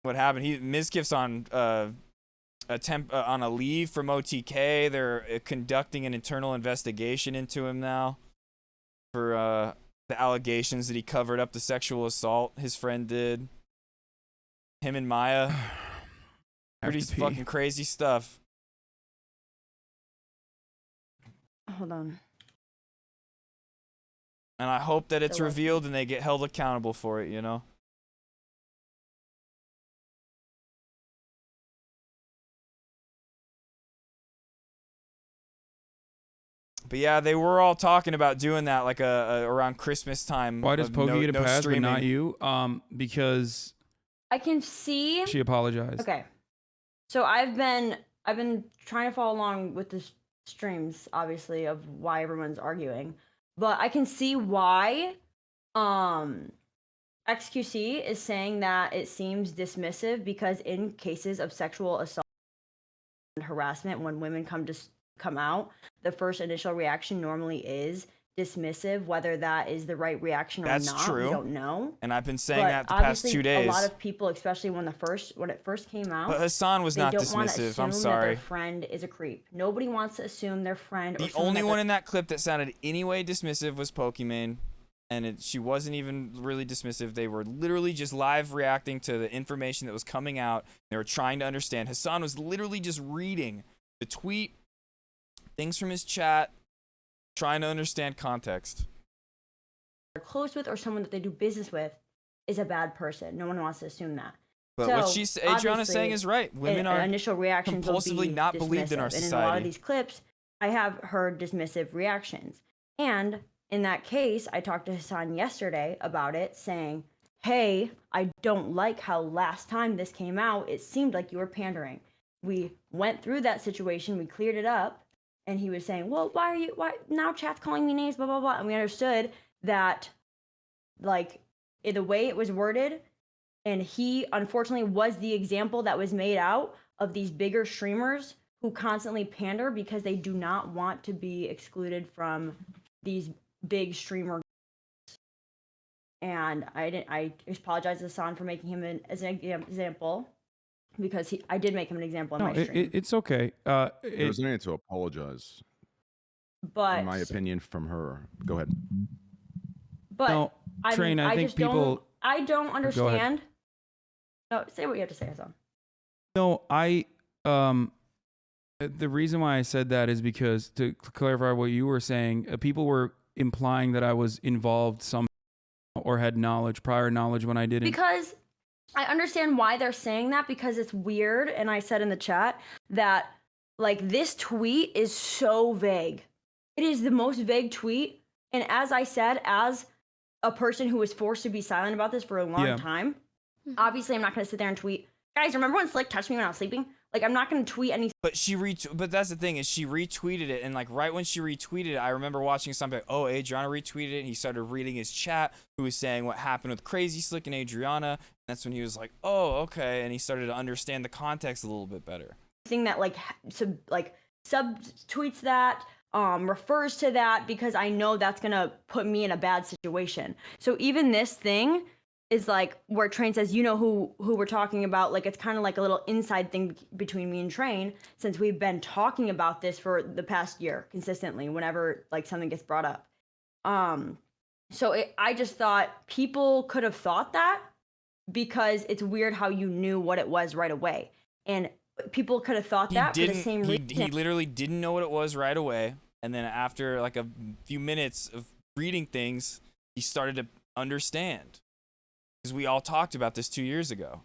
what happened. Mizkif's on on a leave from OTK. They're conducting an internal investigation into him now for the allegations that he covered up the sexual assault his friend did. Him and Maya. Pretty fucking crazy stuff. Hold on. And I hope that it's revealed and they get held accountable for it, you know? But yeah, they were all talking about doing that like around Christmas time. Why does Pokey get a pass but not streaming. you? Because I can see. she apologized. Okay. So I've been trying to follow along with the streams, obviously, of why everyone's arguing, but I can see why XQC is saying that it seems dismissive because in cases of sexual assault and harassment, when women come out, the first initial reaction normally is dismissive. Whether that is the right reaction or That's not, true. we don't know. And I've been saying But that the past obviously, 2 days. A lot of people, especially when it first came out, But Hassan was they not don't wanna dismissive. I'm assume that sorry. their friend is a creep. Nobody wants to assume their friend. Or The someone only that one they're- in that clip that sounded any way dismissive was Pokimane, and she wasn't even really dismissive. They were literally just live reacting to the information that was coming out. They were trying to understand. Hassan was literally just reading the tweet, things from his chat, trying to understand context. they're close with or someone that they do business with is a bad person. No one wants to assume that. But what Adriana's saying is right. Women are initial reactions will compulsively be not believed in our dismissive. And in a lot society. of these clips, I have heard dismissive reactions. And in that case, I talked to Hassan yesterday about it, saying, hey, I don't like how last time this came out, it seemed like you were pandering. We went through that situation, we cleared it up, and he was saying, well, why now chat's calling me names, blah, blah, blah. And we understood that, like, in the way it was worded, and he unfortunately was the example that was made out of these bigger streamers who constantly pander because they do not want to be excluded from these big streamer. And I apologize to Hassan for making him as an example, because I did make him an example in my stream. It's okay. There's no need to apologize. But in my opinion, from her. Go ahead. But No, Train, I think just people- I don't Go ahead. understand. No, say what you have to say, Hassan. No, the reason why I said that is because, to clarify what you were saying, people were implying that I was involved somehow or had prior knowledge when I didn't. Because I understand why they're saying that, because it's weird. And I said in the chat that, like, this tweet is so vague. It is the most vague tweet. And as I said, as a person who was forced to be silent about this for a long time, obviously I'm not going to sit there and tweet, guys, remember when Slick touched me when I was sleeping? Like, I'm not going to tweet anything. But that's the thing, is she retweeted it, and like right when she retweeted it, I remember watching something like, oh, Adriana retweeted it, and he started reading his chat, who was saying what happened with Crazy Slick and Adriana. And that's when he was like, oh, okay, and he started to understand the context a little bit better. Thing that subtweets that, refers to that, because I know that's gonna put me in a bad situation. So even this thing is like where Train says, you know who we're talking about. Like, it's kind of like a little inside thing between me and Train, since we've been talking about this for the past year consistently whenever like something gets brought up. So I just thought people could have thought that, because it's weird how you knew what it was right away. And people could have thought that for the same reason. He literally didn't know what it was right away, and then after like a few minutes of reading things, he started to understand. Because we all talked about this 2 years ago.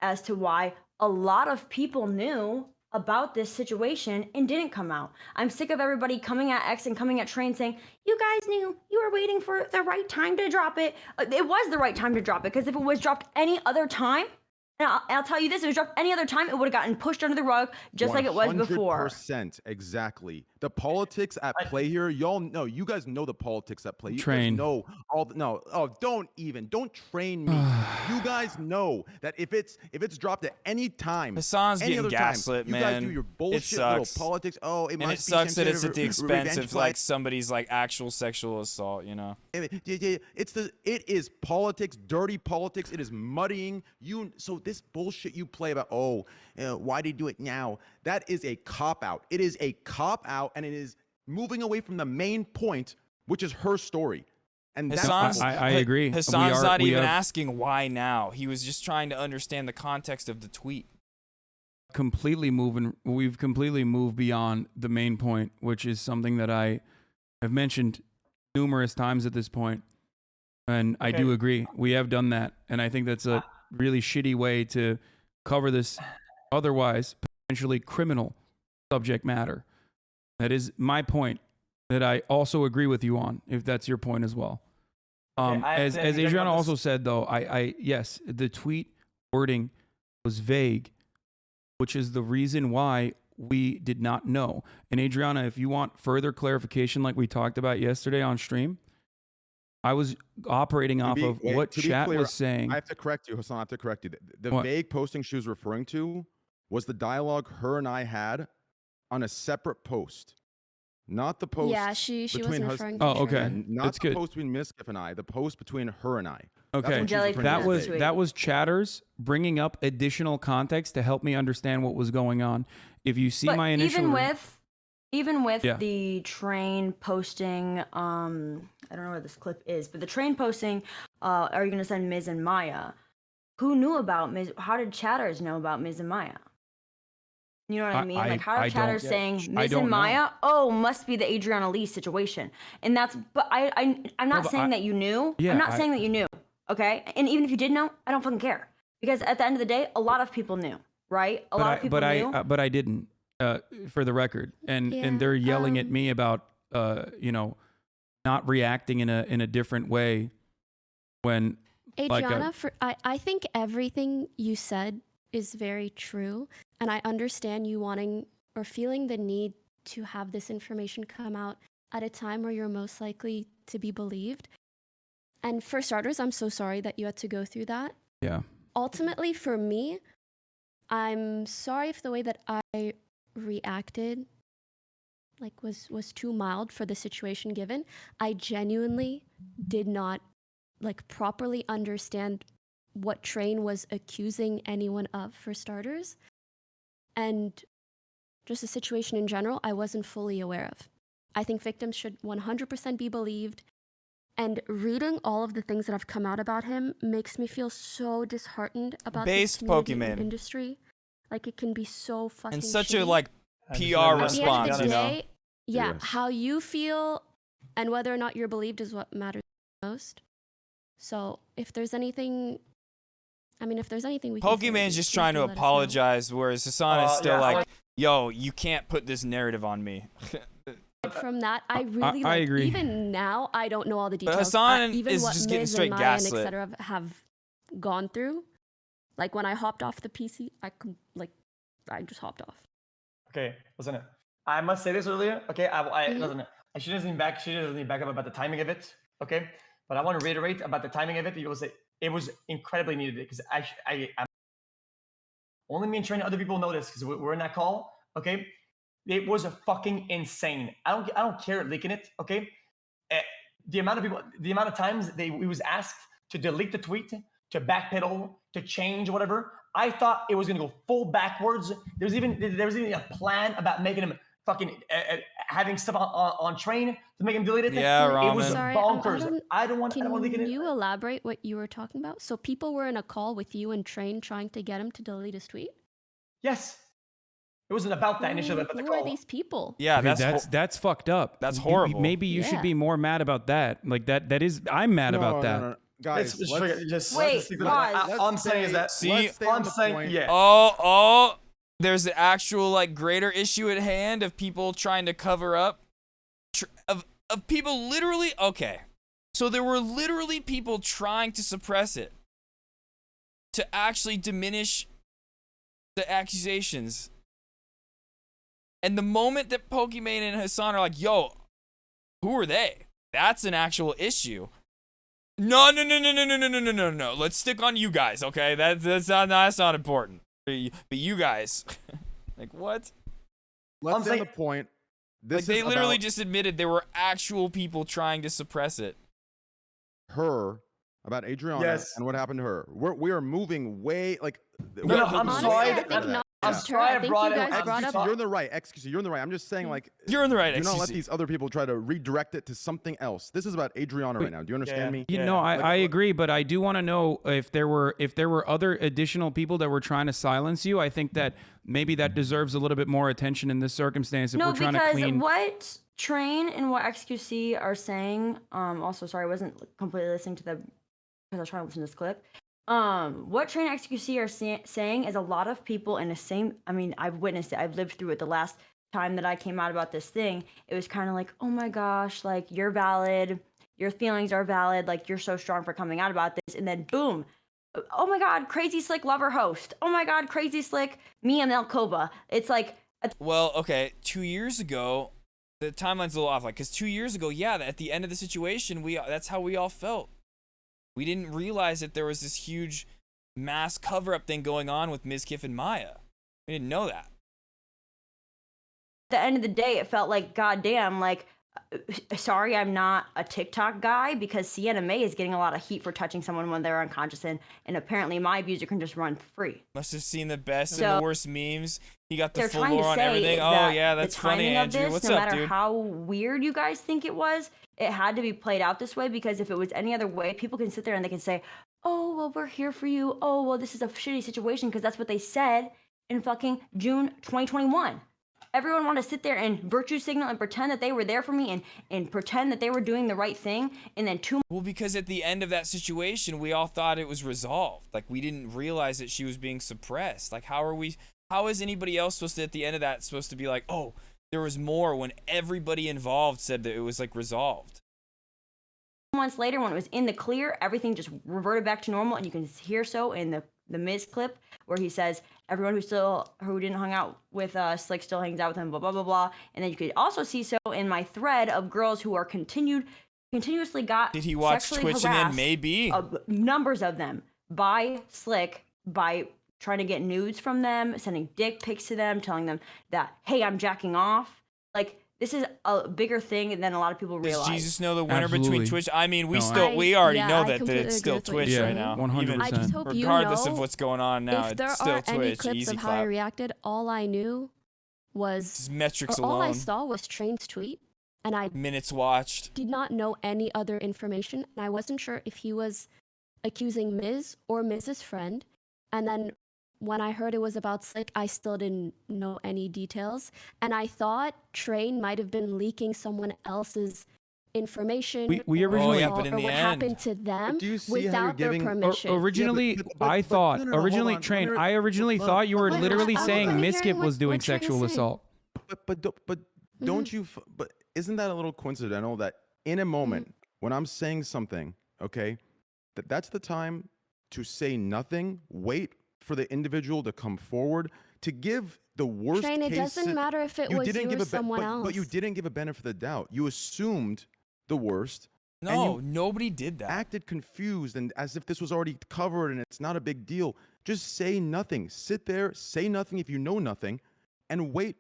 As to why a lot of people knew about this situation and didn't come out. I'm sick of everybody coming at X and coming at Train saying, you guys knew, you were waiting for the right time to drop it. It was the right time to drop it, because if it was dropped any other time, and I'll tell you this, if it was dropped any other time, it would have gotten pushed under the rug just like it was before. 100% exactly. The politics at play here, y'all know. You guys know the politics at play. You Train. guys know all. No, oh, don't train me. You guys know that if it's dropped at any time, Hassan's any getting other time, gaslit, you man. guys do your It bullshit little sucks. politics. Oh, it And might it be sucks that some it's sort at the of expense revenge of play. like somebody's like actual sexual assault, you know. It is politics, dirty politics. It is muddying you. So this bullshit you play about, why did he do it now? That is a cop out. It is a cop out, and it is moving away from the main point, which is her story. And Hassan's, I agree. Hassan's not even asking why now. He was just trying to understand the context of the tweet. We've completely moved beyond the main point, which is something that I have mentioned numerous times at this point. And I do agree. We have done that. And I think that's a really shitty way to cover this otherwise potentially criminal subject matter. That is my point that I also agree with you on, if that's your point as well. As Adriana also said, though, yes, the tweet wording was vague, which is the reason why we did not know. And Adriana, if you want further clarification like we talked about yesterday on stream, I was operating off of what chat was saying. I have to correct you, Hassan. I have to correct you. The vague posting she was referring to was the dialogue her and I had on a separate post. Not the post. Yeah, she between wasn't her, referring to Oh, Trigger. okay. Not That's the good. post between Miskif and I. The post between her and I. Okay, that was chatters bringing up additional context to help me understand what was going on. If you see But my initial, even with Yeah. the train posting, I don't know where this clip is, but the train posting, are you gonna send Miz and Maya? Who knew about Miz? How did chatters know about Miz and Maya? You know what I mean? Like, how are chatters saying Miz and Maya? Oh, must be the Adriana Lee situation. And that's, but I'm not saying that you knew. Yeah, I'm not saying that you knew. Okay. And even if you did know, I don't fucking care. Because at the end of the day, a lot of people knew, right? A lot of people knew. But I didn't, for the record. And they're yelling at me about, not reacting in a different way when, Adriana, I think everything you said is very true. And I understand you wanting or feeling the need to have this information come out at a time where you're most likely to be believed. And for starters, I'm so sorry that you had to go through that. Yeah. Ultimately, for me, I'm sorry if the way that I reacted was too mild for the situation given. I genuinely did not properly understand what Train was accusing anyone of, for starters. And just the situation in general, I wasn't fully aware of. I think victims should 100% be believed. And reading all of the things that have come out about him makes me feel so disheartened about this community and Pokemon industry. Like, it can be so fucking and such shitty. a like PR response, you know. Yeah, how you feel and whether or not you're believed is what matters most. So if there's anything we can say, Pokemon's just trying to apologize, whereas Hassan is still like, yo, you can't put this narrative on me. From that, I really I agree. Even now, I don't know all the details. Hassan even is what just getting Miz straight and Maya and gaslit. etc. have gone through. Like, when I hopped off the PC, I just hopped off. Okay, listen. I must say this earlier. Okay, listen. She doesn't back up about the timing of it. Okay, but I want to reiterate about the timing of it. It was incredibly needed because I'm only me and Trent, other people know this because we're in that call. Okay, it was a fucking insane. I don't care leaking it. Okay, the amount of times he was asked to delete the tweet, to backpedal, to change whatever. I thought it was gonna go full backwards. There was even a plan about making him fucking having stuff on Train to make him delete it. Yeah, Ramen. It was bonkers. I don't want to leak it. Can you elaborate what you were talking about? So people were in a call with you and Train trying to get him to delete his tweet? Yes. It wasn't about that initially. But who are these people? Yeah, Okay, that's fucked up. That's horrible. Maybe you should be more mad about that. Like that is I'm mad about that. No. Guys, all I'm saying is that. There's the actual like greater issue at hand of people trying to cover up, of people literally. Okay, so there were literally people trying to suppress it, to actually diminish the accusations. And the moment that Pokimane and Hassan are like, yo, who are they? That's an actual issue. No. Let's stick on you guys, okay? That's not important. But you guys, like what? Let's say the point. Like they literally just admitted there were actual people trying to suppress it. About Adriana Yes. and what happened to her. We are moving way like. No, I'm sorry. I'm sorry. I think you guys brought up. You're in the right. Excuse me, you're in the right. I'm just saying, like, you're in the right. Do not let these other people try to redirect it to something else. This is about Adriana right now. Do you understand me? You know, I agree, but I do want to know if there were other additional people that were trying to silence you. I think that maybe that deserves a little bit more attention in this circumstance. If No, we're trying because to clean. what Train and what XQC are saying. Also, sorry, I wasn't completely listening to the because I was trying to listen to this clip. What Train and XQC are saying is a lot of people in the same. I mean, I've witnessed it. I've lived through it. The last time that I came out about this thing, it was kind of like, oh my gosh, like you're valid, your feelings are valid, like you're so strong for coming out about this, and then boom. Oh my God, Crazy Slick lover host. Oh my God, Crazy Slick, Mia Melkova. It's like. Well, okay, 2 years ago, the timeline's a little off. Like, because 2 years ago, yeah, at the end of the situation, that's how we all felt. We didn't realize that there was this huge mass cover-up thing going on with Ms. Kiff and Maya. We didn't know that. At the end of the day, it felt like, goddamn, like, sorry, I'm not a TikTok guy because Sienna May is getting a lot of heat for touching someone when they're unconscious, and apparently my abuser can just run free. Must have seen the best and the worst memes. He got the full trying to lore on say everything. that Oh, yeah, that's the funny, timing of Andrew. this, What's no up, matter dude? how weird you guys think it was, it had to be played out this way because if it was any other way, people can sit there and they can say, oh, well, we're here for you. Oh, well, this is a shitty situation because that's what they said in fucking June 2021. Everyone wanted to sit there and virtue signal and pretend that they were there for me and pretend that they were doing the right thing. And then Well, because at the end of that situation, we all thought it was resolved. Like, we didn't realize that she was being suppressed. Like, how is anybody else supposed to, at the end of that, supposed to be like, oh, there was more when everybody involved said that it was, like, resolved? months later, when it was in the clear, everything just reverted back to normal. And you can hear so in the Miz clip where he says, everyone who didn't hang out with Slick still hangs out with him, blah, blah, blah, blah. And then you could also see so in my thread of girls who are continuously got Did he watch sexually Twitch and then harassed, maybe? Numbers of them by Slick, by trying to get nudes from them, sending dick pics to them, telling them that, hey, I'm jacking off. Like, this is a bigger thing than a lot of people realize. Does Jesus know the winner Absolutely. between Twitch? I mean, we No, we already yeah, know I that completely it's agree still with what Twitch you're right saying. now. 100%. Even I just hope you regardless know of what's going on now, if there it's still are any Twitch. clips Easy of how I clap. reacted, all I knew was Just metrics or all I alone. saw was Train's tweet, and I Minutes watched. did not know any other information, and I wasn't sure if he was accusing Ms. or Mrs. Friend. And then when I heard it was about Slick, I still didn't know any details, and I thought Train might have been leaking someone else's information We or originally- what happened to them do you see how you're without their giving- permission. Originally, but I thought no, hold originally on. Train. We're- I originally thought you were Wait, literally I'm saying only Miskip hearing was doing what Train is sexual saying. assault. But don't you? But isn't that a little coincidental that in a moment when I'm saying something, okay, that's the time to say nothing. Wait for the individual to come forward to give the worst Train, it case. doesn't matter if it was didn't you give or a someone but you else. didn't give a benefit of the doubt. You assumed the worst. and No, you nobody did that. acted confused and as if this was already covered and it's not a big deal. Just say nothing. Sit there, say nothing if you know nothing, and wait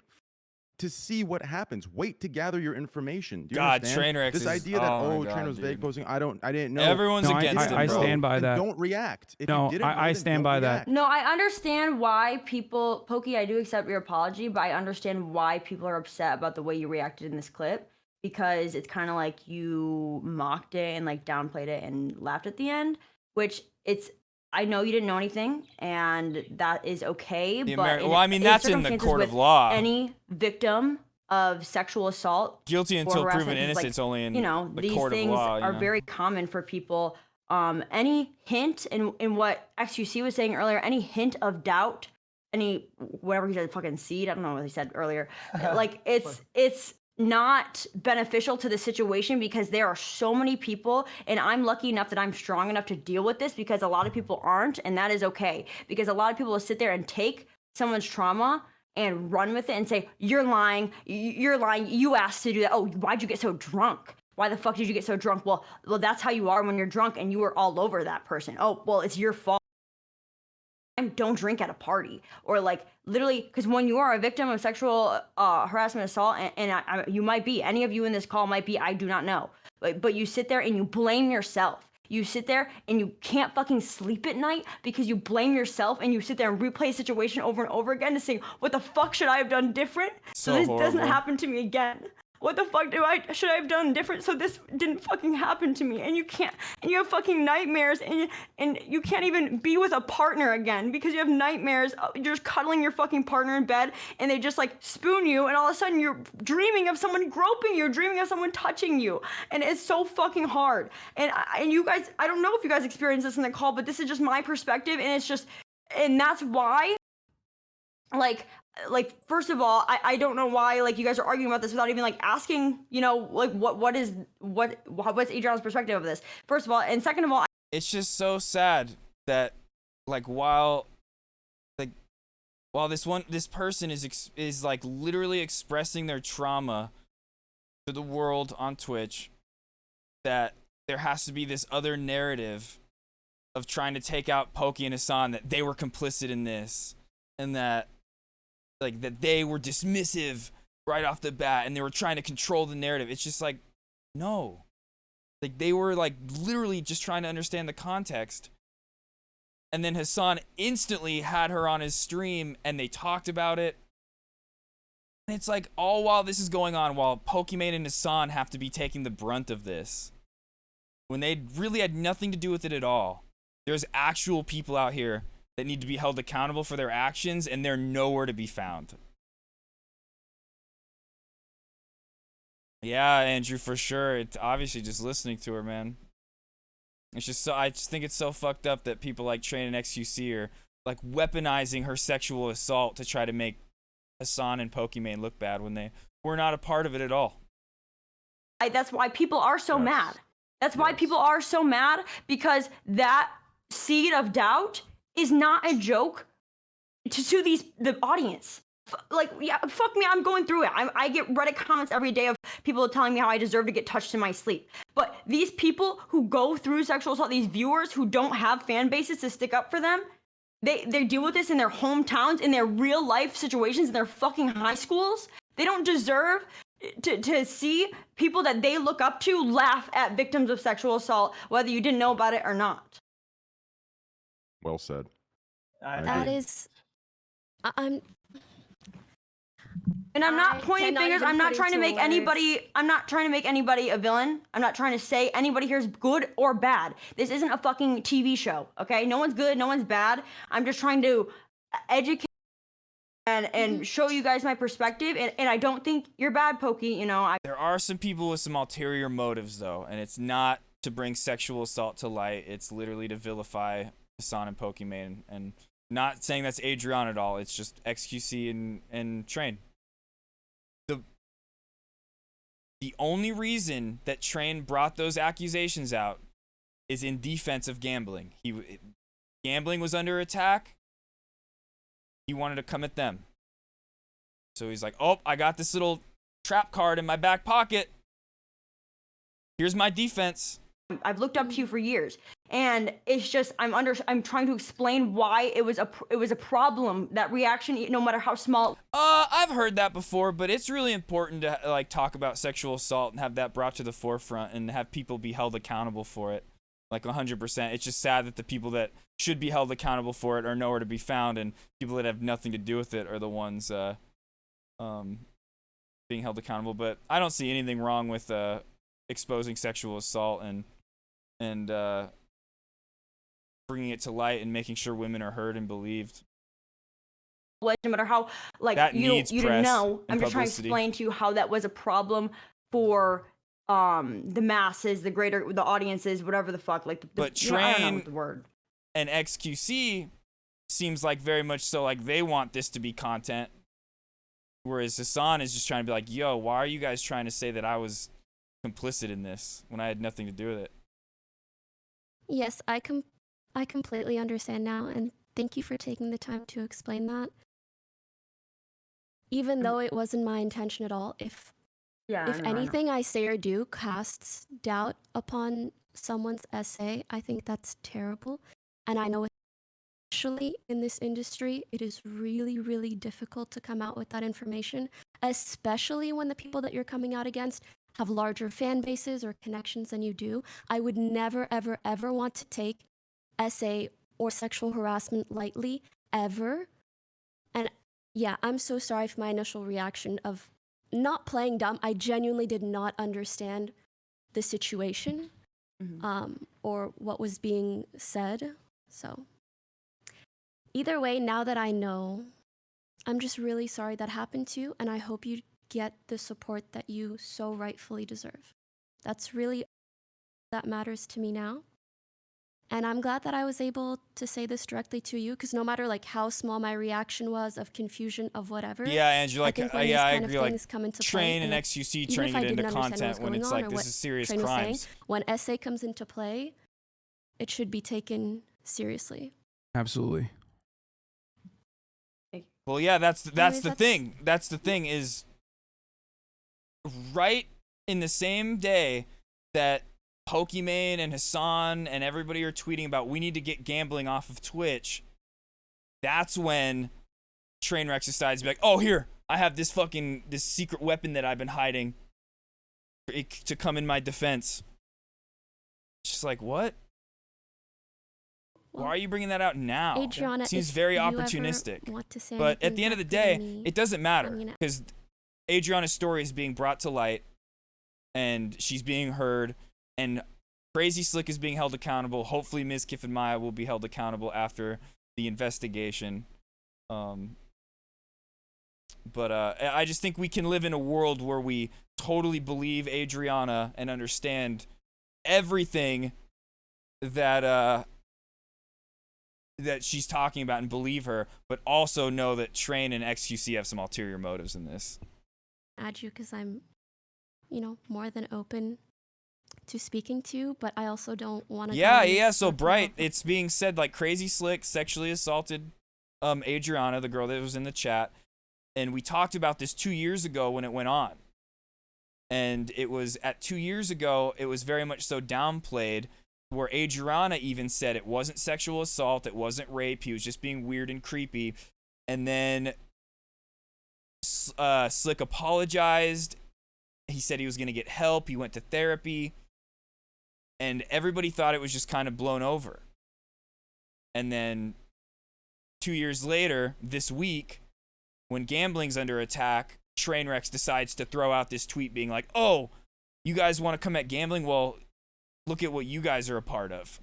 to see what happens. Wait to gather your information. Do you God, understand? Trainer X This is- idea that oh my Trainer God, was vague dude. posting. I didn't know. Everyone's No, against him, I bro. stand by Then that. don't react. If No, you didn't know, I then stand don't by that. react. No, I understand why people, Pokey, I do accept your apology, but I understand why people are upset about the way you reacted in this clip because it's kind of like you mocked it and like downplayed it and laughed at the end, which I know you didn't know anything and that is okay, The but well, I mean, that's in the circumstances court of with law. Any victim of sexual assault, Guilty or until proven harassment is, like, innocent only in the these court of things law. You are know? very common for people. Any hint in what XUC was saying earlier, any hint of doubt, whatever he said, fucking seed, I don't know what he said earlier. Like it's not beneficial to the situation because there are so many people, and I'm lucky enough that I'm strong enough to deal with this because a lot of people aren't, and that is okay. Because a lot of people will sit there and take someone's trauma and run with it and say, you're lying, you're lying, you asked to do that. Oh, why'd you get so drunk? Why the fuck did you get so drunk? Well, that's how you are when you're drunk and you were all over that person. Oh, well, it's your fault. Don't drink at a party. Or like literally, because when you are a victim of sexual harassment, assault, and you might be, any of you in this call might be, I do not know, but you sit there and you blame yourself. You sit there and you can't fucking sleep at night because you blame yourself, and you sit there and replay a situation over and over again to say, what the fuck should I have done different so this doesn't happen to me again? What the fuck should I have done different so this didn't fucking happen to me? And you can't, and you have fucking nightmares, and you can't even be with a partner again because you have nightmares. You're just cuddling your fucking partner in bed, and they just like spoon you, and all of a sudden you're dreaming of someone groping you, dreaming of someone touching you, and it's so fucking hard. And you guys, I don't know if you guys experience this in the call, but this is just my perspective, and it's just, and that's why, like first of all, I don't know why like you guys are arguing about this without even like asking, you know, like what's Adriana's perspective of this, first of all, and second of all, it's just so sad that like while this person is like literally expressing their trauma to the world on Twitch, that there has to be this other narrative of trying to take out Pokey and Hassan, that they were complicit in this, and that they were dismissive right off the bat, and they were trying to control the narrative. It's just like, no. Like, they were like literally just trying to understand the context. And then Hassan instantly had her on his stream, and they talked about it. And it's like, all while this is going on, while Pokimane and Hassan have to be taking the brunt of this, when they really had nothing to do with it at all. There's actual people out here that need to be held accountable for their actions, and they're nowhere to be found. Yeah, Andrew, for sure. It's obviously just listening to her, man. It's just so, I just think it's so fucked up that people like Train and XQC are like weaponizing her sexual assault to try to make Hassan and Pokimane look bad when they were not a part of it at all. That's why people are so mad. That's why people are so mad, because that seed of doubt is not a joke to the audience. Like, yeah, fuck me, I'm going through it. I get Reddit comments every day of people telling me how I deserve to get touched in my sleep. But these people who go through sexual assault, these viewers who don't have fan bases to stick up for them, they deal with this in their hometowns, in their real life situations, in their fucking high schools. They don't deserve to see people that they look up to laugh at victims of sexual assault, whether you didn't know about it or not. Well said. That is, I'm. And I'm not pointing cannot fingers. even I'm not put trying to into make words. anybody. I'm not trying to make anybody a villain. I'm not trying to say anybody here is good or bad. This isn't a fucking TV show, okay? No one's good. No one's bad. I'm just trying to educate and show you guys my perspective. And I don't think you're bad, Pokey. You know, There are some people with some ulterior motives, though, and it's not to bring sexual assault to light. It's literally to vilify Hassan and Pokimane, and not saying that's Adrian at all. It's just XQC and Train. The only reason that Train brought those accusations out is in defense of gambling. Gambling was under attack. He wanted to come at them. So he's like, oh, I got this little trap card in my back pocket. Here's my defense. I've looked up to you for years, and it's just I'm trying to explain why it was a problem, that reaction, no matter how small. I've heard that before, but it's really important to like talk about sexual assault and have that brought to the forefront and have people be held accountable for it. Like 100%. It's just sad that the people that should be held accountable for it are nowhere to be found, and people that have nothing to do with it are the ones being held accountable. But I don't see anything wrong with exposing sexual assault and bringing it to light and making sure women are heard and believed. No matter how, like, that you didn't know. I'm just trying to explain to you how that was a problem for the masses, the audiences, whatever the fuck. Like, but Train, I don't know what the word. And XQC seems like very much so like they want this to be content, whereas Hassan is just trying to be like, yo, why are you guys trying to say that I was complicit in this when I had nothing to do with it? Yes, I completely understand now, and thank you for taking the time to explain that. even though it wasn't my intention at all, if Yeah, if I know. anything I say or do casts doubt upon someone's essay, I think that's terrible. And I know especially in this industry, it is really, really difficult to come out with that information, especially when the people that you're coming out against have larger fan bases or connections than you do. I would never, ever, ever want to take essay or sexual harassment lightly, ever. And yeah, I'm so sorry for my initial reaction of not playing dumb. I genuinely did not understand the situation or what was being said. So either way, now that I know, I'm just really sorry that happened to you, and I hope you get the support that you so rightfully deserve. That's really that matters to me now. And I'm glad that I was able to say this directly to you, because no matter like how small my reaction was of confusion of whatever. Yeah, Andrew, like, I yeah, I kind agree. of Like, things come into Train play, and like, XUC even turning if I it into didn't understand what was content when going it's on like or this what is serious Train was saying, crimes. when essay comes into play, it should be taken seriously. Absolutely. Well, yeah, that's Anyways, the thing. That's the thing is right in the same day that Pokimane and Hassan and everybody are tweeting about we need to get gambling off of Twitch. That's when Trainwreck decides to be like, oh, here, I have this secret weapon that I've been hiding to come in my defense. It's just like, what? Why are you bringing that out now? Adriana, Seems if very you ever opportunistic. want to say But at anything the end of the directly to day, me, it doesn't matter I'm gonna- because Adriana's story is being brought to light and she's being heard, and Crazy Slick is being held accountable. Hopefully Ms. Kiff and Maya will be held accountable after the investigation. But I just think we can live in a world where we totally believe Adriana and understand everything that that she's talking about and believe her, but also know that Train and XQC have some ulterior motives in this. Add you because I'm, more than open to speaking to you, but I also don't want to. Yeah. So Bright, it's being said like Crazy Slick sexually assaulted Adriana, the girl that was in the chat, and we talked about this 2 years ago when it went on. And it was at 2 years ago, it was very much so downplayed, where Adriana even said it wasn't sexual assault, it wasn't rape, he was just being weird and creepy. And then Slick apologized. He said he was going to get help. He went to therapy. And everybody thought it was just kind of blown over. And then 2 years later, this week, when gambling's under attack, Trainwreck decides to throw out this tweet being like, oh, you guys want to come at gambling? Well, look at what you guys are a part of.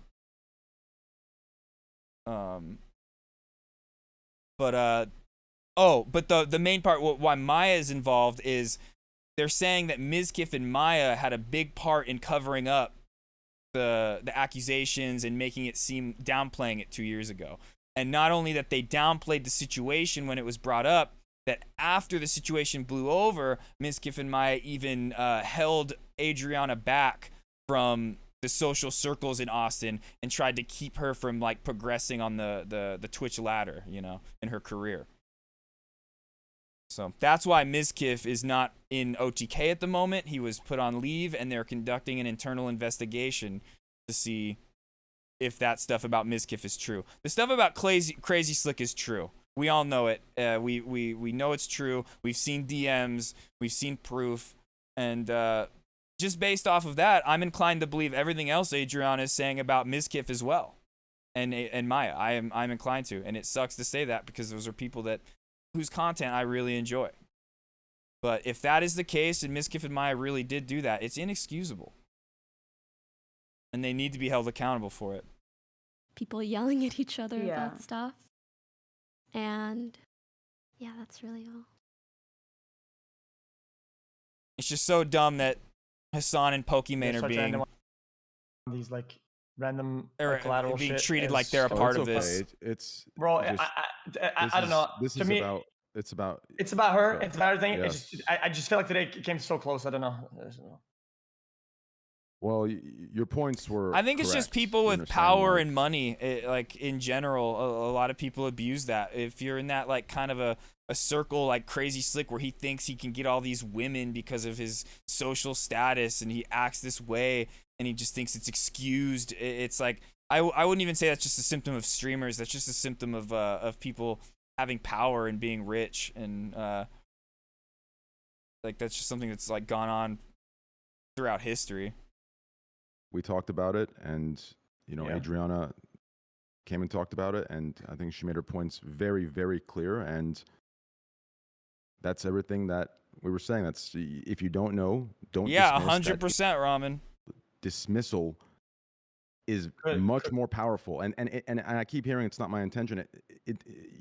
But the main part, why Maya is involved, is they're saying that Mizkif and Maya had a big part in covering up the accusations and making it seem, downplaying it 2 years ago. And not only that they downplayed the situation when it was brought up, that after the situation blew over, Mizkif and Maya even held Adriana back from the social circles in Austin and tried to keep her from like progressing on the Twitch ladder, in her career. So that's why Mizkif is not in OTK at the moment. He was put on leave, and they're conducting an internal investigation to see if that stuff about Mizkif is true. The stuff about Crazy Slick is true. We all know it. We know it's true. We've seen DMs. We've seen proof. And just based off of that, I'm inclined to believe everything else Adriana is saying about Mizkif as well. And Maya. I'm inclined to. And it sucks to say that because those are people whose content I really enjoy. But if that is the case and Mizkif and Maya really did do that, it's inexcusable. And they need to be held accountable for it. People yelling at each other about stuff. And yeah, that's really all. It's just so dumb that Hassan and Pokimane are being these like random or collateral being shit treated is like they're a so- part of okay. this. It's Bro, just- I don't know. This To is me, about. It's about. It's about her. Yeah. It's about everything. Yes. I just feel like today it came so close. I don't know. Well, your points were. I think it's just correct. people You with understand, power like- and money. Like in general, a lot of people abuse that. If you're in that like kind of a a circle like Crazy Slick where he thinks he can get all these women because of his social status, and he acts this way, and he just thinks it's excused. It's like I wouldn't even say that's just a symptom of streamers. That's just a symptom of people having power and being rich, and like that's just something that's like gone on throughout history. We talked about it, and Adriana came and talked about it, and I think she made her points very, very clear. And that's everything that we were saying. That's if you don't know, don't. Yeah, dismiss 100%, Ramen. Dismissal is much more powerful, and I keep hearing it's not my intention.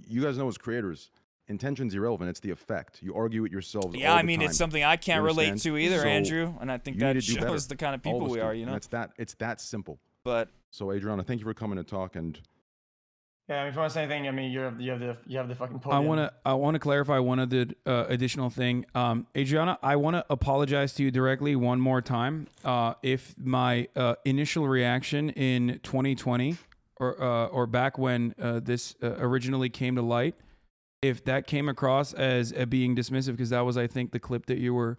You guys know as creators, intention's irrelevant. It's the effect. You argue it yourselves. Yeah, all I the mean, time. it's something I can't relate understand? to either, So Andrew, and I think you need that to do better. shows the kind of All people us we do. are, you know. And it's that simple. But so, Adriana, thank you for coming to talk. And Yeah, I mean, if you want to say anything, I mean, you have the fucking podium. I want to clarify one other additional thing. Adriana, I want to apologize to you directly one more time. If my initial reaction in 2020 or back when this originally came to light, if that came across as being dismissive, because that was, I think, the clip that you were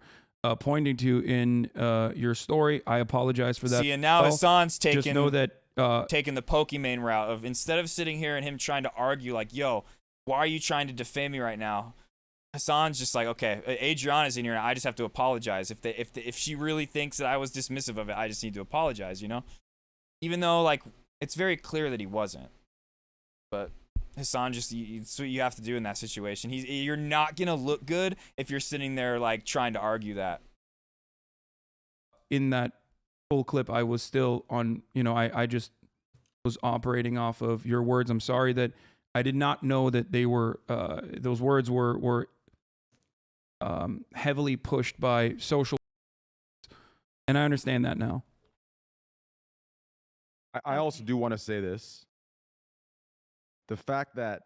pointing to in your story, I apologize for that. See, and now Hassan's taking Just know that. Taking the Pokemon route of, instead of sitting here and him trying to argue like, yo, why are you trying to defame me right now? Hassan's just like, okay, Adriana's in here, and I just have to apologize. If she really thinks that I was dismissive of it, I just need to apologize, you know? Even though, like, it's very clear that he wasn't. But Hassan just, it's what you have to do in that situation. You're not going to look good if you're sitting there, like, trying to argue that. In that full clip, I was still on, I just was operating off of your words. I'm sorry that I did not know that they were, those words were heavily pushed by social, and I understand that now. I also do want to say this. The fact that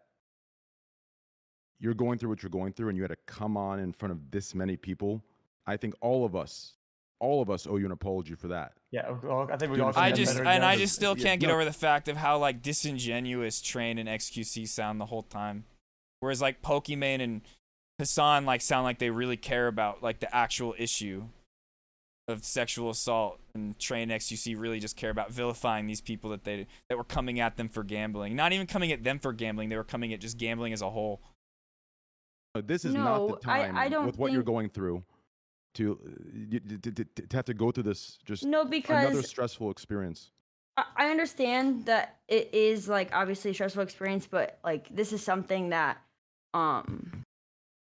you're going through what you're going through and you had to come on in front of this many people, I think all of us owe you an apology for that. Yeah, well, I think we all. I just still can't get over the fact of how like disingenuous Train and XQC sound the whole time, whereas like Pokimane and Hassan like sound like they really care about like the actual issue of sexual assault, and Train and XQC really just care about vilifying these people that were coming at them for gambling. Not even coming at them for gambling; they were coming at just gambling as a whole. This is not the time with what you're going through to have to go through this because another stressful experience. I understand that it is like obviously a stressful experience, but like this is something that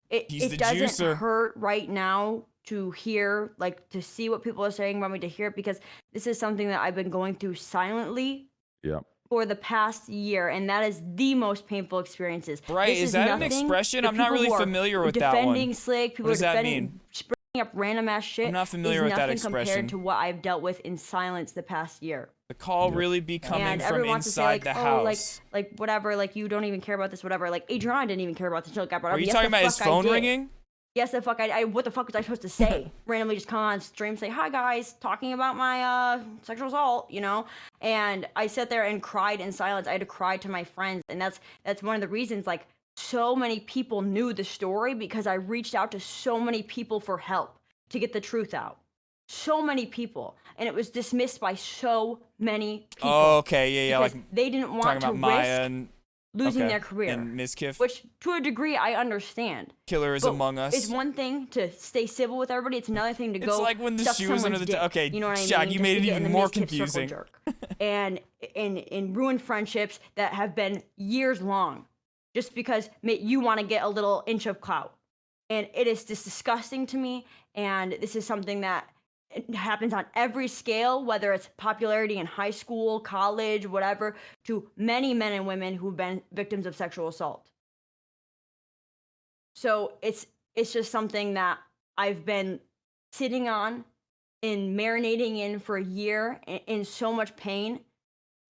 it doesn't hurt right now to hear, like to see what people are saying about me, to hear it, because this is something that I've been going through silently. Yeah. For the past year, and that is the most painful experiences. Right? Is that an expression? I'm not really familiar with that one. Defending Slick, people what does are that defending, mean? Springing up random ass shit. I'm not familiar with that expression. Compared to what I've dealt with in silence the past year. The call really be coming from inside the oh, house. Like whatever, like you don't even care about this, whatever. Like Adrian didn't even care about this. Are you talking about his phone ringing? Yes, the fuck I what the fuck was I supposed to say? Randomly just come on stream, say, hi guys, talking about my sexual assault, And I sat there and cried in silence. I had to cry to my friends. And that's one of the reasons, like, so many people knew the story, because I reached out to so many people for help to get the truth out. So many people. And it was dismissed by so many people. Oh, okay, yeah. Like they didn't want to risk losing their career. And Mizkif. Which, to a degree, I understand. Killer is among us. It's one thing to stay civil with everybody. It's another thing to go. It's like when the shoe was under the okay, you know what I mean? Shaq, you made it even more confusing. and ruin friendships that have been years long, just because you want to get a little inch of clout. And it is just disgusting to me. And this is something that it happens on every scale, whether it's popularity in high school, college, whatever, to many men and women who've been victims of sexual assault. So it's just something that I've been sitting on and marinating in for a year in so much pain.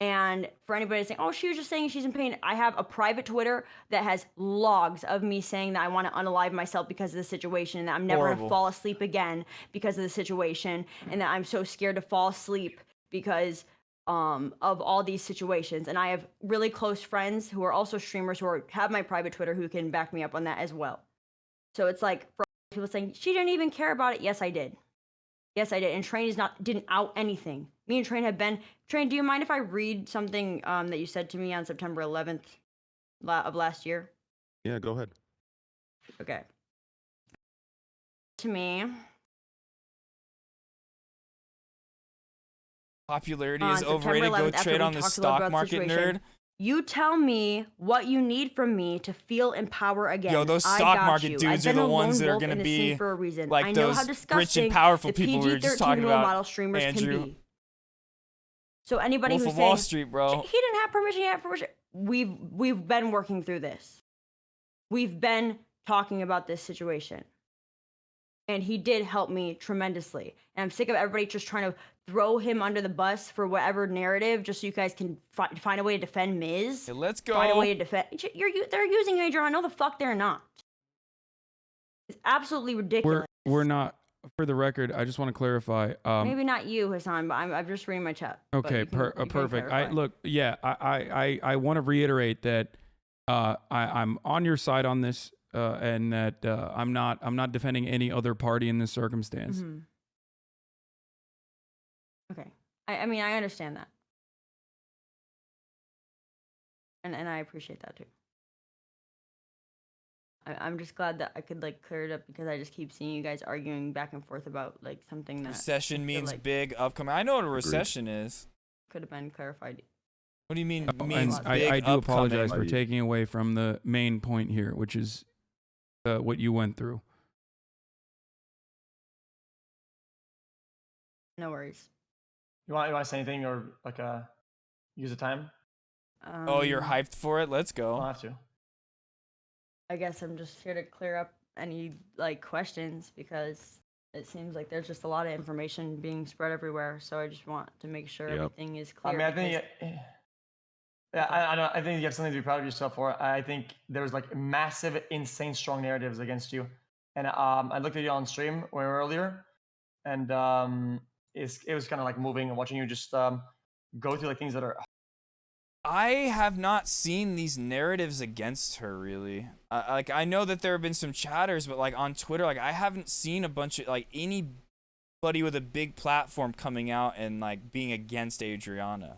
And for anybody saying, oh, she was just saying she's in pain, I have a private Twitter that has logs of me saying that I want to unalive myself because of the situation, and that I'm never going to fall asleep again because of the situation, and that I'm so scared to fall asleep because of all these situations. And I have really close friends who are also streamers who have my private Twitter who can back me up on that as well. So it's like, for people saying, she didn't even care about it. Yes, I did. Yes, I did. And Train didn't out anything. Me and Train have been... Train, do you mind if I read something that you said to me on September 11th of last year? Yeah, go ahead. Okay. To me... Popularity on is overrated. September Go 11th, after trade we on the talked a little stock about the market, situation, nerd. You tell me what you need from me to feel empowered again. Yo, those I stock got market you. dudes I've are been the a ones lone that are wolf gonna in the be scene for a reason. like I know those how rich and disgusting powerful the people we were just PG-13 talking role about, model streamers Andrew. can be. So anybody Wolf who's of Wall saying Street, bro. he didn't have permission, he had permission. We've been working through this. We've been talking about this situation. And he did help me tremendously. And I'm sick of everybody just trying to throw him under the bus for whatever narrative, just so you guys can find a way to defend Miz. Hey, let's go. Find a way to defend. They're using you, Adrian. No, the fuck they're not. It's absolutely ridiculous. We're not. For the record, I just want to clarify. Maybe not you, Hassan, but I'm just reading my chat. But Okay, you can perfect. I clarify. look, yeah, I want to reiterate that I'm on your side on this, and that I'm not defending any other party in this circumstance. Mhm. Okay. I mean, I understand that. And I appreciate that too. I'm just glad that I could like clear it up because I just keep seeing you guys arguing back and forth about like something that Recession I feel means like big upcoming. I know what a recession is. could have been clarified. What do you mean And means big I do apologize for upcoming? taking away from the main point here, which is what you went through. No worries. You want to say anything or like use the time? Oh, you're hyped for it? Let's go. I'll have to. I guess I'm just here to clear up any like questions because it seems like there's just a lot of information being spread everywhere. So I just want to make sure everything is clear. I mean, I think, because- yeah, I don't. I think you have something to be proud of yourself for. I think there was like massive, insane, strong narratives against you, and I looked at you on stream earlier, and it was kind of like moving and watching you just go through like things that are. I have not seen these narratives against her really. Like I know that there have been some chatters, but like on Twitter, like I haven't seen a bunch of like anybody with a big platform coming out and like being against Adriana.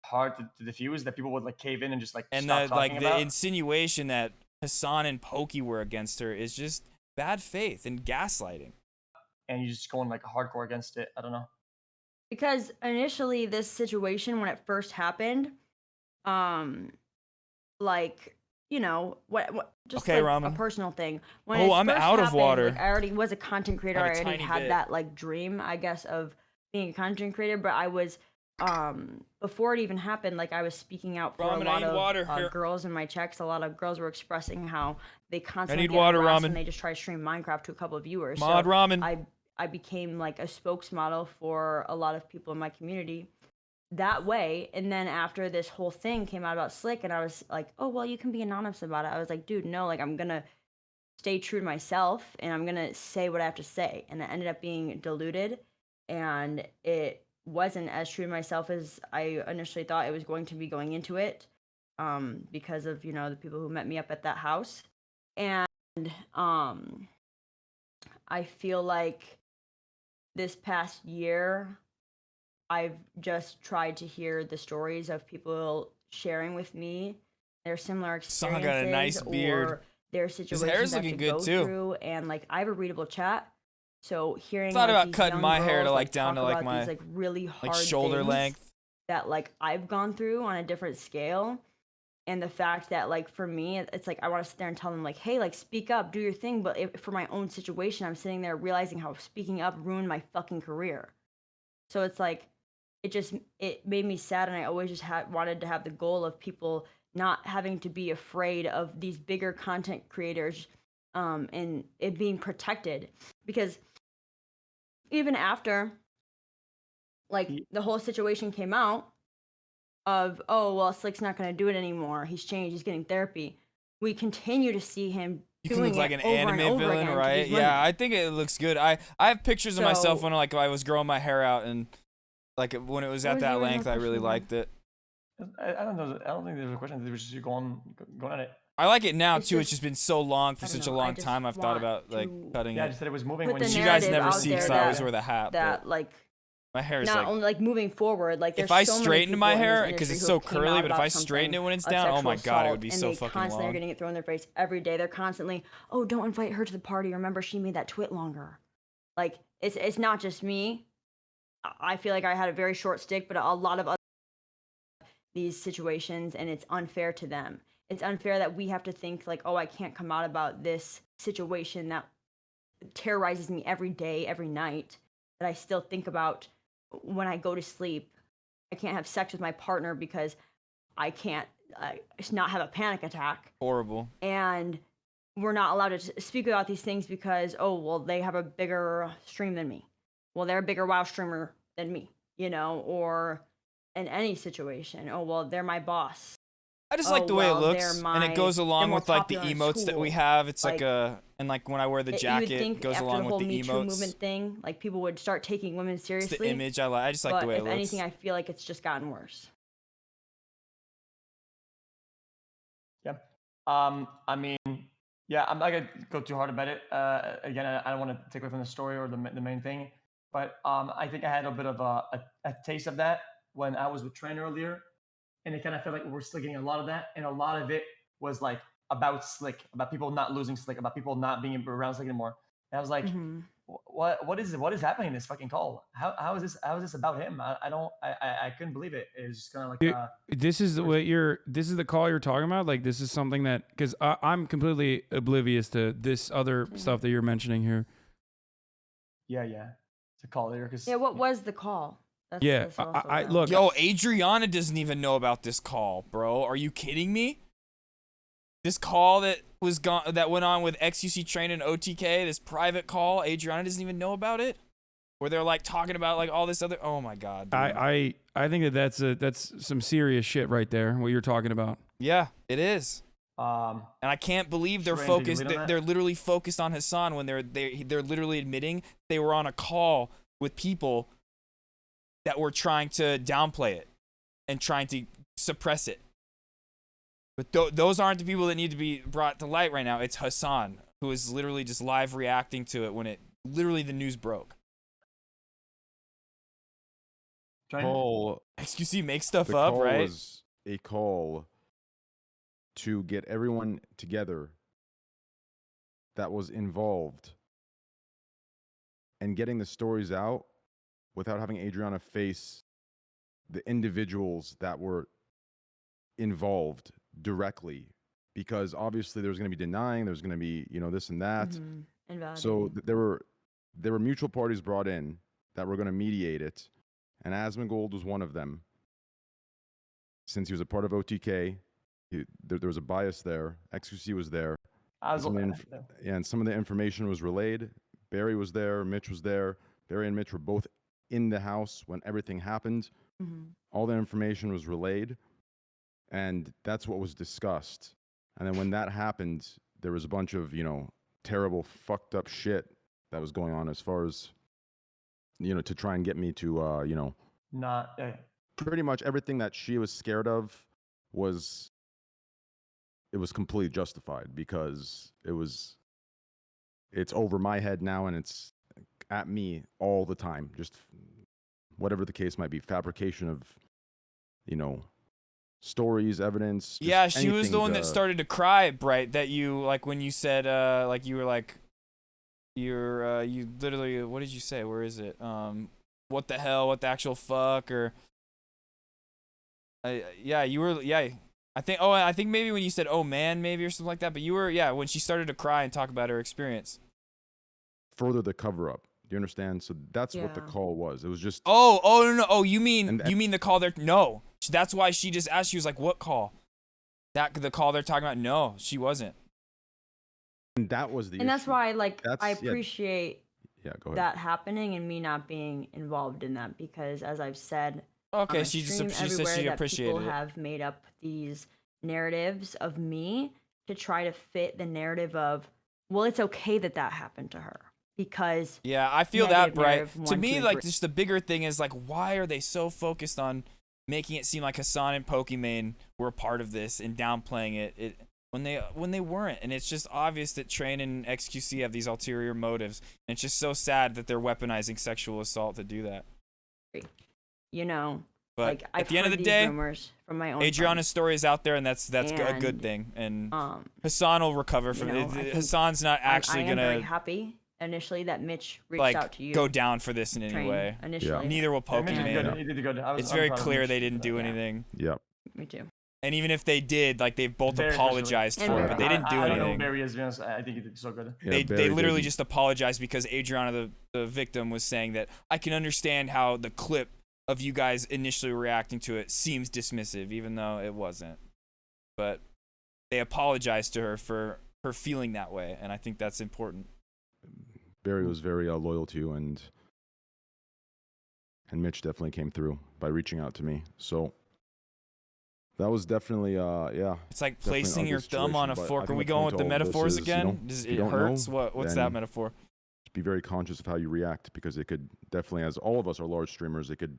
Hard to diffuse that people would like cave in and just like And stop the talking like about. the insinuation that Hassan and Pokey were against her is just bad faith and gaslighting. And you just going like hardcore against it. I don't know. Because initially this situation when it first happened, like, you know, what just Okay, like a Ramen. personal thing. When Oh, it I'm first out of happened, water. Like, I already was a content creator. Have I a already tiny had bit. that like dream, I guess, of being a content creator, but I was before it even happened, like I was speaking out for Ramen, a I lot need of water. Here. girls in my checks. A lot of girls were expressing how they constantly need get water, harassed Ramen. when they just try to stream Minecraft to a couple of viewers. Mod so Ramen. I became like a spokesmodel for a lot of people in my community that way. And then after this whole thing came out about Slick and I was like, oh, well, you can be anonymous about it. I was like, dude, no, like I'm going to stay true to myself and I'm going to say what I have to say. And it ended up being diluted and it wasn't as true to myself as I initially thought it was going to be going into it because of, you know, the people who met me up at that house. And I feel like this past year, I've just tried to hear the stories of people sharing with me their similar Son experiences got a nice beard. or their His situations hair's that looking to good go too. through. And like I have a readable chat, so hearing Thought like, about these cutting young my hair to girls, like down talk to like about my these, like really hard like shoulder things length. that like I've gone through on a different scale. And the fact that like for me it's like I want to sit there and tell them like, hey, like speak up, do your thing, but if, for my own situation I'm sitting there realizing how speaking up ruined my fucking career. So it's like it made me sad, and I always just wanted to have the goal of people not having to be afraid of these bigger content creators and it being protected. Because even after like the whole situation came out of, oh, well, Slick's not going to do it anymore. He's changed. He's getting therapy. We continue to see him You can doing look like it an over and anime over villain, again to right? these Yeah, women. I think it looks good. I have pictures of myself So- when like I was growing my hair out and Like when it was What at was that the original length, I really question again? liked it. I don't think there was a question. They were just going at it. I like it now It's too. It's just- just been so long for I don't such a know, I long just time. I've thought want about like to cutting Yeah, I it. just said it was moving Put when the you You guys narrative never out see there because I always that- wear the hat. that but like my hair is not like. only like moving forward, like there's If I so many straightened people my in this hair, 'cause industry it's who so have came curly, out but if about I straightened it when it's something down, of oh my sexual God, it would assault, be and so they fucking constantly long. are getting it thrown in their face every day. They're constantly, oh, don't invite her to the party. Remember, she made that twit longer. Like it's not just me. I feel like I had a very short stick, but a lot of other these situations, and it's unfair to them. It's unfair that we have to think like, oh, I can't come out about this situation that terrorizes me every day, every night, that I still think about when I go to sleep. I can't have sex with my partner because I can't not have a panic attack. Horrible. And we're not allowed to speak about these things because, oh, well, they have a bigger stream than me. Well, they're a bigger WoW streamer than me, you know, or in any situation. Oh, well, they're my boss. I just like the way it looks, and it goes along more with like the popular in emotes that we school. have. It's like Like, a, and like when I wear the You would jacket, think it goes after along the whole with the Me Too emotes. movement thing, like people would start taking women It's seriously. the image I like. I just like but the way it if looks. anything, I feel like it's just gotten worse. Yeah. I mean, yeah, I'm not gonna go too hard about it. Again, I don't want to take away from the story or the main thing, but I think I had a bit of a taste of that when I was with Trent earlier, and it kind of felt like we're still getting a lot of that, and a lot of it was like about Slick, about people not losing Slick, about people not being around Slick anymore. And I was like, what is happening in this fucking call? How is this about him? I couldn't believe it. It was just kind of like This is this is the call you're talking about. Like this is something that because I'm completely oblivious to this other stuff that you're mentioning here. yeah, it's a call there because Yeah, what was the call? That's, Yeah, that's also I valid. look. Yo, Adriana doesn't even know about this call, bro. Are you kidding me? This call that went on with XUC Train and OTK, this private call, Adriana doesn't even know about it. Where they're like talking about like all this other. Oh my God. Dude. I think that's some serious shit right there. What you're talking about. Yeah, it is. And I can't believe they're Train, did you focused. lead on that? They're literally focused on Hassan when they're literally admitting they were on a call with people that were trying to downplay it and trying to suppress it. But those aren't the people that need to be brought to light right now. It's Hassan, who is literally just live reacting to it when the news broke. Call. XQC make stuff the up, call right? Was a call to get everyone together that was involved and getting the stories out without having Adriana face the individuals that were involved directly, because obviously there was going to be denying, there's going to be this and that. So there were mutual parties brought in that were going to mediate it, and Asmongold was one of them. Since he was a part of OTK, there was a bias there. XQC was there. And some of the information was relayed. Barry was there. Mitch was there. Barry and Mitch were both in the house when everything happened. All the information was relayed, and that's what was discussed. And then when that happened, there was a bunch of terrible, fucked up shit that was going on as far as to try and get me to not. Pretty much everything that she was scared of was completely justified, because it's over my head now, and it's at me all the time. Just whatever the case might be, fabrication of stories, evidence. Yeah, she was the one that started to cry, Bright, that you like when you said like you were like you literally, what did you say? Where is it? What the hell? What the actual fuck? Or you were I think maybe when you said oh man maybe or something like that, but you were when she started to cry and talk about her experience. Further the cover up. Do you understand? So that's what the call was. It was just no. You mean the call there? No, that's why she just asked. She was like, "What call?" The call they're talking about? No, she wasn't. And that was the. And that's why, I Yeah, appreciate go ahead. that happening and me not being involved in that, because, as I've said, okay, on my she stream, said everywhere she that appreciated people it. have made up these narratives of me to try to fit the narrative of, well, it's okay that happened to her. because Yeah, I feel that, negative Bright. narrative To one, me, two, like, three. just the bigger thing is, like, why are they so focused on making it seem like Hassan and Pokimane were a part of this and downplaying it when they weren't? And it's just obvious that Train and XQC have these ulterior motives. And it's just so sad that they're weaponizing sexual assault to do that. You know, But like at I've the end heard of the these day, rumors from my own Adriana's story is out there, and that's a good And, thing. And um, Hassan will recover you from know, it. I think Hassan's not actually I am very gonna happy initially that Mitch reached like out to you. go down for this in any Train way. initially. Neither will Yeah, Mitch did Pokimane. good. He did good. It's I'm very proud of clear Mitch they for didn't do that. anything. Yep. Me too. And even if they did, like they've both Very apologized officially. for it, but they didn't do I don't know anything. who Barry is, to be honest. I think he did so good. Yeah, They Barry literally didn't. just apologized because Adriana, the victim, was saying that I can understand how the clip of you guys initially reacting to it seems dismissive, even though it wasn't. But they apologized to her for her feeling that way, and I think that's important. Barry was very loyal to you, and Mitch definitely came through by reaching out to me. So that was definitely yeah. It's like definitely an placing ugly your thumb on a situation, but I fork. Are think we the going point with to the all of this metaphors is, again? if It you don't hurts? know, What's then that metaphor? be very conscious of how you react, because it could definitely, as all of us are large streamers, it could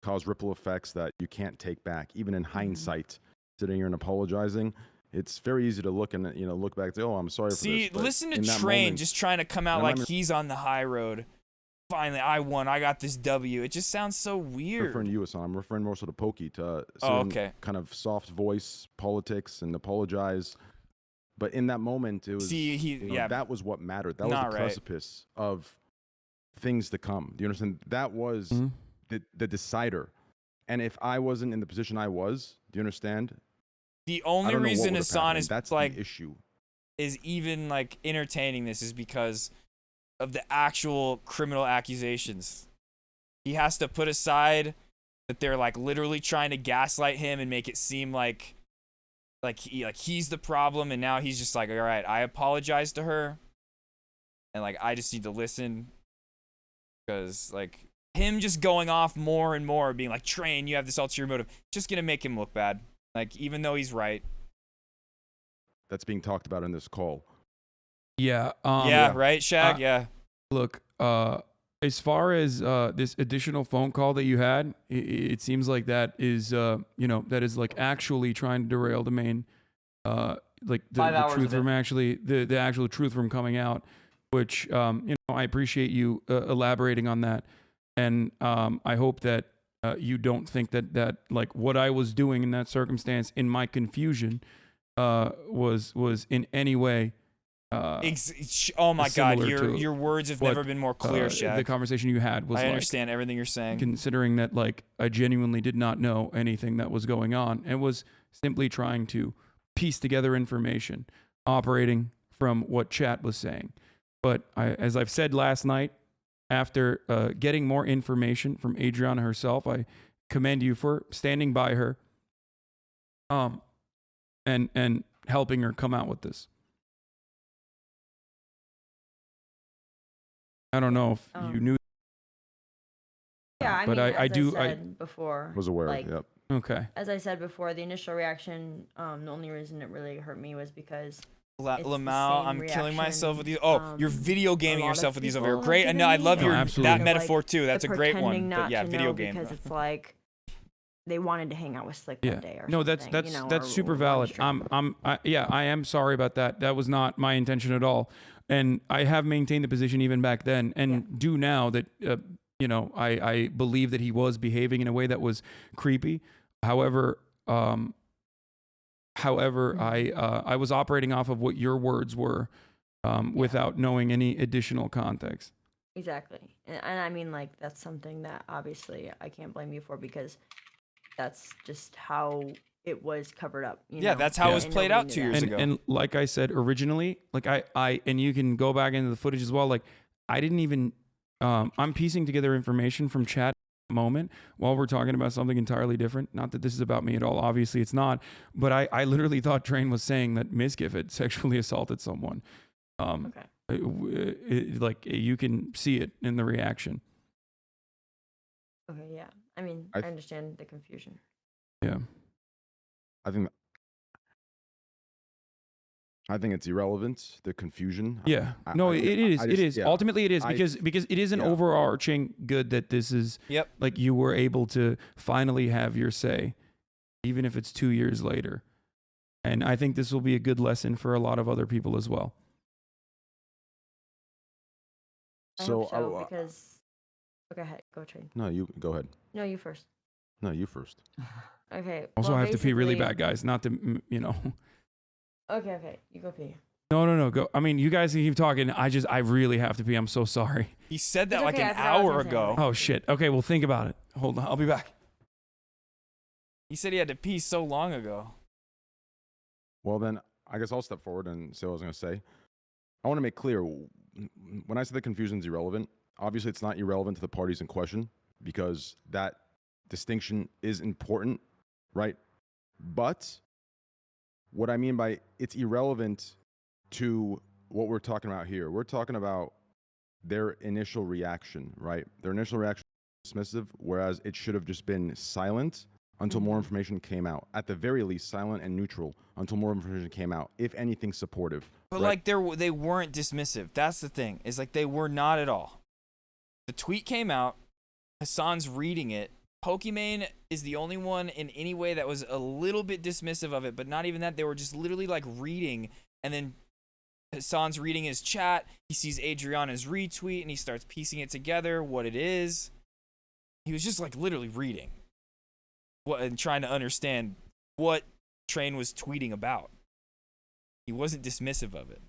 cause ripple effects that you can't take back. Even in hindsight, sitting here and apologizing, it's very easy to look and look back and say, "Oh, I'm sorry for See, this." But listen to in that Train moment- just trying to come out and I'm like not he's on the high road. Finally, I won. I got this W. It just sounds so I'm weird. referring to you, Hassan. I'm referring more so to Pokey to sit Oh, in okay. kind of soft voice politics and apologize. But in that moment, it was yeah, that was what mattered. That was not the right. precipice of things to come. Do you understand? That was the decider. And if I wasn't in the position I was, do you understand? The I only don't know what reason would have Hassan happened. is That's like the issue. is even like entertaining this is because of the actual criminal accusations. He has to put aside that they're like literally trying to gaslight him and make it seem like he's the problem, and now he's just like, all right, I apologize to her, and like I just need to listen, because like him just going off more and more, being like, Train, you have this ulterior motive, just gonna make him look bad. Like, even though he's right. That's being talked about in this call. Yeah. Yeah, right, Shag? Yeah. Look, as far as this additional phone call that you had, it seems like that is, that is like actually trying to derail the main, like the 5 hours truth of it. from actually the actual truth from coming out, which I appreciate you elaborating on that, and I hope that you don't think that like what I was doing in that circumstance in my confusion was in any way. Oh my God, similar to your words have what, never been more clear, Shaq. The conversation you had was I like, understand everything you're saying. considering that like I genuinely did not know anything that was going on and was simply trying to piece together information operating from what chat was saying. But as I've said last night, after getting more information from Adriana herself, I commend you for standing by her and helping her come out with this. I don't know if you knew. Yeah, I but mean, I as do. I said before, Was aware. like, Yep. Okay. as I said before, the initial reaction, the only reason it really hurt me was because it's the Lamau, same I'm killing myself with reaction, these. Oh, you're video a gaming lot of yourself with these over people here. have Great. given No, I me, love and your absolutely. that they're metaphor like, too. That's a they're great one. pretending But not yeah, to video know game. because it's like they wanted to hang out with Slick Yeah. one day or No, something. that's super valid. I am sorry about that. That was not my intention at all. And I have maintained the position even back then, and do now that I believe that he was behaving in a way that was creepy. However, I was operating off of what your words were, without knowing any additional context. Exactly. And I mean, like, that's something that obviously I can't blame you for, because that's just how it was covered up. Yeah, that's how it was played out 2 years ago. And like I said originally, like I and you can go back into the footage as well. Like I didn't even, I'm piecing together information from chat at the moment while we're talking about something entirely different. Not that this is about me at all. Obviously it's not. But I literally thought Train was saying that Mizkif had sexually assaulted someone. Like you can see it in the reaction. Okay, yeah. I mean, I understand the confusion. Yeah. I think I think it's irrelevant. The confusion. Yeah. I- No, I- it is. I It just- is. yeah. Ultimately, it is I- because it is an yeah. overarching good that this is. Yep. Like you were able to finally have your say, even if it's 2 years later. And I think this will be a good lesson for a lot of other people as well. I So, hope so I- because. Okay, ahead. Go trade. No, you go ahead. No, you first. No, you first. Okay. Also, well, I have to pee really basically- bad, guys. Not to, Okay, you go pee. No, go. I mean, you guys can keep talking. I really have to pee. I'm so sorry. He said that It's like okay, an I forgot what I was hour gonna say. ago. Oh shit. Okay, well think about it. Hold on, I'll be back. He said he had to pee so long ago. Well, then I guess I'll step forward and say what I was going to say. I want to make clear when I say the confusion is irrelevant, obviously it's not irrelevant to the parties in question because that distinction is important, right? But what I mean by it's irrelevant to what we're talking about here, we're talking about their initial reaction, right? Their initial reaction was dismissive, whereas it should have just been silent until more information came out. At the very least, silent and neutral until more information came out. If anything, supportive. But right? like they weren't dismissive. That's the thing. Is like they were not at all. The tweet came out. Hassan's reading it. Pokimane is the only one in any way that was a little bit dismissive of it, but not even that. They were just literally like reading, and then Hassan's reading his chat. He sees Adriana's retweet, and he starts piecing it together, what it is. He was just like literally reading and trying to understand what Train was tweeting about. He wasn't dismissive of it.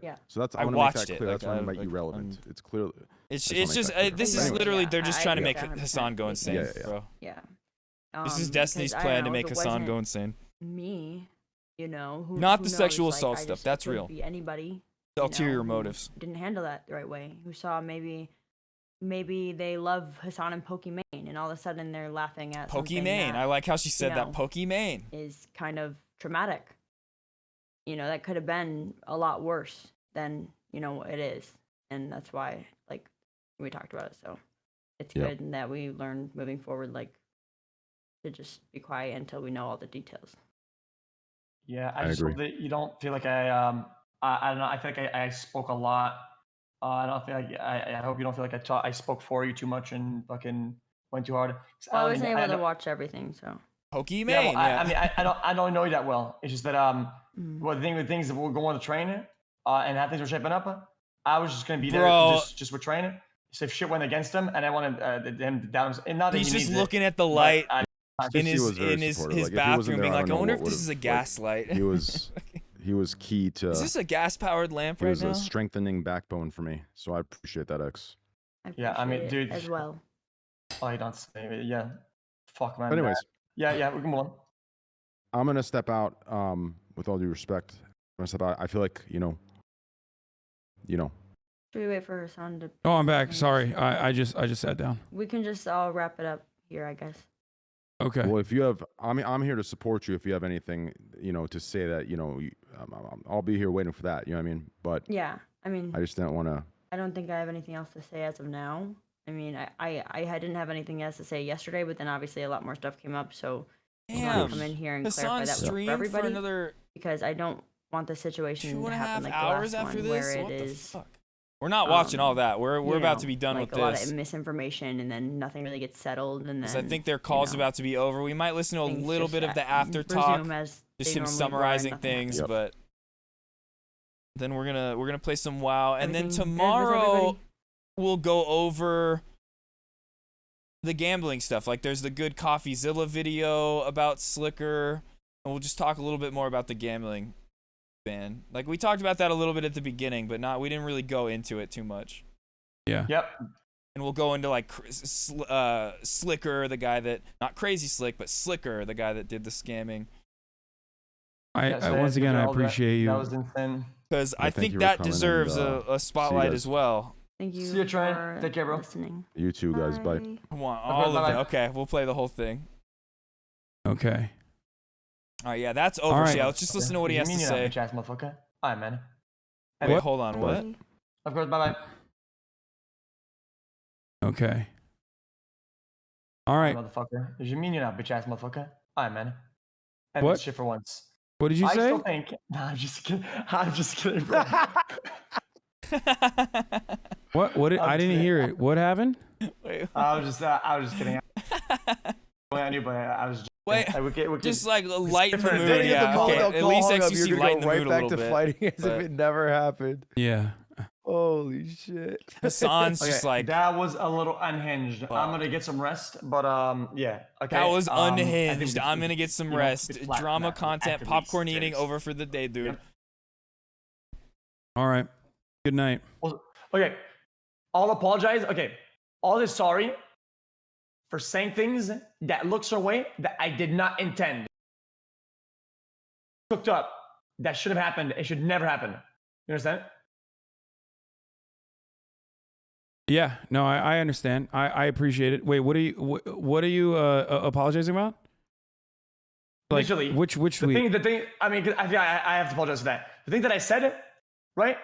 Yeah. So that's I want to watched make that it. clear. like, That's what I mean by like, irrelevant. It's clear. It's I just wanna make that clear. this is Anyways. literally they're just trying to I make agree. Hassan go insane, Yeah, yeah. bro. Yeah. This is Because Destiny's I don't plan to know, make if it Hassan go wasn't insane. Me, who Not who the knows, sexual like, assault I stuff, just- that's it could real. Be anybody. The you ulterior who motives. Didn't handle that the right way. Who saw maybe they love Hassan and Pokimane, and all of a sudden they're laughing at something Pokimane. that, I like how she said you that. know, Pokimane. is kind of traumatic. That could have been a lot worse than it is, and that's why like we talked about it. So it's Yep. good that we learn moving forward, like to just be quiet until we know all the details. Yeah, I I just agree. hope that you don't feel like I don't know. I feel like I spoke a lot. I don't feel like I hope you don't feel like I spoke for you too much and fucking went too hard. 'Cause Well, I don't wasn't even- able to don't- watch everything, so Pokimane. Yeah, well, yeah. I mean, I don't know you that well. It's just that well, the thing with things that we're going on the train, and how things were shaping up, I was just gonna be there Bro. just with train. So if shit went against him, and I wanted him to down him, and not that He's he just needs it, looking at the but light I in He his was very in his, supportive. his Like, if he wasn't bathroom, there, being I like, don't I know wonder what if this is a would've, like, gaslight. He was key to. Is this a gas powered lamp He right was now? a strengthening backbone for me. So I appreciate that, X. Yeah, I mean, appreciate it dude. as well. Oh, you don't say it. Yeah. Fuck, man. But anyways, Yeah, we can move on. I'm gonna step out. With all due respect, I'm gonna step out. I feel like you know. Should we wait for Hassan to? Oh, I'm back. Sorry, I just sat down. We can just all wrap it up here, I guess. Okay. Well, if you have, I'm here to support you. If you have anything, to say that, I'll be here waiting for that. You know what I mean? But Yeah, I mean, I just didn't want to. I don't think I have anything else to say as of now. I mean, I didn't have anything else to say yesterday, but then obviously a lot more stuff came up, so I want Damn. to come in here and Hassan clarify that streamed for everybody for another because I don't want the situation 2.5 to happen like hours the last after one this. where What it the is. fuck? We're not watching all that. We're you about know, to be done like with a lot this. of misinformation, and then nothing really gets settled, and then 'Cause I think their call's about to be over. We might listen to a things little just bit of the resume after talk, as just they him normally were and summarizing nothing things. happened. But then we're gonna play some WoW, and then Everything good with tomorrow everybody? we'll go over the gambling stuff. Like there's the Good CoffeeZilla video about Slicker, and we'll just talk a little bit more about the gambling ban. Like we talked about that a little bit at the beginning, but we didn't really go into it too much. Yeah. Yep. And we'll go into like Slicker, the guy that, not Crazy Slick, but Slicker, the guy that did the scamming. Once again, I appreciate you. That was insane. Because I thank think you for that coming, deserves and, a spotlight guys. as well. Thank you. See you, Trent. for Take care, bro. Listening. You too, guys. Bye. Come on, all of bye-bye. it. Okay, we'll play the whole thing. Okay. All right, yeah, that's over. All right. So yeah, let's just listen to what he has to say. Bitch ass motherfucker. Alright, man. Wait, hold on. What? Of course, bye bye. Okay. All right. Motherfucker. Does you mean you're not bitch ass motherfucker? Alright, man. End What? this shit for once. What did you I say? still think. Nah, I'm just kidding. I'm just kidding, bro. What? I didn't hear it. What happened? I was just kidding. I knew, but I was. Wait, we could just like lighten the different- mood. Get Yeah, the okay. moment At least XQC you're lighten gonna the go mood right a back little to bit. fighting as but if it never happened. Yeah. Holy shit. Hassan's just like that was a little unhinged. I'm gonna get some rest, but yeah. Okay. that was I think unhinged. we- I'm gonna get some you know, rest. we flatten Drama that content, at least. popcorn eating Cheers. over for the day, dude. All right. Good night. Okay. I'll apologize. Okay. All this sorry for saying things that looks our way that I did not intend. Cooked up. That should have happened. It should never happen. You understand? Yeah. No, I understand. I appreciate it. Wait, what are you apologizing about? Like, Initially, which the thing. I mean, I think I have to apologize for that. The thing that I said, right?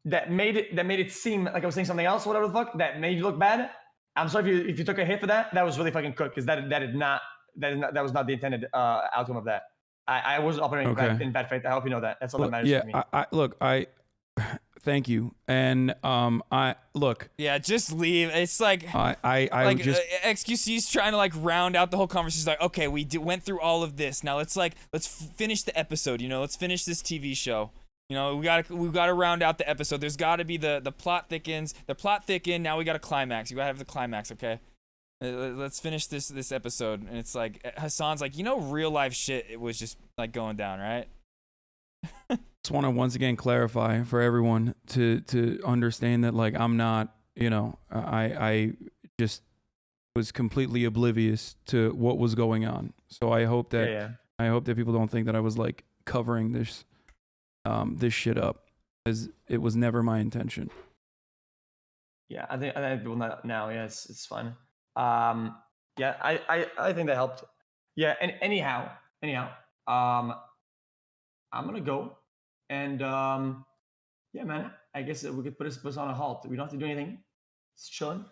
That made it seem like I was saying something else, whatever the fuck, that made you look bad. I'm sorry if you took a hit for that. That was really fucking cooked because that was not the intended outcome of that. I was operating in bad faith. I hope you know that. That's all that matters to me. I thank you. And I look. Yeah, just leave. It's like I just XQC's trying to like round out the whole conversation. He's like, okay, we went through all of this. Now let's finish the episode. You know, let's finish this TV show. You know, we gotta round out the episode. There's gotta be the plot thickens. The plot thickened. Now we got a climax. You gotta have the climax, okay? Let's finish this episode. And it's like Hassan's like, you know, real life shit. It was just like going down, right? just want to once again clarify for everyone to understand that like I'm not, you know, I just was completely oblivious to what was going on. So I hope that I hope that people don't think that I was like covering this shit up, as it was never my intention. Yeah, I think people now. Yeah, it's fine. Yeah, I think that helped. Yeah, and anyhow, I'm gonna go, and yeah, man. I guess we could put this on a halt. We don't have to do anything. It's chilling.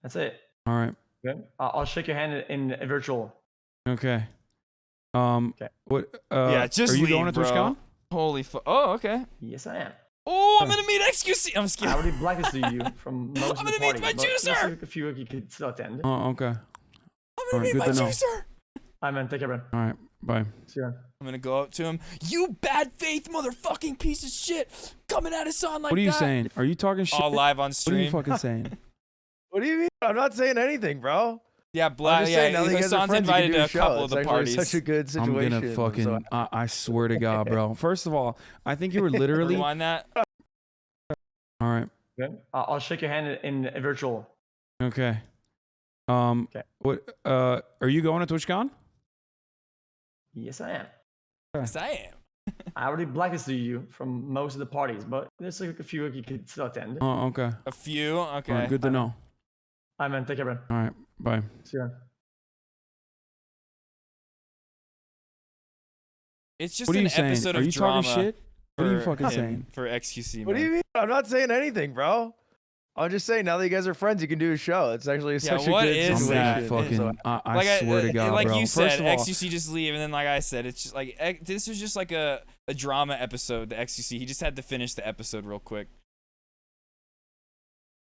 That's it. All right. Okay. I'll shake your hand in a virtual. Okay. Okay. What? Yeah, just are you leave, going to bro. TwitchCon? Holy fuck. Oh, okay. Yes, I am. Oh, I'm gonna meet XQC. I'm just kidding. I already blacklisted you from most of the gonna meet parties. my but let's see juicer. if a few of you could still attend. Oh, okay. I'm All gonna right, meet good my to know. juicer. All right, man. Take care, bro. All right. Bye. See ya. I'm gonna go up to him. You bad faith motherfucking piece of shit, coming at us on like that. What are you saying? Are you talking shit? All live on What are you stream. fucking saying? What do you mean? I'm not saying anything, bro. Yeah, I'm just saying, now that you guys are Hassan's friends, you can invited do to a a show. couple of It's the actually parties. such a good I'm situation. gonna fucking. so- I swear to God, bro. First of all, I think you were literally. Rewind that. All right. Okay. I'll shake your hand in a virtual. Okay. Okay. What? Are you going to TwitchCon? Yes, I am. Yes, I am. I already blacklisted you from most of the parties, but there's like a few of you could still attend. Oh, okay. A few. Okay. All right, good to know. All right, man. Take care, bro. All right. Bye. See ya. It's just What are an you saying? episode Are of you drama. talking shit? What are you for fucking him, saying? For XQC, What do you mean? I'm not saying anything, bro. I'm just saying, now that you guys are friends, you can do a show. It's actually such a what good is situation. that? I'm fucking. So- I swear to God, like bro. you First said, of all, XQC just leave, and then like I said, it's just like this was just like a drama episode. The XQC, he just had to finish the episode real quick.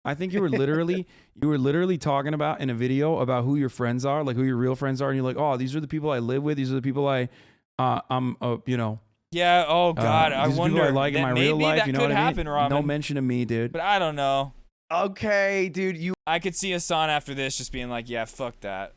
I think you were literally talking about in a video about who your friends are, like who your real friends are, and you're like, oh, these are the people I live with. These are the people I'm you know. Yeah. Oh God, I these are wonder. people I like in that my maybe real life. that You know could what I mean? happen, Ramen. No mention of me, dude. But I don't know. Okay, dude, I could see Hassan after this just being like, yeah, fuck that.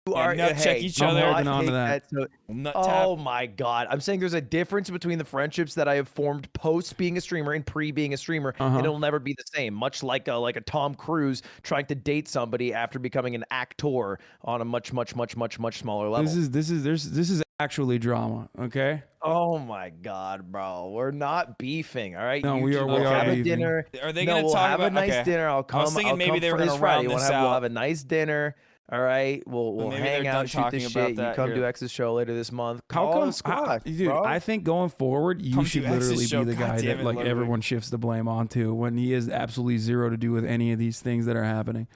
you Yeah, are nut check hey, each I'm other. not Holding on to taking that. so- Nut Oh tap. my God. I'm saying there's a difference between the friendships that I have formed post being a streamer and pre being a streamer, and it'll never be the same. Much like a Tom Cruise trying to date somebody after becoming an actor on a much smaller level. This is actually drama. Okay. Oh my God, bro. We're not beefing, all right? No, You we two are- will we are have a beefing. dinner. Are they no, gonna we'll talk have about? a nice okay. dinner. I'll come. I was thinking I'll maybe come they were for this gonna Friday. round this We'll out. have a nice dinner. All right, we'll maybe hang they're done out, shoot the talking about shit. You that come here. do X's show later this month. How Call come, the squad, dude? bro. I think going forward, you Come should to X's literally show. be the God guy damn that it, like Ludwig. everyone shifts the blame onto when he has absolutely zero to do with any of these things that are happening.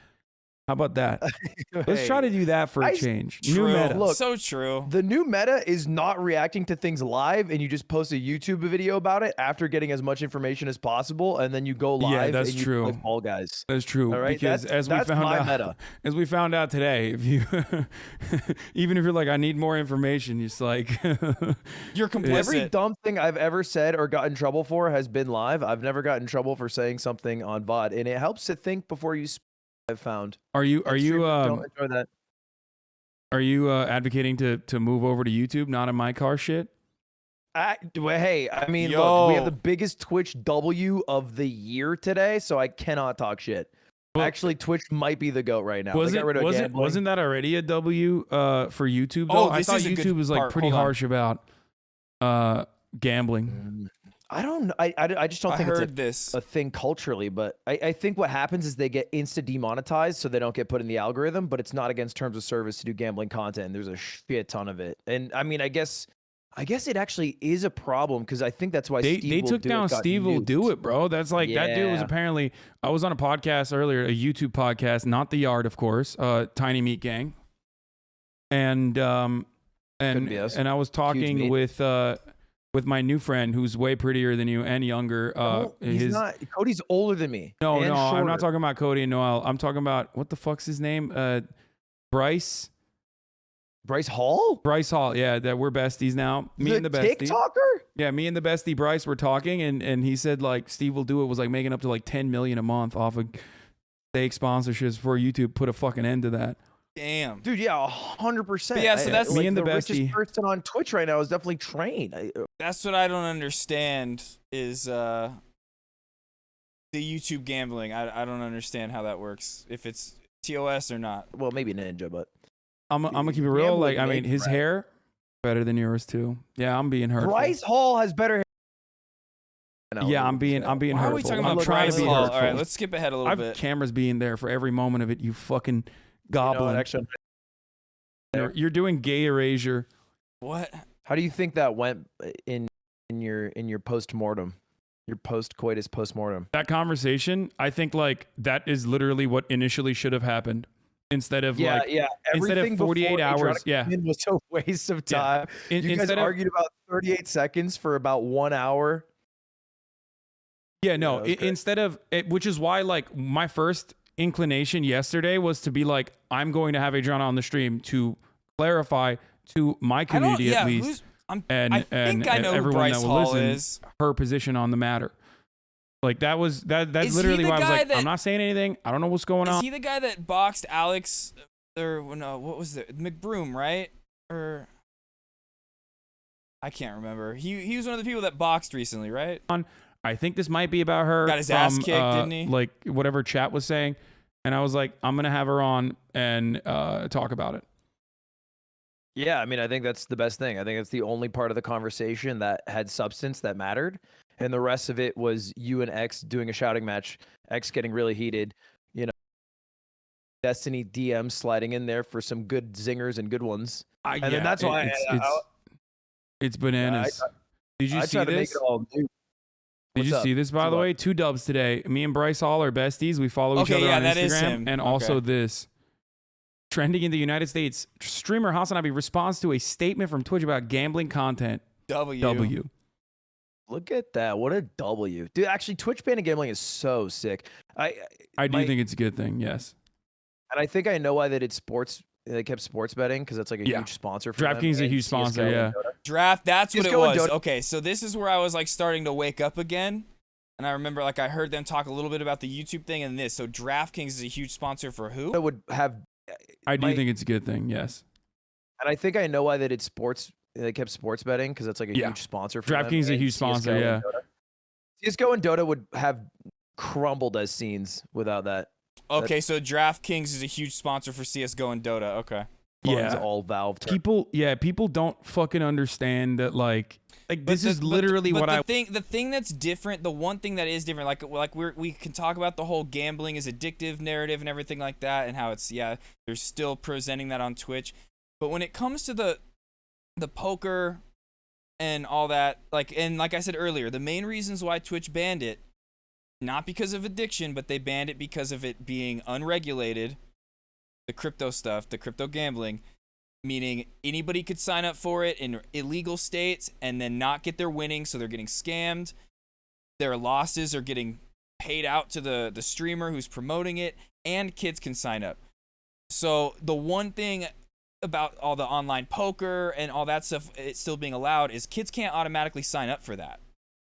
How about that? Let's try to do that for a change. True. New meta. Look, so true. The new meta is not reacting to things live, and you just post a YouTube video about it after getting as much information as possible, and then you go live. Yeah, that's and you true. play Fall Guys. That's true. All right, Because as we found my out, meta. as we found out today, if you, even if you're like, I need more information, it's like you're complicit. Every dumb thing I've ever said or got in trouble for has been live. I've never gotten in trouble for saying something on VOD, and it helps to think before you. I've found. Are you don't enjoy that. Are you advocating to move over to YouTube, not in my car shit? Hey, I mean, look, we have the biggest Twitch W of the year today, so I cannot talk shit. Actually, Twitch might be the GOAT right now. They got rid of gambling. Wasn't that already a W for YouTube? Oh, Though? I thought YouTube was like pretty harsh about gambling. I don't know. I just don't think heard it's a thing culturally, but I think what happens is they get insta demonetized so they don't get put in the algorithm, but it's not against terms of service to do gambling content. There's a shit ton of it. And I mean, I guess it actually is a problem because I think that's why they Steve took down Steve Will Do It, bro. That's like that dude was apparently. I was on a podcast earlier, a YouTube podcast, not The Yard, of course, Tiny Meat Gang, and I was talking with my new friend who's way prettier than you and younger. He's not. Cody's older than me. No, and I'm shorter. not talking about Cody and Noel. I'm talking about what the fuck's his name? Bryce Hall? Bryce Hall, yeah, that we're besties now. Me and the bestie. TikToker? Yeah, me and the bestie Bryce were talking and he said like Steve Will Do It was like making up to like 10 million a month off of fake sponsorships for YouTube. Put a fucking end to that. Damn. Dude, yeah, 100%. Yeah, so that's me and the richest bestie. person on Twitch right now is definitely trained. That's what I don't understand is the YouTube gambling. I don't understand how that works. If it's TOS or not. Well, maybe Ninja, but I'm gonna keep it real. Like, I mean, his hair better than yours too. Yeah, I'm being hurtful. Bryce Hall has better hair. Yeah, I'm being Why hurtful. are we talking I'm about trying Bryce to be Hall? hurtful. All right, let's skip ahead a little I've bit. cameras being there for every moment of it. You fucking goblin. Actually, You're doing gay erasure. What? How do you think that went in your post-mortem? Your post-coitus post-mortem? That conversation, I think like that is literally what initially should have happened. Instead of Yeah, like yeah. instead of Everything 48 before hours. Adriana Yeah. came in was a waste of Yeah. time. You guys Instead of- argued about 38 seconds for about 1 hour. Yeah, no. Yeah, okay. Instead of it, which is why like my first inclination yesterday was to be like, I'm going to have Adriana on the stream to clarify to my community at least, and I think I know who everyone Bryce that will Hall listen, is. her position on the matter. Like that's Is he literally the why I was guy like, that- I'm not saying anything. I don't know what's going Is on. he the guy that boxed Alex or no, what was it? McBroom, right? Or I can't remember. He was one of the people that boxed recently, right? I think this might be about her. Got his ass from, kicked, didn't he? Like whatever chat was saying. And I was like, I'm gonna have her on and talk about it. Yeah, I mean, I think that's the best thing. I think it's the only part of the conversation that had substance that mattered. And the rest of it was you and X doing a shouting match, X getting really heated, you know, Destiny DM sliding in there for some good zingers and good ones. And then that's why it's bananas. Did you I see try to make this? it all new. Did you What's see up? this, by the way? 2 dubs today. Me and Bryce Hall are besties. We follow each Okay, other yeah, on that is Instagram. him. And Okay. also this. Trending in the United States, streamer Hasanabi responds to a statement from Twitch about gambling content. W. Look at that. What a W. Dude, actually, Twitch banning gambling is so sick. I do think it's a good thing, yes. And I think I know why they did sports. They kept sports betting because that's like a Yeah. huge sponsor for them. DraftKings is a and huge sponsor, CS:GO yeah. and Dota. Draft, that's what it CS:GO and was. Dota. Okay, so this is where I was like starting to wake up again. And I remember like I heard them talk a little bit about the YouTube thing and this. So DraftKings is a huge sponsor for who? That would have. I do think it's a good thing, yes. And I think I know why they did sports. They kept sports betting because that's like a Yeah. huge sponsor for them. DraftKings is a and huge sponsor, CS:GO yeah. and Dota. CS:GO and Dota would have crumbled as scenes without that. Okay, so DraftKings is a huge sponsor for CS:GO and Dota. Okay. Funds Yeah. all Valve. People don't fucking understand that like this is literally what I the thing that's different, the one thing that is different, like we can talk about the whole gambling is addictive narrative and everything like that, and how it's they're still presenting that on Twitch, but when it comes to the poker and all that, like I said earlier, the main reasons why Twitch banned it, not because of addiction, but they banned it because of it being unregulated the crypto stuff, the crypto gambling, meaning anybody could sign up for it in illegal states and then not get their winnings, so they're getting scammed. Their losses are getting paid out to the streamer who's promoting it, and kids can sign up. So the one thing about all the online poker and all that stuff, it's still being allowed, is kids can't automatically sign up for that.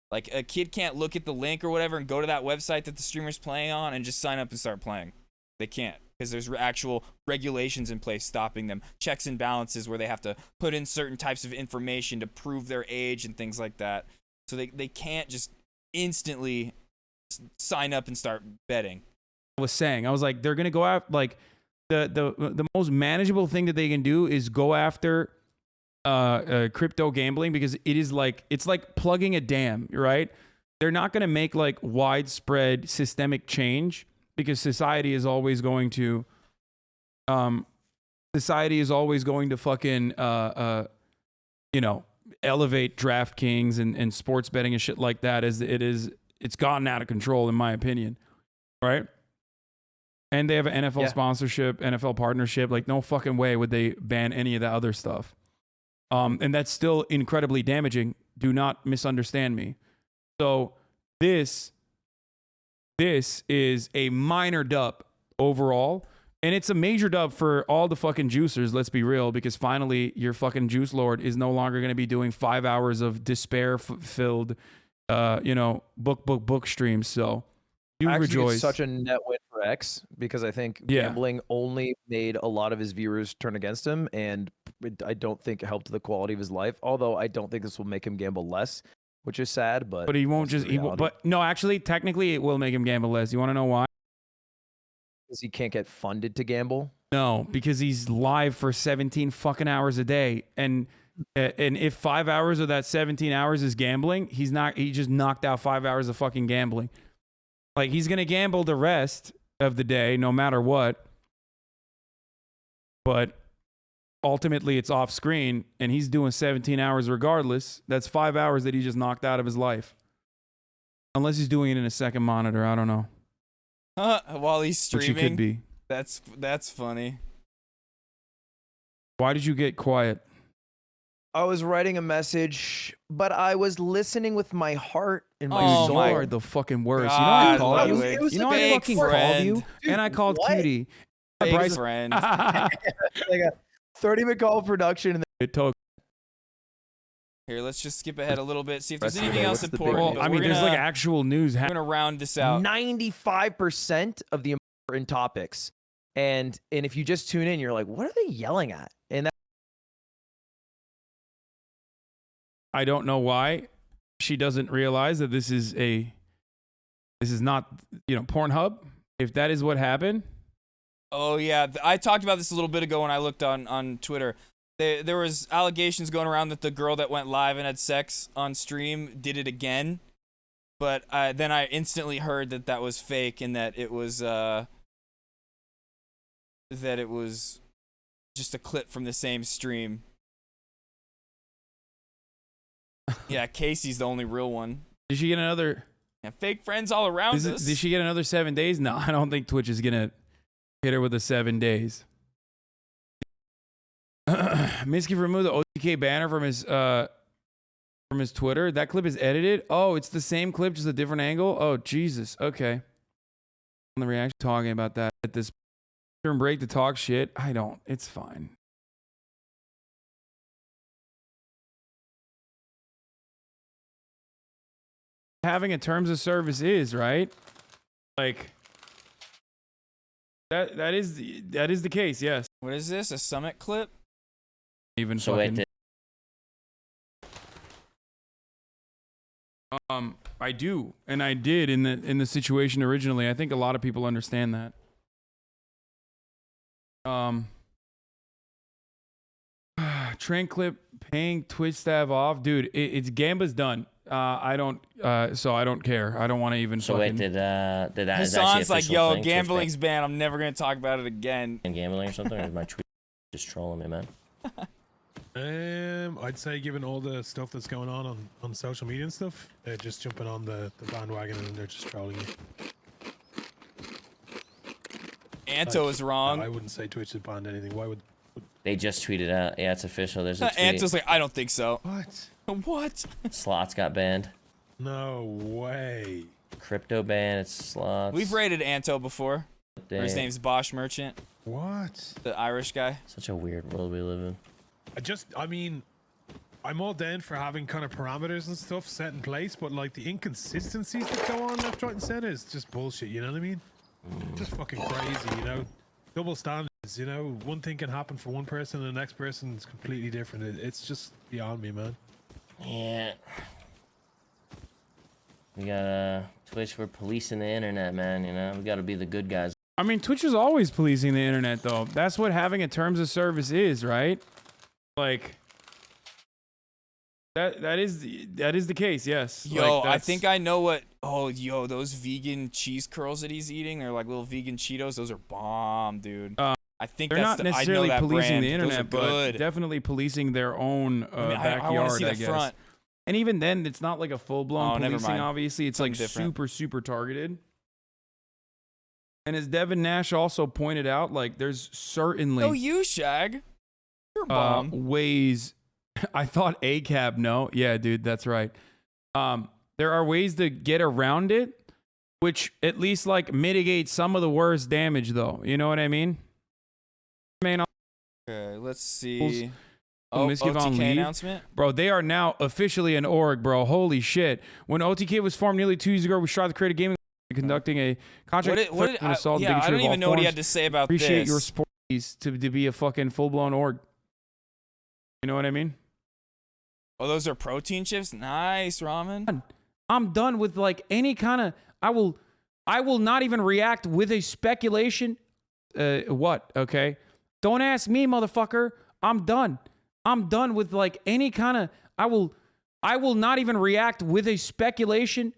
Like, a kid can't look at the link or whatever and go to that website that the streamer's playing on and just sign up and start playing. They can't, because there's actual regulations in place stopping them. Checks and balances where they have to put in certain types of information to prove their age and things like that. So they can't just instantly sign up and start betting. I was saying, I was like, they're going to go out, like, the most manageable thing that they can do is go after crypto gambling, because it's like plugging a dam, right? They're not going to make like widespread systemic change, because society is always going to fucking elevate DraftKings and sports betting and shit like that, as it's gotten out of control, in my opinion, right? And they have an NFL sponsorship, NFL partnership. Like, no fucking way would they ban any of that other stuff. And that's still incredibly damaging. Do not misunderstand me. So this is a minor dub overall. And it's a major dub for all the fucking juicers, let's be real, because finally your fucking juice lord is no longer going to be doing 5 hours of despair-filled, book streams. So do Actually, rejoice. it's such a net win for X, because I think gambling only made a lot of his viewers turn against him, and I don't think it helped the quality of his life. Although I don't think this will make him gamble less, which is sad. But he won't just. But no, actually, technically, it will make him gamble less. You want to know why? Because he can't get funded to gamble. No, because he's live for 17 fucking hours a day, and if 5 hours of that 17 hours is gambling, he just knocked out 5 hours of fucking gambling. Like, he's gonna gamble the rest of the day, no matter what. But ultimately, it's off screen, and he's doing 17 hours regardless. That's 5 hours that he just knocked out of his life. Unless he's doing it in a second monitor, I don't know. While he's streaming. Which he could be. That's funny. Why did you get quiet? I was writing a message, but I was listening with my heart and my Oh, soul. you are the fucking worst. God, you know I called you? it was You know like I a fucking fake called friend. you? Dude, And I called what? Cutie. Big Bryce- friend. Like a 30 McCall production. And It took. Here, let's just skip ahead a little bit, see if there's Rest of anything the day, else what's the big important. deal? but I mean, we're there's gonna- like actual news. We're gonna round this out. 95% of the important topics. And if you just tune in, you're like, what are they yelling at? And I don't know why she doesn't realize that this is not, Pornhub. If that is what happened. Oh yeah, I talked about this a little bit ago when I looked on Twitter. There was allegations going around that the girl that went live and had sex on stream did it again, but then I instantly heard that was fake and that it was just a clip from the same stream. Yeah, Casey's the only real one. Did she get another? Yeah, fake friends all around us. Did she get another 7 days? No, I don't think Twitch is gonna hit her with the 7 days. Minsky removed the OTK banner from his Twitter. That clip is edited. Oh, it's the same clip, just a different angle. Oh, Jesus. Okay. On the reaction, talking about that at this turn break to talk shit. I don't. It's fine. Having a terms of service is right. Like that is the case. Yes. What is this? A Summit clip? Even So fucking. wait, I do, and I did in the situation originally. I think a lot of people understand that. Trend clip paying Twitch staff off, dude. It's Gamba's done. I don't care. I don't want to even. So fucking... wait, did that? Is actually Hassan's like, official yo, thing, gambling's banned. I'm never gonna talk about it again. and gambling or something? Or is my tweet just trolling me, man? I'd say given all the stuff that's going on social media and stuff, they're just jumping on the bandwagon and they're just trolling you. Anto is wrong. I wouldn't say Twitch has banned anything. Why would? They just tweeted out. Yeah, it's official. There's a tweet. Anto's like, I don't think so. What? What? Slots got banned. No way. Crypto ban. It's slots. We've raided Anto before. His name's Bosch Merchant. What? The Irish guy. Such a weird world we live in. I mean, I'm all down for having kind of parameters and stuff set in place, but like the inconsistencies that go on left, right, and center is just bullshit. You know what I mean? Just fucking crazy. You know, double standards. You know, one thing can happen for one person, and the next person is completely different. It's just beyond me, man. Yeah. We got Twitch. We're policing the internet, man. You know, we got to be the good guys. I mean, Twitch is always policing the internet, though. That's what having a terms of service is, right? Like, that is the case. Yes. Yo, Like, I think I know what. Oh, yo, those vegan cheese curls that he's eating, they're like little vegan Cheetos. Those are bomb, dude. I think they're that's not necessarily I know that policing brand. the Those are internet, but good. definitely policing their own backyard. I want to see I the guess. front. And even then, it's not like a full-blown Oh, never policing. mind. Obviously, it's Something like different. super targeted. And as Devin Nash also pointed out, like there's certainly No, you Shag. You're a bomb. ways. I thought ACAB. No, yeah, dude, that's right. There are ways to get around it, which at least like mitigate some of the worst damage, though. You know what I mean? Okay, let's see. Miskiv on OTK leave. announcement. Bro, they are now officially an org, bro. Holy shit. When OTK was formed nearly 2 years ago, we strive to create a gaming conducting a contract What did, assault. yeah, I bigotry don't of all even know what he forms. had to say about Appreciate this. your support to be a fucking full-blown org. You know what I mean? Oh, those are protein chips? Nice, ramen. I'm done with like any kind of I will not even react with a speculation. What? Okay. Don't ask me, motherfucker. I'm done. I'm done with like any kind of I will not even react with a speculation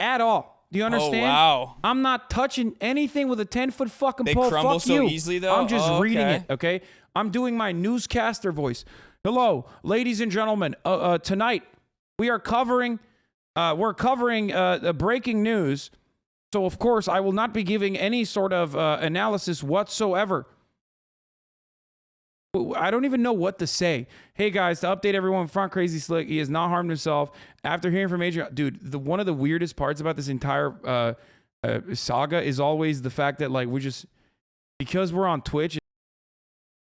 at all. Do you understand? wow. I'm not touching anything with a 10-foot fucking They pole. crumble Fuck so you. easily, though? I'm just Oh, reading okay. it, okay? I'm doing my newscaster voice. Hello, ladies and gentlemen. Tonight we are covering the breaking news. So of course I will not be giving any sort of analysis whatsoever. I don't even know what to say. Hey guys, to update everyone, Front Crazy Slick, he has not harmed himself. After hearing from Adrian, dude, one of the weirdest parts about this entire saga is always the fact that like because we're on Twitch,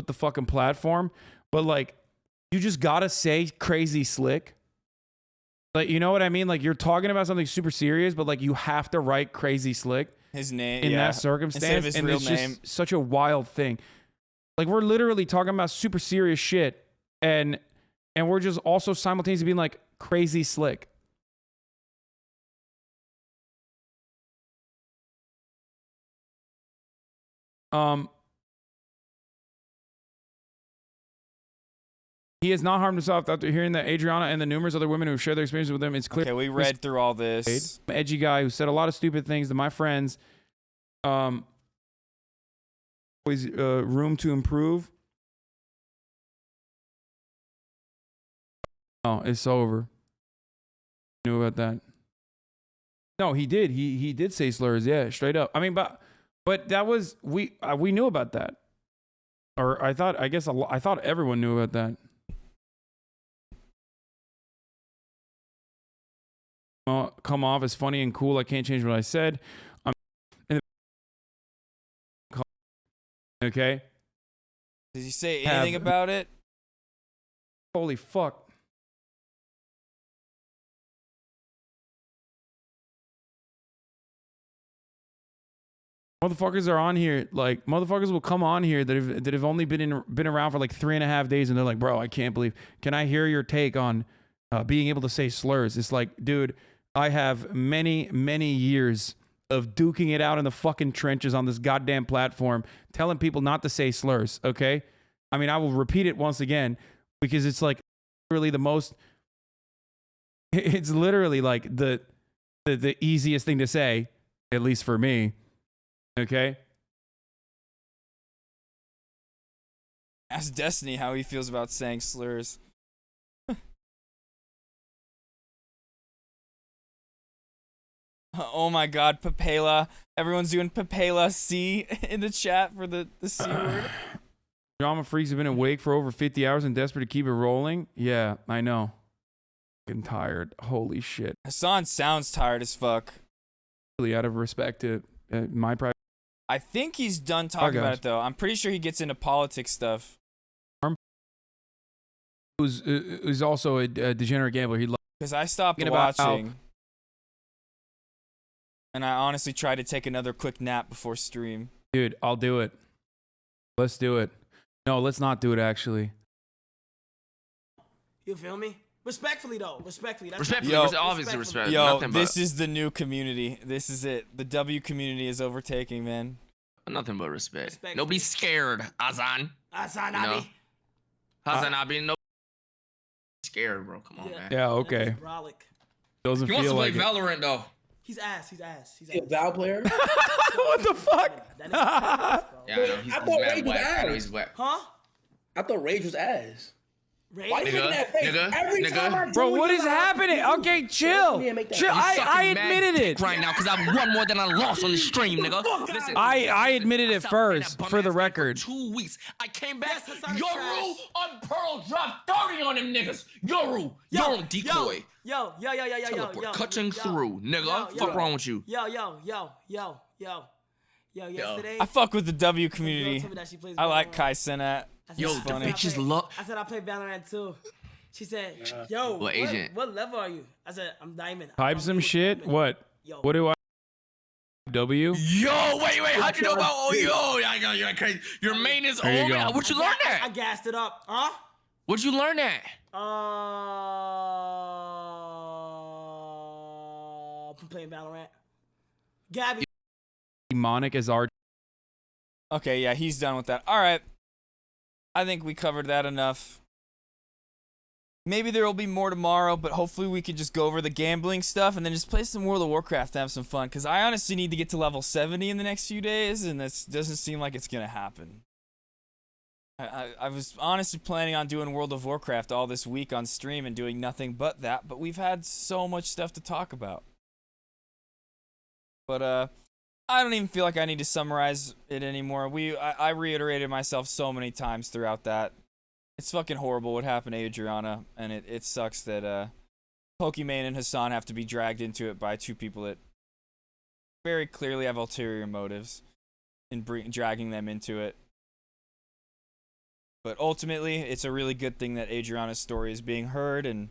the fucking platform, but like you just gotta say Crazy Slick. Like, you know what I mean? Like you're talking about something super serious, but like you have to write Crazy Slick. His name in yeah. that circumstance, Instead of his and real it's name. just such a wild thing. Like we're literally talking about super serious shit, and we're just also simultaneously being like Crazy Slick. He has not harmed himself after hearing that Adriana and the numerous other women who share their experiences with him. It's clear. Okay, we read through all this. Edgy guy who said a lot of stupid things to my friends. Always room to improve. Oh, it's over. Knew about that. No, he did. He did say slurs. Yeah, straight up. I mean, but that was we knew about that. Or I thought everyone knew about that. Come off as funny and cool. I can't change what I said. Okay. Did he say anything about it? Holy fuck. Motherfuckers are on here, like motherfuckers will come on here that have only been around for like 3.5 days, and they're like, bro, I can't believe. Can I hear your take on being able to say slurs? It's like, dude, I have many years of duking it out in the fucking trenches on this goddamn platform, telling people not to say slurs. Okay, I mean, I will repeat it once again because it's like really the most. It's literally like the easiest thing to say, at least for me. Okay. Ask Destiny how he feels about saying slurs. Oh my god, Papela. Everyone's doing Papela C in the chat for the C word. Drama freaks have been awake for over 50 hours and desperate to keep it rolling. Yeah, I know. Fucking tired. Holy shit. Hassan sounds tired as fuck. Really out of respect to my private. I think he's done talking about guys. it though. I'm pretty sure he gets into politics stuff. Who's also a degenerate gambler. He Because I stopped Thinking about how- watching. And I honestly tried to take another quick nap before stream. Dude, I'll do it. Let's do it. No, let's not do it actually. You feel me? Respectfully though, respectfully. That's Respectfully, Yo, obviously respect. Yo, Nothing but, this is the new community. This is it. The W community is overtaking, man. nothing but respect. Nobody scared, Azan. Azan You know? Abi. Azan Abi, no scared, bro. Come on, man. Yeah, okay. Brolic. Doesn't He wants feel to play like it. Valorant though. He's ass. He's ass. He's He a Val player? What the fuck? Yeah, I know. He's I thought mad Rage was whack. I know ass. he's whack. Huh? I thought Rage was ass. Rage? Why you making that face? Every time I Bro, join what you is live, happening? you- Okay, chill. You make that Chill. face. I admitted it. right now because I've won more than I lost on the stream, nigga. Listen, I admitted it I first bum for the ass man record. 2 weeks. I came back. Yes, Hassan is Yoru trash. on Pearl dropped 30 on them niggas. Yoru, you're on decoy. Yo. Teleport cutting through, nigga. Fuck wrong with you? Yo. Yesterday. I fuck with the W girl community. told me that she plays I like Valorant. Kai Cenat. I said, Yo, I the said, bitches I play- look. I said I play Valorant too. She said, "Yo, What agent? What level are you?" I said, "I'm diamond." Type some shit. What? What do I? W? Yo, wait. How'd you know about? Oh, yo, you're crazy. Your main is There you only. go. What'd you learn I that? gassed it up, huh? What'd you learn that? I'm playing Valorant. Gabby. Demonic as our. Okay, yeah, he's done with that. All right. I think we covered that enough. Maybe there will be more tomorrow, but hopefully we can just go over the gambling stuff and then just play some World of Warcraft and have some fun. Because I honestly need to get to level 70 in the next few days, and this doesn't seem like it's going to happen. I was honestly planning on doing World of Warcraft all this week on stream and doing nothing but that, but we've had so much stuff to talk about. But I don't even feel like I need to summarize it anymore. I reiterated myself so many times throughout that. It's fucking horrible what happened to Adriana, and it sucks that Pokimane and Hassan have to be dragged into it by two people that very clearly have ulterior motives in dragging them into it. But ultimately, it's a really good thing that Adriana's story is being heard, and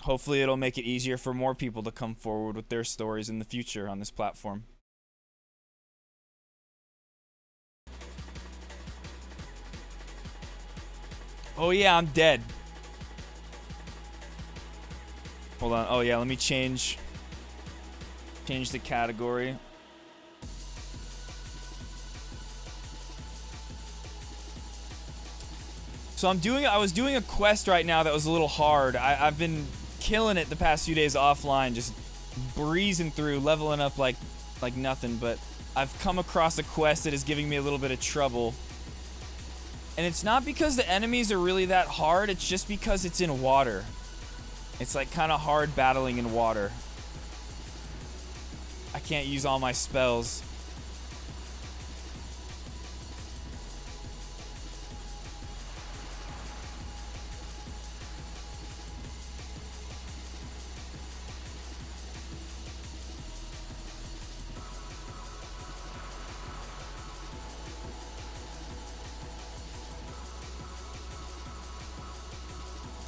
hopefully it'll make it easier for more people to come forward with their stories in the future on this platform. Oh yeah, I'm dead. Hold on. Oh yeah, let me change the category. So I was doing a quest right now that was a little hard. I've been killing it the past few days offline, just breezing through, leveling up like nothing, but I've come across a quest that is giving me a little bit of trouble. And it's not because the enemies are really that hard, it's just because it's in water. It's like kind of hard battling in water. I can't use all my spells.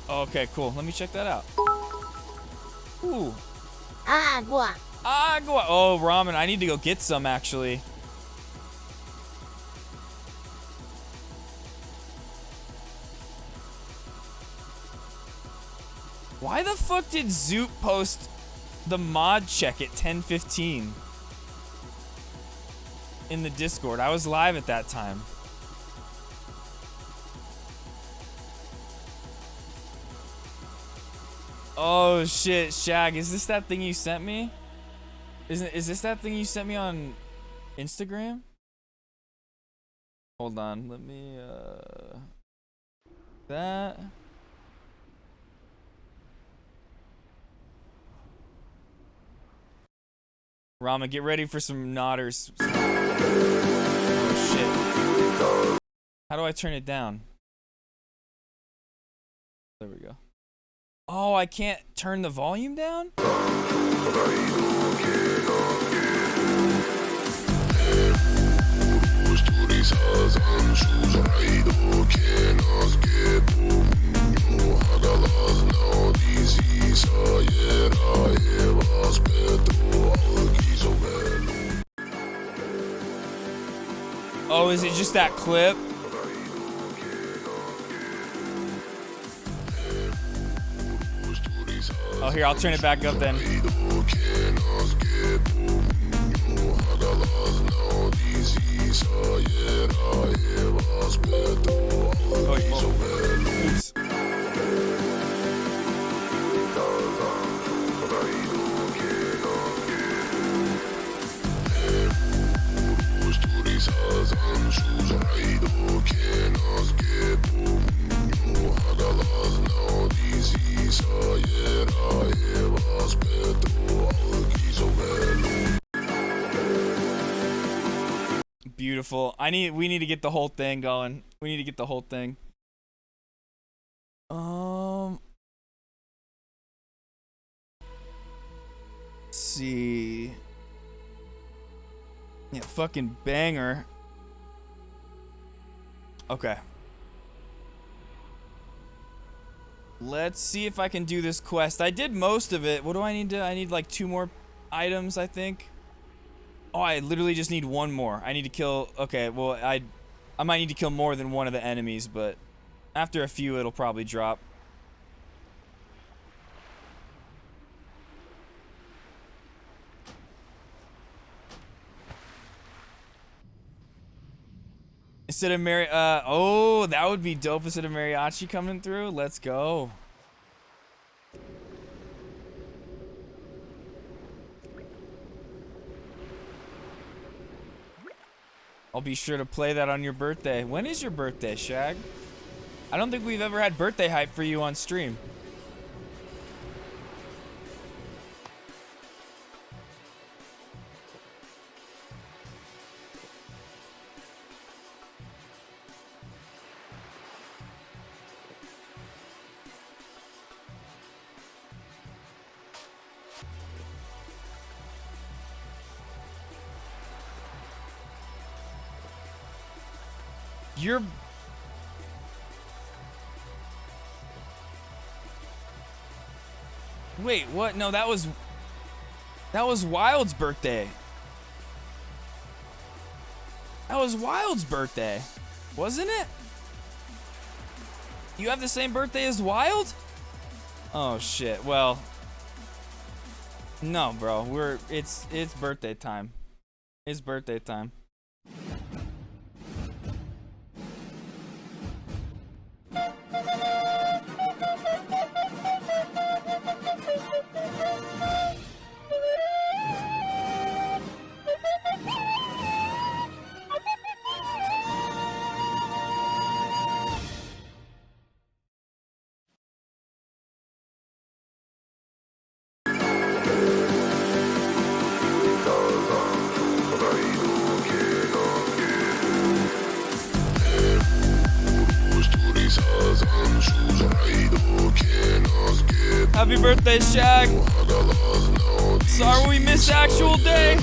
Okay, cool. Let me check that out. Ooh. Agua. Agua. Oh, ramen. I need to go get some, actually. Why the fuck did Zoop post the mod check at 10:15 in the Discord? I was live at that time. Oh shit, Shag, is this that thing you sent me? Is this that thing you sent me on Instagram? Hold on, let me that. Rama, get ready for some nodders. Oh, shit. How do I turn it down? There we go. Oh, I can't turn the volume down? Oh, is it just that clip? Oh, here, I'll turn it back up then. Oops. Beautiful. We need to get the whole thing going. We need to get the whole thing. Let's see. Yeah, fucking banger. Okay. Let's see if I can do this quest. I did most of it. What do I need to? I need like 2 more items, I think. Oh, I literally just need 1 more. I need to kill... Okay, well, I might need to kill more than one of the enemies, but after a few, it'll probably drop. Instead of oh, that would be dope instead of mariachi coming through. Let's go. I'll be sure to play that on your birthday. When is your birthday, Shag? I don't think we've ever had birthday hype for you on stream. You're... Wait, what? No, that was Wild's birthday. That was Wild's birthday, wasn't it? You have the same birthday as Wild? Oh shit. Well, no, bro. It's birthday time. It's birthday time. Happy birthday, Shag. Sorry we missed actual day.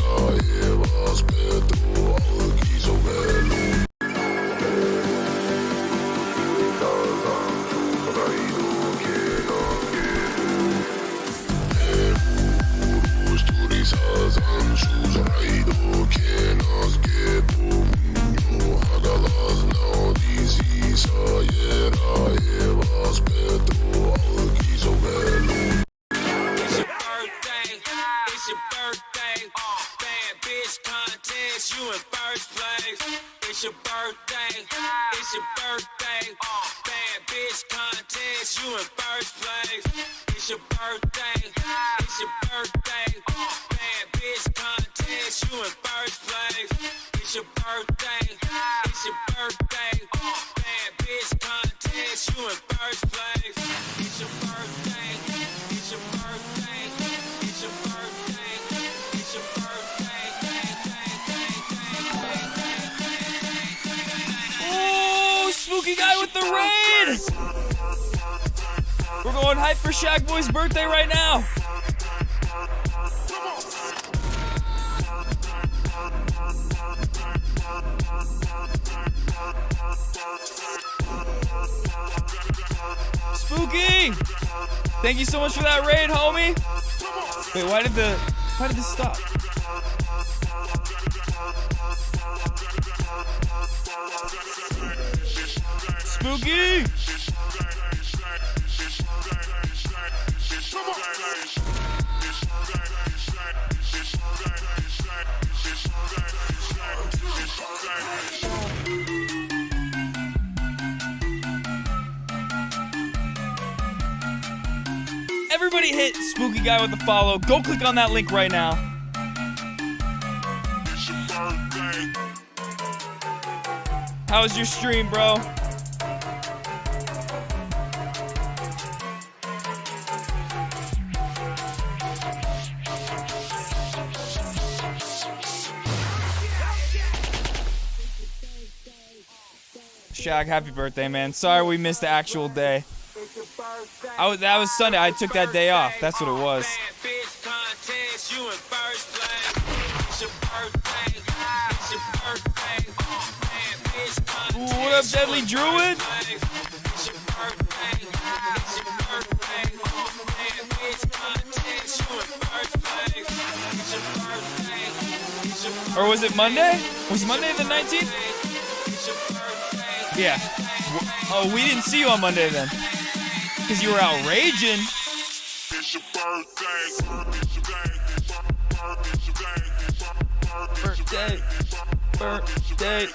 It's your birthday. We're going hype for Shaq Boy's birthday right now. Spooky! Thank you so much for that raid, homie. Wait, why did this stop? Spooky! Everybody hit Spooky Guy with the follow. Go click on that link right now. How was your stream, bro? Shag, happy birthday, man. Sorry we missed the actual day. That was Sunday. I took that day off. That's what it was. Ooh, what up, Deadly Druid? Or was it Monday? Was Monday the 19th? Yeah. Oh, we didn't see you on Monday then. Because you were out raging. Birthday. Birthday.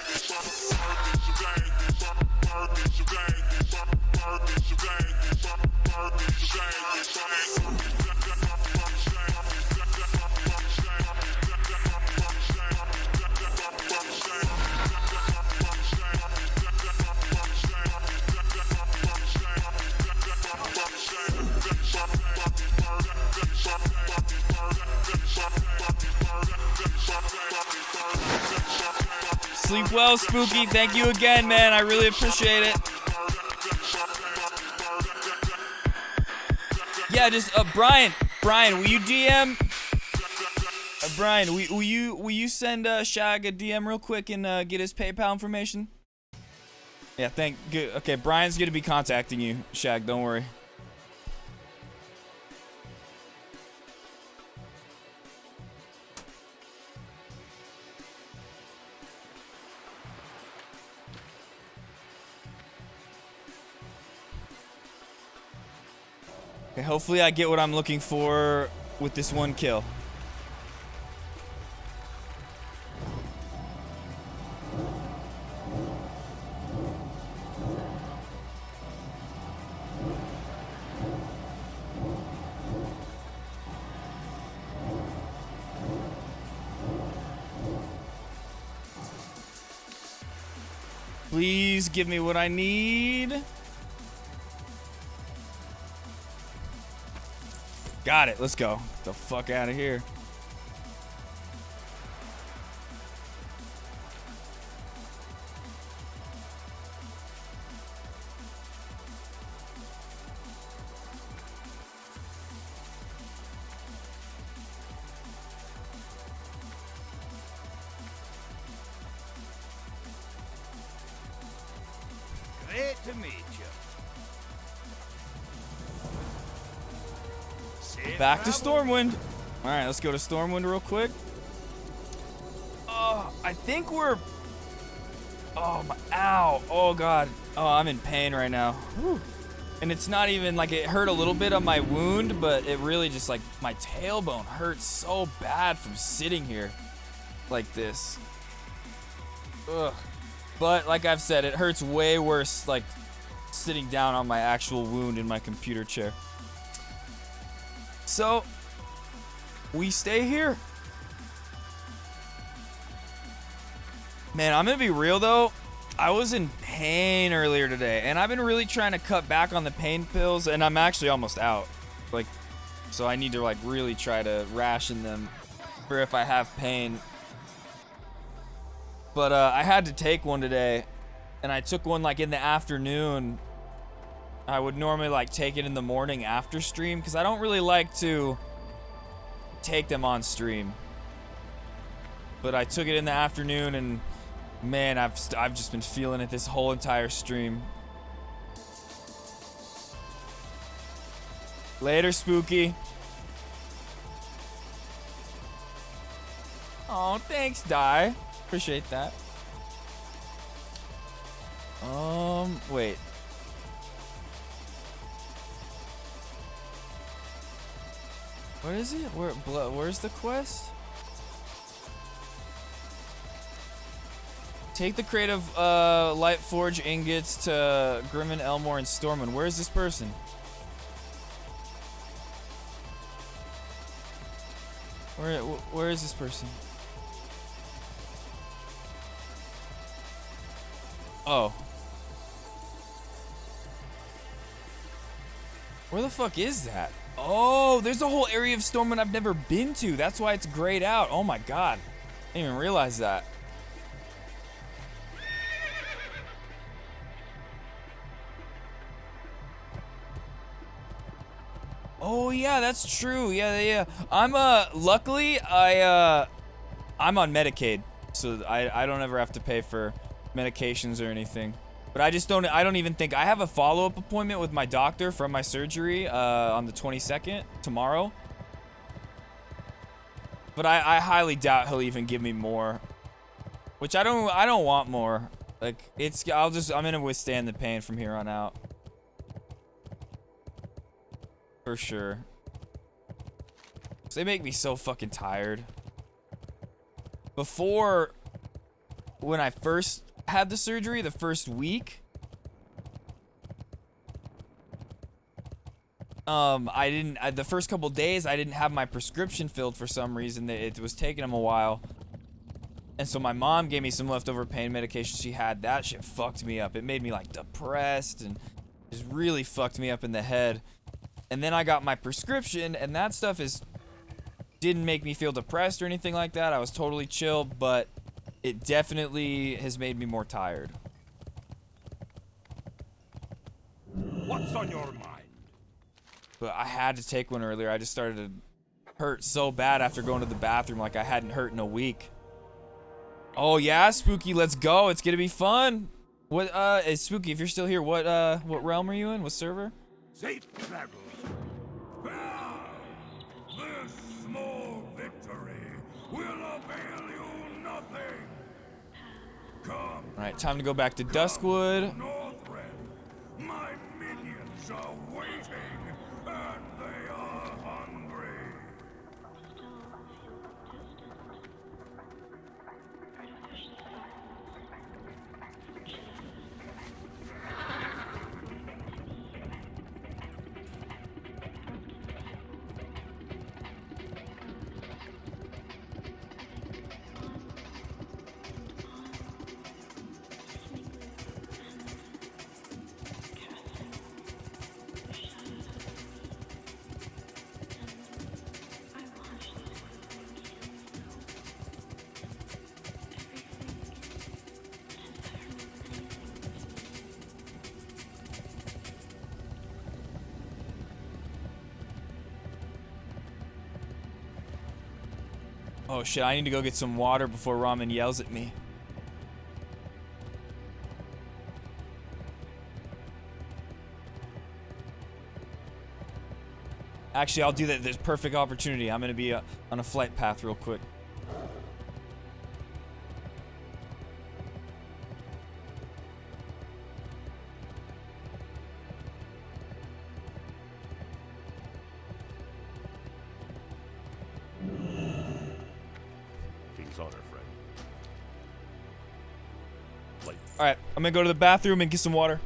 Sleep well, Spooky. Thank you again, man. I really appreciate it. Yeah, just Brian, will you DM? Brian, will you send Shag a DM real quick and get his PayPal information? Yeah, good. Okay, Brian's gonna be contacting you, Shag. Don't worry. Okay, hopefully I get what I'm looking for with this one kill. Please give me what I need. Got it. Let's go. Get the fuck out of here. Great to meet you. Back to Stormwind. All right, let's go to Stormwind real quick. Oh, I think we're... Oh, my... Ow. Oh, God. Oh, I'm in pain right now. Whew. And it's not even like it hurt a little bit on my wound, but it really just like my tailbone hurts so bad from sitting here like this. Ugh. But like I've said, it hurts way worse like sitting down on my actual wound in my computer chair. So, we stay here. Man, I'm gonna be real though. I was in pain earlier today, and I've been really trying to cut back on the pain pills, and I'm actually almost out. Like, so I need to like really try to ration them for if I have pain. But I had to take one today, and I took one like in the afternoon, I would normally like take it in the morning after stream because I don't really like to take them on stream. But I took it in the afternoon and man, I've just been feeling it this whole entire stream. Later, Spooky. Oh, thanks, Di. Appreciate that. Wait. What is it? Where's the quest? Take the crate of Light Forge ingots to Grimmin, Elmore, and Stormwind. Where is this person? Where is this person? Oh. Where the fuck is that? Oh, there's a whole area of Stormwind I've never been to. That's why it's grayed out. Oh my god. I didn't even realize that. Oh yeah, that's true. Yeah. I'm luckily I'm on Medicaid, so I don't ever have to pay for medications or anything. But I don't even think I have a follow-up appointment with my doctor from my surgery on the 22nd tomorrow. But I highly doubt he'll even give me more. Which I don't want more. Like I'm gonna withstand the pain from here on out. For sure. They make me so fucking tired. Before, when I first had the surgery, the first week, the first couple days, I didn't have my prescription filled for some reason. It was taking them a while. And so my mom gave me some leftover pain medication she had. That shit fucked me up. It made me like depressed and just really fucked me up in the head. And then I got my prescription, and that stuff didn't make me feel depressed or anything like that. I was totally chill, but it definitely has made me more tired. What's on your mind? But I had to take one earlier. I just started to hurt so bad after going to the bathroom like I hadn't hurt in a week. Oh yeah, Spooky, let's go. It's gonna be fun. What is Spooky, if you're still here, what realm are you in? What server? Safe travels. This small victory will avail you nothing. Come. Alright, time to go back to Duskwood. My minions are waiting, and they are hungry. Oh shit, I need to go get some water before Ramen yells at me. Actually, I'll do that. There's perfect opportunity. I'm gonna be on a flight path real quick. King's honor, friend. Alright, I'm gonna go to the bathroom and get some water.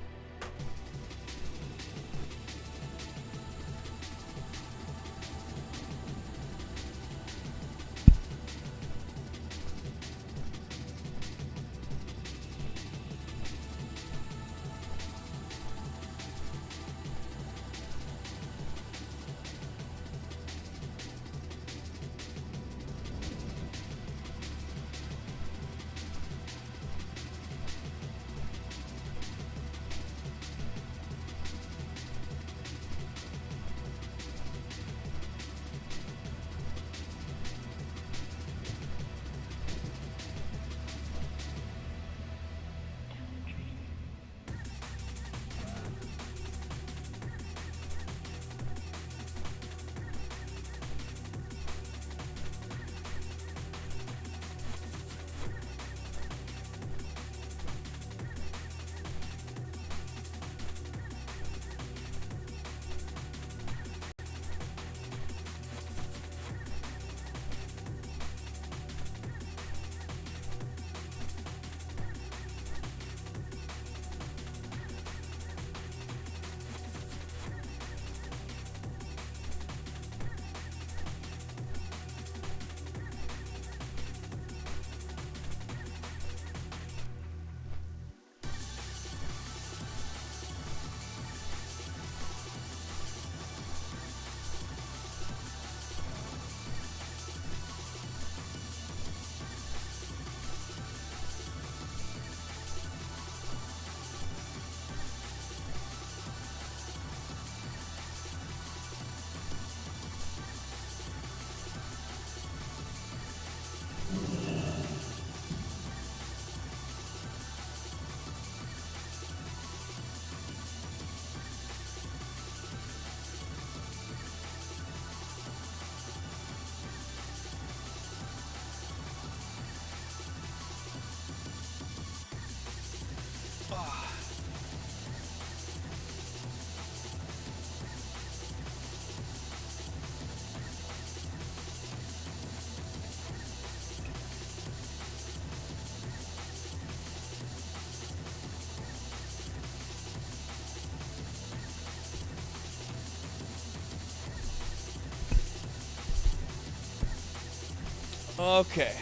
Okay.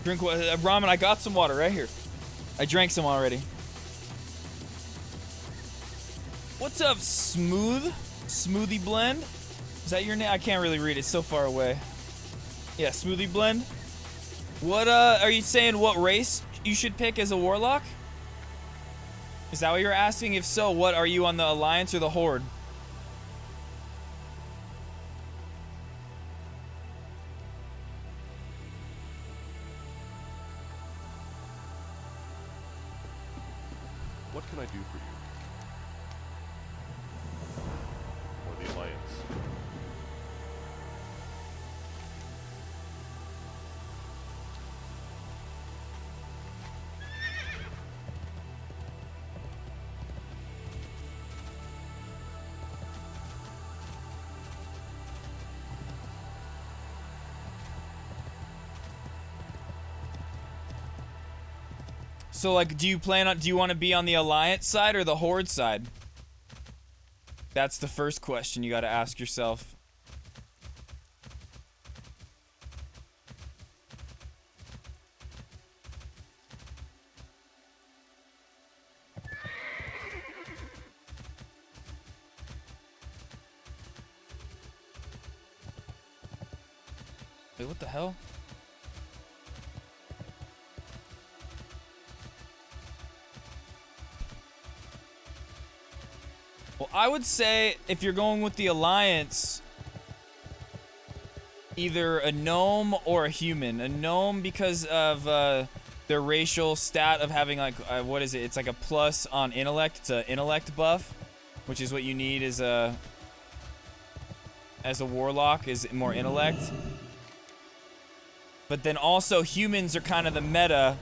Drink ramen. I got some water right here. I drank some already. What's up, Smooth? Smoothie Blend? Is that your name? I can't really read it. It's so far away. Yeah, Smoothie Blend. What, are you saying what race you should pick as a warlock? Is that what you're asking? If so, what are you on, the Alliance or the Horde? What can I do for you? Or the Alliance? So, like, do you want to be on the Alliance side or the Horde side? That's the first question you gotta ask yourself. Wait, what the hell? Well, I would say if you're going with the Alliance, either a gnome or a human. A gnome because of their racial stat of having like, what is it? It's like a plus on intellect. It's an intellect buff, which is what you need as a warlock, is more intellect. But then also humans are kind of the meta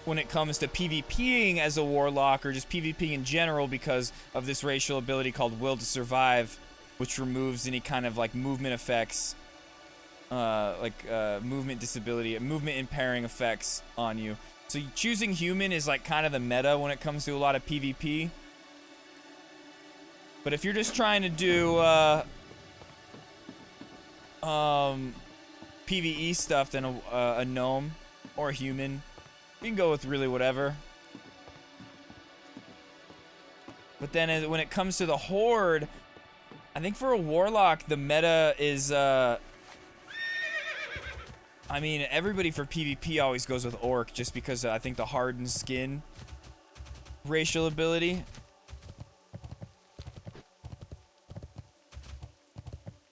when it comes to PvPing as a warlock, or just PvPing in general, because of this racial ability called Will to Survive, which removes any kind of like movement effects, movement disability, movement impairing effects on you. So choosing human is like kind of the meta when it comes to a lot of PvP. But if you're just trying to do PvE stuff, then a gnome or a human. You can go with really whatever. But then when it comes to the Horde, I think for a warlock, the meta is, I mean, everybody for PvP always goes with orc, just because I think the hardened skin racial ability.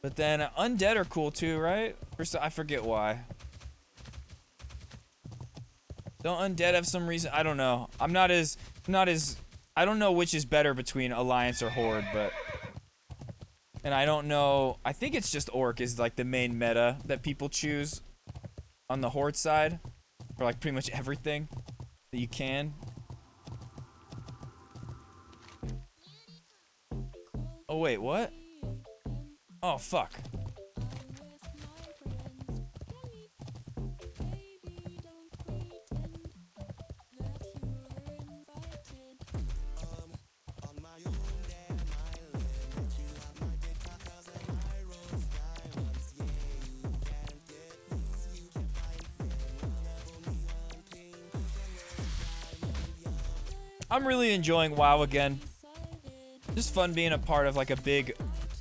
But then undead are cool too, right? I forget why. Don't undead have some reason? I don't know. I don't know which is better between Alliance or Horde, but... And I don't know... I think it's just Orc is like the main meta that people choose on the Horde side. For like pretty much everything that you can. Oh wait, what? Oh fuck. I'm really enjoying WoW again. Just fun being a part of like a big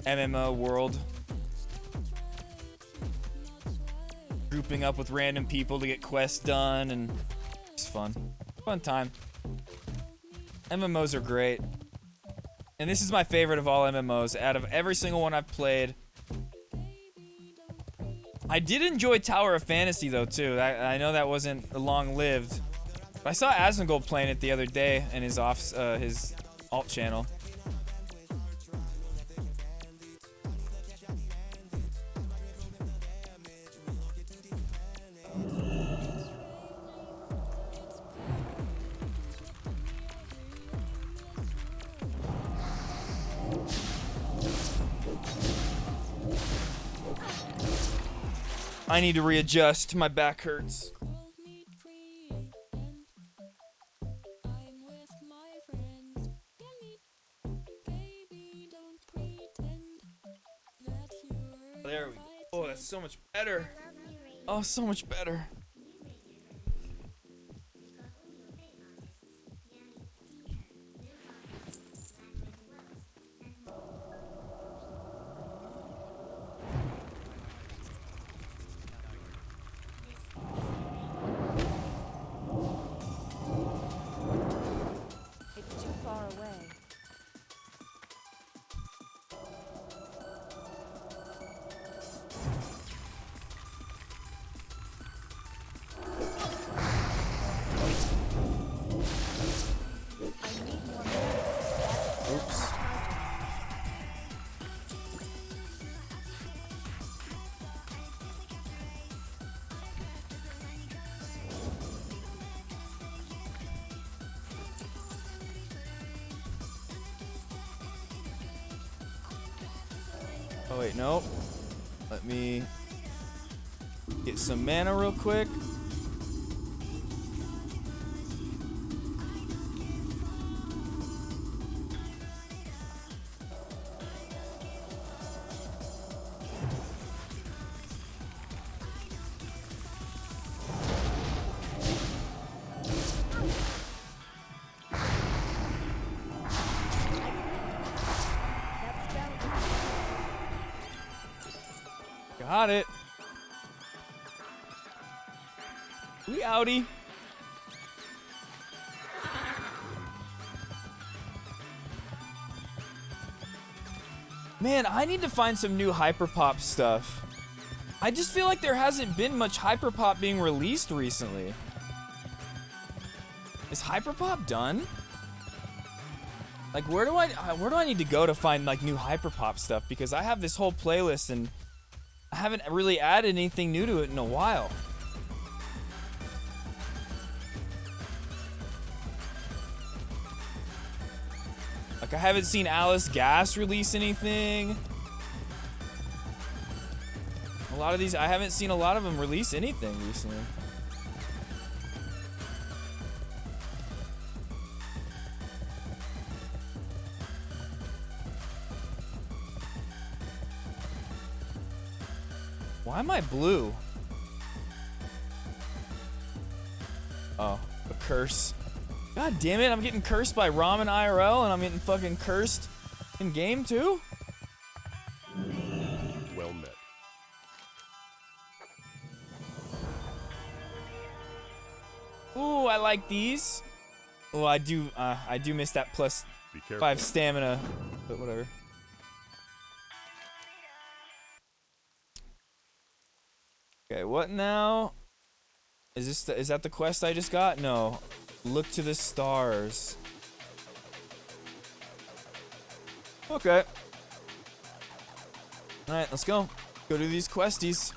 MMO world. Grouping up with random people to get quests done, and it's fun. Fun time. MMOs are great. And this is my favorite of all MMOs. Out of every single one I've played. I did enjoy Tower of Fantasy though too. I know that wasn't long-lived. But I saw Asmongold playing it the other day in his alt channel. I need to readjust. My back hurts. There we go. Oh, that's so much better. Oh, so much better. It's too far away. Oops. Oh wait, no. Let me get some mana real quick. Got it. We outie. Man, I need to find some new hyperpop stuff. I just feel like there hasn't been much hyperpop being released recently. Is hyperpop done? Like, where do I need to go to find like new hyperpop stuff? Because I have this whole playlist and I haven't really added anything new to it in a while. Like, I haven't seen Alice Gas release anything. A lot of these, I haven't seen a lot of them release anything recently. Why am I blue? Oh, a curse. God damn it, I'm getting cursed by Ramen IRL and I'm getting fucking cursed in game too? Well met. Ooh, I like these. Oh, I do miss that plus 5 stamina, but whatever. Okay, what now? Is that the quest I just got? No. Look to the stars. Okay. Alright, let's go. Go do these questies.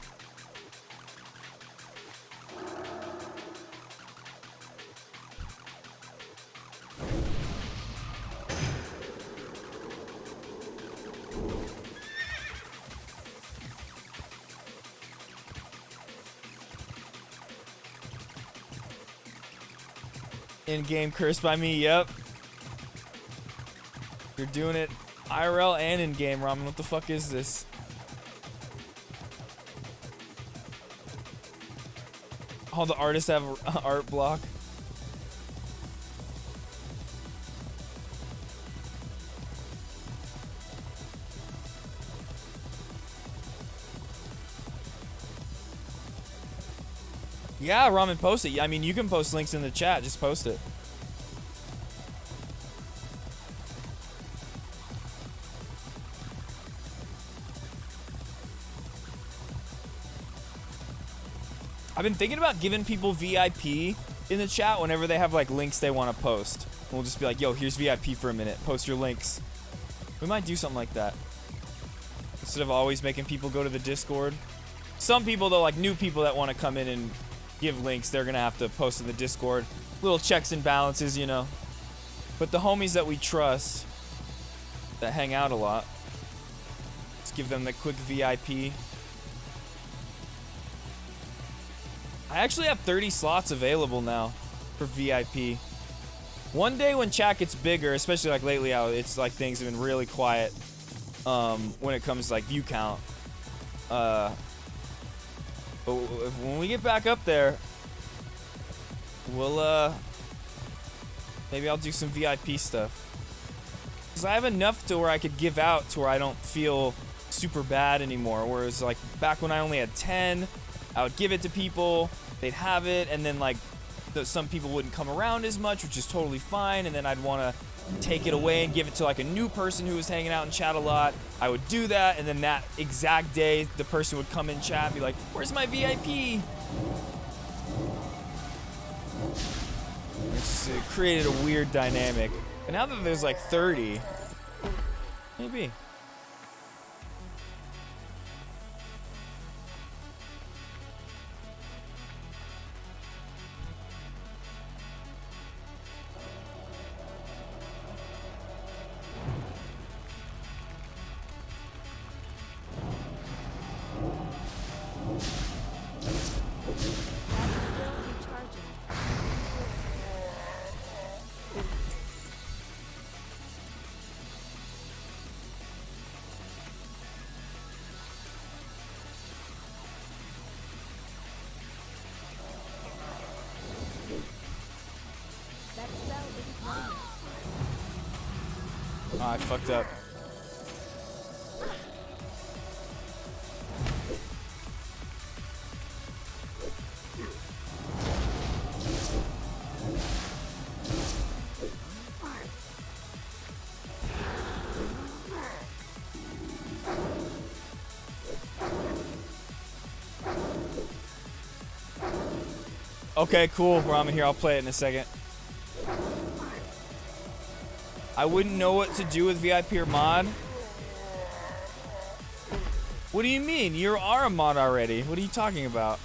In-game cursed by me, yep. You're doing it IRL and in-game, Ramen. What the fuck is this? All the artists have art block. Yeah, Ramen, post it. I mean, you can post links in the chat. Just post it. I've been thinking about giving people VIP in the chat whenever they have like links they want to post. We'll just be like, yo, here's VIP for a minute. Post your links. We might do something like that. Instead of always making people go to the Discord. Some people, though, like new people that want to come in and give links, they're going to have to post in the Discord. Little checks and balances, you know. But the homies that we trust, that hang out a lot, let's give them the quick VIP. I actually have 30 slots available now for VIP. One day when chat gets bigger, especially like lately, it's like things have been really quiet when it comes to like view count. But But when we get back up there, we'll maybe I'll do some VIP stuff. Cause I have enough to where I could give out to where I don't feel super bad anymore. Whereas like back when I only had 10, I would give it to people, they'd have it, and then like some people wouldn't come around as much, which is totally fine, and then I'd want to take it away and give it to like a new person who was hanging out in chat a lot. I would do that, and then that exact day the person would come in chat and be like, where's my VIP? It created a weird dynamic. But now that there's like 30, maybe. Oh, I fucked up. Okay, cool. Ramen here. I'll play it in a second. I wouldn't know what to do with VIP or mod. What do you mean? You are a mod already. What are you talking about?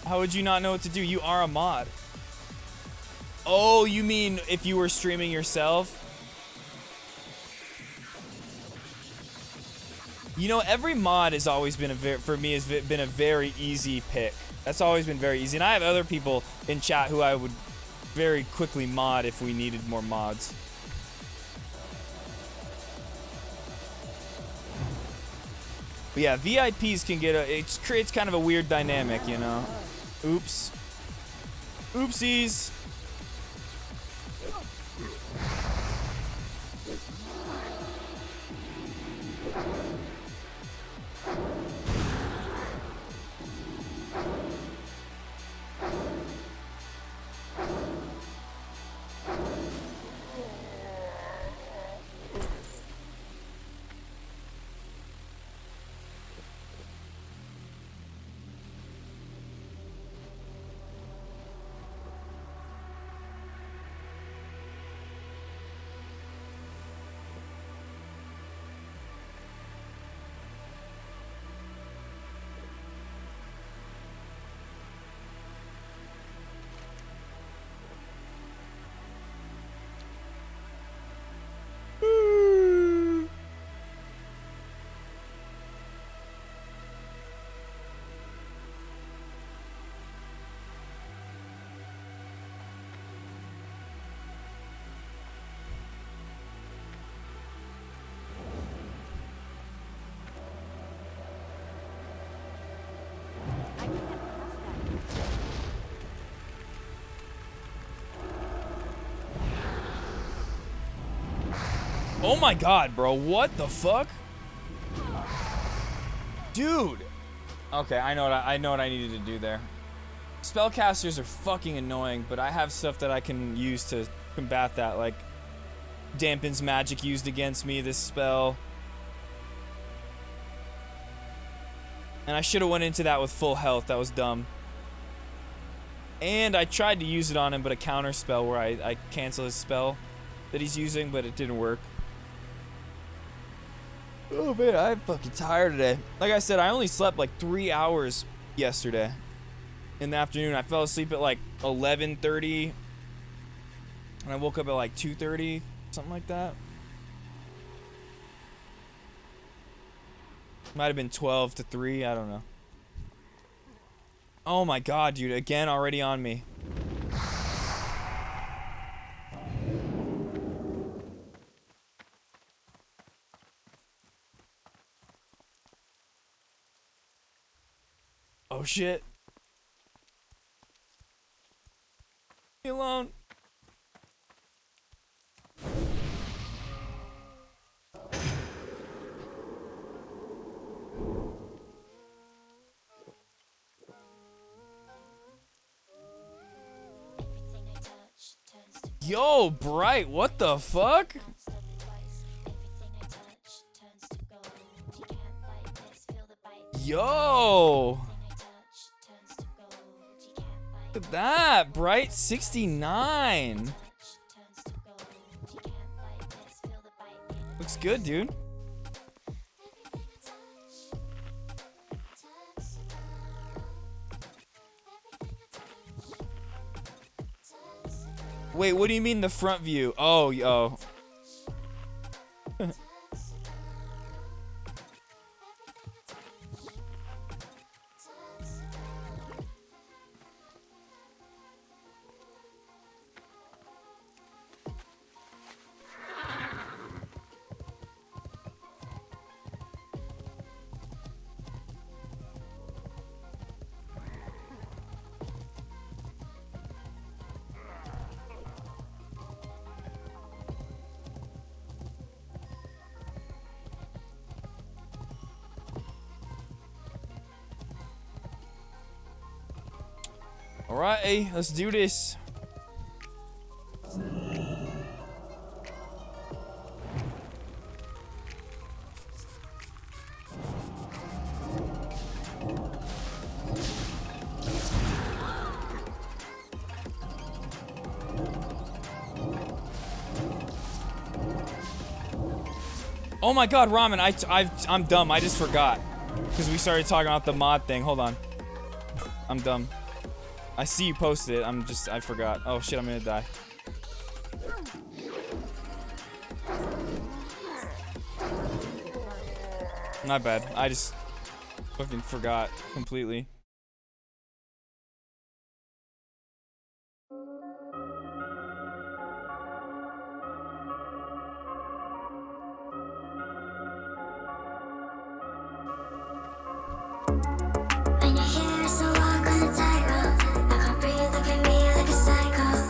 How would you not know what to do? You are a mod. Oh, you mean if you were streaming yourself? You know, every mod has always been for me has been a very easy pick. That's always been very easy. And I have other people in chat who I would very quickly mod if we needed more mods. But yeah, VIPs can get it creates kind of a weird dynamic, you know. Oops. Oopsies. Oh my god, bro. What the fuck? Dude. Okay, I know what I needed to do there. Spellcasters are fucking annoying, but I have stuff that I can use to combat that, like dampens magic used against me, this spell. And I should have went into that with full health. That was dumb. And I tried to use it on him, but a counter spell where I cancel his spell that he's using, but it didn't work. Oh man, I'm fucking tired today. Like I said, I only slept like 3 hours yesterday in the afternoon. I fell asleep at like 11:30 and I woke up at like 2:30, something like that. Might have been 12 to 3, I don't know. Oh my god, dude, again already on me. Oh shit. Leave me alone. Yo, Bright, what the fuck? Yo. Look at that, Bright 69. Looks good, dude. Wait, what do you mean the front view? Oh, yo. Alright, let's do this. Oh my god, Ramen, I'm dumb. I just forgot. Because we started talking about the mod thing. Hold on. I'm dumb. I see you posted it. I forgot. Oh shit, I'm gonna die. My bad. I just fucking forgot completely.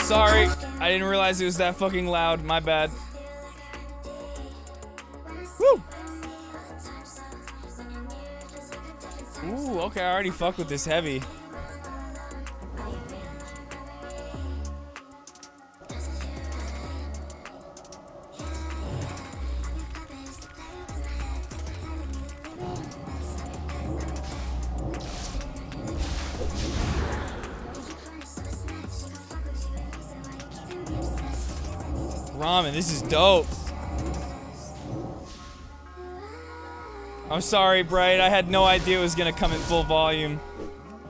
Sorry, I didn't realize it was that fucking loud. My bad. Woo! Ooh, okay, I already fucked with this heavy. Ramen, this is dope. I'm sorry, Bright. I had no idea it was gonna come in full volume.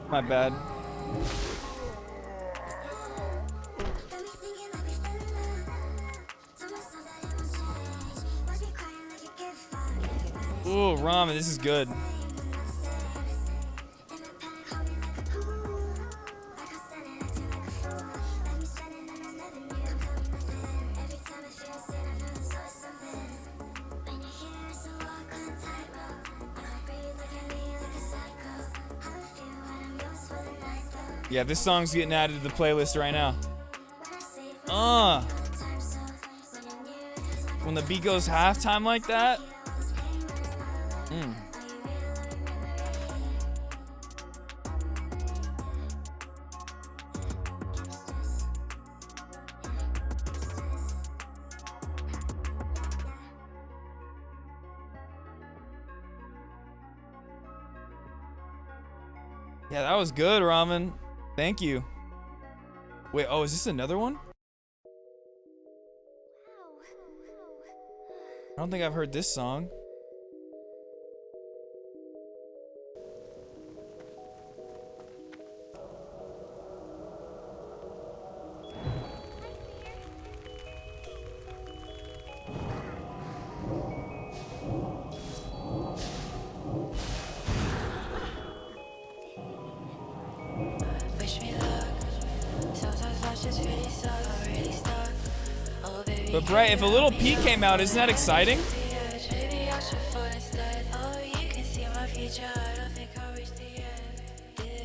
My bad. Ooh, Ramen, this is good. Yeah, this song's getting added to the playlist right now. When the beat goes halftime like that. Yeah, that was good, Ramen. Thank you. Wait, oh, is this another one? I don't think I've heard this song. But Bright, if a little P came out, isn't that exciting?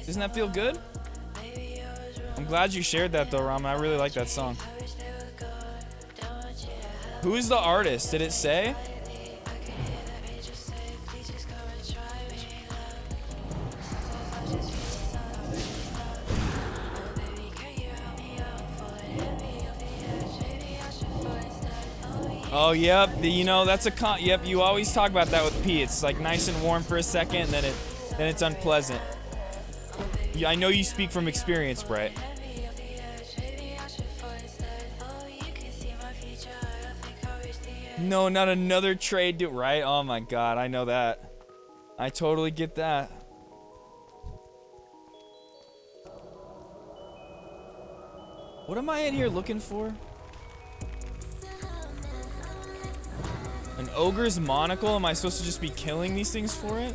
Doesn't that feel good? I'm glad you shared that though, Ramen. I really like that song. Who is the artist? Did it say? Oh, yep. You know, that's a yep, you always talk about that with P. It's like nice and warm for a second, and then it's unpleasant. Yeah, I know you speak from experience, Bright. No, not another trade, dude. Right? Oh my god, I know that. I totally get that. What am I in here looking for? An ogre's monocle? Am I supposed to just be killing these things for it?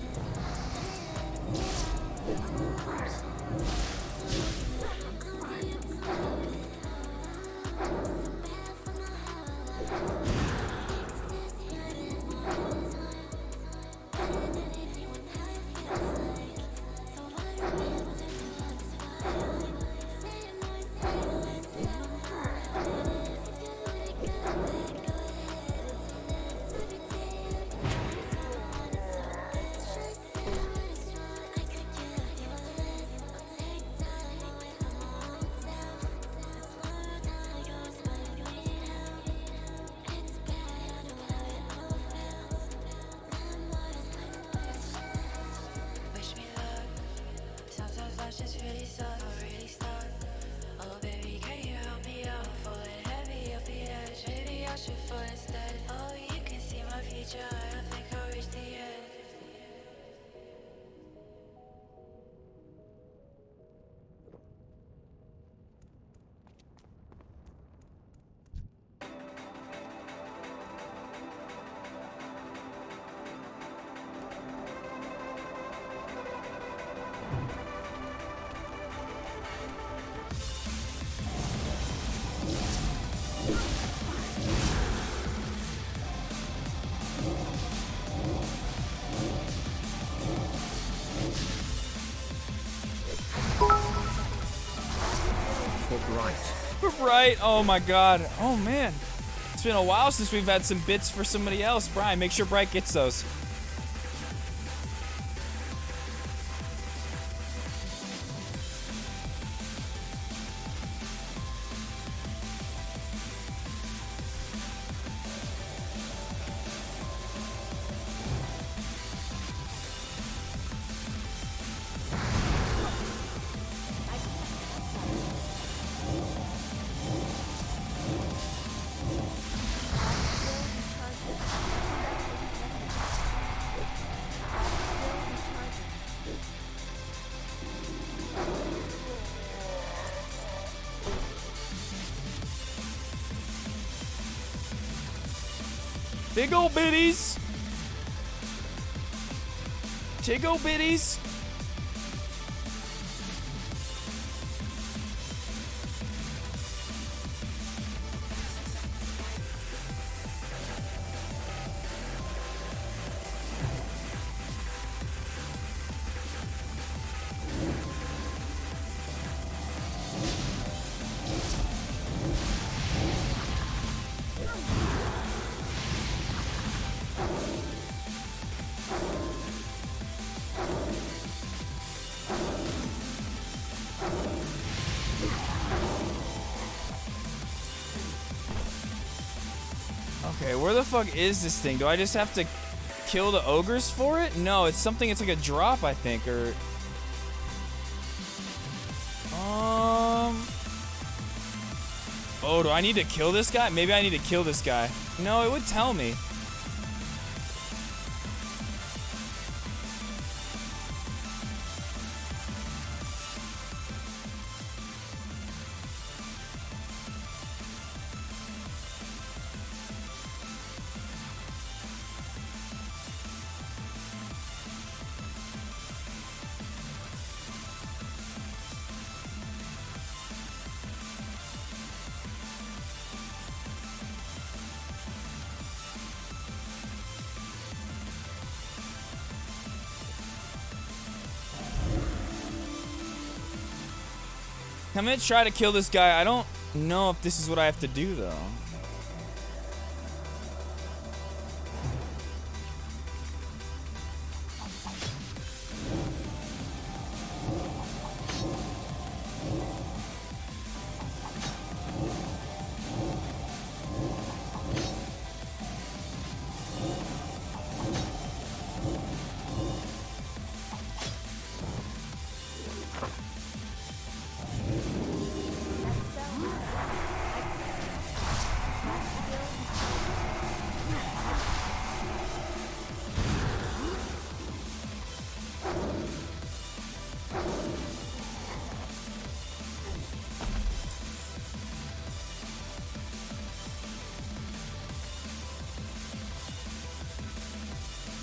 Right? Oh my god. Oh man. It's been a while since we've had some bits for somebody else. Brian, make sure Bright gets those. Big ol' bitties. Tig-o bitties. Okay, where the fuck is this thing? Do I just have to kill the ogres for it? No, it's something, it's like a drop, I think, or... Oh, do I need to kill this guy? Maybe I need to kill this guy. No, it would tell me. I'm gonna try to kill this guy. I don't know if this is what I have to do, though.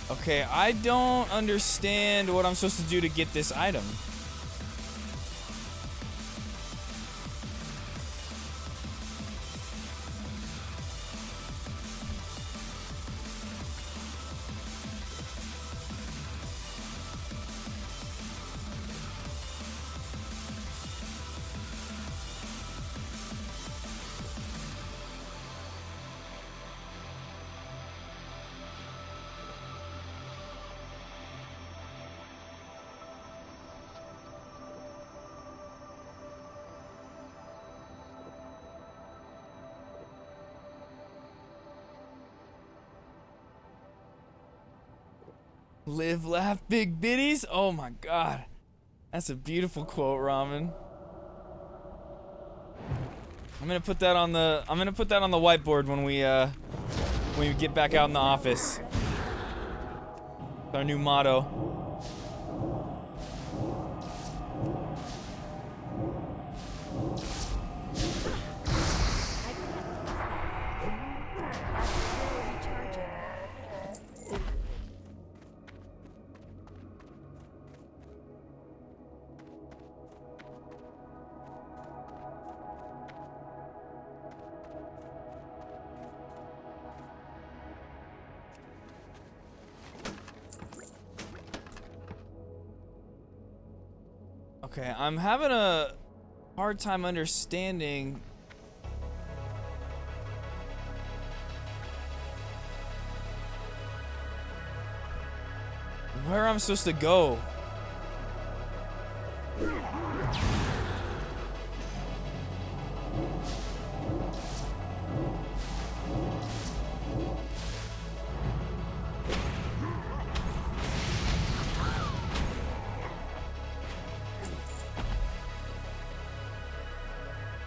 Okay, I don't understand what I'm supposed to do to get this item. Live, laugh, big bitties. Oh my god, that's a beautiful quote, Ramen. I'm gonna put that on the whiteboard when we get back out in the office. Our new motto. Okay, I'm having a hard time understanding where I'm supposed to go.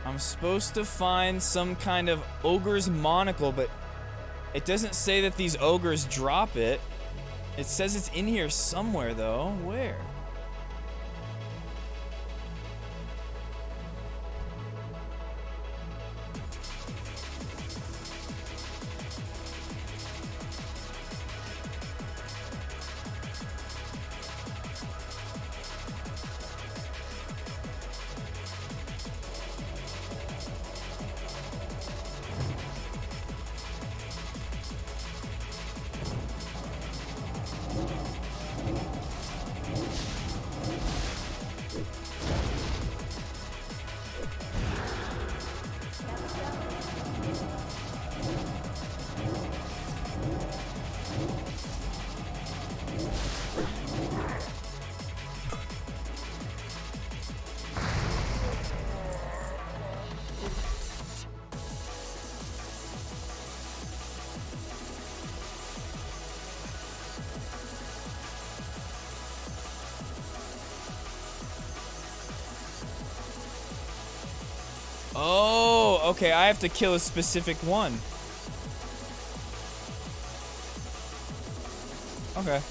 I'm supposed to find some kind of ogre's monocle, but it doesn't say that these ogres drop it. It says it's in here somewhere, though. Where? Oh, okay, I have to kill a specific one. Okay.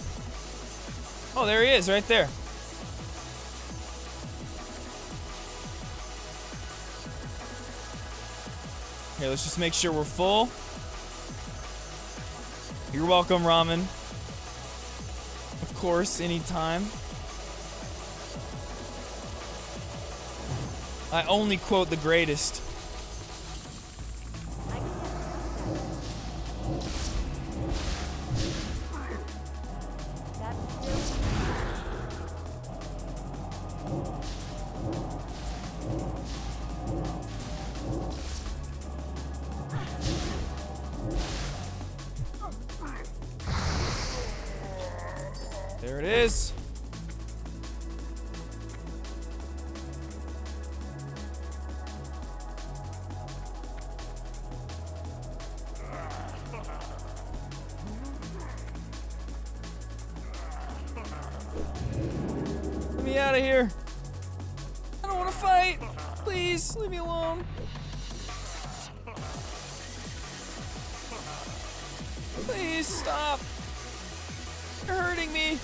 Oh, there he is, right there. Here, let's just make sure we're full. You're welcome, Ramen. Of course, anytime. I only quote the greatest. There it is. Let me out of here. I don't want to fight. Please, leave me alone. Please stop. You're hurting me.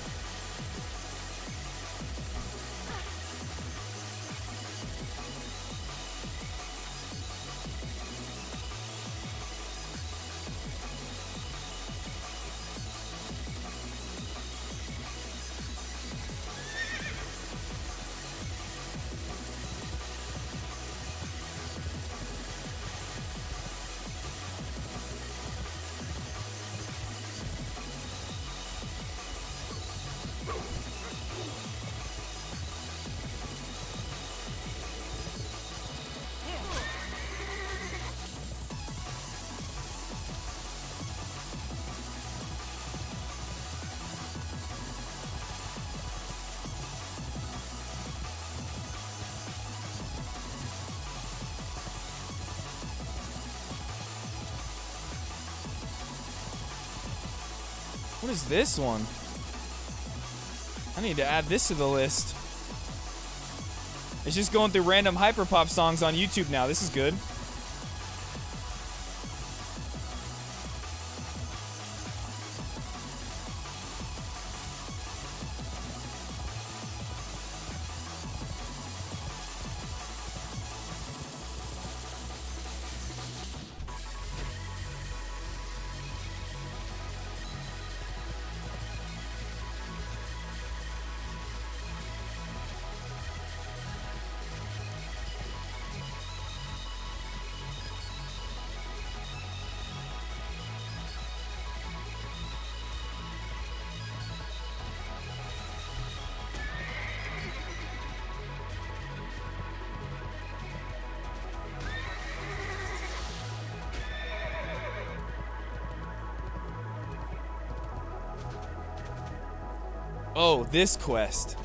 What is this one? I need to add this to the list. It's just going through random hyperpop songs on YouTube now. This is good. Oh, this quest.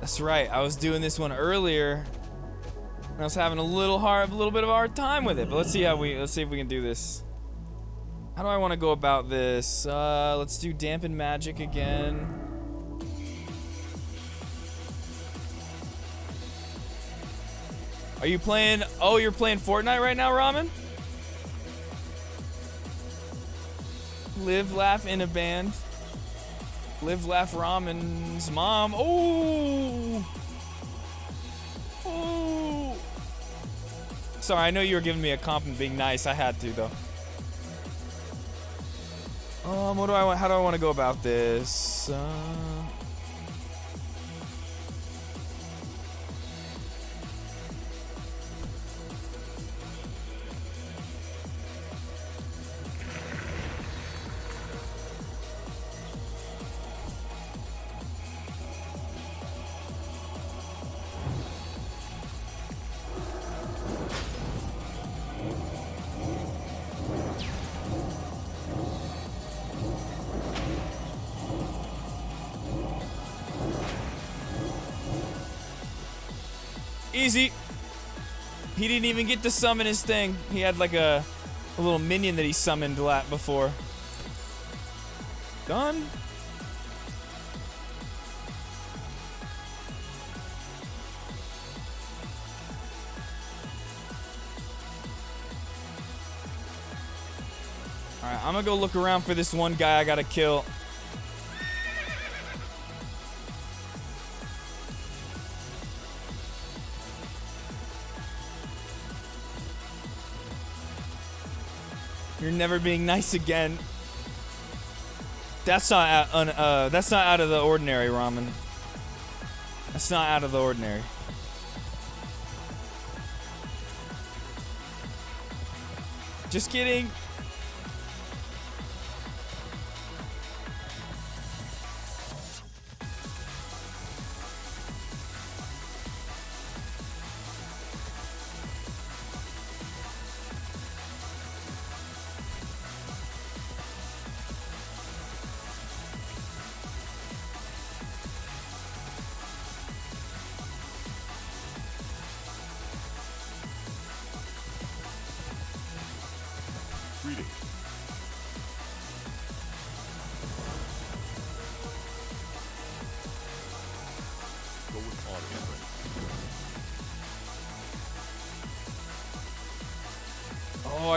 That's right. I was doing this one earlier. And I was having a little bit of a hard time with it. But let's see if we can do this. How do I want to go about this? Let's do dampen magic again. Are you playing? Oh, you're playing Fortnite right now, Ramen? Live, laugh in a band. Live, laugh, Ramen's mom. Oh! Oh! Sorry, I know you were giving me a compliment being nice. I had to, though. What do I want? How do I want to go about this? Easy. He didn't even get to summon his thing. He had like a little minion that he summoned before. Done. Alright, I'm gonna go look around for this one guy I gotta kill. You're never being nice again. That's not out of the ordinary, Ramen. That's not out of the ordinary. Just kidding.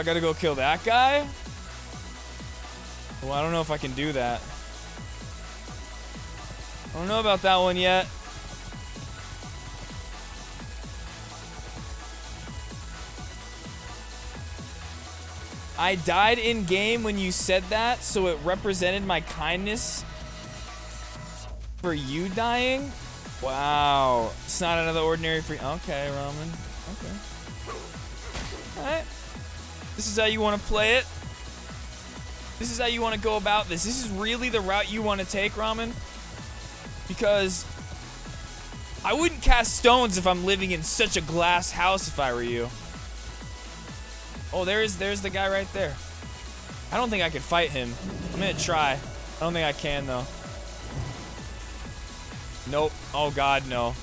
I gotta go kill that guy? Well, I don't know if I can do that. I don't know about that one yet. I died in game when you said that, so it represented my kindness for you dying? Wow. It's not another ordinary free. Okay, Ramen. Okay. Alright. This is how you want to play it. This is how you want to go about this. This is really the route you want to take, Ramen. Because I wouldn't cast stones if I'm living in such a glass house if I were you. Oh, there's the guy right there. I don't think I could fight him. I'm gonna try. I don't think I can though. Nope. Oh god, no.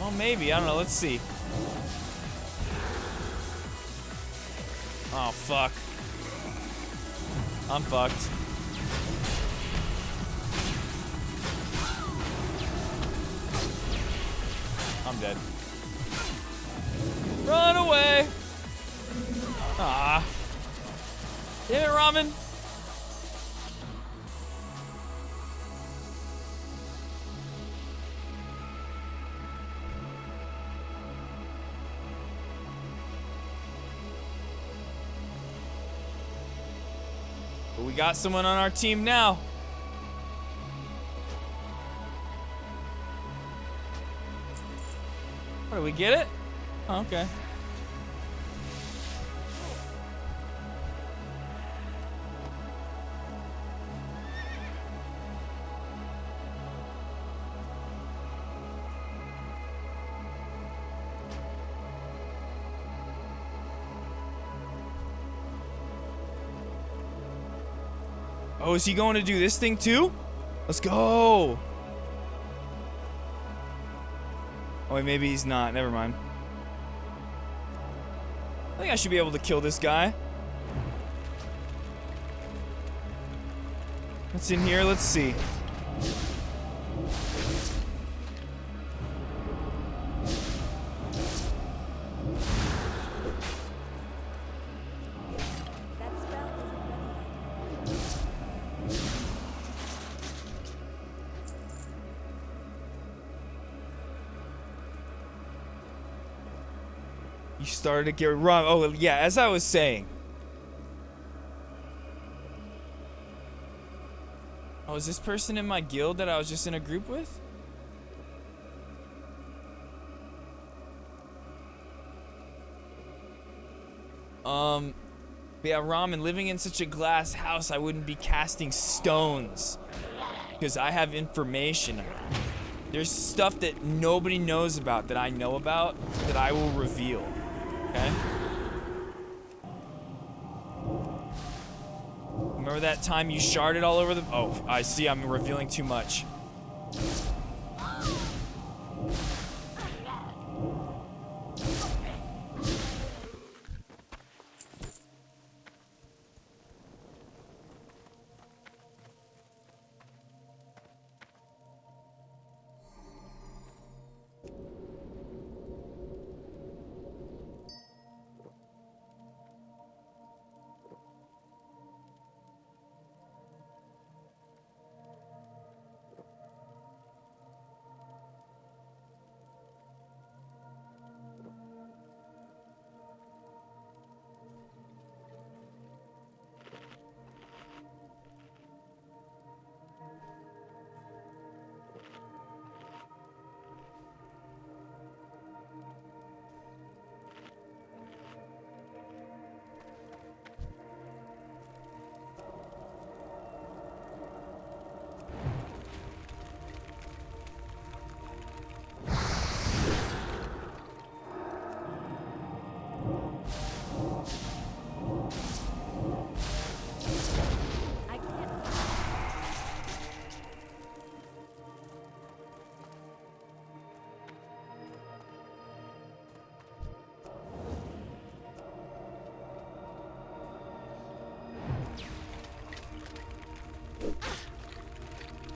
Oh, maybe. I don't know. Let's see. Oh, fuck. I'm fucked. I'm dead. Run away! Ah. Damn it, Ramen. But we got someone on our team now. What, did we get it? Oh, okay. Oh, is he going to do this thing too? Let's go. Oh, wait, maybe he's not. Never mind. I think I should be able to kill this guy. What's in here? Let's see. You started to get wrong. Oh, yeah, as I was saying. Oh, is this person in my guild that I was just in a group with? Yeah, Ramen, living in such a glass house, I wouldn't be casting stones. Because I have information. There's stuff that nobody knows about that I know about that I will reveal. Okay? Remember that time you sharded all over the... Oh, I see I'm revealing too much.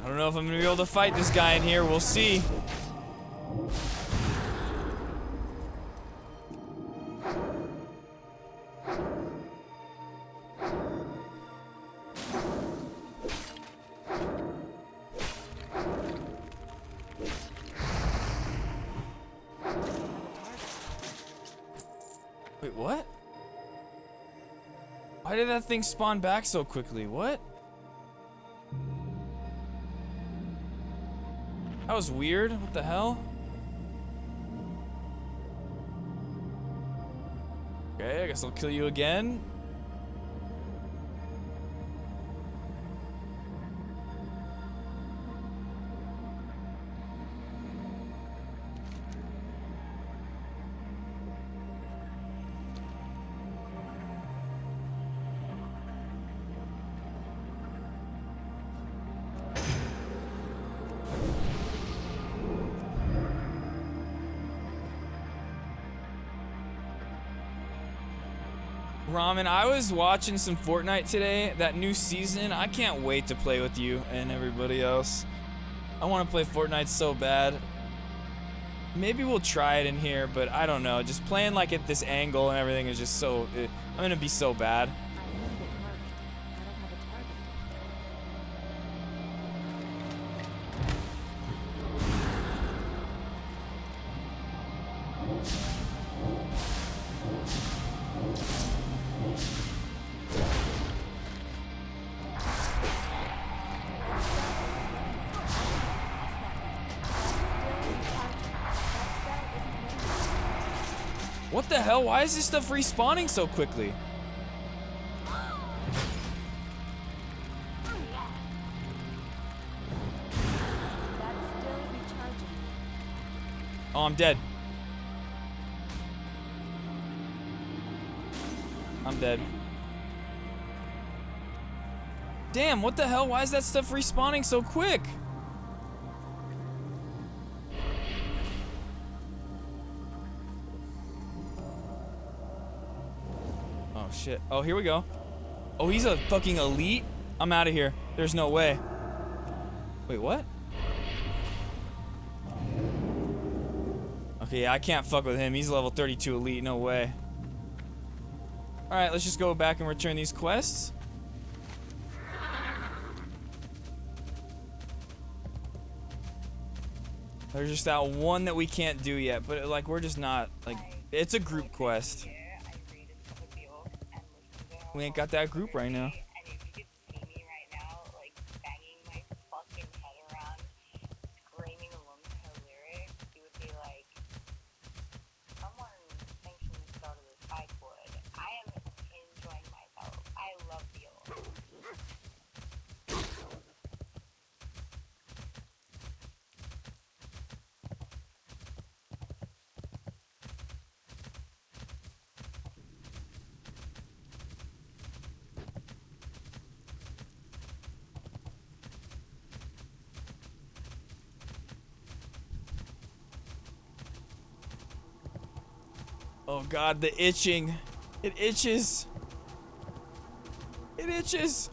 I don't know if I'm gonna be able to fight this guy in here. We'll see. what? Why did that thing spawn back so quickly? What? That was weird. What the hell? Okay, I guess I'll kill you again. Ramen, I was watching some Fortnite today, that new season. I can't wait to play with you and everybody else. I want to play Fortnite so bad. Maybe we'll try it in here, but I don't know. Just playing like at this angle and everything is just so... I'm gonna be so bad. What the hell? Why is this stuff respawning so quickly? Oh, I'm dead. I'm dead. Damn, what the hell? Why is that stuff respawning so quick? Oh, shit. Oh, here we go. Oh, he's a fucking elite? I'm out of here. There's no way. Wait, what? Okay, I can't fuck with him. He's level 32 elite. No way. Alright, let's just go back and return these quests. There's just that one that we can't do yet, but like we're just not, like, it's a group quest. We ain't got that group right now. Oh god, the itching. It itches. It itches.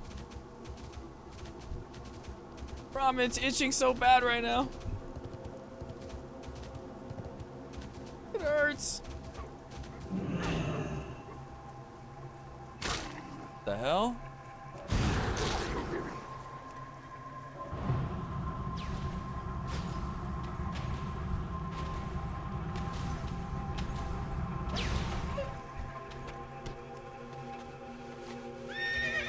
Ramen, it's itching so bad right now. It hurts. The hell?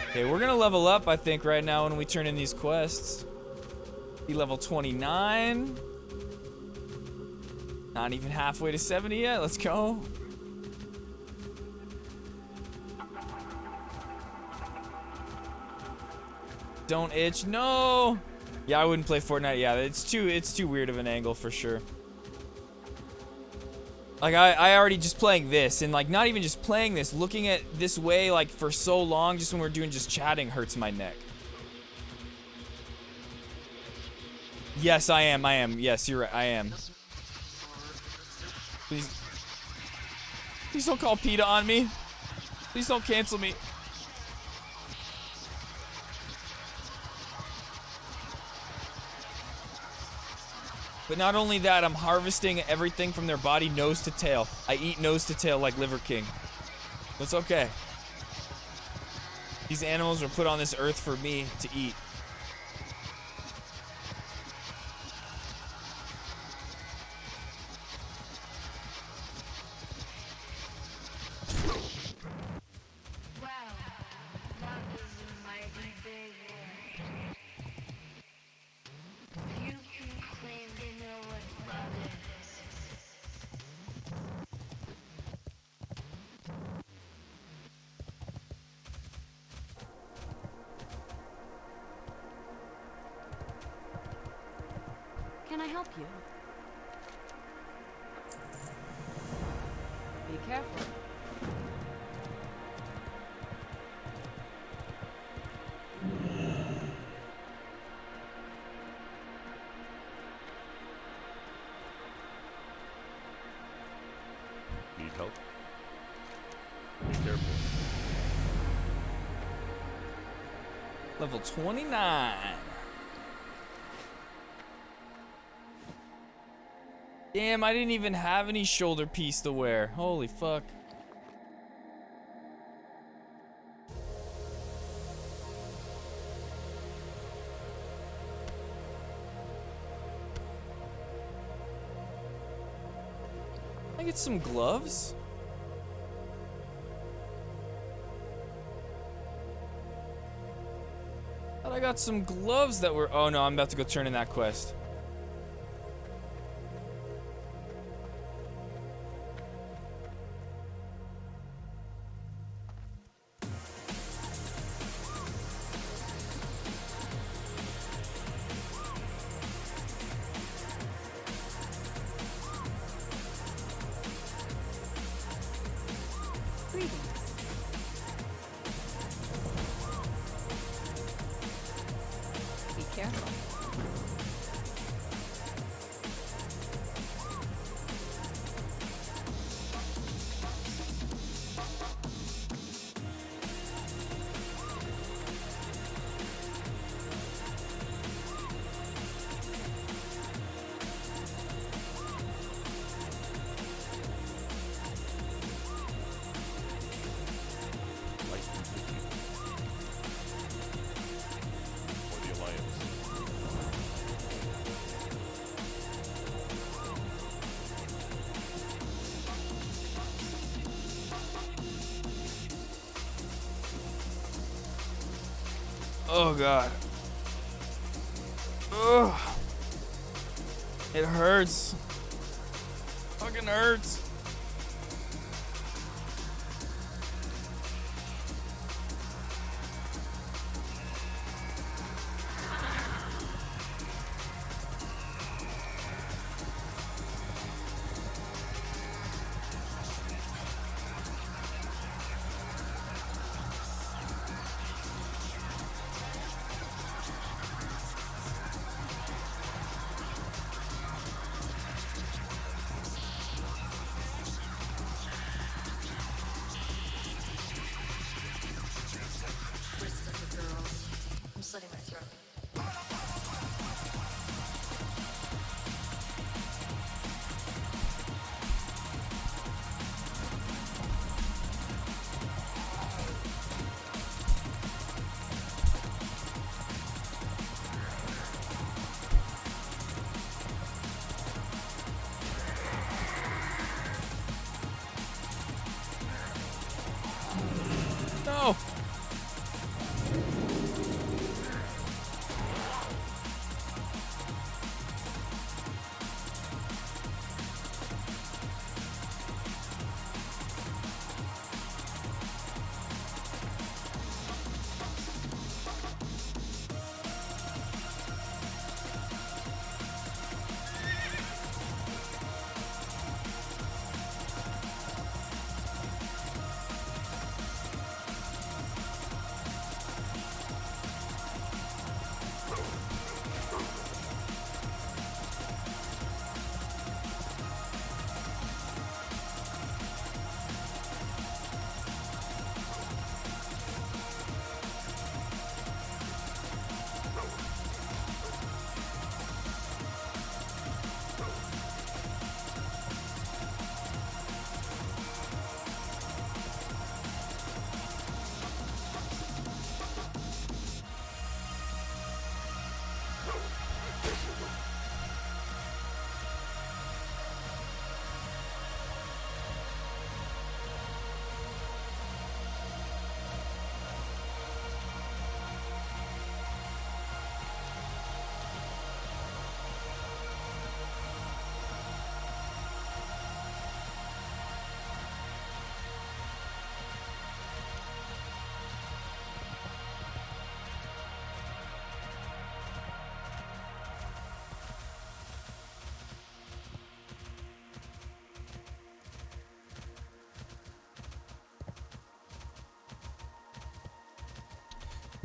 Okay, we're gonna level up, I think, right now when we turn in these quests. Be level 29. Not even halfway to 70 yet. Let's go. Don't itch. No. Yeah, I wouldn't play Fortnite. Yeah, it's too weird of an angle for sure. Like, I already just playing this, and like not even just playing this, looking at this way like for so long, just when we're doing just chatting, hurts my neck. Yes, I am. Yes, you're right. I am. Please don't call PETA on me. Please don't cancel me. But not only that, I'm harvesting everything from their body nose to tail. I eat nose to tail like Liver King. That's okay. These animals were put on this earth for me to eat. can I help you? Be careful. Need help? Be careful. Level 29. Damn, I didn't even have any shoulder piece to wear. Holy fuck. Can I get some gloves? Thought I got some gloves that were. Oh no, I'm about to go turn in that quest. Be careful. For the Alliance. Oh god. Ugh. It hurts. Fucking hurts.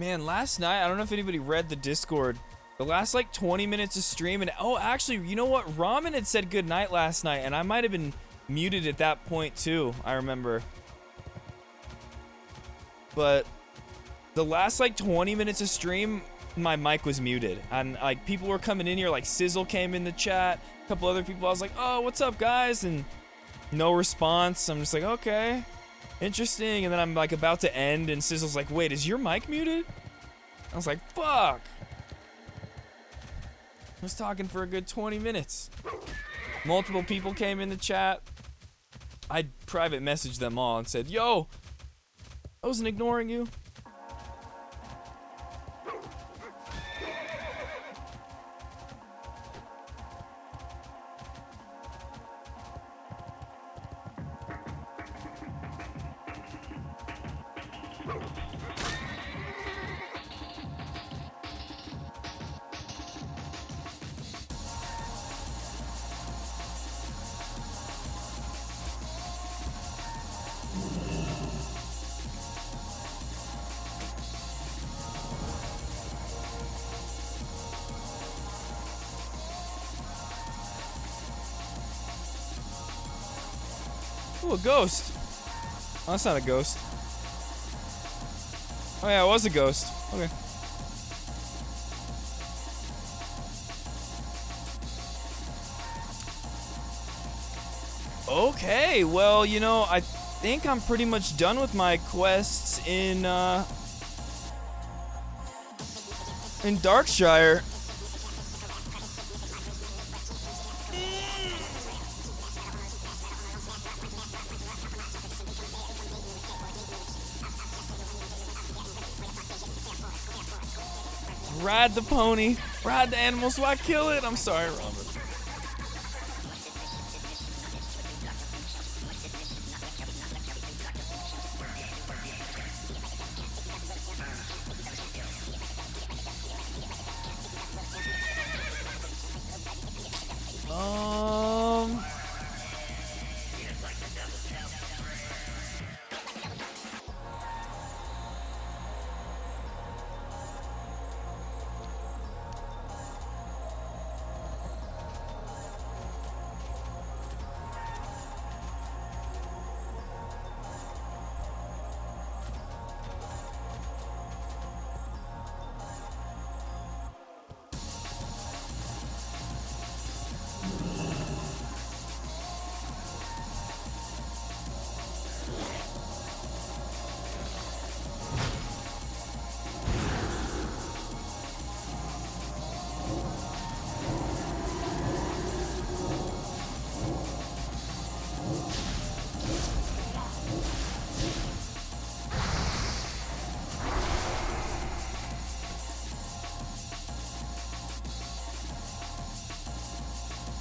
Man, last night, I don't know if anybody read the Discord. The last like 20 minutes of stream, and oh, actually, you know what? Ramen had said goodnight last night, and I might have been muted at that point too, I remember. But the last like 20 minutes of stream, my mic was muted, and like people were coming in here, like Sizzle came in the chat, a couple other people. I was like, oh, what's up, guys? And no response. I'm just like, okay, interesting. And then I'm like about to end, and Sizzle's like, wait, is your mic muted? I was like, fuck. I was talking for a good 20 minutes. Multiple people came in the chat. I private messaged them all and said, yo, I wasn't ignoring you. Ooh, a ghost. Oh, that's not a ghost. Oh yeah, it was a ghost. Okay. Okay, well, you know, I think I'm pretty much done with my quests in Darkshire. Ride the pony, ride the animal so I kill it. I'm sorry, Robert.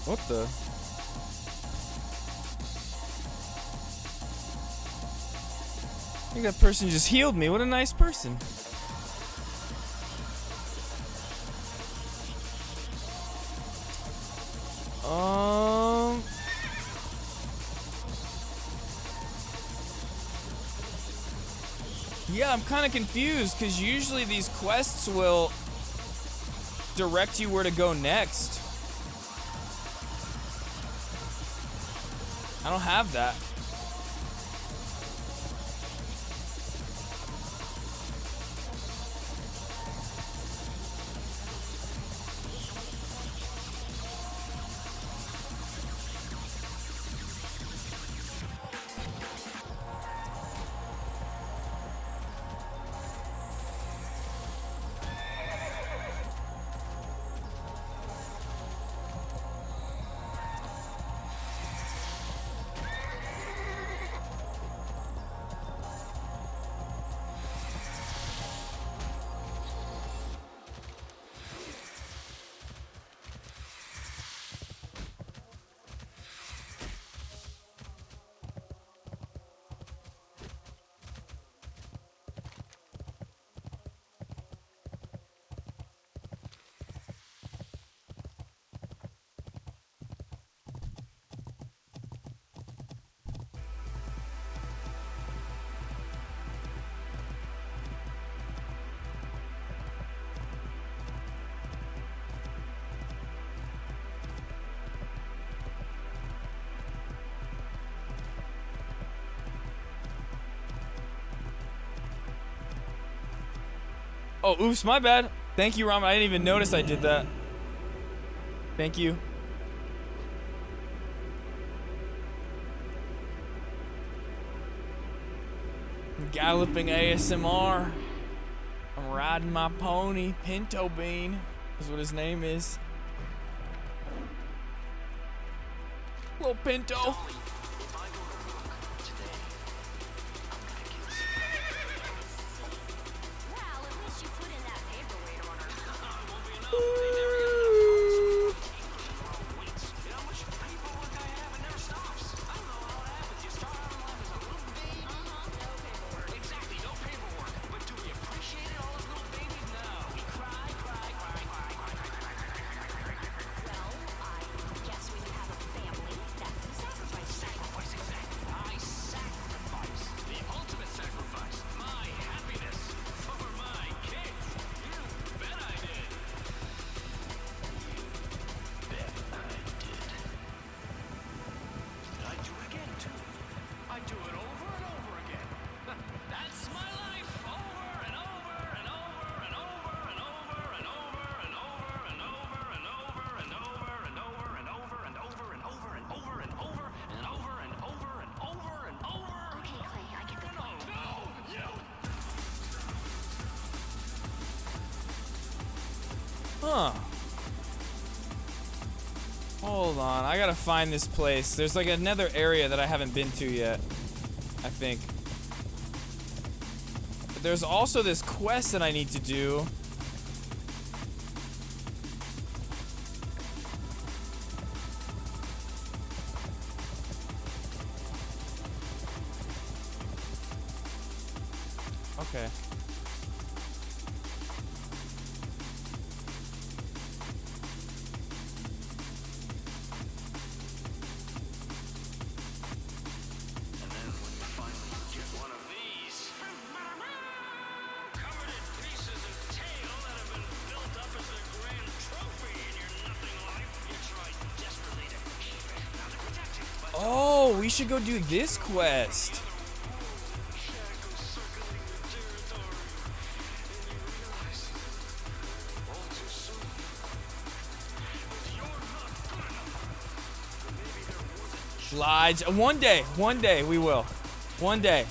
What the? I think that person just healed me. What a nice person. Yeah, I'm kind of confused because usually these quests will direct you where to go next. I don't have that. Oh, oops, my bad. Thank you, Ramen. I didn't even notice I did that. Thank you. Galloping ASMR. I'm riding my pony, Pinto Bean is what his name is. Little Pinto. Huh. Hold on, I gotta find this place. There's like another area that I haven't been to yet, I think. But there's also this quest that I need to do. Okay. Oh, we should go do this quest. Slides. One day we will. One day.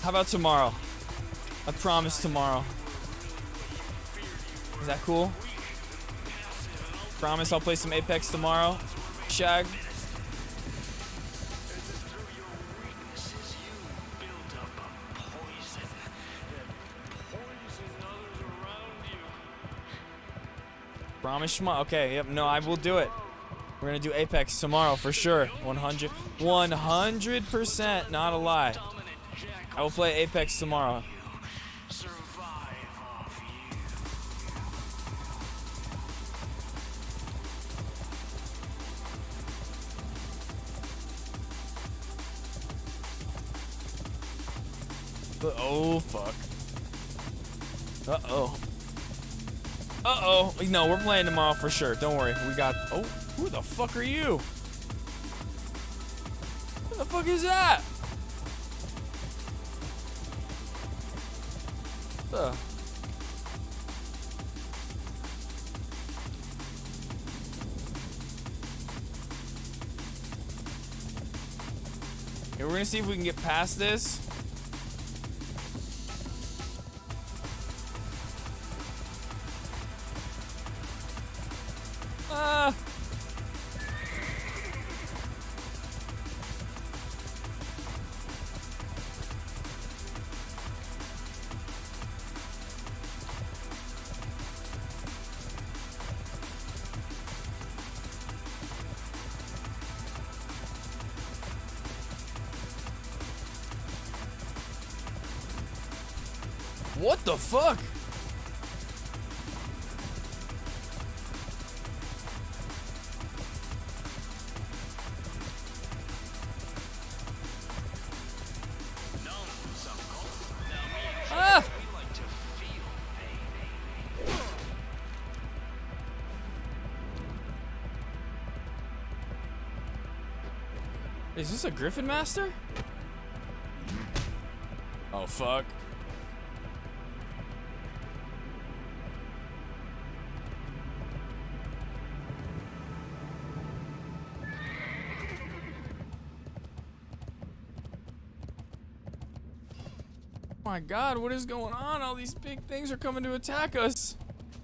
How about tomorrow? I promise tomorrow. Is that cool? Promise I'll play some Apex tomorrow. Shag. Promise tomorrow. Okay, yep, no, I will do it. We're gonna do Apex tomorrow for sure. 100%, not a lie. I will play Apex tomorrow. Oh, fuck. Uh-oh. Uh-oh. No, we're playing tomorrow for sure. Don't worry. We got... Oh, who the fuck are you? What the fuck is that? Okay, we're gonna see if we can get past this. What the fuck? Ah! Is this a Griffin Master? Oh fuck. my god, what is going on? All these big things are coming to attack us.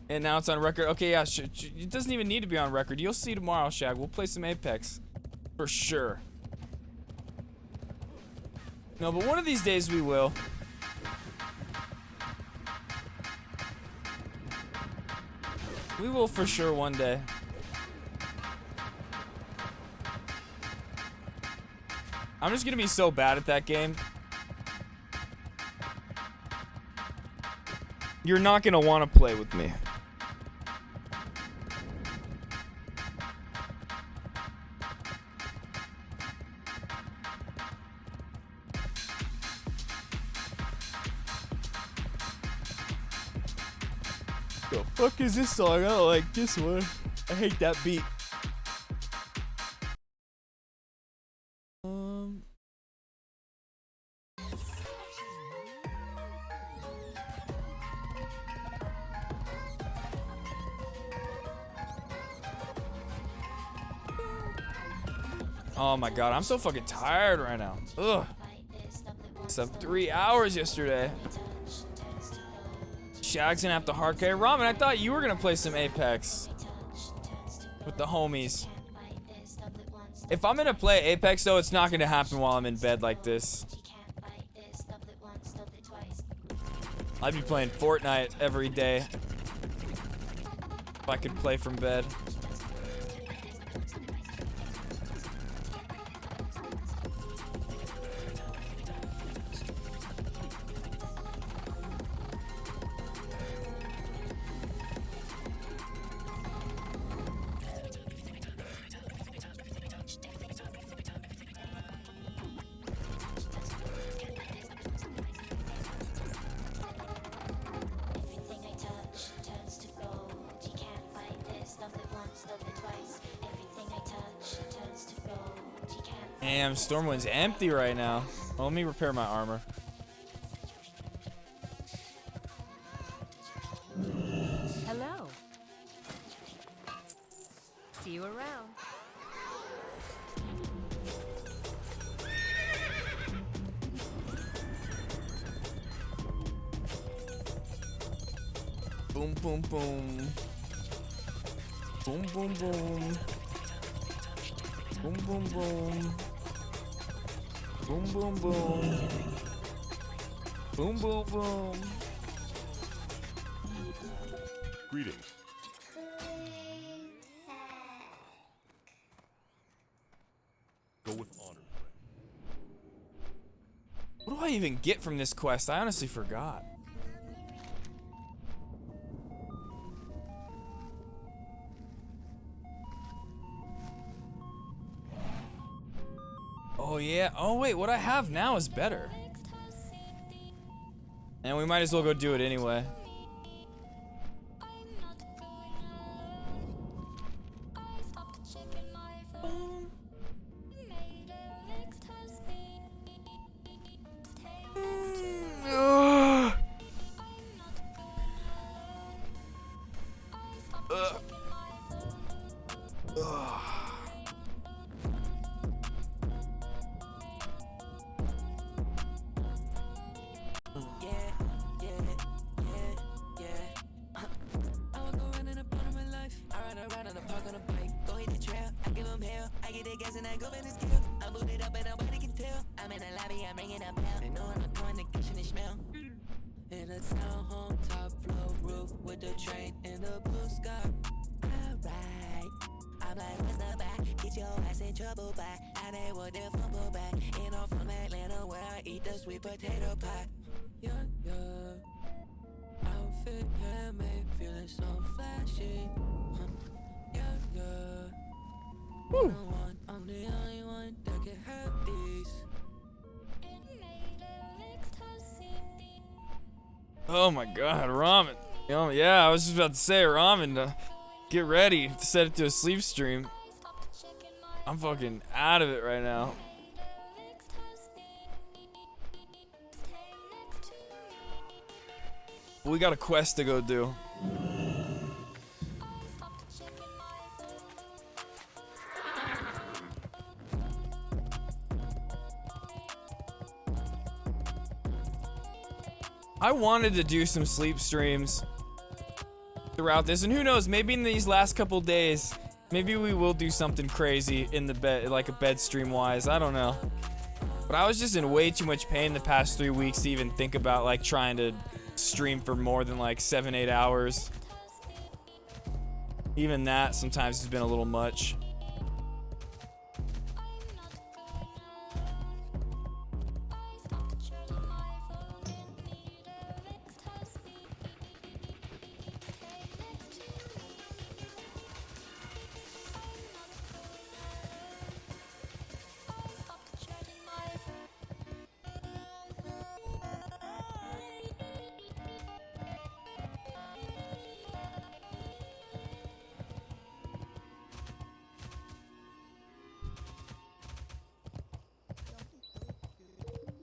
And now it's on record. Okay, yeah, it doesn't even need to be on record. You'll see tomorrow, Shag. We'll play some Apex. For sure. No, but one of these days we will. We will for sure one day. I'm just gonna be so bad at that game. You're not gonna want to play with me. The fuck is this song? I don't like this one. I hate that beat. Oh my god, I'm so fucking tired right now. Ugh. Slept 3 hours yesterday. Shag's gonna have to hard carry. Ramen, I thought you were gonna play some Apex with the homies. If I'm gonna play Apex though, it's not gonna happen while I'm in bed like this. I'd be playing Fortnite every day if I could play from bed. Damn, Stormwind's empty right now. Well, let me repair my armor. Hello. See you around. Boom, boom, boom. Boom, boom, boom. Boom, boom, boom. Boom, boom, boom. Boom, boom, boom. Greetings. Go with honor. What do I even get from this quest? I honestly forgot. Oh yeah. Oh wait, what I have now is better. And we might as well go do it anyway. Oh my god, ramen. Oh, yeah, I was just about to say ramen. Get ready to set it to a sleep stream. I'm fucking out of it right now. We got a quest to go do. I wanted to do some sleep streams throughout this, and who knows, maybe in these last couple days, maybe we will do something crazy in the bed, like a bed stream wise. I don't know. But I was just in way too much pain the past 3 weeks to even think about like trying to stream for more than like 7-8 hours. Even that sometimes has been a little much.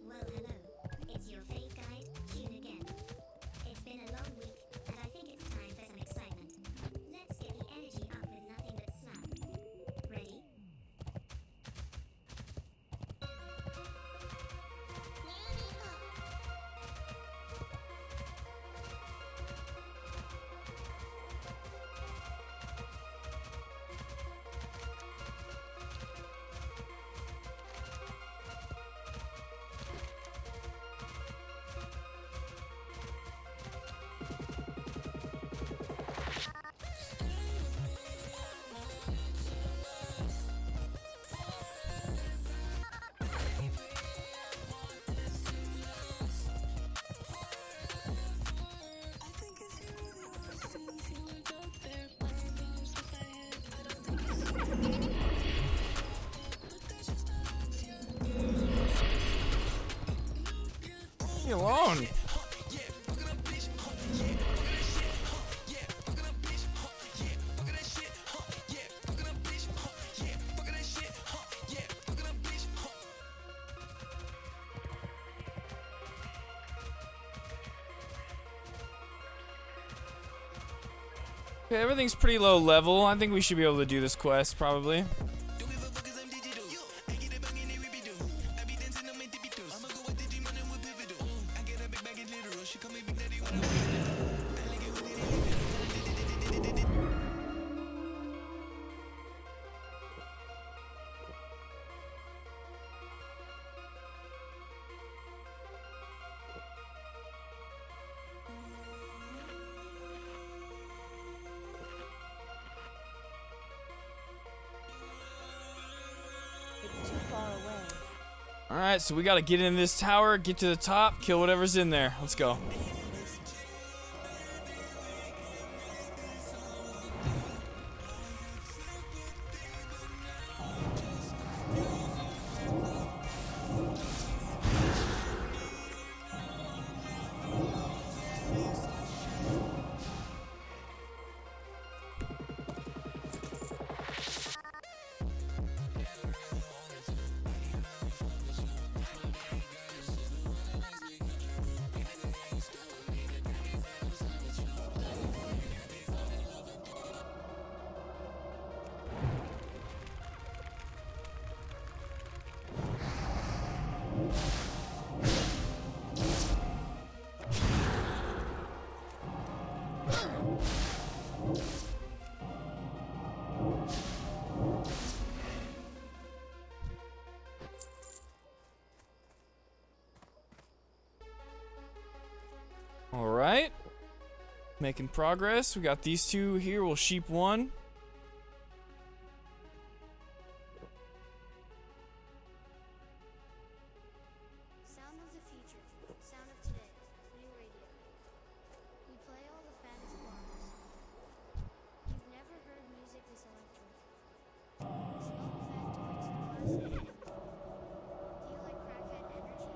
Well, hello. It's your fate guide, June again. It's been a long week, and I think it's time for some excitement. Let's get the energy up with nothing but snap. Ready? Leave me alone. Okay, everything's pretty low level. I think we should be able to do this quest, probably. It's too far away. Alright, so we gotta get in this tower, get to the top, kill whatever's in there. Let's go. Alright. Making progress. We got these two here. We'll sheep one. Sound of the future. Sound of today. New radio. We play all the fancy bars. You've never heard music this electric. Smoke factories and classic. Do you like crackhead energy?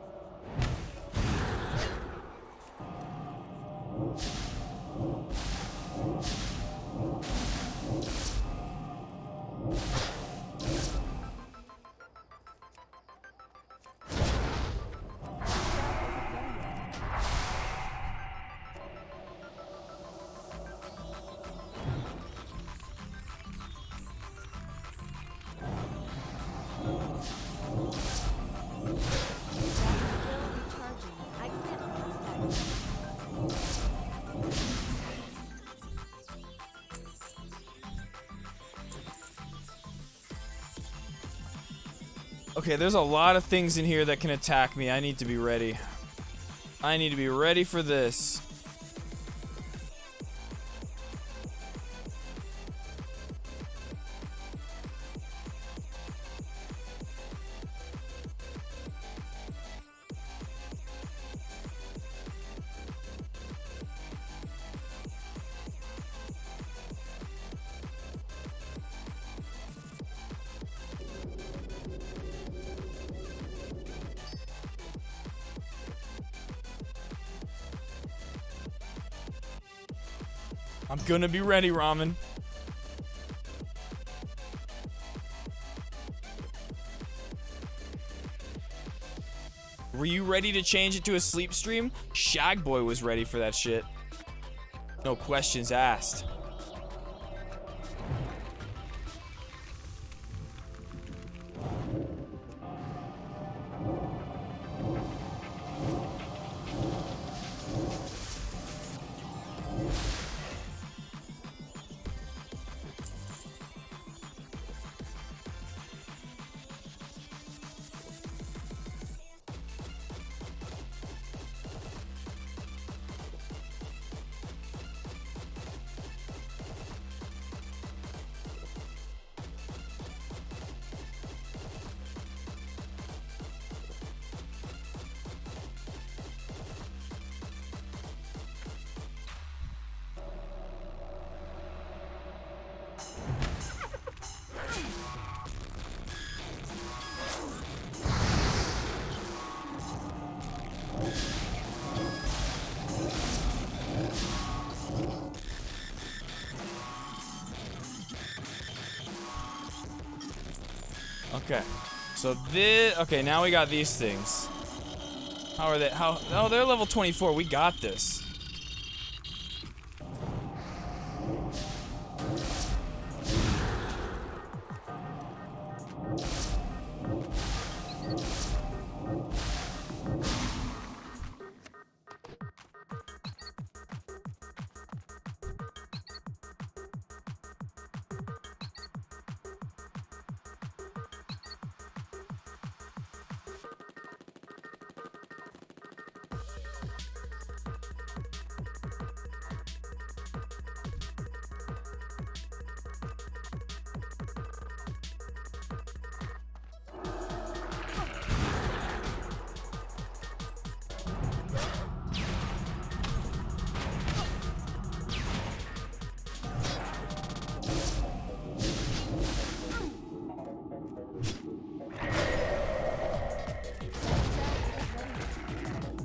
Okay, there's a lot of things in here that can attack me. I need to be ready. I need to be ready for this. I'm gonna be ready, Ramen. Were you ready to change it to a sleep stream? Shagboy was ready for that shit. No questions asked. Okay. So this... Okay, now we got these things. How are they... How... Oh, they're level 24. We got this.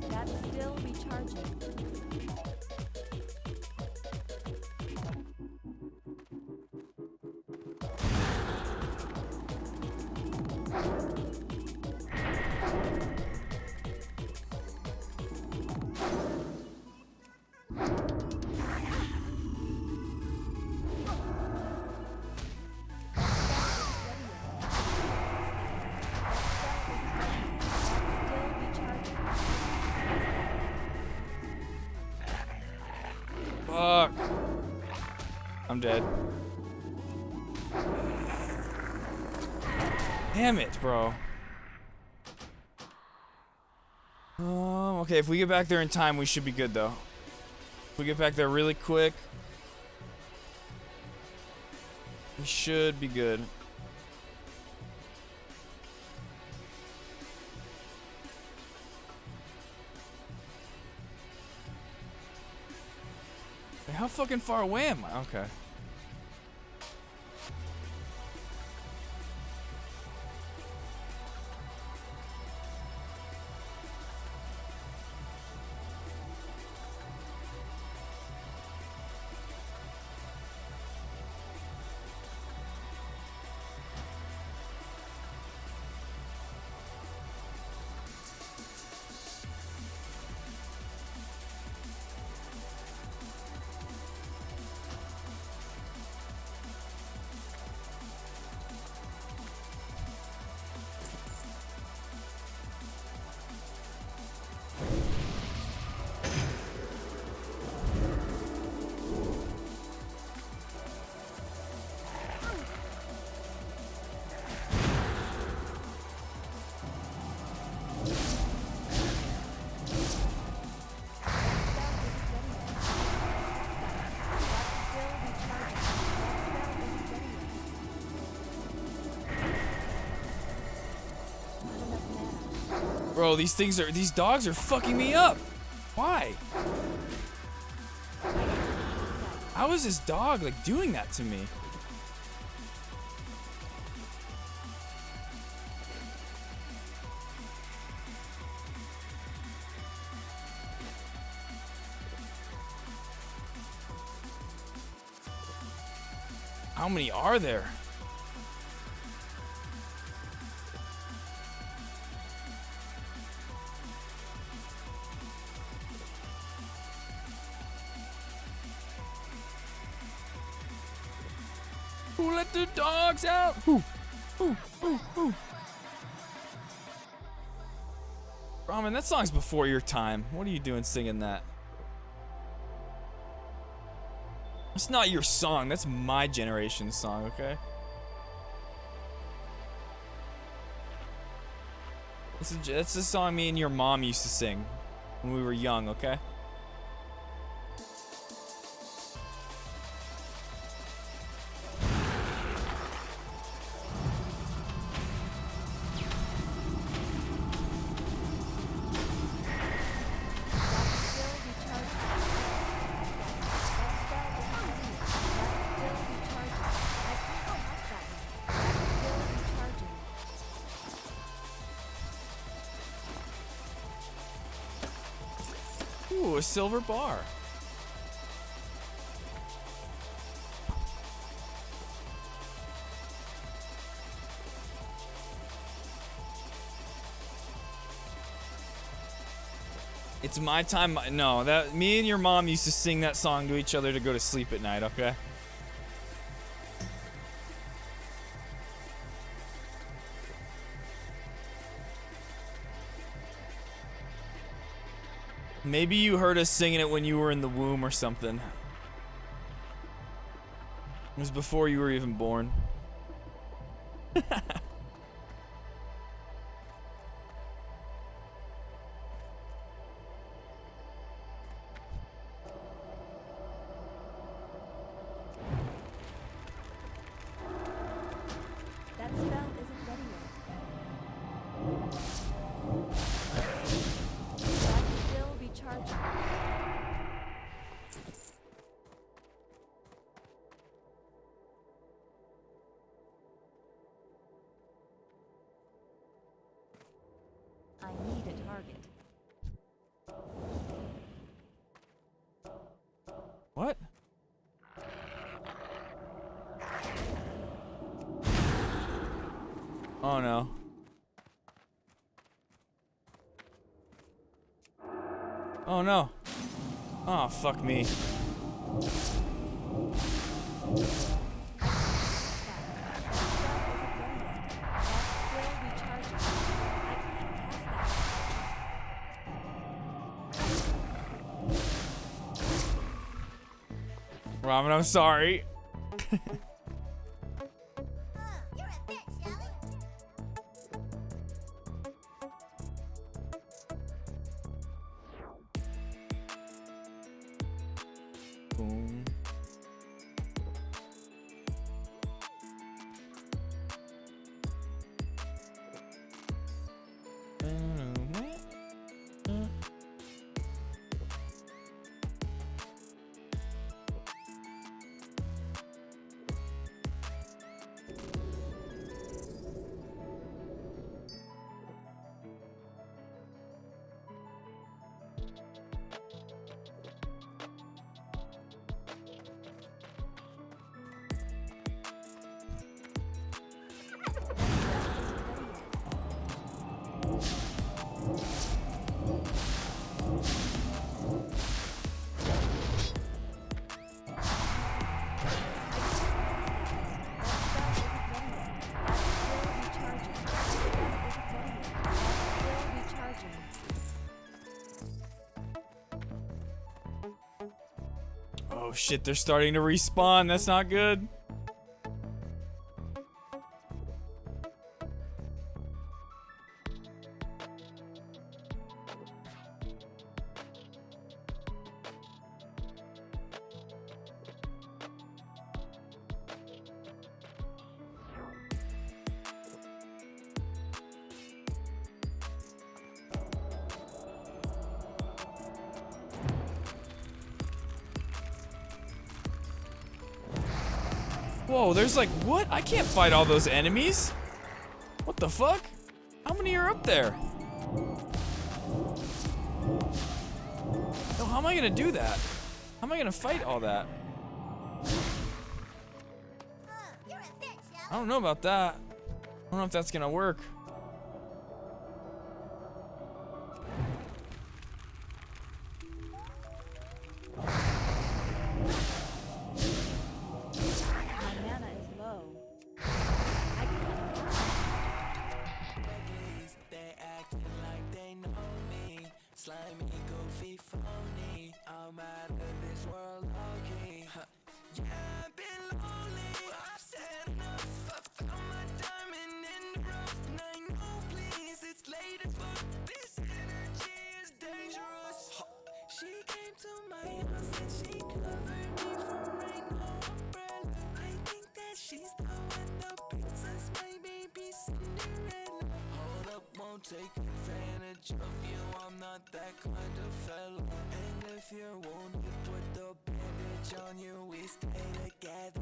That's still recharging. Fuck. I'm dead. Damn it, bro. Okay, if we get back there in time, we should be good, though. If we get back there really quick, we should be good. Wait, how fucking far away am I? Okay. Bro, these dogs are fucking me up. Why? How is this dog like doing that to me? How many are there? Who let the dogs out? Ooh. Ramen, that song's before your time. What are you doing singing that? It's not your song. That's my generation's song, okay? That's the song me and your mom used to sing when we were young, okay? Ooh, a silver bar. It's my time. No, that me and your mom used to sing that song to each other to go to sleep at night, okay? Maybe you heard us singing it when you were in the womb or something. It was before you were even born. That spell isn't ready yet. That still be charging. I need a target. What? Oh no. Oh no. Oh, fuck me. Ramen, I'm sorry. Boom. Oh shit, they're starting to respawn. That's not good. Whoa, there's like, what? I can't fight all those enemies. What the fuck? How many are up there? Yo, how am I gonna do that? How am I gonna fight all that? I don't know about that. I don't know if that's gonna work. My mana is low. They acting like they know me. Slimy, goofy, phony. I'm out of this world, okay. Yeah, I've been lonely. I've said enough. I found my diamond in the rough. And I know, please, it's late as fuck. This energy is dangerous. She came to my house and she covered me from rain, no umbrella. I think that she's the one, the princess, my baby Cinderella. Hold up, won't take advantage of you. I'm not that kind of fella. And if you're wounded, put the bandage on you. We stay together.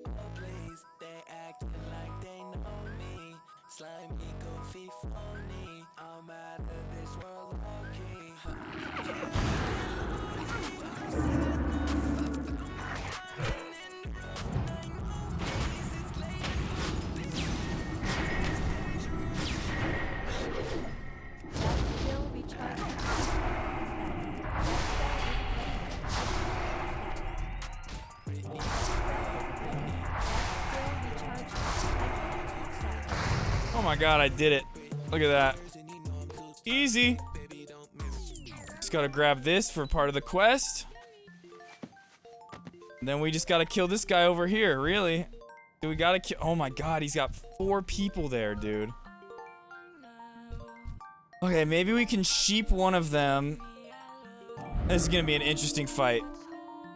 Oh, please, they acting like they know me. Slimy, goofy, phony. I'm out of this world, okay. Oh my god, I did it. Look at that. Easy. Just gotta grab this for part of the quest. And then we just gotta kill this guy over here, really. We gotta kill. Oh my god, he's got 4 people there, dude. Okay, maybe we can sheep one of them. This is gonna be an interesting fight.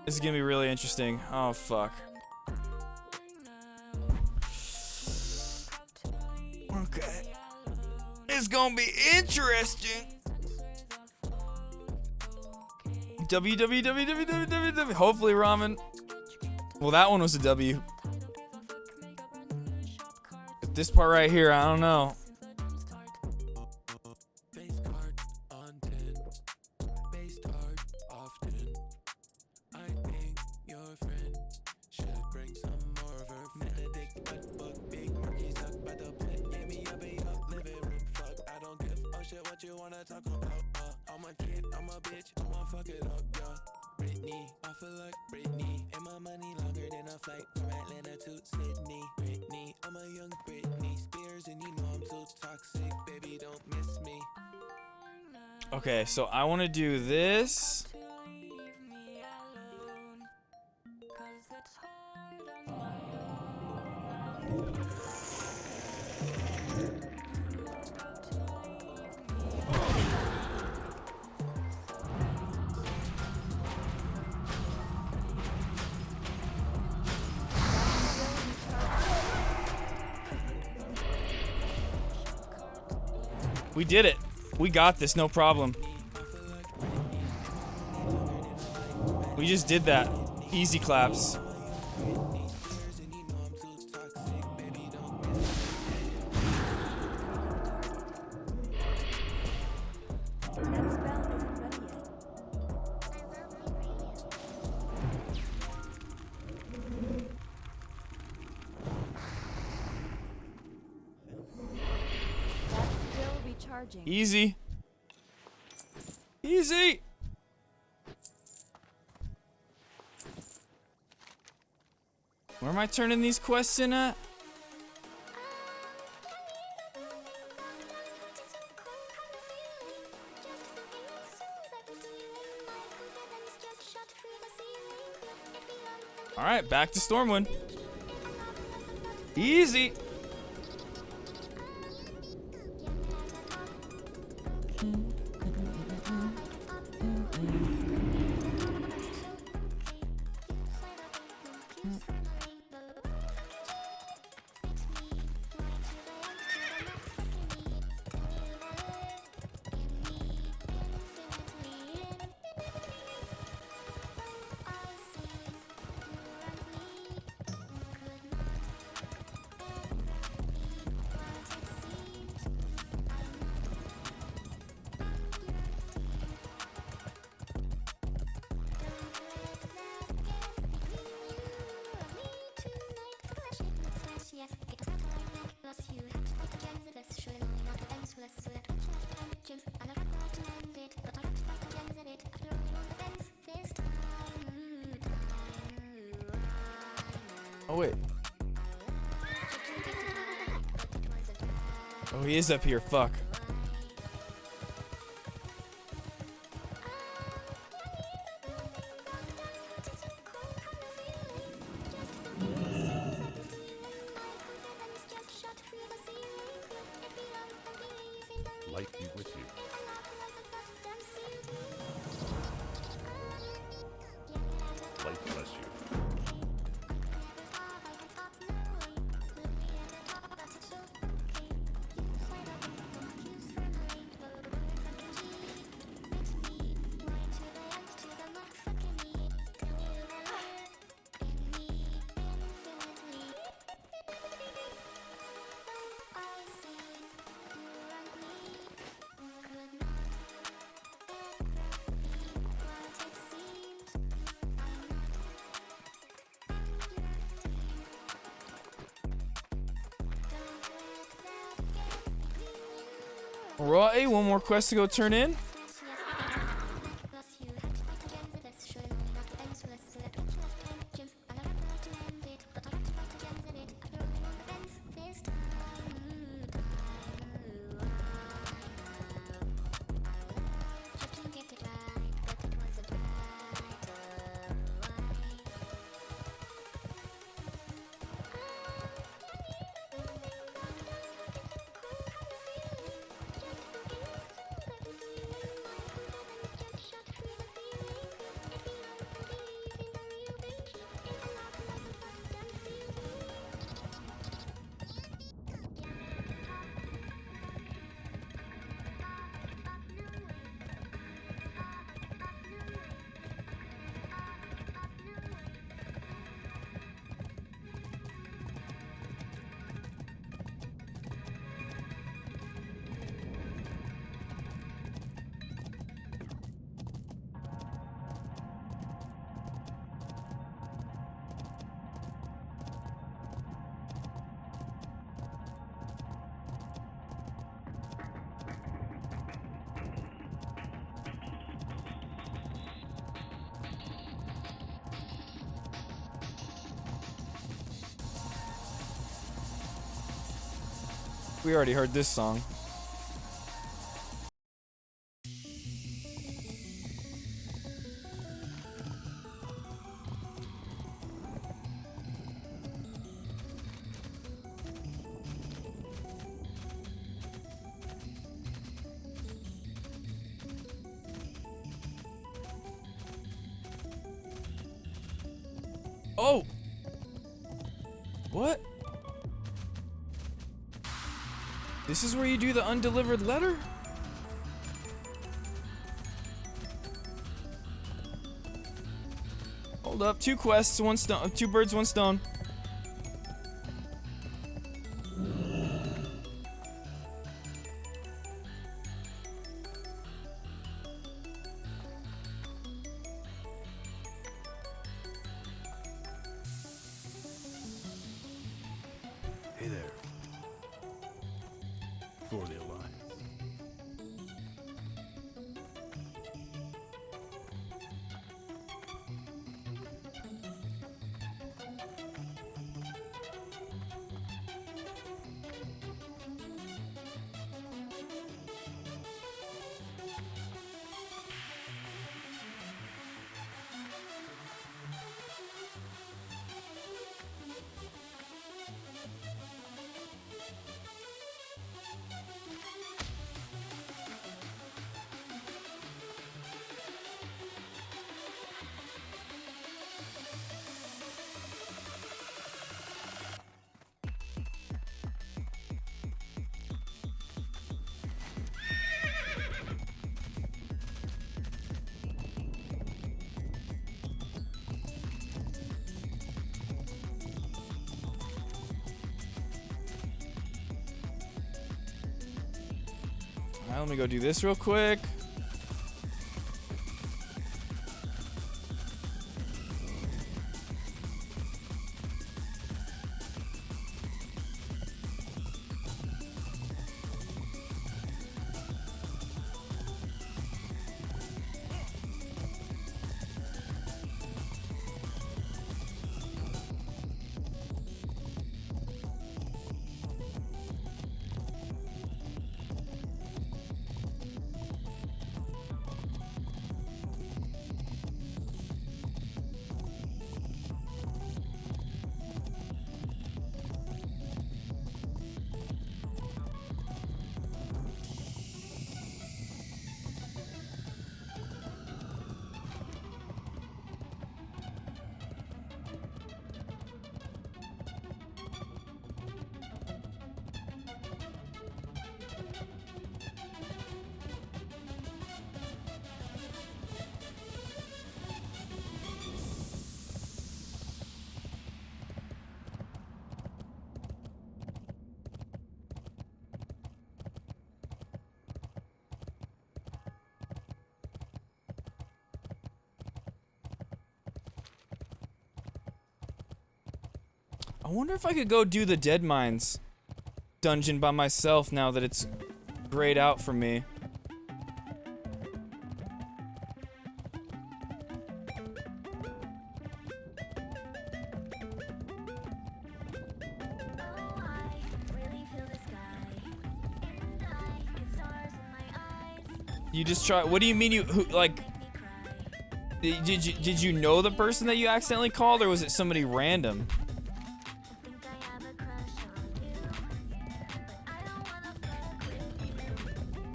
This is gonna be really interesting. Oh, fuck. Okay. It's gonna be interesting. www. Hopefully ramen. Well, that one was a W. But this part right here, I don't know. What you wanna talk about? I'm a kid, I'm a bitch, I wanna fuck it up, yeah. Britney, I feel like Britney, and my money longer than a flight from Atlanta to Sydney. Britney, I'm a young Britney Spears, and you know I'm too toxic, baby, don't miss me. Okay, so I want to do this. We did it. We got this, no problem. We just did that. Easy claps. Easy. Easy. Where am I turning these quests in at? All right, back to Stormwind. Easy. Oh, wait. Oh, he is up here. Fuck. Light be with you. Light bless you. Right, one more quest to go turn in. We already heard this song. Oh! What? This is where you do the undelivered letter? Hold up, 2 quests, 1 stone, 2 birds, 1 stone. Hey there. For the Alliance. Alright, let me go do this real quick. I wonder if I could go do the Dead Mines dungeon by myself now that it's grayed out for me. You just try. What do you mean like? Did you know the person that you accidentally called, or was it somebody random?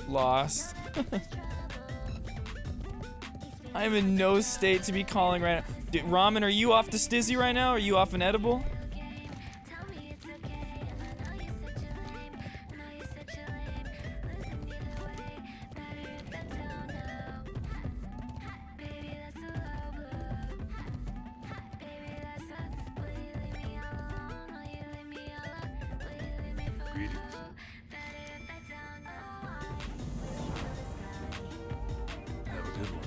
Lost. I am in no state to be calling right now. Dude, Ramen, are you off to Stizzy right now? Are you off an edible? Have a good one.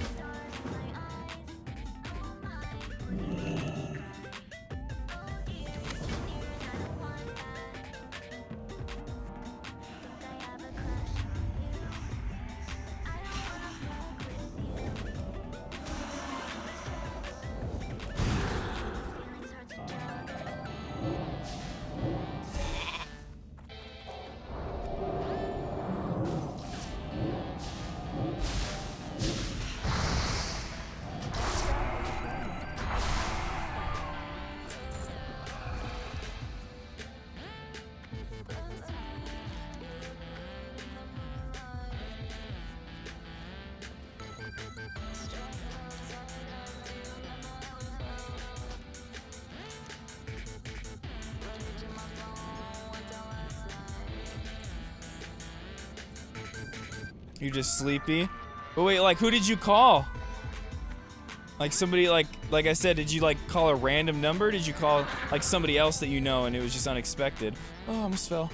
You're just sleepy? But wait, like, who did you call? Like somebody, like I said, did you like call a random number? Did you call like somebody else that you know and it was just unexpected? Oh, I almost fell.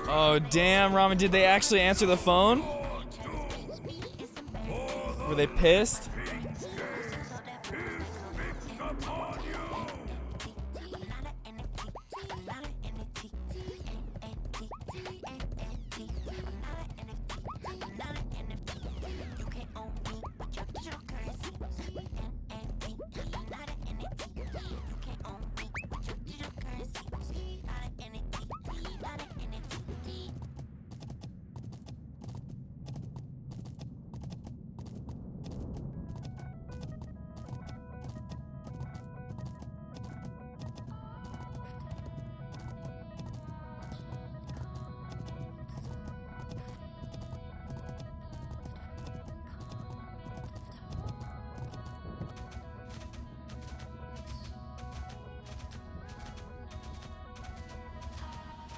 Oh, damn, Ramen, did they actually answer the phone? Were they pissed?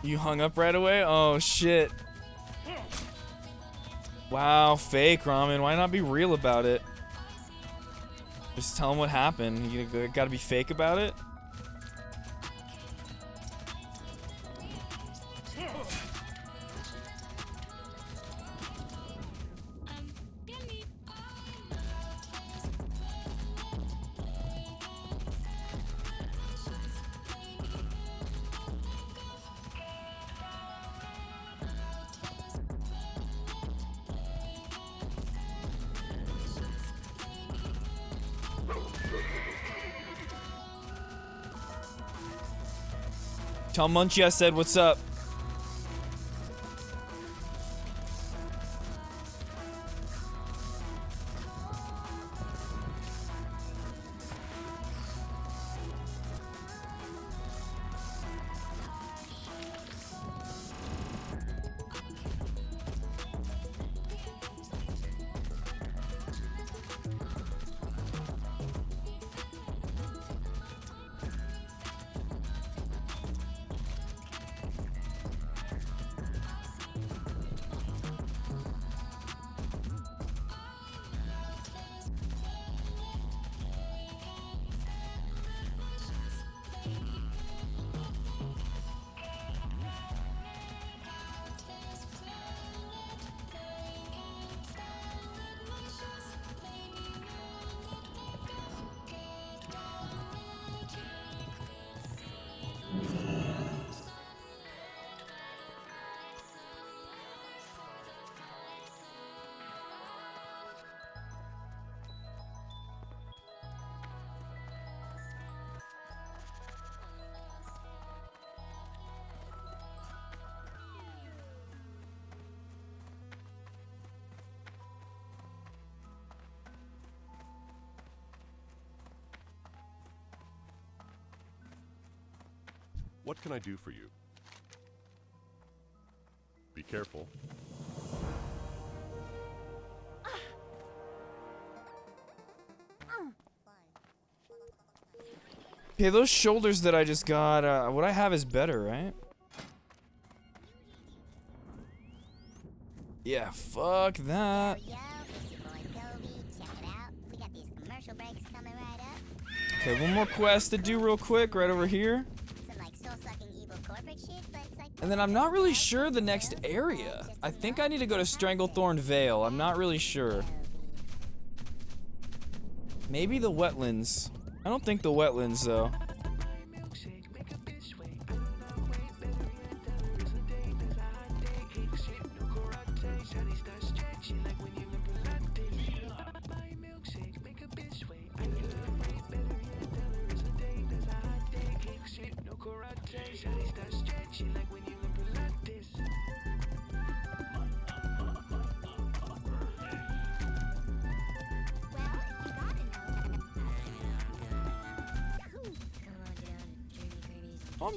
You hung up right away? Oh, shit. Wow, fake, Ramen. Why not be real about it? Just tell them what happened. You gotta be fake about it? Tell Munchie I said what's up. What can I do for you? Be careful. Okay, those shoulders that I just got, what I have is better, right? Yeah, fuck that. Okay, one more quest to do real quick right over here. And then I'm not really sure the next area. I think I need to go to Stranglethorn Vale. I'm not really sure. Maybe the wetlands. I don't think the wetlands, though.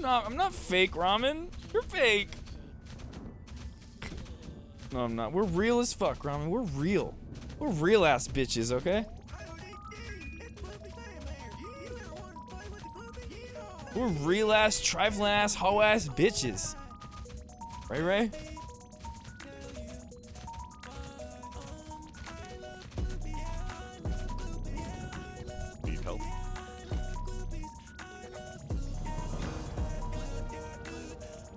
I'm not fake, Ramen. You're fake. No, I'm not. We're real as fuck, Ramen. We're real. We're real ass bitches, okay? We're real ass, trifling ass, hoe ass bitches. Right, Ray? Need help?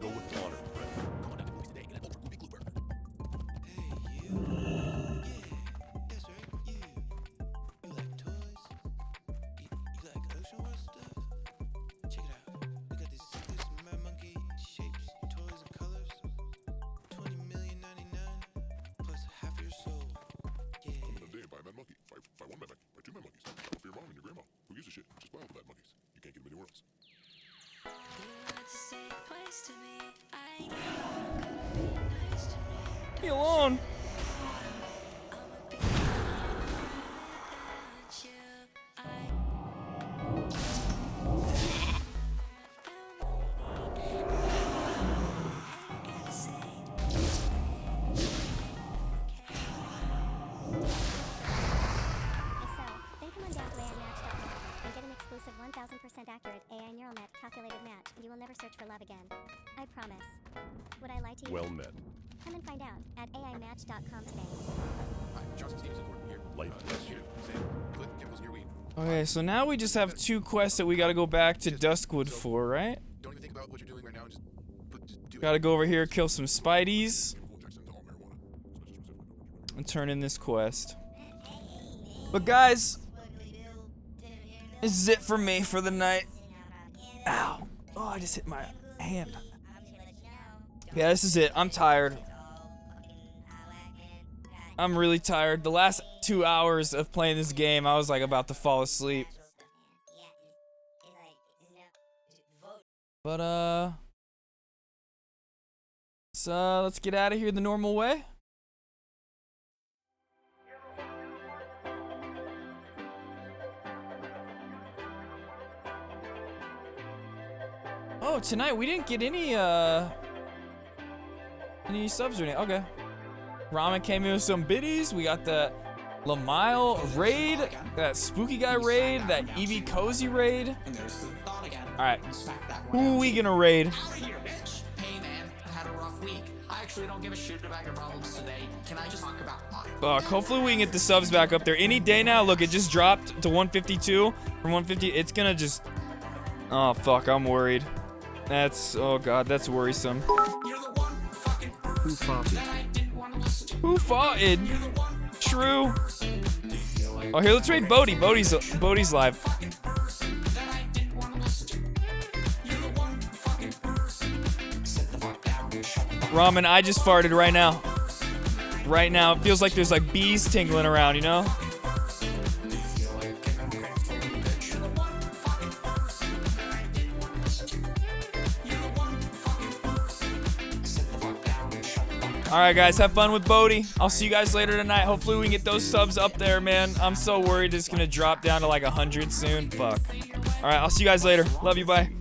Go with honor, friend. Leave me alone. Exclusive 1000% accurate AI neural net calculated match, and you will never search for love again. I promise. Would I lie to you? Well met. Come and find out at aimatch.com today. Life bless you. Okay, so now we just have 2 quests that we gotta go back to Duskwood for, right? Don't even think about what you're doing right now. Just do Gotta go over here, kill some Spideys. And turn in this quest. But guys, this is it for me for the night. Ow. Oh, I just hit my hand. Yeah, this is it. I'm tired. I'm really tired. The last 2 hours of playing this game, I was like about to fall asleep. But let's get out of here the normal way. Oh, tonight we didn't get any subs or anything. Okay. Ramen came in with some biddies. We got the Lamile raid, that spooky guy raid, that Evie Cozy raid. Alright. Who are we gonna raid? Hey man, I had a rough week. I actually don't give a shit about your problems today. Can I just talk about mine? Fuck, hopefully we can get the subs back up there. Any day now, look, it just dropped to 152 from 150. It's gonna just... Oh, fuck, I'm worried. That's... Oh, God, that's worrisome. Who farted? Who farted? True. Oh, here, let's raid Bodhi. Bodhi's live. Ramen, I just farted right now. Right now, it feels like there's like bees tingling around, you know? Alright guys, have fun with Bodhi. I'll see you guys later tonight. Hopefully we can get those subs up there, man. I'm so worried it's gonna drop down to like 100 soon. Fuck. Alright, I'll see you guys later. Love you, bye.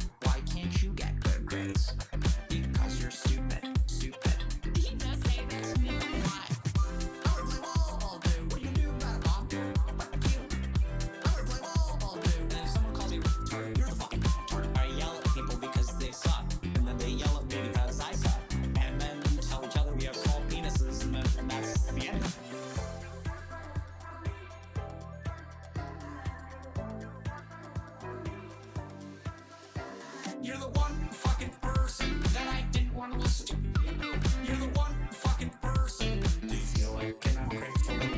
You're the one fucking person. Do you feel like you're not grateful?